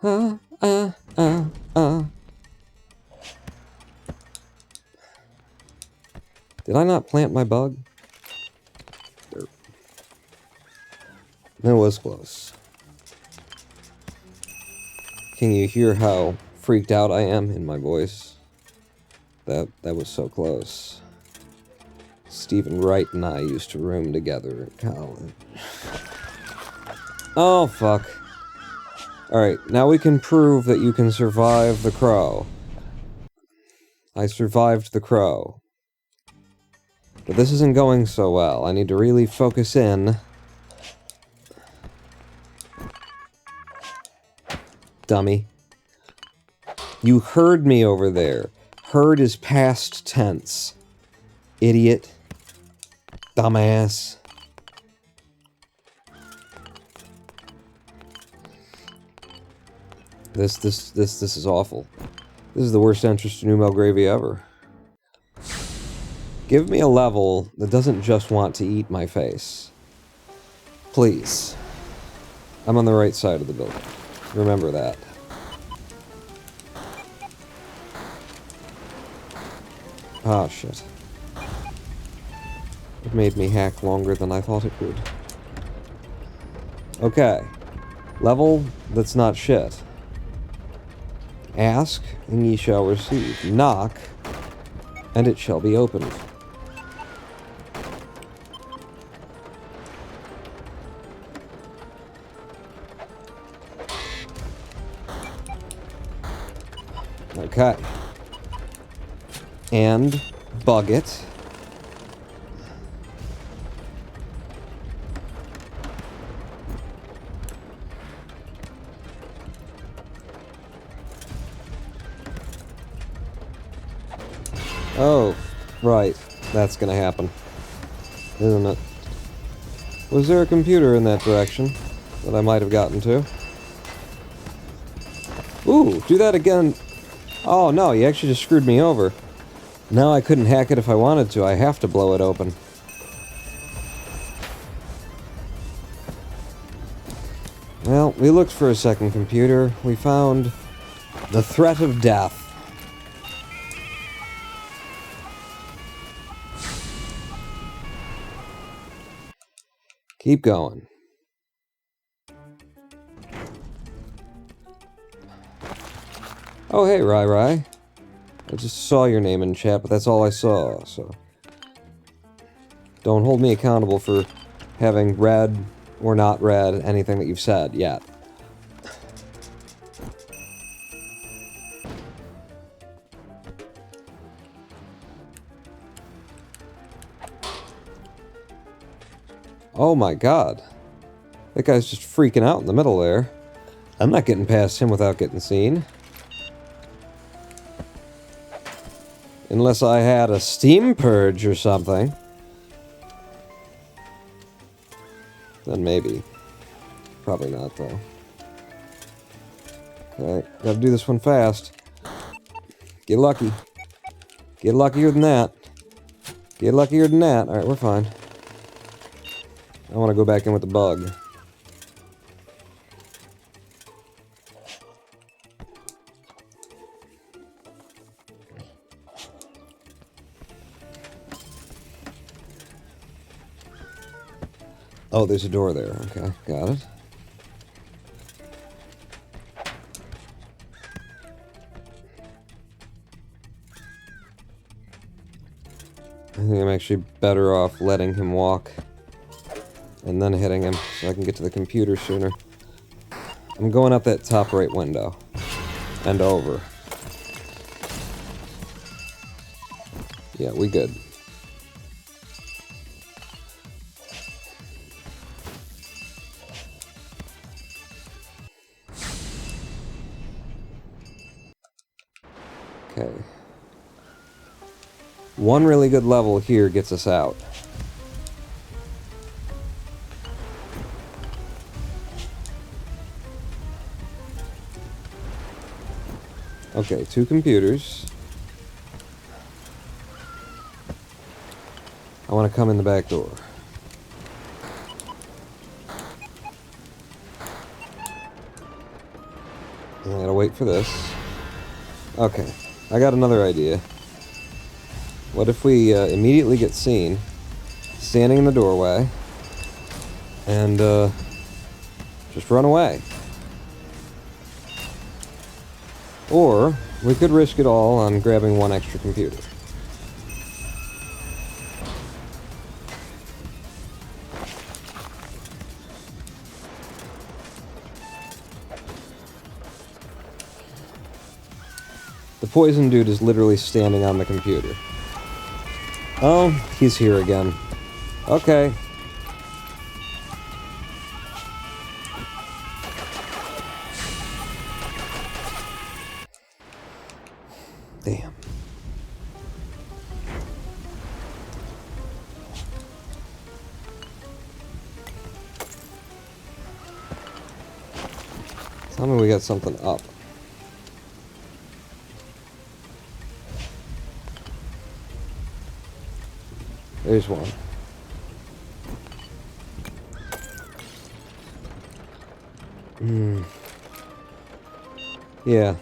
Did I not plant my bug? Derp. That was close. Can you hear how freaked out I am in my voice? That was so close. Stephen Wright and I used to room together at college. Oh, fuck. Alright, now we can prove that you can survive the crow. I survived the crow. But this isn't going so well. I need to really focus in. Dummy. You heard me over there. Heard is past tense. Idiot. Dumbass. This is awful. This is the worst entrance to New Belgravia ever. Give me a level that doesn't just want to eat my face. Please. I'm on the right side of the building. Remember that. Ah, shit. It made me hack longer than I thought it would. Okay. Level that's not shit. Ask, and ye shall receive. Knock, and it shall be opened. Okay. And bug it. Oh, right. That's gonna happen. Isn't it? Was there a computer in that direction that I might have gotten to? Ooh, do that again. Oh no, you actually just screwed me over. Now I couldn't hack it if I wanted to. I have to blow it open. Well, we looked for a second computer. We found the threat of death. Keep going. Oh, hey, Rai. I just saw your name in chat, but that's all I saw, so... Don't hold me accountable for having read or not read anything that you've said yet. Oh my god. That guy's just freaking out in the middle there. I'm not getting past him without getting seen. Unless I had a steam purge or something. Then maybe. Probably not, though. Okay, gotta do this one fast. Get lucky. Get luckier than that. Get luckier than that. Alright, we're fine. I want to go back in with the bug. Oh, there's a door there. Okay, got it. I think I'm actually better off letting him walk and then hitting him so I can get to the computer sooner. I'm going up that top right window and over. Yeah, we good. Okay. One really good level here gets us out. Okay, 2 computers. I want to come in the back door. I gotta wait for this. Okay, I got another idea. What if we immediately get seen, standing in the doorway, and just run away? Or we could risk it all on grabbing one extra computer. The poison dude is literally standing on the computer. Oh, he's here again. Okay. Damn. Tell me we got something up. There's one. Yeah.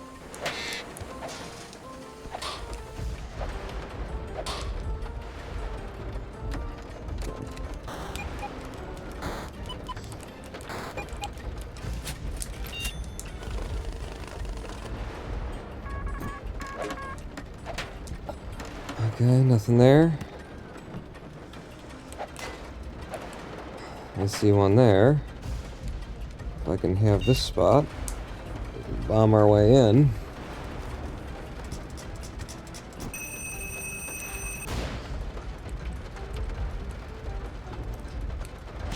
Okay, nothing there. I see one there. If I can have this spot, bomb our way in.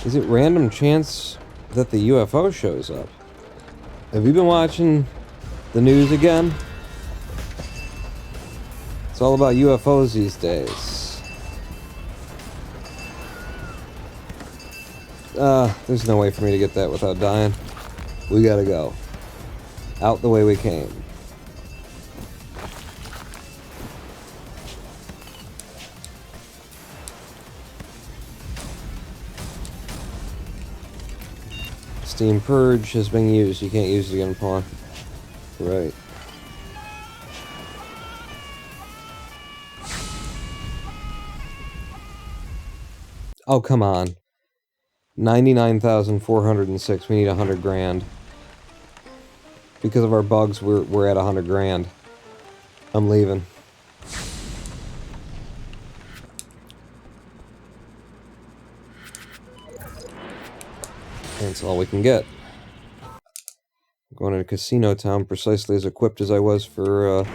Is it random chance that the UFO shows up? Have you been watching the news again? It's all about UFOs these days. There's no way for me to get that without dying. We gotta go. Out the way we came. Steam Purge has been used. You can't use it again, Pawn. Right. Oh, come on. 99,406. We need 100 grand. Because of our bugs, we're at 100 grand. I'm leaving. That's all we can get. I'm going into Casino Town precisely as equipped as I was for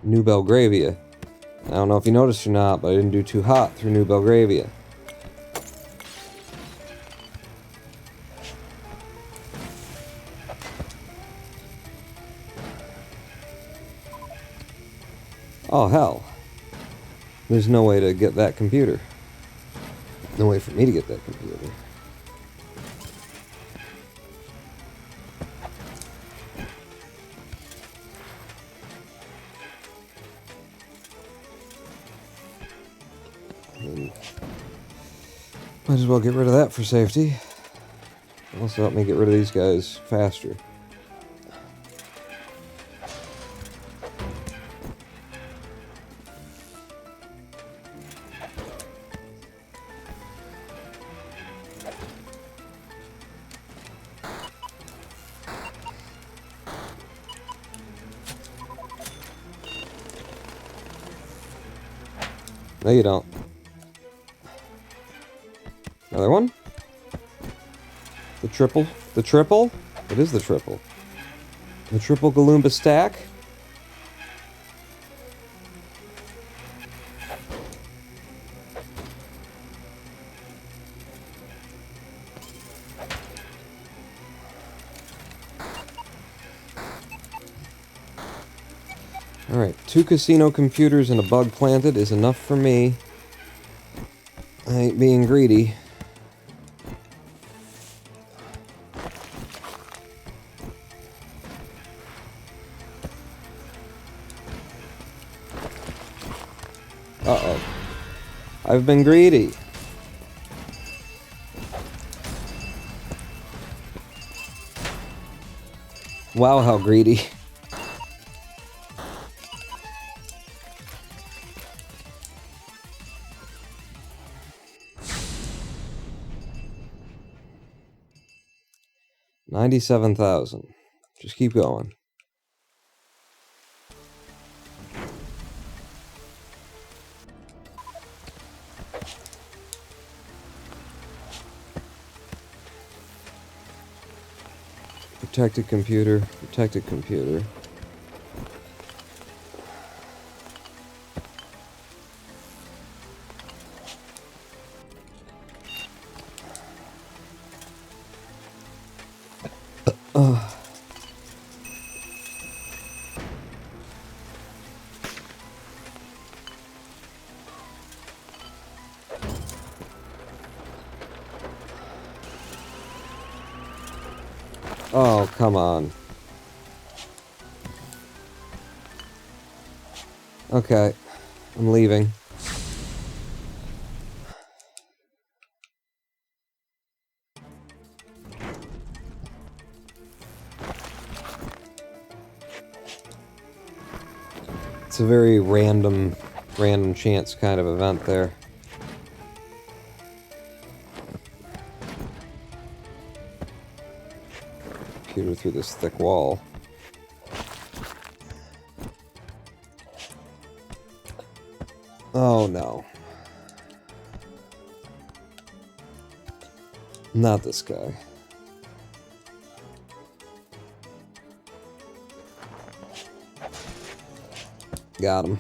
New Belgravia. I don't know if you noticed or not, but I didn't do too hot through New Belgravia. Oh, hell. There's no way to get that computer. No way for me to get that computer. Might as well get rid of that for safety. Also help me get rid of these guys faster. No, you don't. Another one? The triple? The triple? It is the triple. The triple Galumba stack? Alright, 2 casino computers and a bug planted is enough for me. I ain't being greedy. Uh-oh. I've been greedy. Wow, how greedy. $97,000. Just keep going. Protected computer, protected computer. Oh, come on. Okay, I'm leaving. It's a very random chance kind of event there. Computer through this thick wall. Oh no. Not this guy. Got him.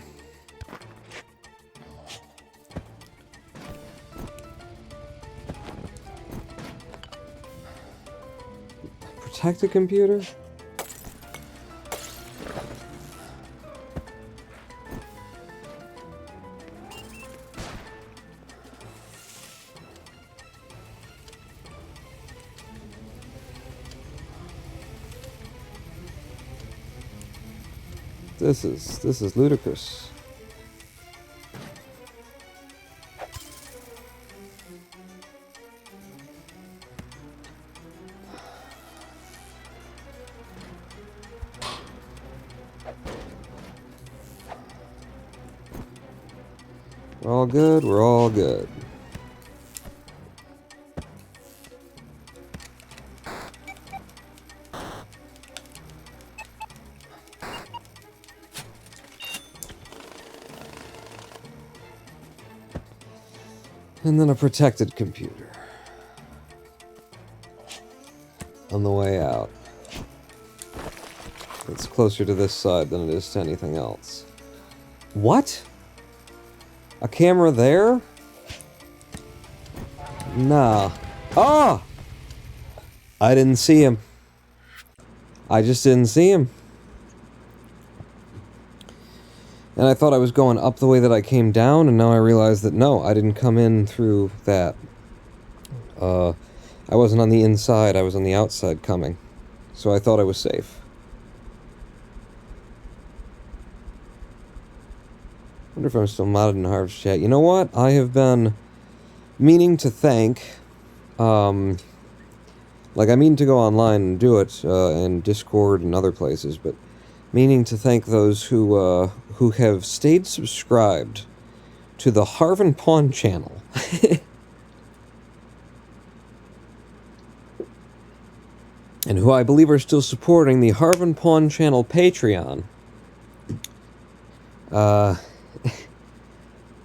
Protect the computer? This is ludicrous. We're all good, we're all good. And then a protected computer. On the way out. It's closer to this side than it is to anything else. What? A camera there? Nah. Ah! I didn't see him. I just didn't see him. And I thought I was going up the way that I came down, and now I realize that no, I didn't come in through that. I wasn't on the inside, I was on the outside coming. So I thought I was safe. I wonder if I'm still modded in Harv's chat. You know what? I have been meaning to thank, like I mean to go online and do it, in Discord and other places, but meaning to thank those who have stayed subscribed to the Harvin Pawn channel. And who I believe are still supporting the Harvin Pawn channel Patreon.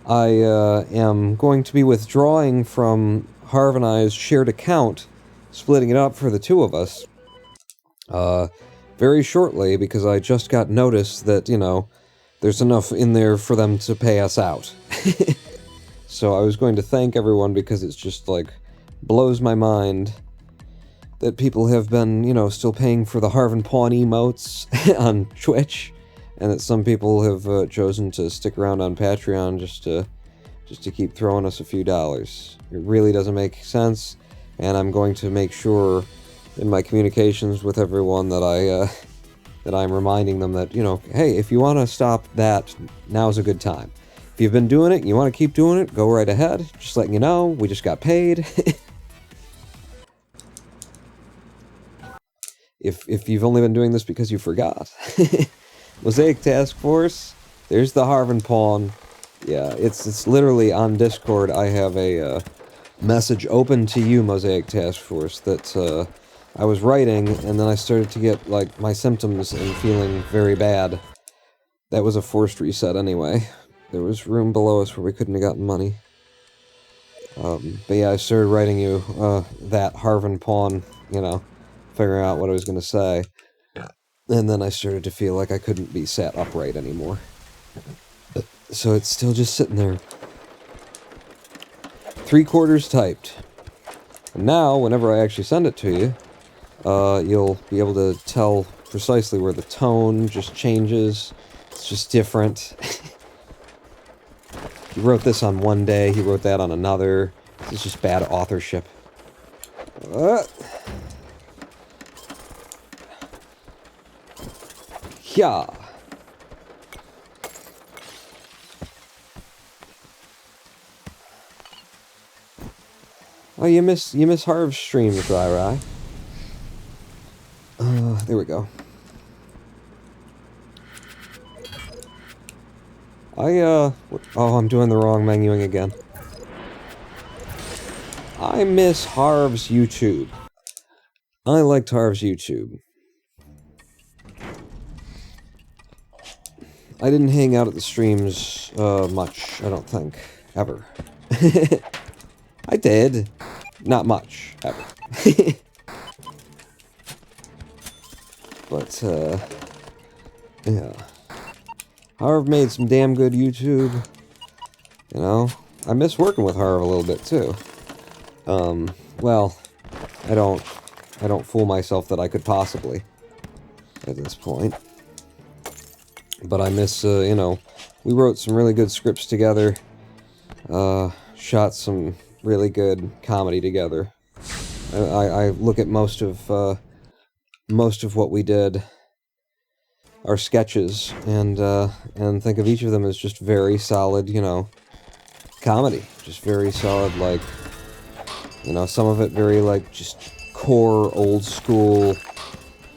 I am going to be withdrawing from Harv and I's shared account, splitting it up for the two of us, very shortly, because I just got notice that, you know, there's enough in there for them to pay us out. So I was going to thank everyone because it's just, like, blows my mind that people have been, you know, still paying for the Harvin Pawn emotes on Twitch, and that some people have chosen to stick around on Patreon just to keep throwing us a few dollars. It really doesn't make sense, and I'm going to make sure in my communications with everyone that that I'm reminding them that, you know, hey, if you want to stop that, now's a good time. If you've been doing it and you want to keep doing it, go right ahead. Just letting you know, we just got paid. If you've only been doing this because you forgot. Mosaic Task Force, there's the Harvin Pawn. Yeah, it's literally on Discord. I have a message open to you, Mosaic Task Force, that I was writing, and then I started to get, like, my symptoms and feeling very bad. That was a forced reset anyway. There was room below us where we couldn't have gotten money. But yeah, I started writing you that Harvin Pawn, you know, figuring out what I was going to say. And then I started to feel like I couldn't be sat upright anymore. So it's still just sitting there. 3/4 typed. And now, whenever I actually send it to you, you'll be able to tell precisely where the tone just changes. It's just different. He wrote this on one day, he wrote that on another. This is just bad authorship. Yeah. Oh, you miss Harv's streams, Rai. There we go. Oh, I'm doing the wrong menuing again. I miss Harv's YouTube. I liked Harv's YouTube. I didn't hang out at the streams much, I don't think. Ever. I did. Not much, ever. But, yeah. Harv made some damn good YouTube. You know? I miss working with Harv a little bit, too. Well, I don't fool myself that I could possibly at this point. But I miss, you know, we wrote some really good scripts together, shot some really good comedy together. I look at most of what we did, our sketches, and think of each of them as just very solid, you know, comedy. Just very solid, like, you know, some of it very, like, just core, old school,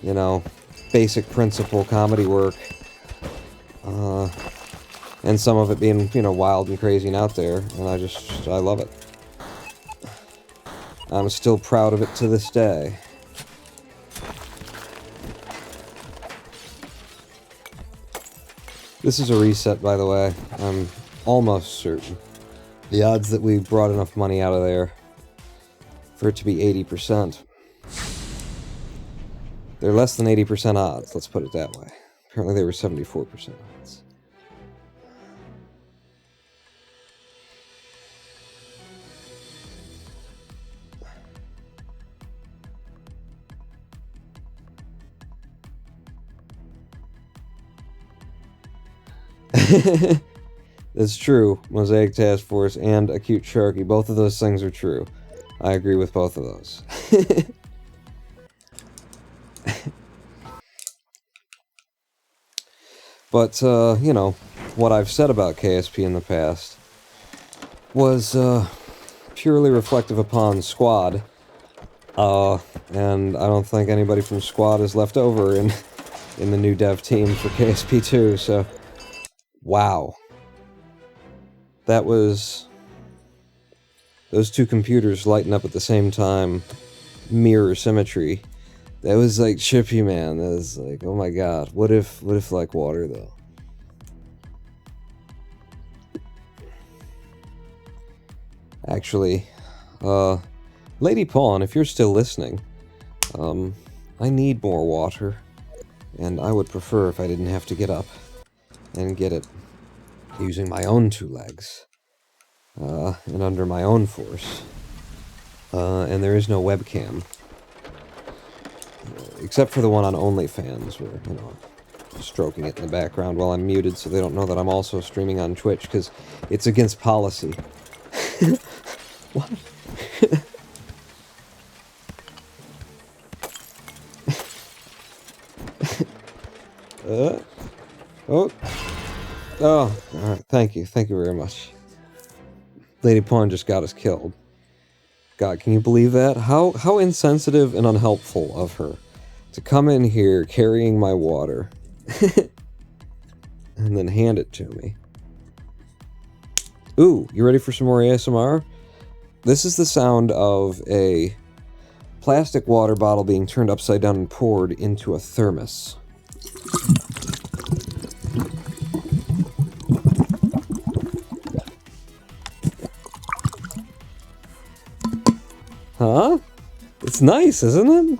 you know, basic principle comedy work. And some of it being, you know, wild and crazy and out there, and I love it. I'm still proud of it to this day. This is a reset, by the way. I'm almost certain. The odds that we brought enough money out of there for it to be 80%. They're less than 80% odds, let's put it that way. Apparently they were 74% odds. It's true. Mosaic Task Force and Acute Sharky. Both of those things are true. I agree with both of those. But, you know, what I've said about KSP in the past was, purely reflective upon Squad. And I don't think anybody from Squad is left over in the new dev team for KSP2, so... Wow. That was... Those two computers lighting up at the same time. Mirror symmetry. That was like chippy, man. That was like, oh my god. What if like water, though? Actually, Lady Pawn, if you're still listening, I need more water. And I would prefer if I didn't have to get up and get it using my own two legs. And under my own force. And there is no webcam. Except for the one on OnlyFans, where, you know, I'm stroking it in the background while I'm muted so they don't know that I'm also streaming on Twitch, because it's against policy. What? Oh, alright, thank you very much. Lady Pawn just got us killed. God, can you believe that? How insensitive and unhelpful of her to come in here carrying my water and then hand it to me. Ooh, you ready for some more ASMR? This is the sound of a plastic water bottle being turned upside down and poured into a thermos. Huh? It's nice, isn't it?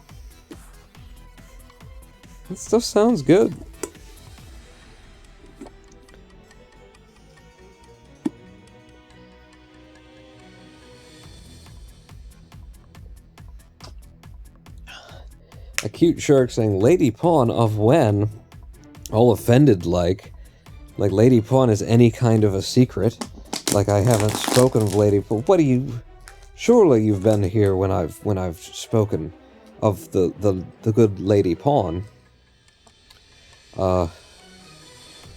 That stuff sounds good. A cute shark saying, Lady Pawn of when? All offended like Lady Pawn is any kind of a secret. Like I haven't spoken of Lady Pawn. What do you... Surely you've been here when I've spoken of the good Lady Pawn.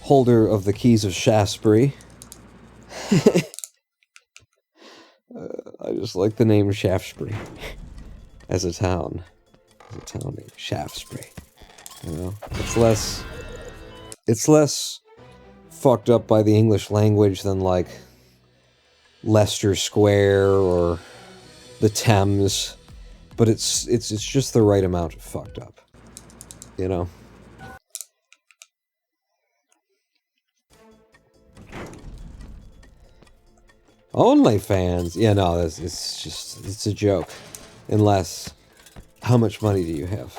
Holder of the keys of Shaftesbury. I just like the name Shaftesbury. As a town. As a town named Shaftesbury. You know? It's less fucked up by the English language than, like, Leicester Square or the Thames. But it's just the right amount of fucked up. You know? OnlyFans? Yeah, no, it's a joke. Unless, how much money do you have?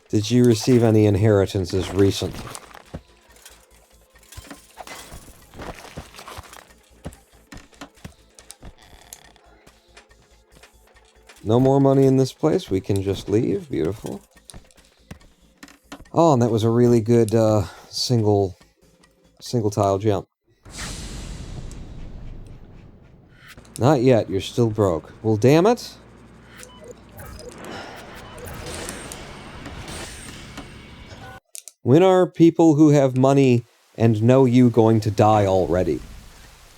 Did you receive any inheritances recently? No more money in this place, we can just leave, beautiful. Oh, and that was a really good, single tile jump. Not yet, you're still broke. Well, damn it. When are people who have money and know you going to die already?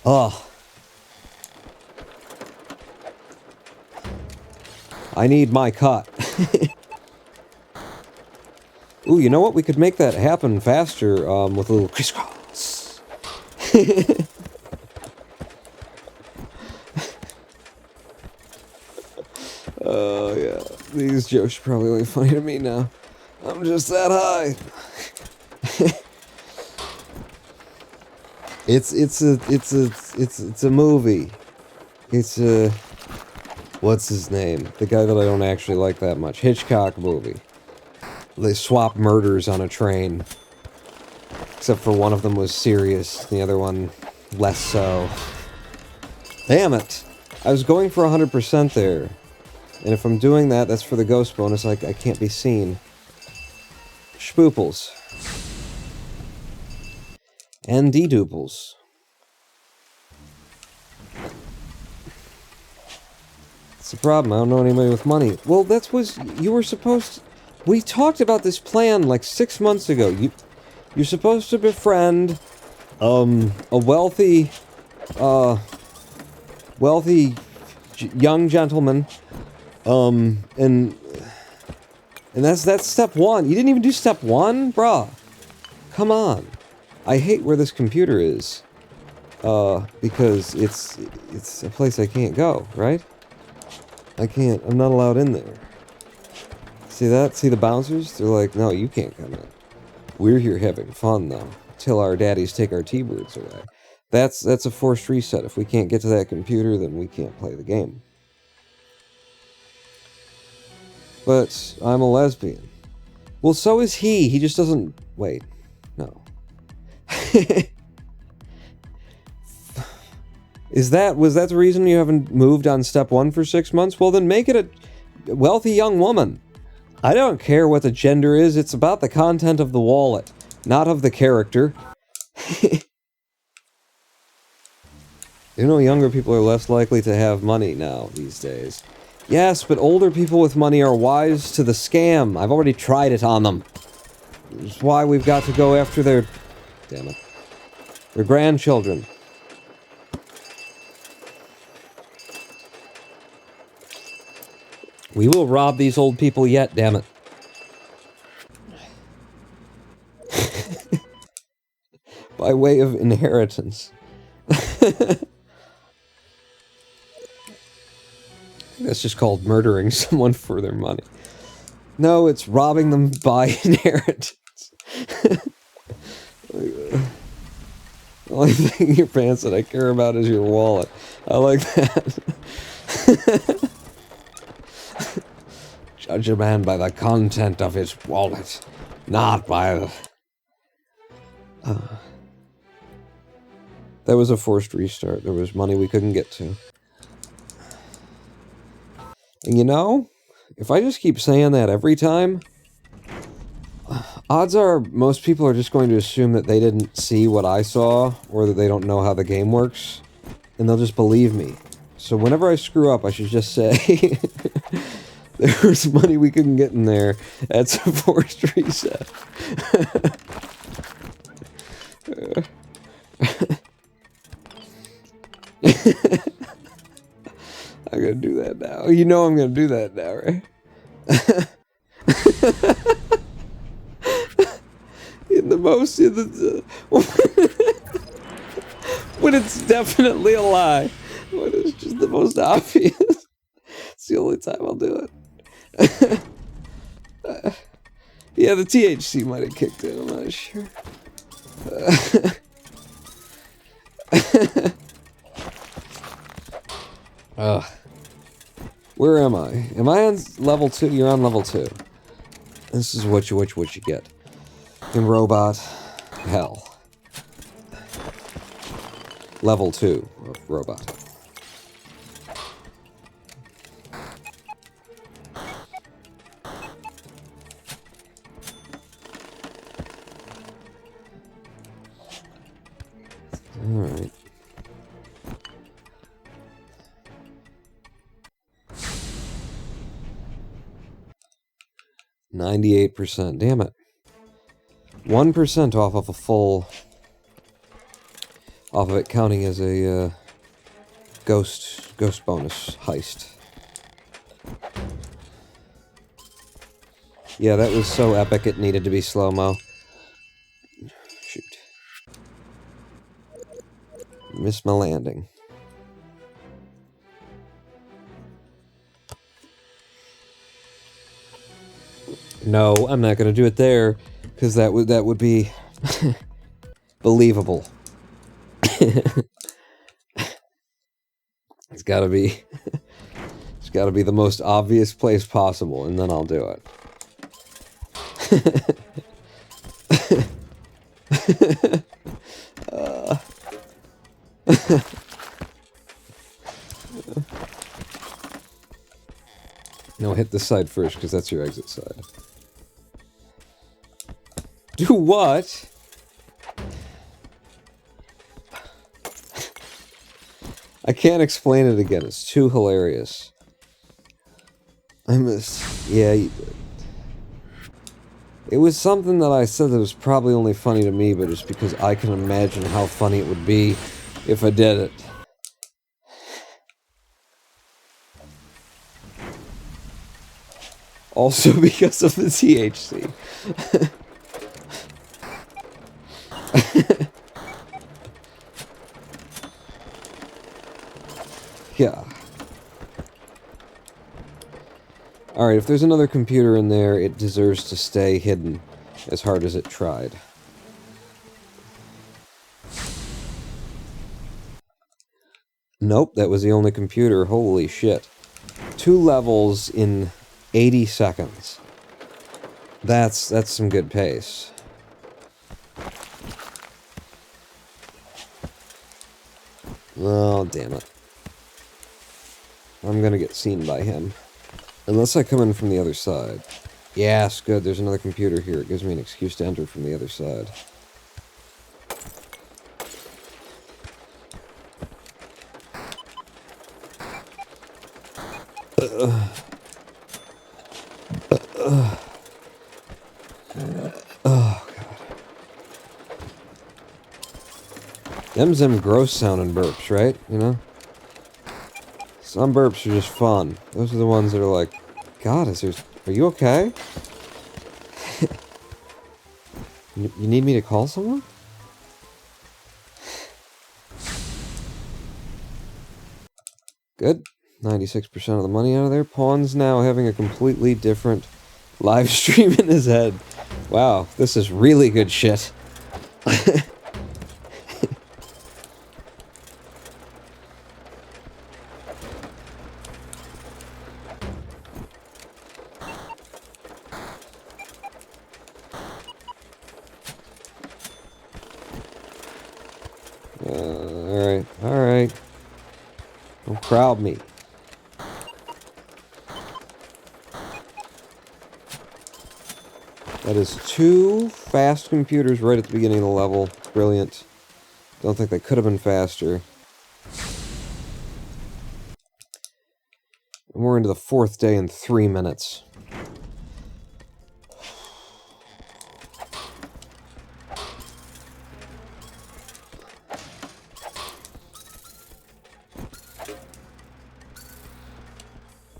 Ugh. I need my cut. Ooh, you know what? We could make that happen faster, with a little crisscross. Oh, yeah. These jokes are probably only funny to me now. I'm just that high. It's a movie. It's a... What's his name? The guy that I don't actually like that much. Hitchcock movie. They swap murders on a train. Except for one of them was serious, the other one less so. Damn it! I was going for 100% there. And if I'm doing that, that's for the ghost bonus, I can't be seen. Spooples. And dedooples. That's the problem, I don't know anybody with money. Well, you were supposed to... We talked about this plan like 6 months ago. You're supposed to befriend, a wealthy young gentleman, and that's step one. You didn't even do step one? Bruh. Come on. I hate where this computer is. Because it's a place I can't go, right? I'm not allowed in there. See that? See the bouncers? They're like, no, you can't come in. We're here having fun, though. Till our daddies take our T-birds away. That's a forced reset. If we can't get to that computer, then we can't play the game. But I'm a lesbian. Well, so is he. He just doesn't... Wait. No. Was that the reason you haven't moved on step one for 6 months? Well, then make it a wealthy young woman. I don't care what the gender is, it's about the content of the wallet, not of the character. You know, younger people are less likely to have money now, these days. Yes, but older people with money are wise to the scam. I've already tried it on them. That's why we've got to go after their... Damn it. Their grandchildren. We will rob these old people yet, damn it. By way of inheritance. That's just called murdering someone for their money. No, it's robbing them by inheritance. The only thing in your pants that I care about is your wallet. I like that. Judge a man by the content of his wallet, not by the... That was a forced restart. There was money we couldn't get to. And you know, if I just keep saying that every time, odds are most people are just going to assume that they didn't see what I saw, or that they don't know how the game works, and they'll just believe me. So whenever I screw up, I should just say, there was money we couldn't get in there. That's a forced reset. I'm gonna do that now. You know I'm gonna do that now, right? When it's definitely a lie. When it's just the most obvious. It's the only time I'll do it. Yeah, the THC might have kicked in, I'm not sure. Where am I? Am I on level 2? You're on level 2. This is what you get. In robot hell. Level 2 of robot. Alright. %. Damn it. 1% off of a full... off of it counting as a, ghost bonus heist. Yeah, that was so epic it needed to be slow-mo. Shoot. Missed my landing. No, I'm not gonna do it there, because that would be believable. It's gotta be the most obvious place possible, and then I'll do it. No, hit this side first, because that's your exit side. Do what? I can't explain it again. It's too hilarious. I missed... Yeah, you did. It was something that I said that was probably only funny to me, but it's because I can imagine how funny it would be if I did it. Also because of the THC. Yeah. Alright, if there's another computer in there, it deserves to stay hidden as hard as it tried. Nope, that was the only computer. Holy shit. 2 levels in 80 seconds. That's some good pace. Oh, damn it. I'm gonna get seen by him. Unless I come in from the other side. Yes, good, there's another computer here. It gives me an excuse to enter from the other side. Oh, God. Them's them gross sounding burps, right? You know? Some burps are just fun. Those are the ones that are like, God, are you okay? You need me to call someone? Good. 96% of the money out of there. Pawn's now having a completely different live stream in his head. Wow, this is really good shit. crowd me. That is 2 fast computers right at the beginning of the level. Brilliant. Don't think they could have been faster. And we're into the 4th day in 3 minutes.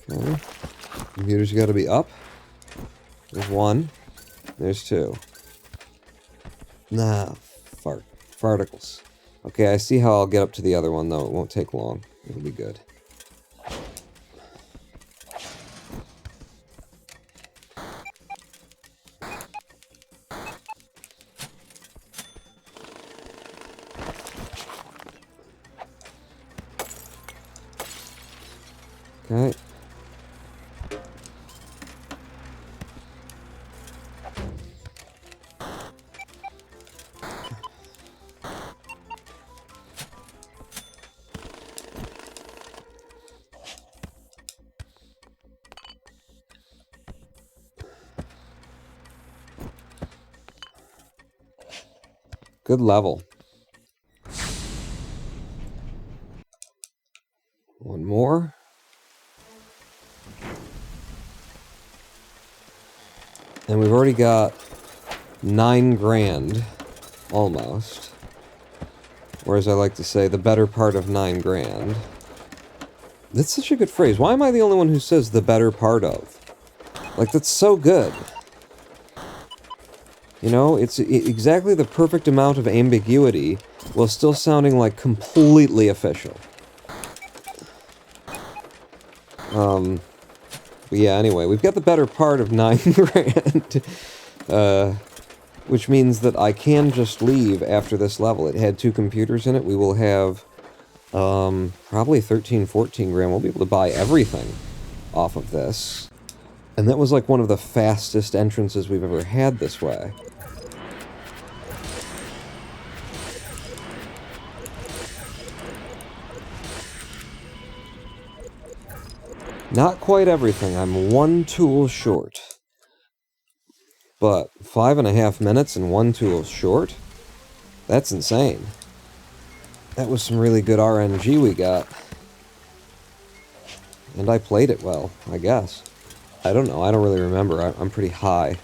Okay. Computers got to be up. There's 1. There's 2. Nah, farticles. Okay, I see how I'll get up to the other one, though. It won't take long. It'll be good. Okay. Good level. 1 more. And we've already got 9 grand, almost. Or as I like to say, the better part of 9 grand. That's such a good phrase. Why am I the only one who says the better part of? Like, that's so good. You know, it's exactly the perfect amount of ambiguity while still sounding like completely official. But yeah, anyway, we've got the better part of 9 grand. Which means that I can just leave after this level. It had 2 computers in it. We will have probably 13, 14 grand. We'll be able to buy everything off of this. And that was like one of the fastest entrances we've ever had this way. Not quite everything. I'm 1 tool short. But 5.5 minutes and 1 tool short? That's insane. That was some really good RNG we got. And I played it well, I guess. I don't know, I don't really remember. I'm pretty high.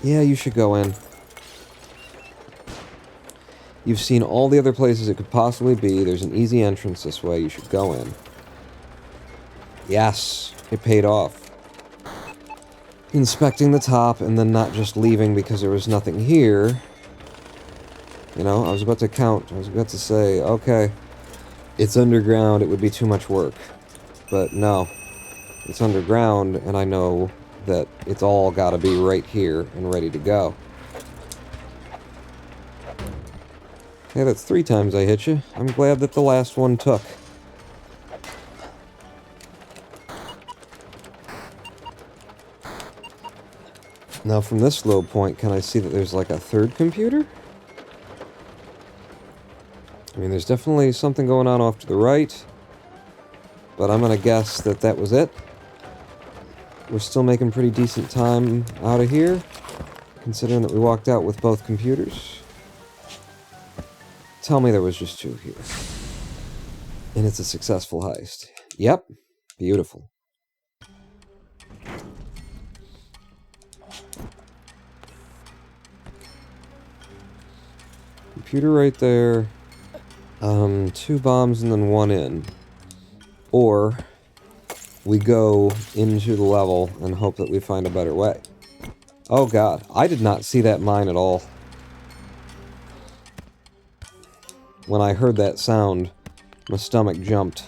Yeah, you should go in. You've seen all the other places it could possibly be. There's an easy entrance this way. You should go in. Yes, it paid off. Inspecting the top and then not just leaving because there was nothing here. You know, I was about to count. I was about to say, okay, it's underground. It would be too much work. But no, it's underground, and I know that it's all got to be right here and ready to go. Okay, that's 3 times I hit you. I'm glad that the last one took. Now from this low point, can I see that there's like a 3rd computer? I mean, there's definitely something going on off to the right. But I'm gonna guess that that was it. We're still making pretty decent time out of here, considering that we walked out with both computers. Tell me there was just 2 here. And it's a successful heist. Yep. Beautiful. Computer right there. 2 bombs and then 1 in. Or we go into the level and hope that we find a better way. Oh god, I did not see that mine at all. When I heard that sound, my stomach jumped.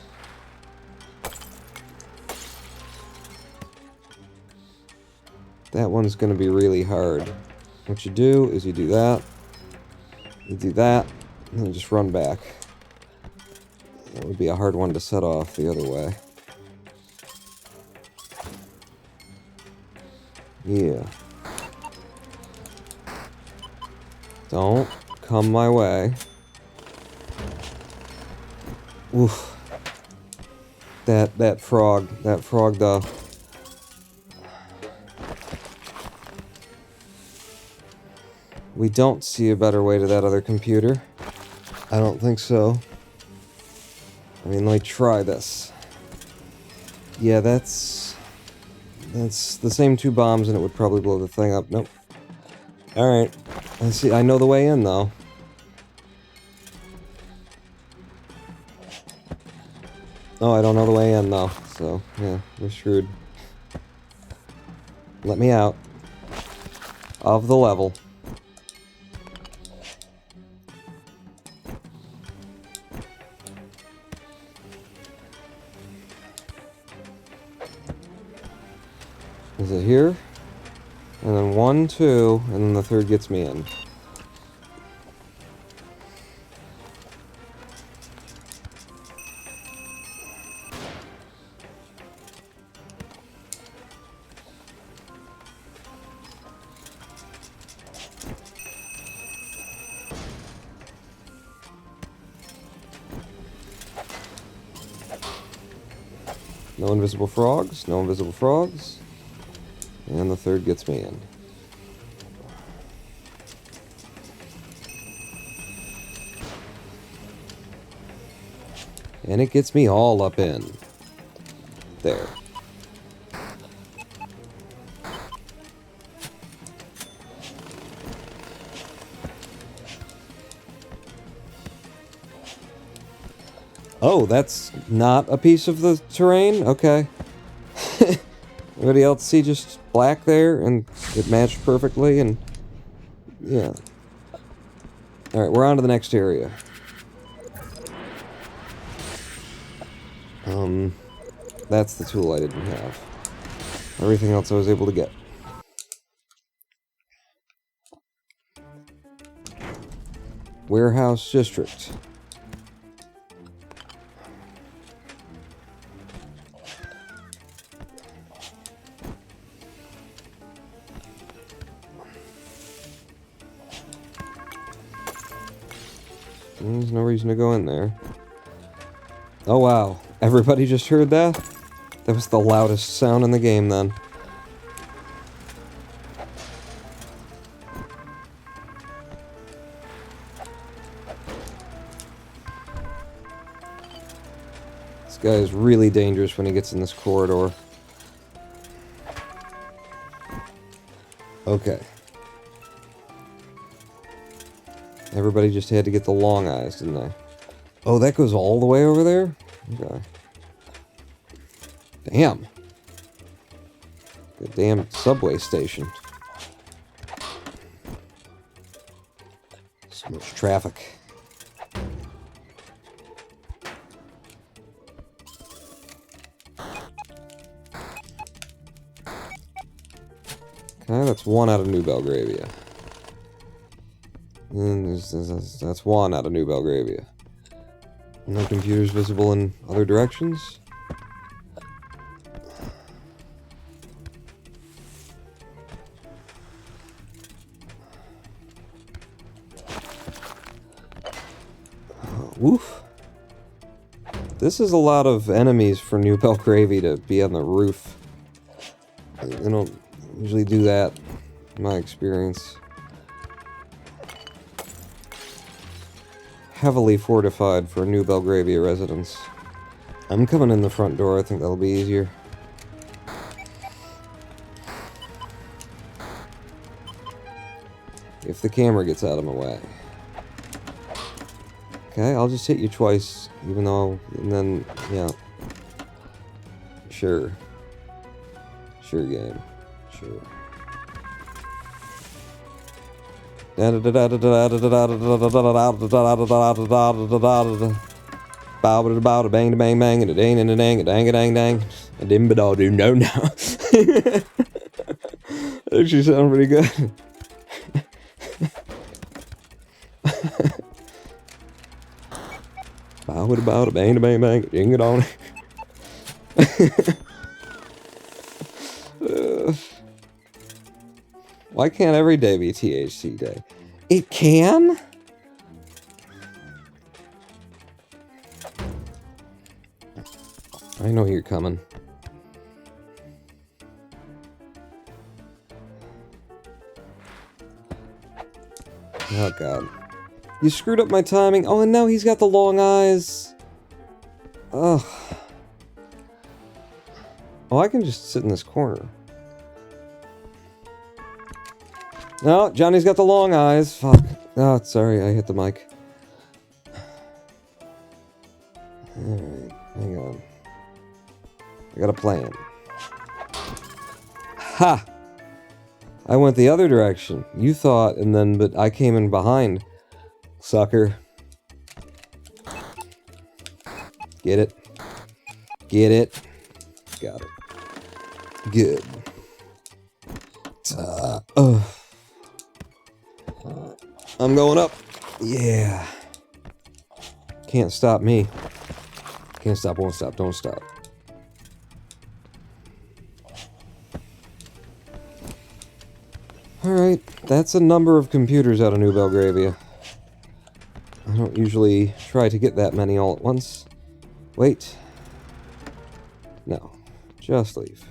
That one's gonna be really hard. What you do is you do that, and then you just run back. That would be a hard one to set off the other way. Yeah. Don't come my way. Oof. That frog though. We don't see a better way to that other computer. I don't think so. I mean, let me try this. Yeah, that's the same 2 bombs and it would probably blow the thing up. Nope. Alright. Let's see. I know the way in, though. Oh, I don't know the way in, though. So, yeah, we're screwed. Let me out of the level. Is it here? And then 1, 2, and then the 3rd gets me in. No invisible frogs, no invisible frogs. And the 3rd gets me in. And it gets me all up in. There. Oh, that's not a piece of the terrain? Okay. Anybody else see just black there? And it matched perfectly, and... yeah. Alright, we're on to the next area. That's the tool I didn't have. Everything else I was able to get. Warehouse District. There's no reason to go in there. Oh wow, everybody just heard that? That was the loudest sound in the game then. This guy is really dangerous when he gets in this corridor. Okay. Everybody just had to get the long eyes, didn't they? Oh, that goes all the way over there? Okay. Damn. Good damn subway station. So much traffic. Okay, that's 1 out of New Belgravia. And that's 1 out of New Belgravia. No computers visible in other directions. Woof. This is a lot of enemies for New Belgravia to be on the roof. They don't usually do that, in my experience. Heavily fortified for New Belgravia residents. I'm coming in the front door, I think that'll be easier. If the camera gets out of my way. Okay, I'll just hit you twice, even though, and then, yeah. Sure. Sure, game. Sure. Bow bang bang bang and a dang and a dang a dang a dang dang a dim ba do no no. Actually sound pretty good. Bow bang bang bang ding it on. Why can't every day be THC day? It can? I know you're coming. Oh, God. You screwed up my timing. Oh, and now he's got the long eyes. Ugh. Oh, I can just sit in this corner. No, Johnny's got the long eyes. Fuck. Oh, sorry, I hit the mic. Alright, hang on. I got a plan. Ha! I went the other direction. You thought, and then, but I came in behind. Sucker. Get it? Get it? Got it. Good. I'm going up. Yeah. Can't stop me. Can't stop, won't stop, don't stop. Alright, that's a number of computers out of New Belgravia. I don't usually try to get that many all at once. Wait. No. Just leave.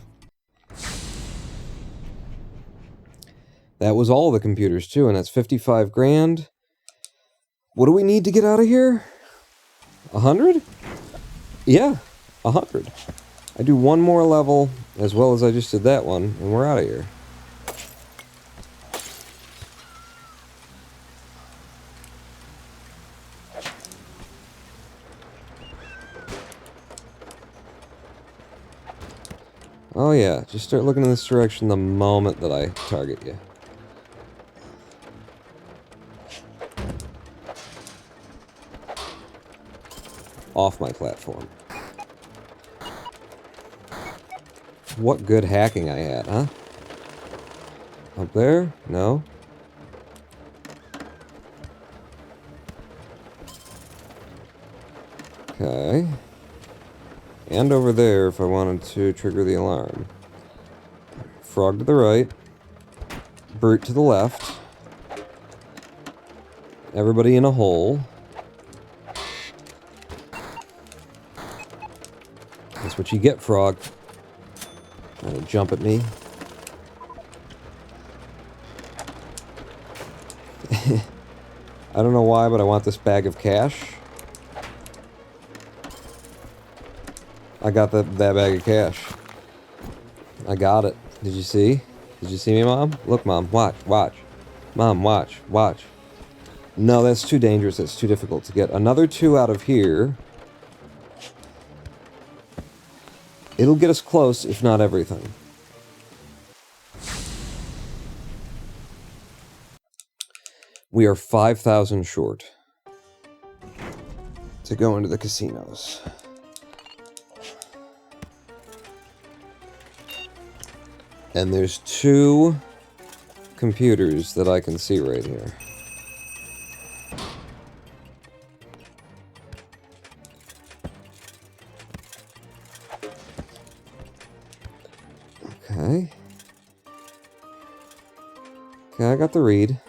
That was all the computers, too, and that's 55 grand. What do we need to get out of here? 100? Yeah, 100. I do one more level, as well as I just did that one, and we're out of here. Oh yeah, just start looking in this direction the moment that I target you. Off my platform. What good hacking I had, huh? Up there? No? Okay. And over there if I wanted to trigger the alarm. Frog to the right. Brute to the left. Everybody in a hole. That's what you get, Frog. Trying to jump at me. I don't know why, but I want this bag of cash. I got that bag of cash. I got it. Did you see? Did you see me, Mom? Look, Mom. Watch. Watch. Mom, watch. Watch. No, that's too dangerous. That's too difficult to get. Another 2 out of here. It'll get us close, if not everything. We are 5,000 short to go into the casinos. And there's 2 computers that I can see right here. Okay. Okay, I got the read.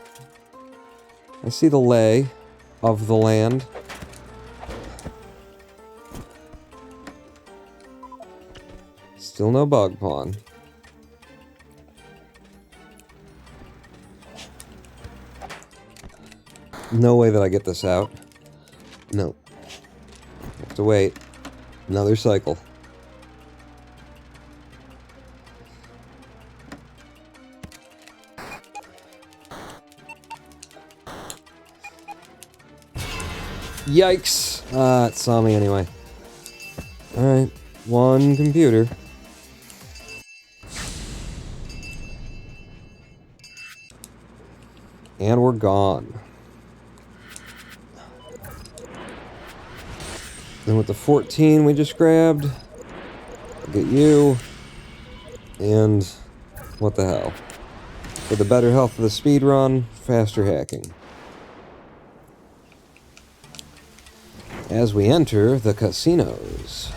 I see the lay of the land. Still no bug pawn. No way that I get this out. No. Have to wait. Another cycle. Yikes! It saw me anyway. Alright. 1 computer. And we're gone. Then with the 14 we just grabbed, get you, and what the hell. For the better health of the speed run, faster hacking. As we enter the casinos.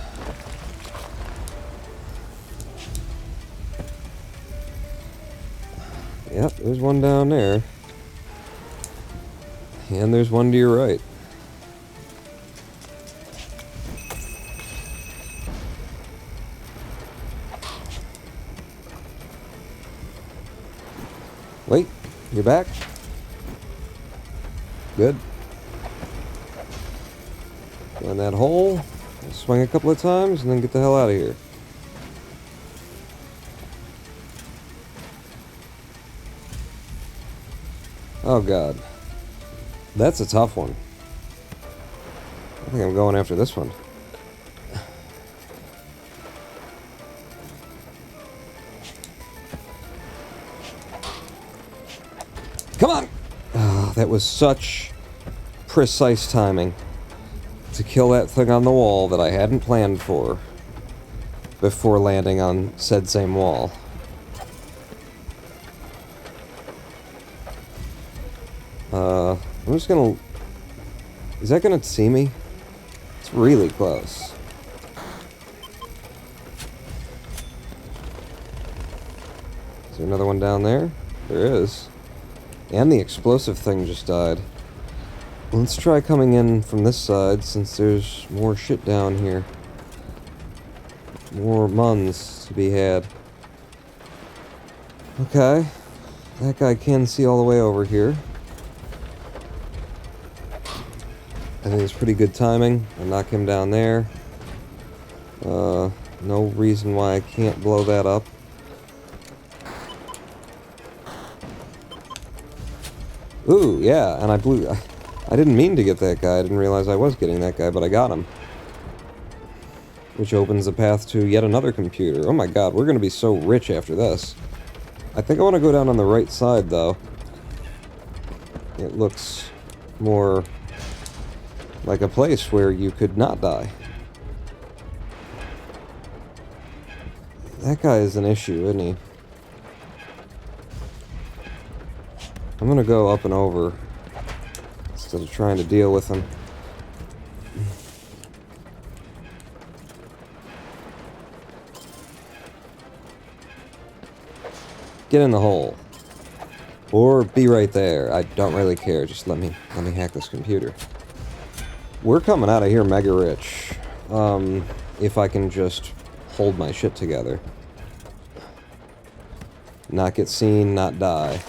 Yep, there's one down there. And there's one to your right. Wait, you're back? Good. Go in that hole, swing a couple of times, and then get the hell out of here. Oh god. That's a tough one. I think I'm going after this one. Come on! Oh, that was such precise timing to kill that thing on the wall that I hadn't planned for before landing on said same wall. I'm just gonna... Is that gonna see me? It's really close. Is there another one down there? There is. And the explosive thing just died. Let's try coming in from this side, since there's more shit down here. More muns to be had. Okay. That guy can see all the way over here. I think it's pretty good timing. I'll knock him down there. No reason why I can't blow that up. Ooh, yeah, and I didn't mean to get that guy. I didn't realize I was getting that guy, but I got him. Which opens the path to yet another computer. Oh my god, we're gonna be so rich after this. I think I want to go down on the right side, though. It looks more like a place where you could not die. That guy is an issue, isn't he? I'm gonna go up and over instead of trying to deal with him. Get in the hole. Or be right there. I don't really care. Just let me hack this computer. We're coming out of here mega rich. If I can just hold my shit together. Not get seen, not die.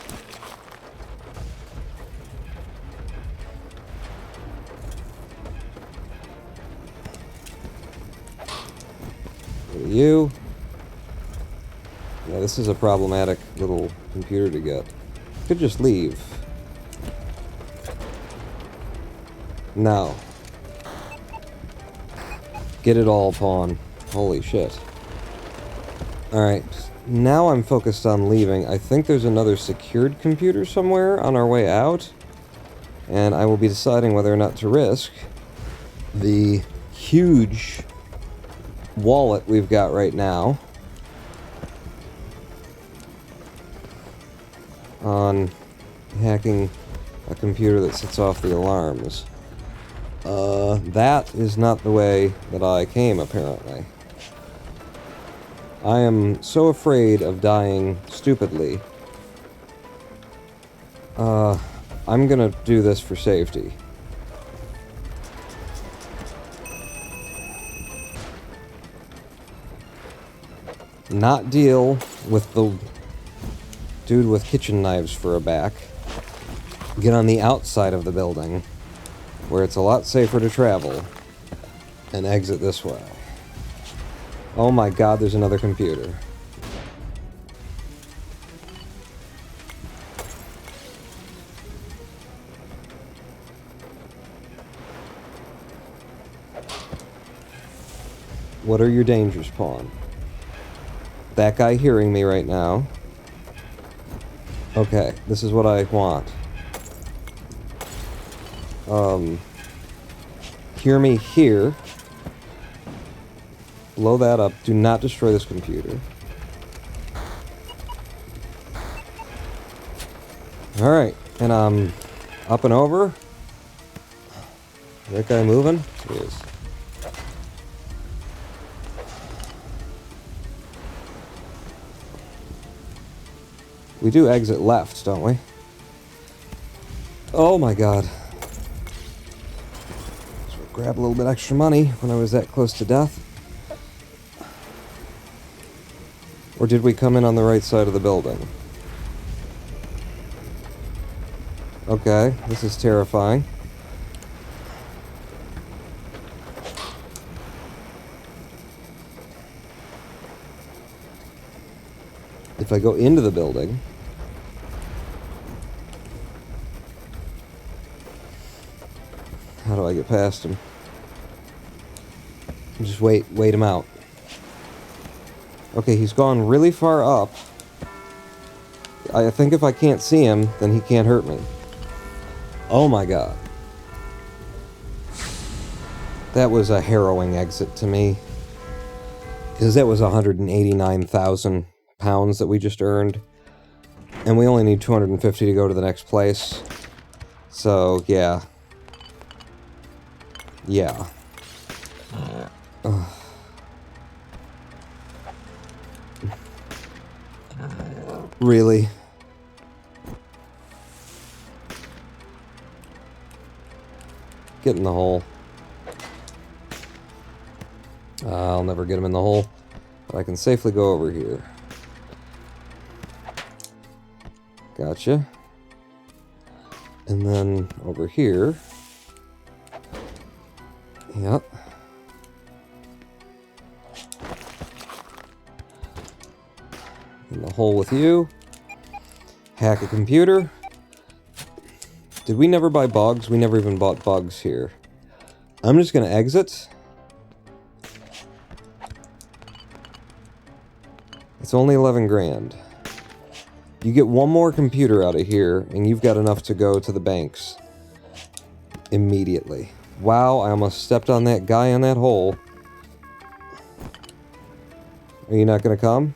You. Yeah, this is a problematic little computer to get. Could just leave. No. Get it all, pawn. Holy shit. Alright, now I'm focused on leaving. I think there's another secured computer somewhere on our way out. And I will be deciding whether or not to risk the huge wallet we've got right now on hacking a computer that sets off the alarms. That is not the way that I came, apparently. I am so afraid of dying stupidly. I'm gonna do this for safety. Not deal with the dude with kitchen knives for a back. Get on the outside of the building, where it's a lot safer to travel, and exit this way. Oh my god, there's another computer. What are your dangers, pawn? That guy hearing me right now. Okay, this is what I want. Hear me here. Blow that up. Do not destroy this computer. Alright, and up and over. Is that guy moving? He is. We do exit left, don't we? Oh my god. grab a little bit extra money when I was that close to death. Or did we come in on the right side of the building? Okay, this is terrifying. If I go into the building... How do I get past him? Just wait him out. Okay, he's gone really far up. I think if I can't see him, then he can't hurt me. Oh my god. That was a harrowing exit to me. Because that was 189,000 pounds that we just earned. And we only need 250 to go to the next place. So, yeah. Yeah. Really? Get in the hole. I'll never get him in the hole. But I can safely go over here. Gotcha. And then over here. Yep. In the hole with you. Hack a computer. Did we never buy bugs? We never even bought bugs here. I'm just gonna exit. It's only 11 grand. You get one more computer out of here, and you've got enough to go to the banks. Immediately. Wow, I almost stepped on that guy in that hole. Are you not gonna come?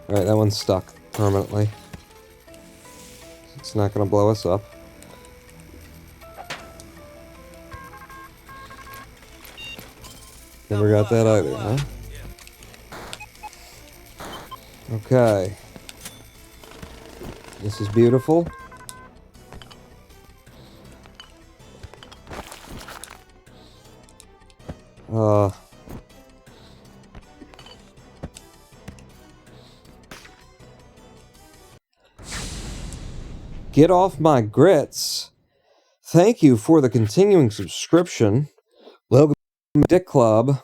Alright, that one's stuck permanently. It's not gonna blow us up. Never got that either, huh? Okay. This is beautiful. Get off my grits. Thank you for the continuing subscription. Welcome to my dick club.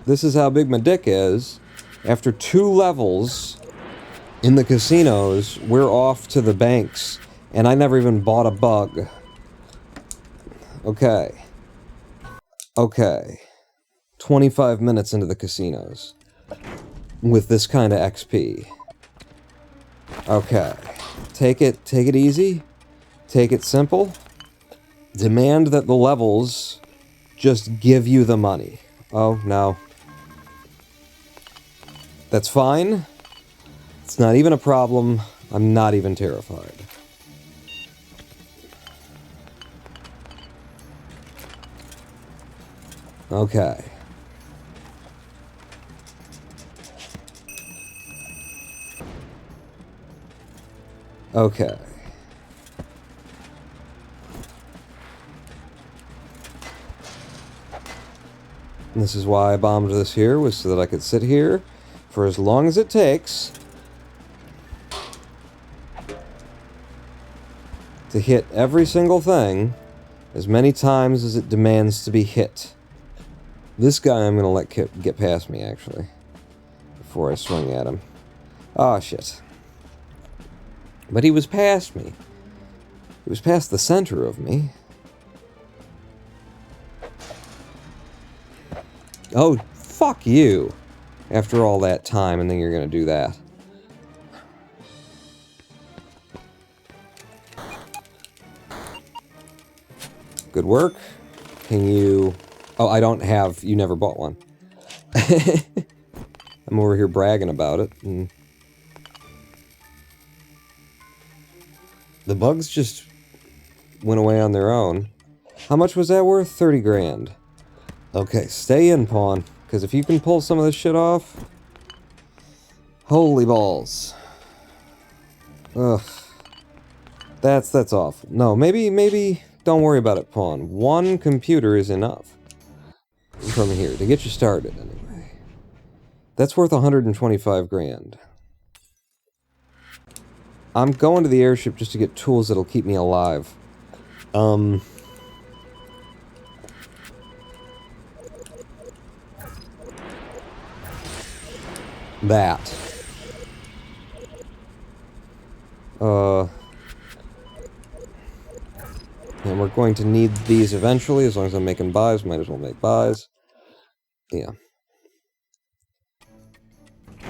This is how big my dick is. After 2 levels in the casinos, we're off to the banks. And I never even bought a bug. Okay. Okay. 25 minutes into the casinos. With this kind of XP. Okay. Take it easy. Take it simple. Demand that the levels just give you the money. Oh, no. That's fine. It's not even a problem. I'm not even terrified. Okay. Okay. And this is why I bombed this here, was so that I could sit here for as long as it takes to hit every single thing as many times as it demands to be hit. This guy I'm going to let get past me, actually, before I swing at him. Oh, shit. But he was past me. He was past the center of me. Oh, fuck you. After all that time, and then you're gonna do that. Good work. Can you... Oh, I don't have... You never bought one. I'm over here bragging about it, and... The bugs just went away on their own. How much was that worth? 30 grand. Okay, stay in, pawn. Because if you can pull some of this shit off... Holy balls. Ugh. That's awful. No, maybe Don't worry about it, pawn. One computer is enough. From here, to get you started, anyway. That's worth 125 grand. I'm going to the airship just to get tools that'll keep me alive. That. And we're going to need these eventually, as long as I'm making buys, might as well make buys. Yeah.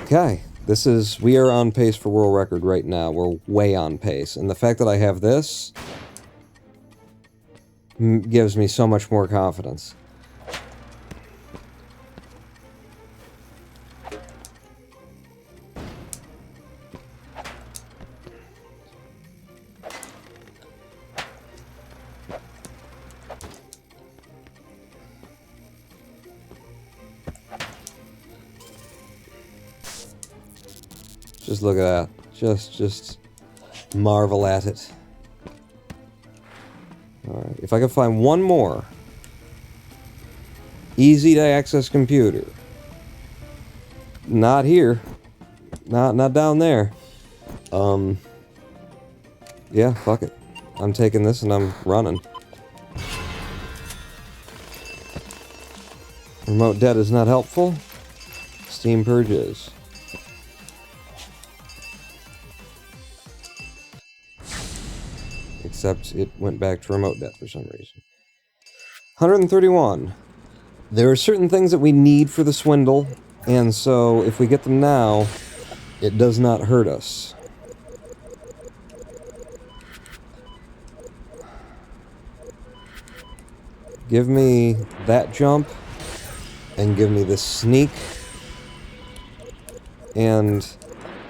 Okay, we are on pace for world record right now. We're way on pace. And the fact that I have this gives me so much more confidence. Just look at that. Just marvel at it. Alright, if I can find one more easy to access computer. Not here. Not down there. Yeah, fuck it. I'm taking this and I'm running. Remote dead is not helpful. Steam purge is. Except it went back to remote death for some reason. 131. There are certain things that we need for the swindle, and so if we get them now, it does not hurt us. Give me that jump, and give me this sneak, and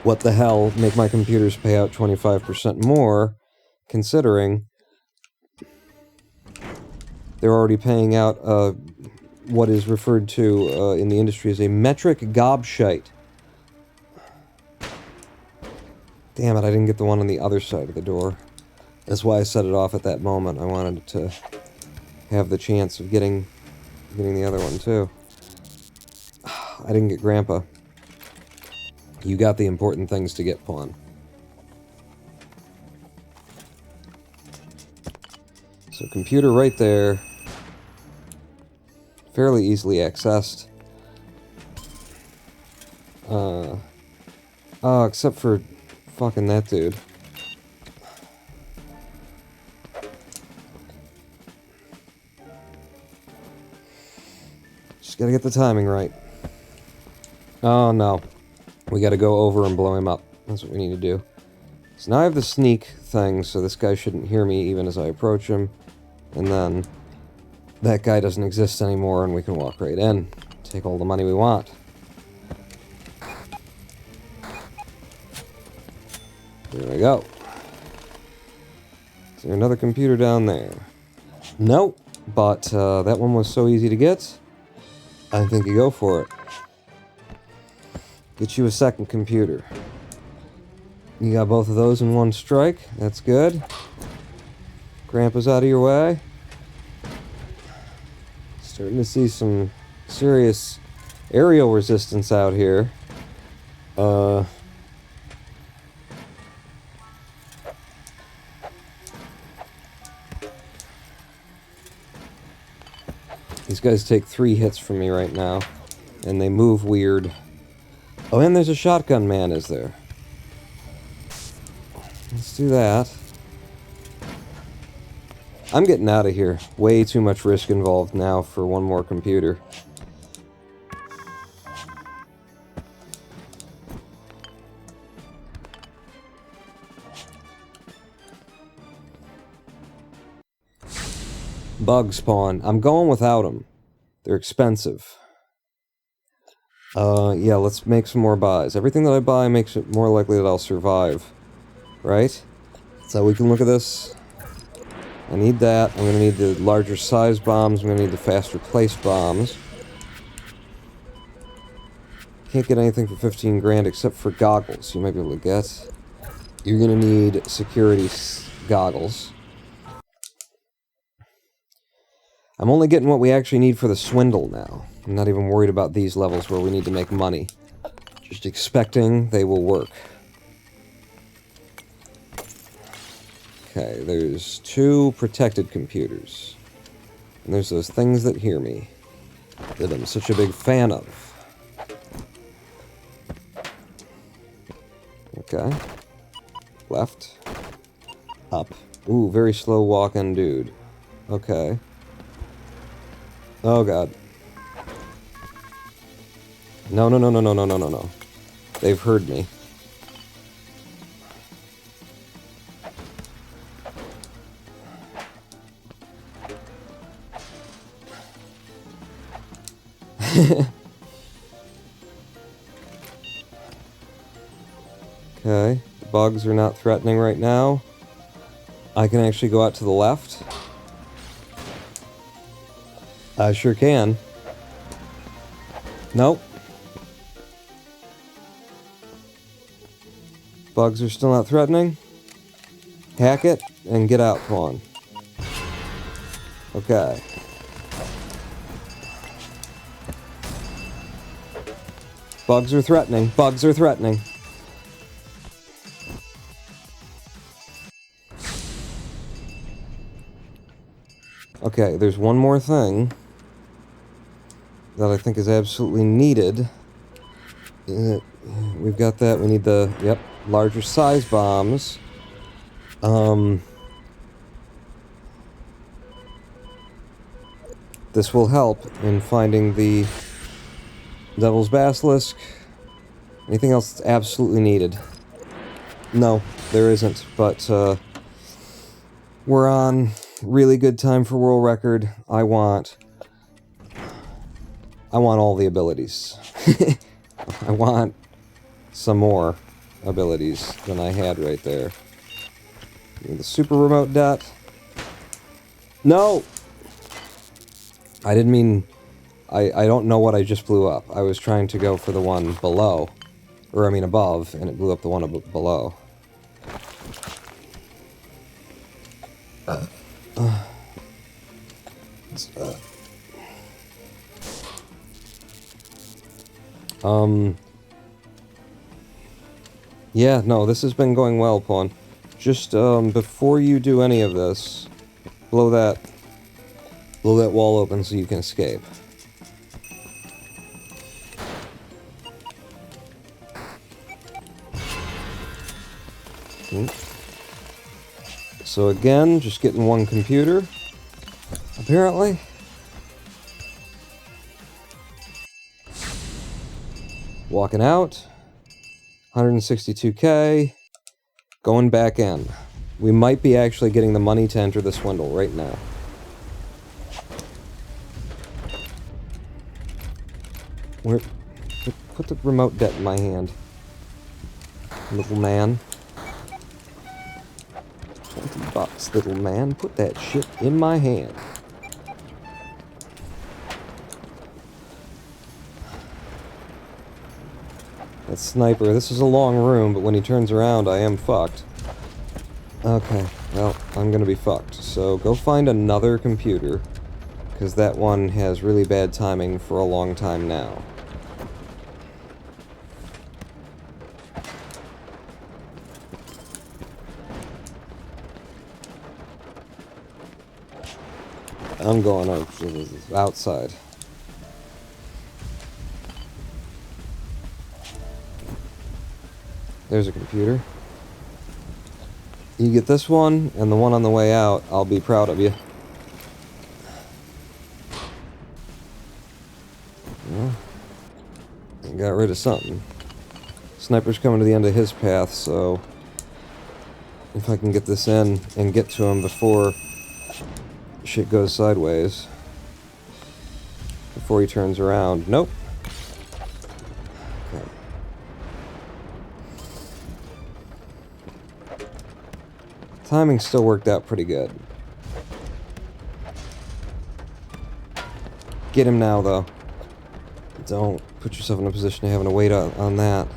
what the hell, make my computers pay out 25% more, considering they're already paying out what is referred to in the industry as a metric gobshite. Damn it, I didn't get the one on the other side of the door. That's why I set it off at that moment. I wanted to have the chance of getting the other one too. I didn't get Grandpa. You got the important things to get, pawn. So computer right there. Fairly easily accessed. Oh, except for fucking that dude. Just gotta get the timing right. Oh no. We gotta go over and blow him up. That's what we need to do. So now I have the sneak thing, so this guy shouldn't hear me even as I approach him. And then that guy doesn't exist anymore and we can walk right in. Take all the money we want. There we go. Is there another computer down there? Nope, but that one was so easy to get. I think you go for it. Get you a second computer. You got both of those in one strike. That's good. Grandpa's out of your way. Starting to see some serious aerial resistance out here. These guys take 3 hits from me right now, and they move weird. Oh, and there's a shotgun man, is there? Let's do that. I'm getting out of here. Way too much risk involved now for one more computer. Bug spawn. I'm going without them. They're expensive. Yeah, let's make some more buys. Everything that I buy makes it more likely that I'll survive. Right? So we can look at this. I need that. I'm going to need the larger size bombs. I'm going to need the faster place bombs. Can't get anything for 15 grand except for goggles you might be able to get. You're going to need security goggles. I'm only getting what we actually need for the Swindle now. I'm not even worried about these levels where we need to make money. Just expecting they will work. Okay, there's 2 protected computers. And there's those things that hear me. That I'm such a big fan of. Okay. Left. Up. Ooh, very slow walking dude. Okay. Oh god. No, no, no, no, no, no, no, no, no. They've heard me. Okay, the bugs are not threatening right now. I can actually go out to the left. I sure can. Nope. Bugs are still not threatening. Hack it and get out, come on. Okay. Bugs are threatening. Bugs are threatening. Okay, there's one more thing that I think is absolutely needed. We've got that. We need the, yep, larger size bombs. This will help in finding the Devil's Basilisk. Anything else that's absolutely needed? No, there isn't, but we're on really good time for world record. I want all the abilities. I want some more abilities than I had right there. The super remote dot. No! I didn't mean... I don't know what I just blew up. I was trying to go for the one below. Or, I mean above, and it blew up the one below. Yeah, no, this has been going well, Pawn. Just, before you do any of this, blow that wall open so you can escape. So again, just getting one computer, apparently. Walking out, 162k, going back in. We might be actually getting the money to enter the Swindle right now. Where? Put the remote det in my hand, little man. 20 bucks, little man. Put that shit in my hand. That sniper, this is a long room, but when he turns around, I am fucked. Okay, well, I'm gonna be fucked. So go find another computer, because that one has really bad timing for a long time now. I'm going outside. There's a computer. You get this one, and the one on the way out, I'll be proud of you. Well, got rid of something. Sniper's coming to the end of his path, so if I can get this in and get to him before shit goes sideways, before he turns around. Nope. Okay. Timing still worked out pretty good. Get him now, though. Don't put yourself in a position of having to wait on that.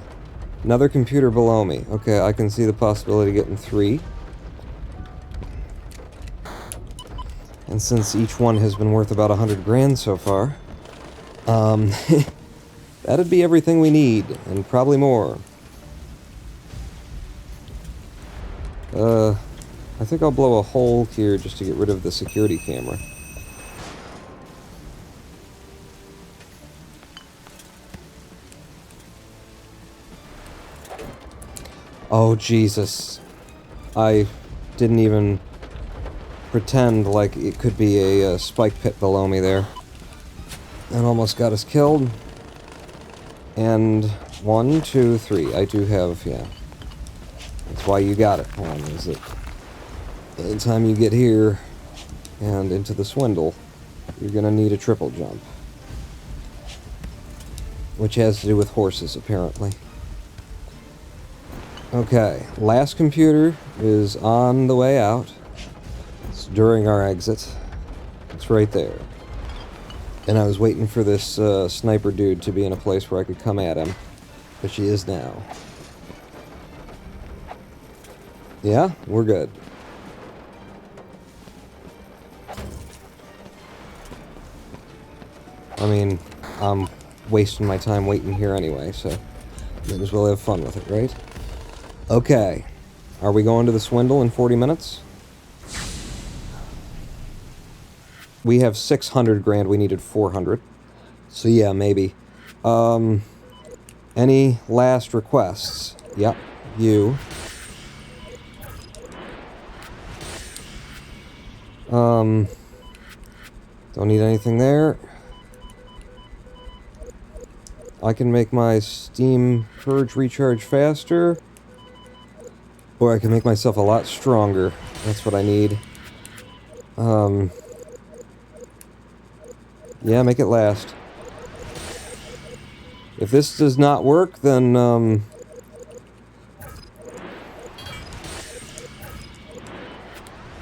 Another computer below me. Okay, I can see the possibility of getting 3. And since each one has been worth about 100 grand so far, that'd be everything we need, and probably more. I think I'll blow a hole here just to get rid of the security camera. Oh, Jesus. I didn't even pretend like it could be a spike pit below me there. And almost got us killed. And 1, 2, 3. I do have, yeah. That's why you got it, Paul, is that by the time you get here and into the Swindle, you're gonna need a triple jump. Which has to do with horses, apparently. Okay, last computer is on the way out. It's during our exit. It's right there. And I was waiting for this sniper dude to be in a place where I could come at him. But she is now. Yeah, we're good. I mean, I'm wasting my time waiting here anyway, so might as well have fun with it, right? Okay. Are we going to the Swindle in 40 minutes? We have 600 grand, we needed 400. So yeah, maybe. Any last requests? Yep, you. Don't need anything there. I can make my Steam Purge recharge faster. Or I can make myself a lot stronger. That's what I need. Yeah, make it last. If this does not work, then, then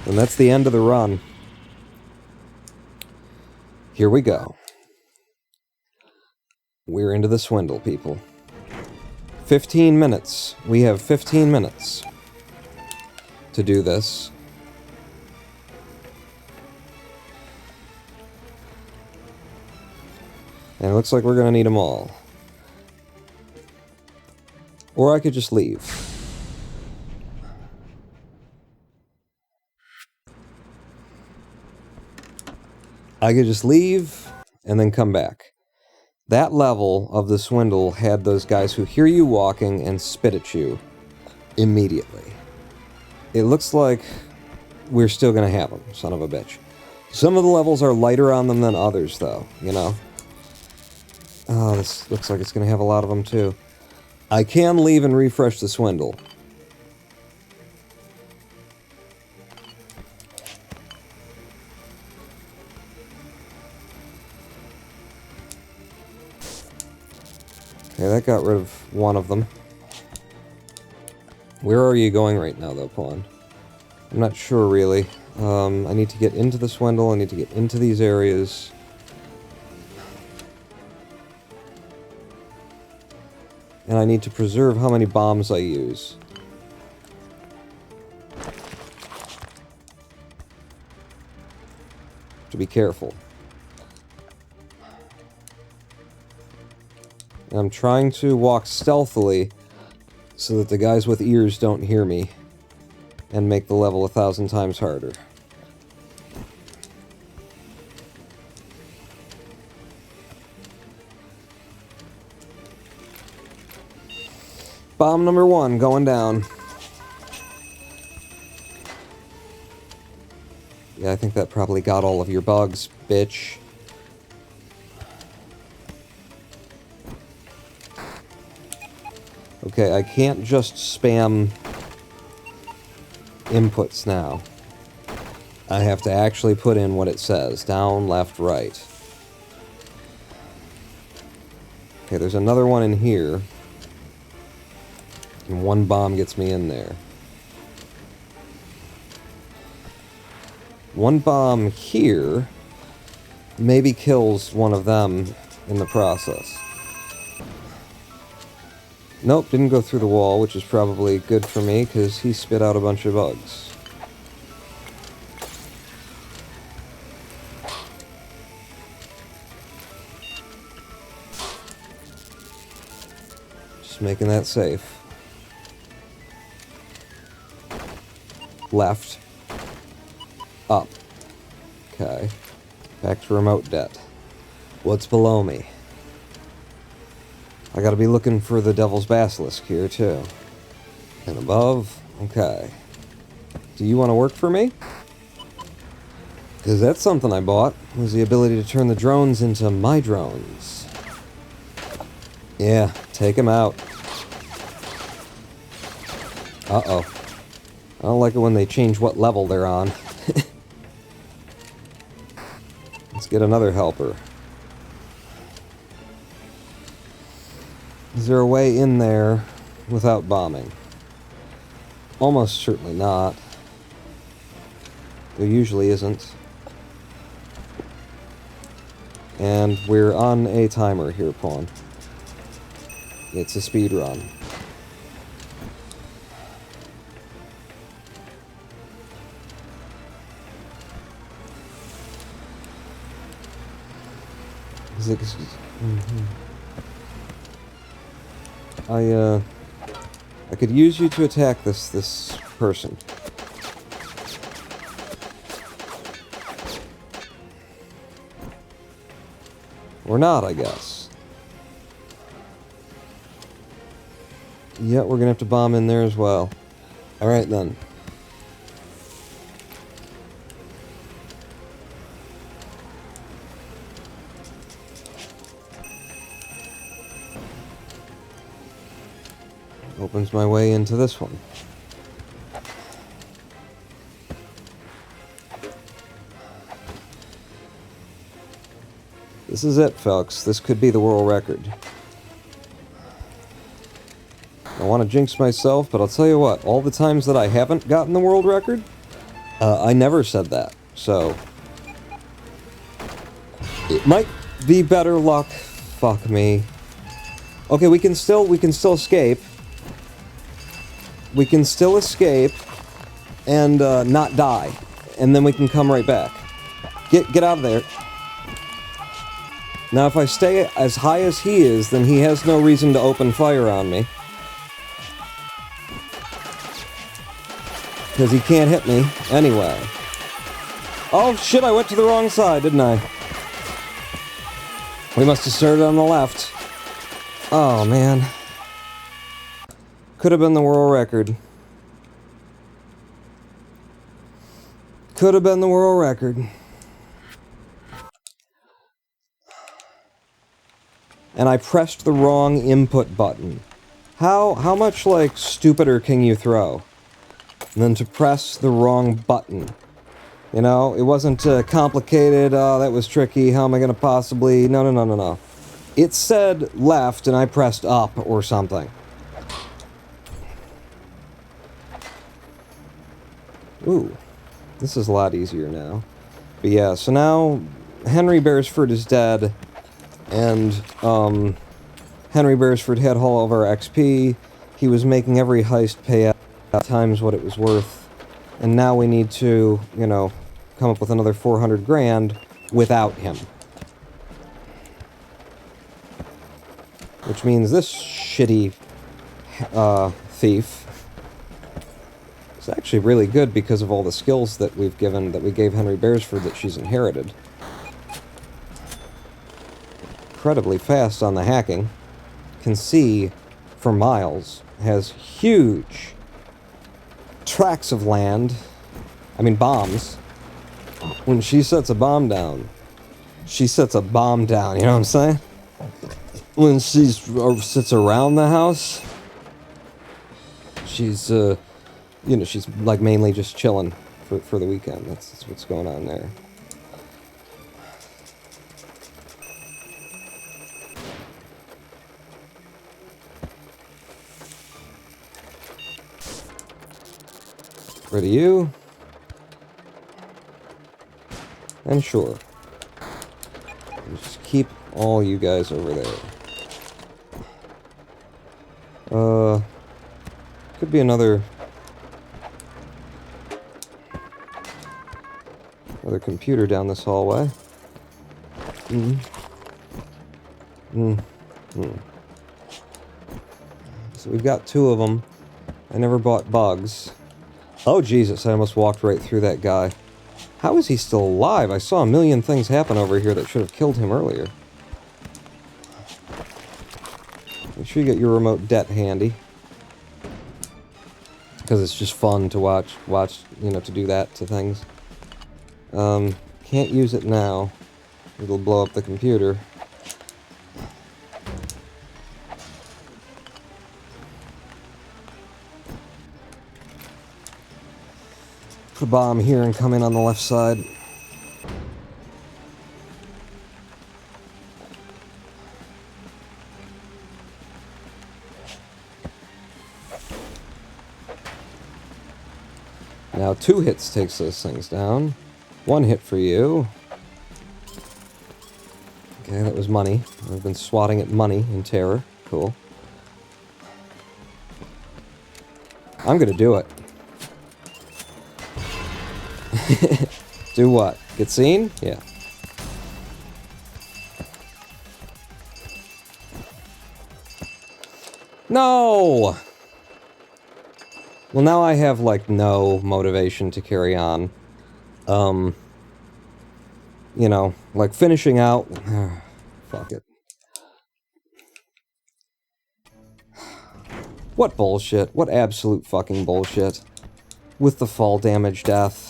that's the end of the run. Here we go. We're into the Swindle, people. 15 minutes. We have 15 minutes to do this. And it looks like we're gonna need them all. Or I could just leave. I could just leave and then come back. That level of the Swindle had those guys who hear you walking and spit at you immediately. It looks like we're still gonna have them, son of a bitch. Some of the levels are lighter on them than others, though, you know? Oh, this looks like it's gonna have a lot of them, too. I can leave and refresh the Swindle. Okay, that got rid of one of them. Where are you going right now, though, Pawn? I'm not sure, really. I need to get into the Swindle, I need to get into these areas. And I need to preserve how many bombs I use. To be careful. And I'm trying to walk stealthily so that the guys with ears don't hear me and make the level 1,000 times harder. Bomb number 1 going down. Yeah, I think that probably got all of your bugs, bitch. Okay, I can't just spam inputs now. I have to actually put in what it says. Down, left, right. Okay, there's another one in here. And one bomb gets me in there. One bomb here maybe kills one of them in the process. Nope, didn't go through the wall, which is probably good for me, because he spit out a bunch of bugs. making that safe. Left. Up. Okay. Back to remote debt. What's below me? I gotta be looking for the Devil's Basilisk here, too. And above? Okay. Do you want to work for me? Because that's something I bought, was the ability to turn the drones into my drones. Yeah, take them out. Uh-oh. I don't like it when they change what level they're on. Let's get another helper. Is there a way in there without bombing? Almost certainly not. There usually isn't. And we're on a timer here, Pawn. It's a speed run. I could use you to attack this person. Or not, I guess. Yeah, we're gonna have to bomb in there as well. Alright then. Opens my way into this one. This is it, folks. This could be the world record. I want to jinx myself, but I'll tell you what, all the times that I haven't gotten the world record, I never said that, so it might be better luck. Fuck me. Okay, we can still escape. We can still escape and not die, and then we can come right back. Get out of there. Now, if I stay as high as he is, then he has no reason to open fire on me. Because he can't hit me anyway. Oh shit, I went to the wrong side, didn't I? We must have started on the left. Oh, man. Could have been the world record. Could have been the world record. And I pressed the wrong input button. How much, like, stupider can you throw than to press the wrong button? You know, it wasn't complicated, oh, that was tricky, how am I gonna possibly... No. It said left, and I pressed up, or something. Ooh, this is a lot easier now. But yeah, so now Henry Beresford is dead, and Henry Beresford had all of our XP. He was making every heist pay out times what it was worth, and now we need to, you know, come up with another 400 grand without him. Which means this shitty thief is actually really good because of all the skills that we gave Henry Beresford that she's inherited. Incredibly fast on the hacking. Can see for miles. Has huge tracts of land. I mean bombs. When she sets a bomb down, she sets a bomb down, you know what I'm saying? When she sits around the house, she's, you know, she's like mainly just chilling for the weekend. That's what's going on there. Rid of you. And sure. Just keep all you guys over there. Could be another computer down this hallway. So we've got 2 of them. I never bought bugs. Oh, Jesus, I almost walked right through that guy. How is he still alive? I saw a million things happen over here that should have killed him earlier. Make sure you get your remote det handy. Because it's just fun to watch, you know, to do that to things. Can't use it now. It'll blow up the computer. Put a bomb here and come in on the left side. Now 2 hits takes those things down. 1 hit for you. Okay, that was money. I've been swatting at money in terror. Cool. I'm gonna do it. Do what? Get seen? Yeah. No! Well, now I have, like, no motivation to carry on. You know, like, finishing out... Fuck it. What bullshit. What absolute fucking bullshit. With the fall damage death.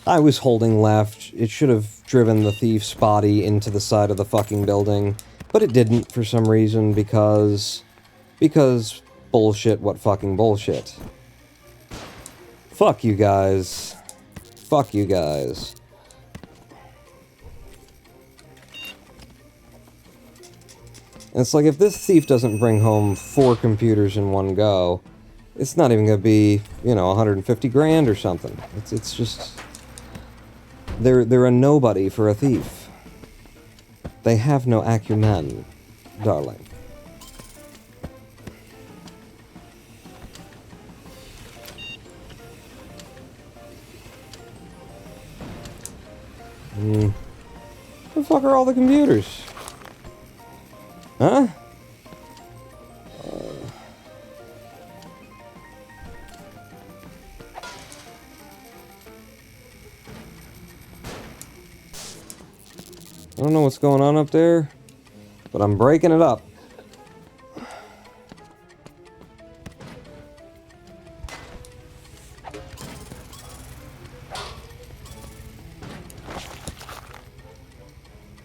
I was holding left. It should have driven the thief's body into the side of the fucking building. But it didn't for some reason because bullshit, what fucking bullshit. Fuck you guys. Fuck you guys. And it's like, if this thief doesn't bring home 4 computers in one go, it's not even gonna be, you know, 150 grand or something. It's just... They're a nobody for a thief. They have no acumen, darling. Where the fuck are all the computers? Huh? I don't know what's going on up there, but I'm breaking it up.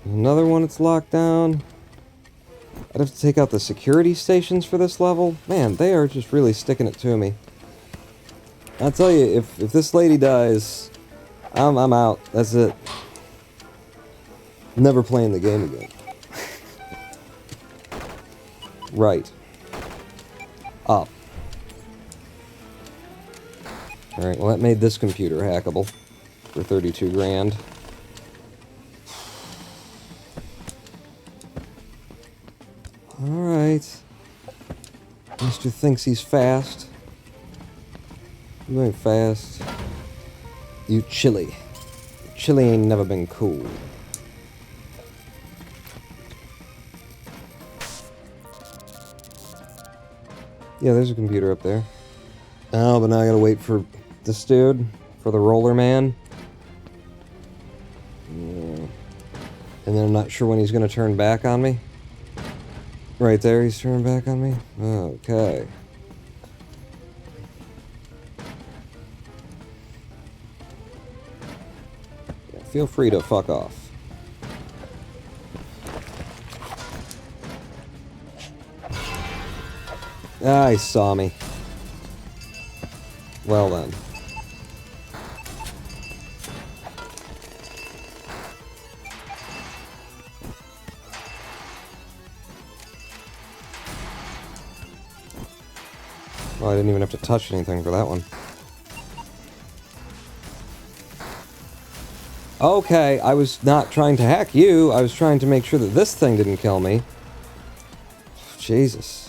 Another one that's locked down. I'd have to take out the security stations for this level. Man, they are just really sticking it to me. I'll tell you, if this lady dies, I'm out. That's it. Never playing the game again. Right. Up. Alright, well that made this computer hackable for 32 grand. Alright. Mr. thinks he's fast. You ain't fast. You chilly. Chilly ain't never been cool. Yeah, there's a computer up there. Oh, but now I gotta wait for this dude, for the roller man. Yeah. And then I'm not sure when he's gonna turn back on me. Right there, he's turning back on me? Okay. Yeah, feel free to fuck off. Ah, he saw me. Well then. Well, I didn't even have to touch anything for that one. Okay, I was not trying to hack you. I was trying to make sure that this thing didn't kill me. Jesus.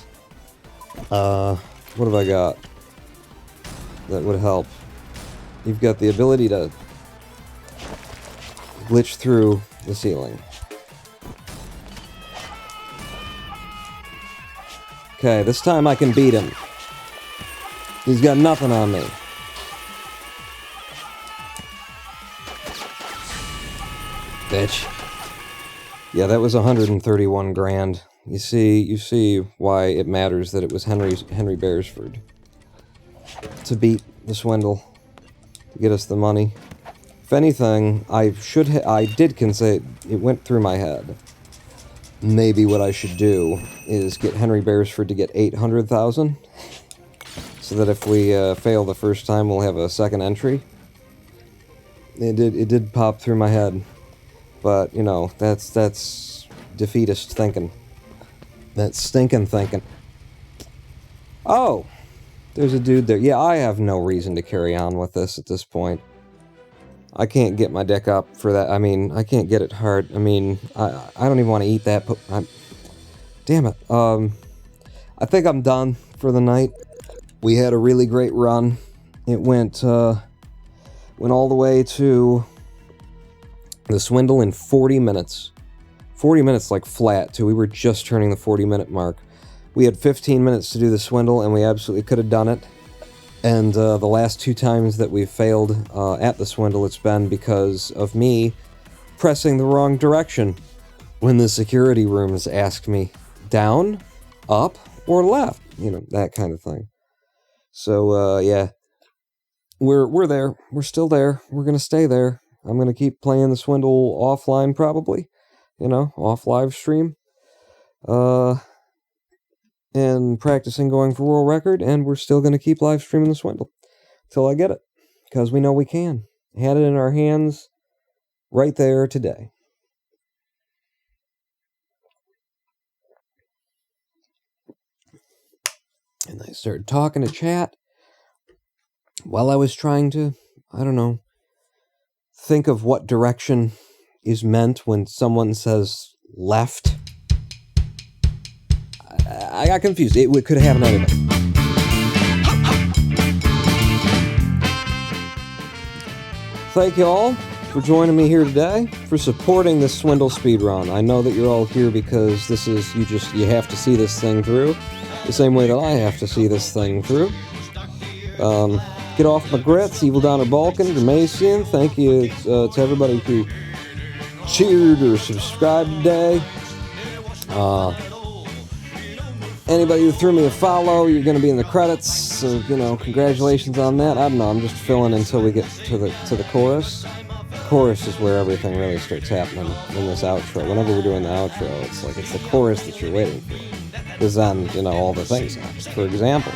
What have I got that would help? You've got the ability to glitch through the ceiling. Okay, this time I can beat him. He's got nothing on me. Bitch. Yeah, that was 131 grand. You see why it matters that it was Henry Beresford to beat the Swindle, to get us the money. If anything, I did consider, it went through my head. Maybe what I should do is get Henry Beresford to get 800,000, so that if we fail the first time, we'll have a second entry. It did pop through my head, but you know, that's defeatist thinking. That's stinking thinking. Oh, there's a dude there. Yeah, I have no reason to carry on with this at this point. I can't get my deck up for that. I mean, I can't get it hard. I mean, I don't even want to eat that. Damn it. I think I'm done for the night. We had a really great run. It went all the way to the Swindle in 40 minutes. 40 minutes, like, flat, too. We were just turning the 40-minute mark. We had 15 minutes to do the Swindle, and we absolutely could have done it. And the last 2 times that we've failed at the Swindle, it's been because of me pressing the wrong direction when the security rooms asked me down, up, or left. You know, that kind of thing. So, yeah. We're there. We're still there. We're going to stay there. I'm going to keep playing the Swindle offline, probably. You know, off live stream. And practicing going for world record, and we're still going to keep live streaming the Swindle till I get it, because we know we can. Had it in our hands right there today. And I started talking to chat while I was trying to, I don't know, think of what direction is meant when someone says left. I got confused. It could have happened anyway. Thank you all for joining me here today, for supporting this Swindle speedrun. I know that you're all here because this is, you have to see this thing through, the same way that I have to see this thing through. Get off my grits, Evil Donner Balkan, Dermacian. Thank you to everybody who cheered or subscribed today. Anybody who threw me a follow, you're going to be in the credits, so, you know, congratulations on that. I don't know, I'm just filling until we get to the chorus. The chorus is where everything really starts happening in this outro. Whenever we're doing the outro, it's like it's the chorus that you're waiting for. Because then, you know, all the things happen. For example...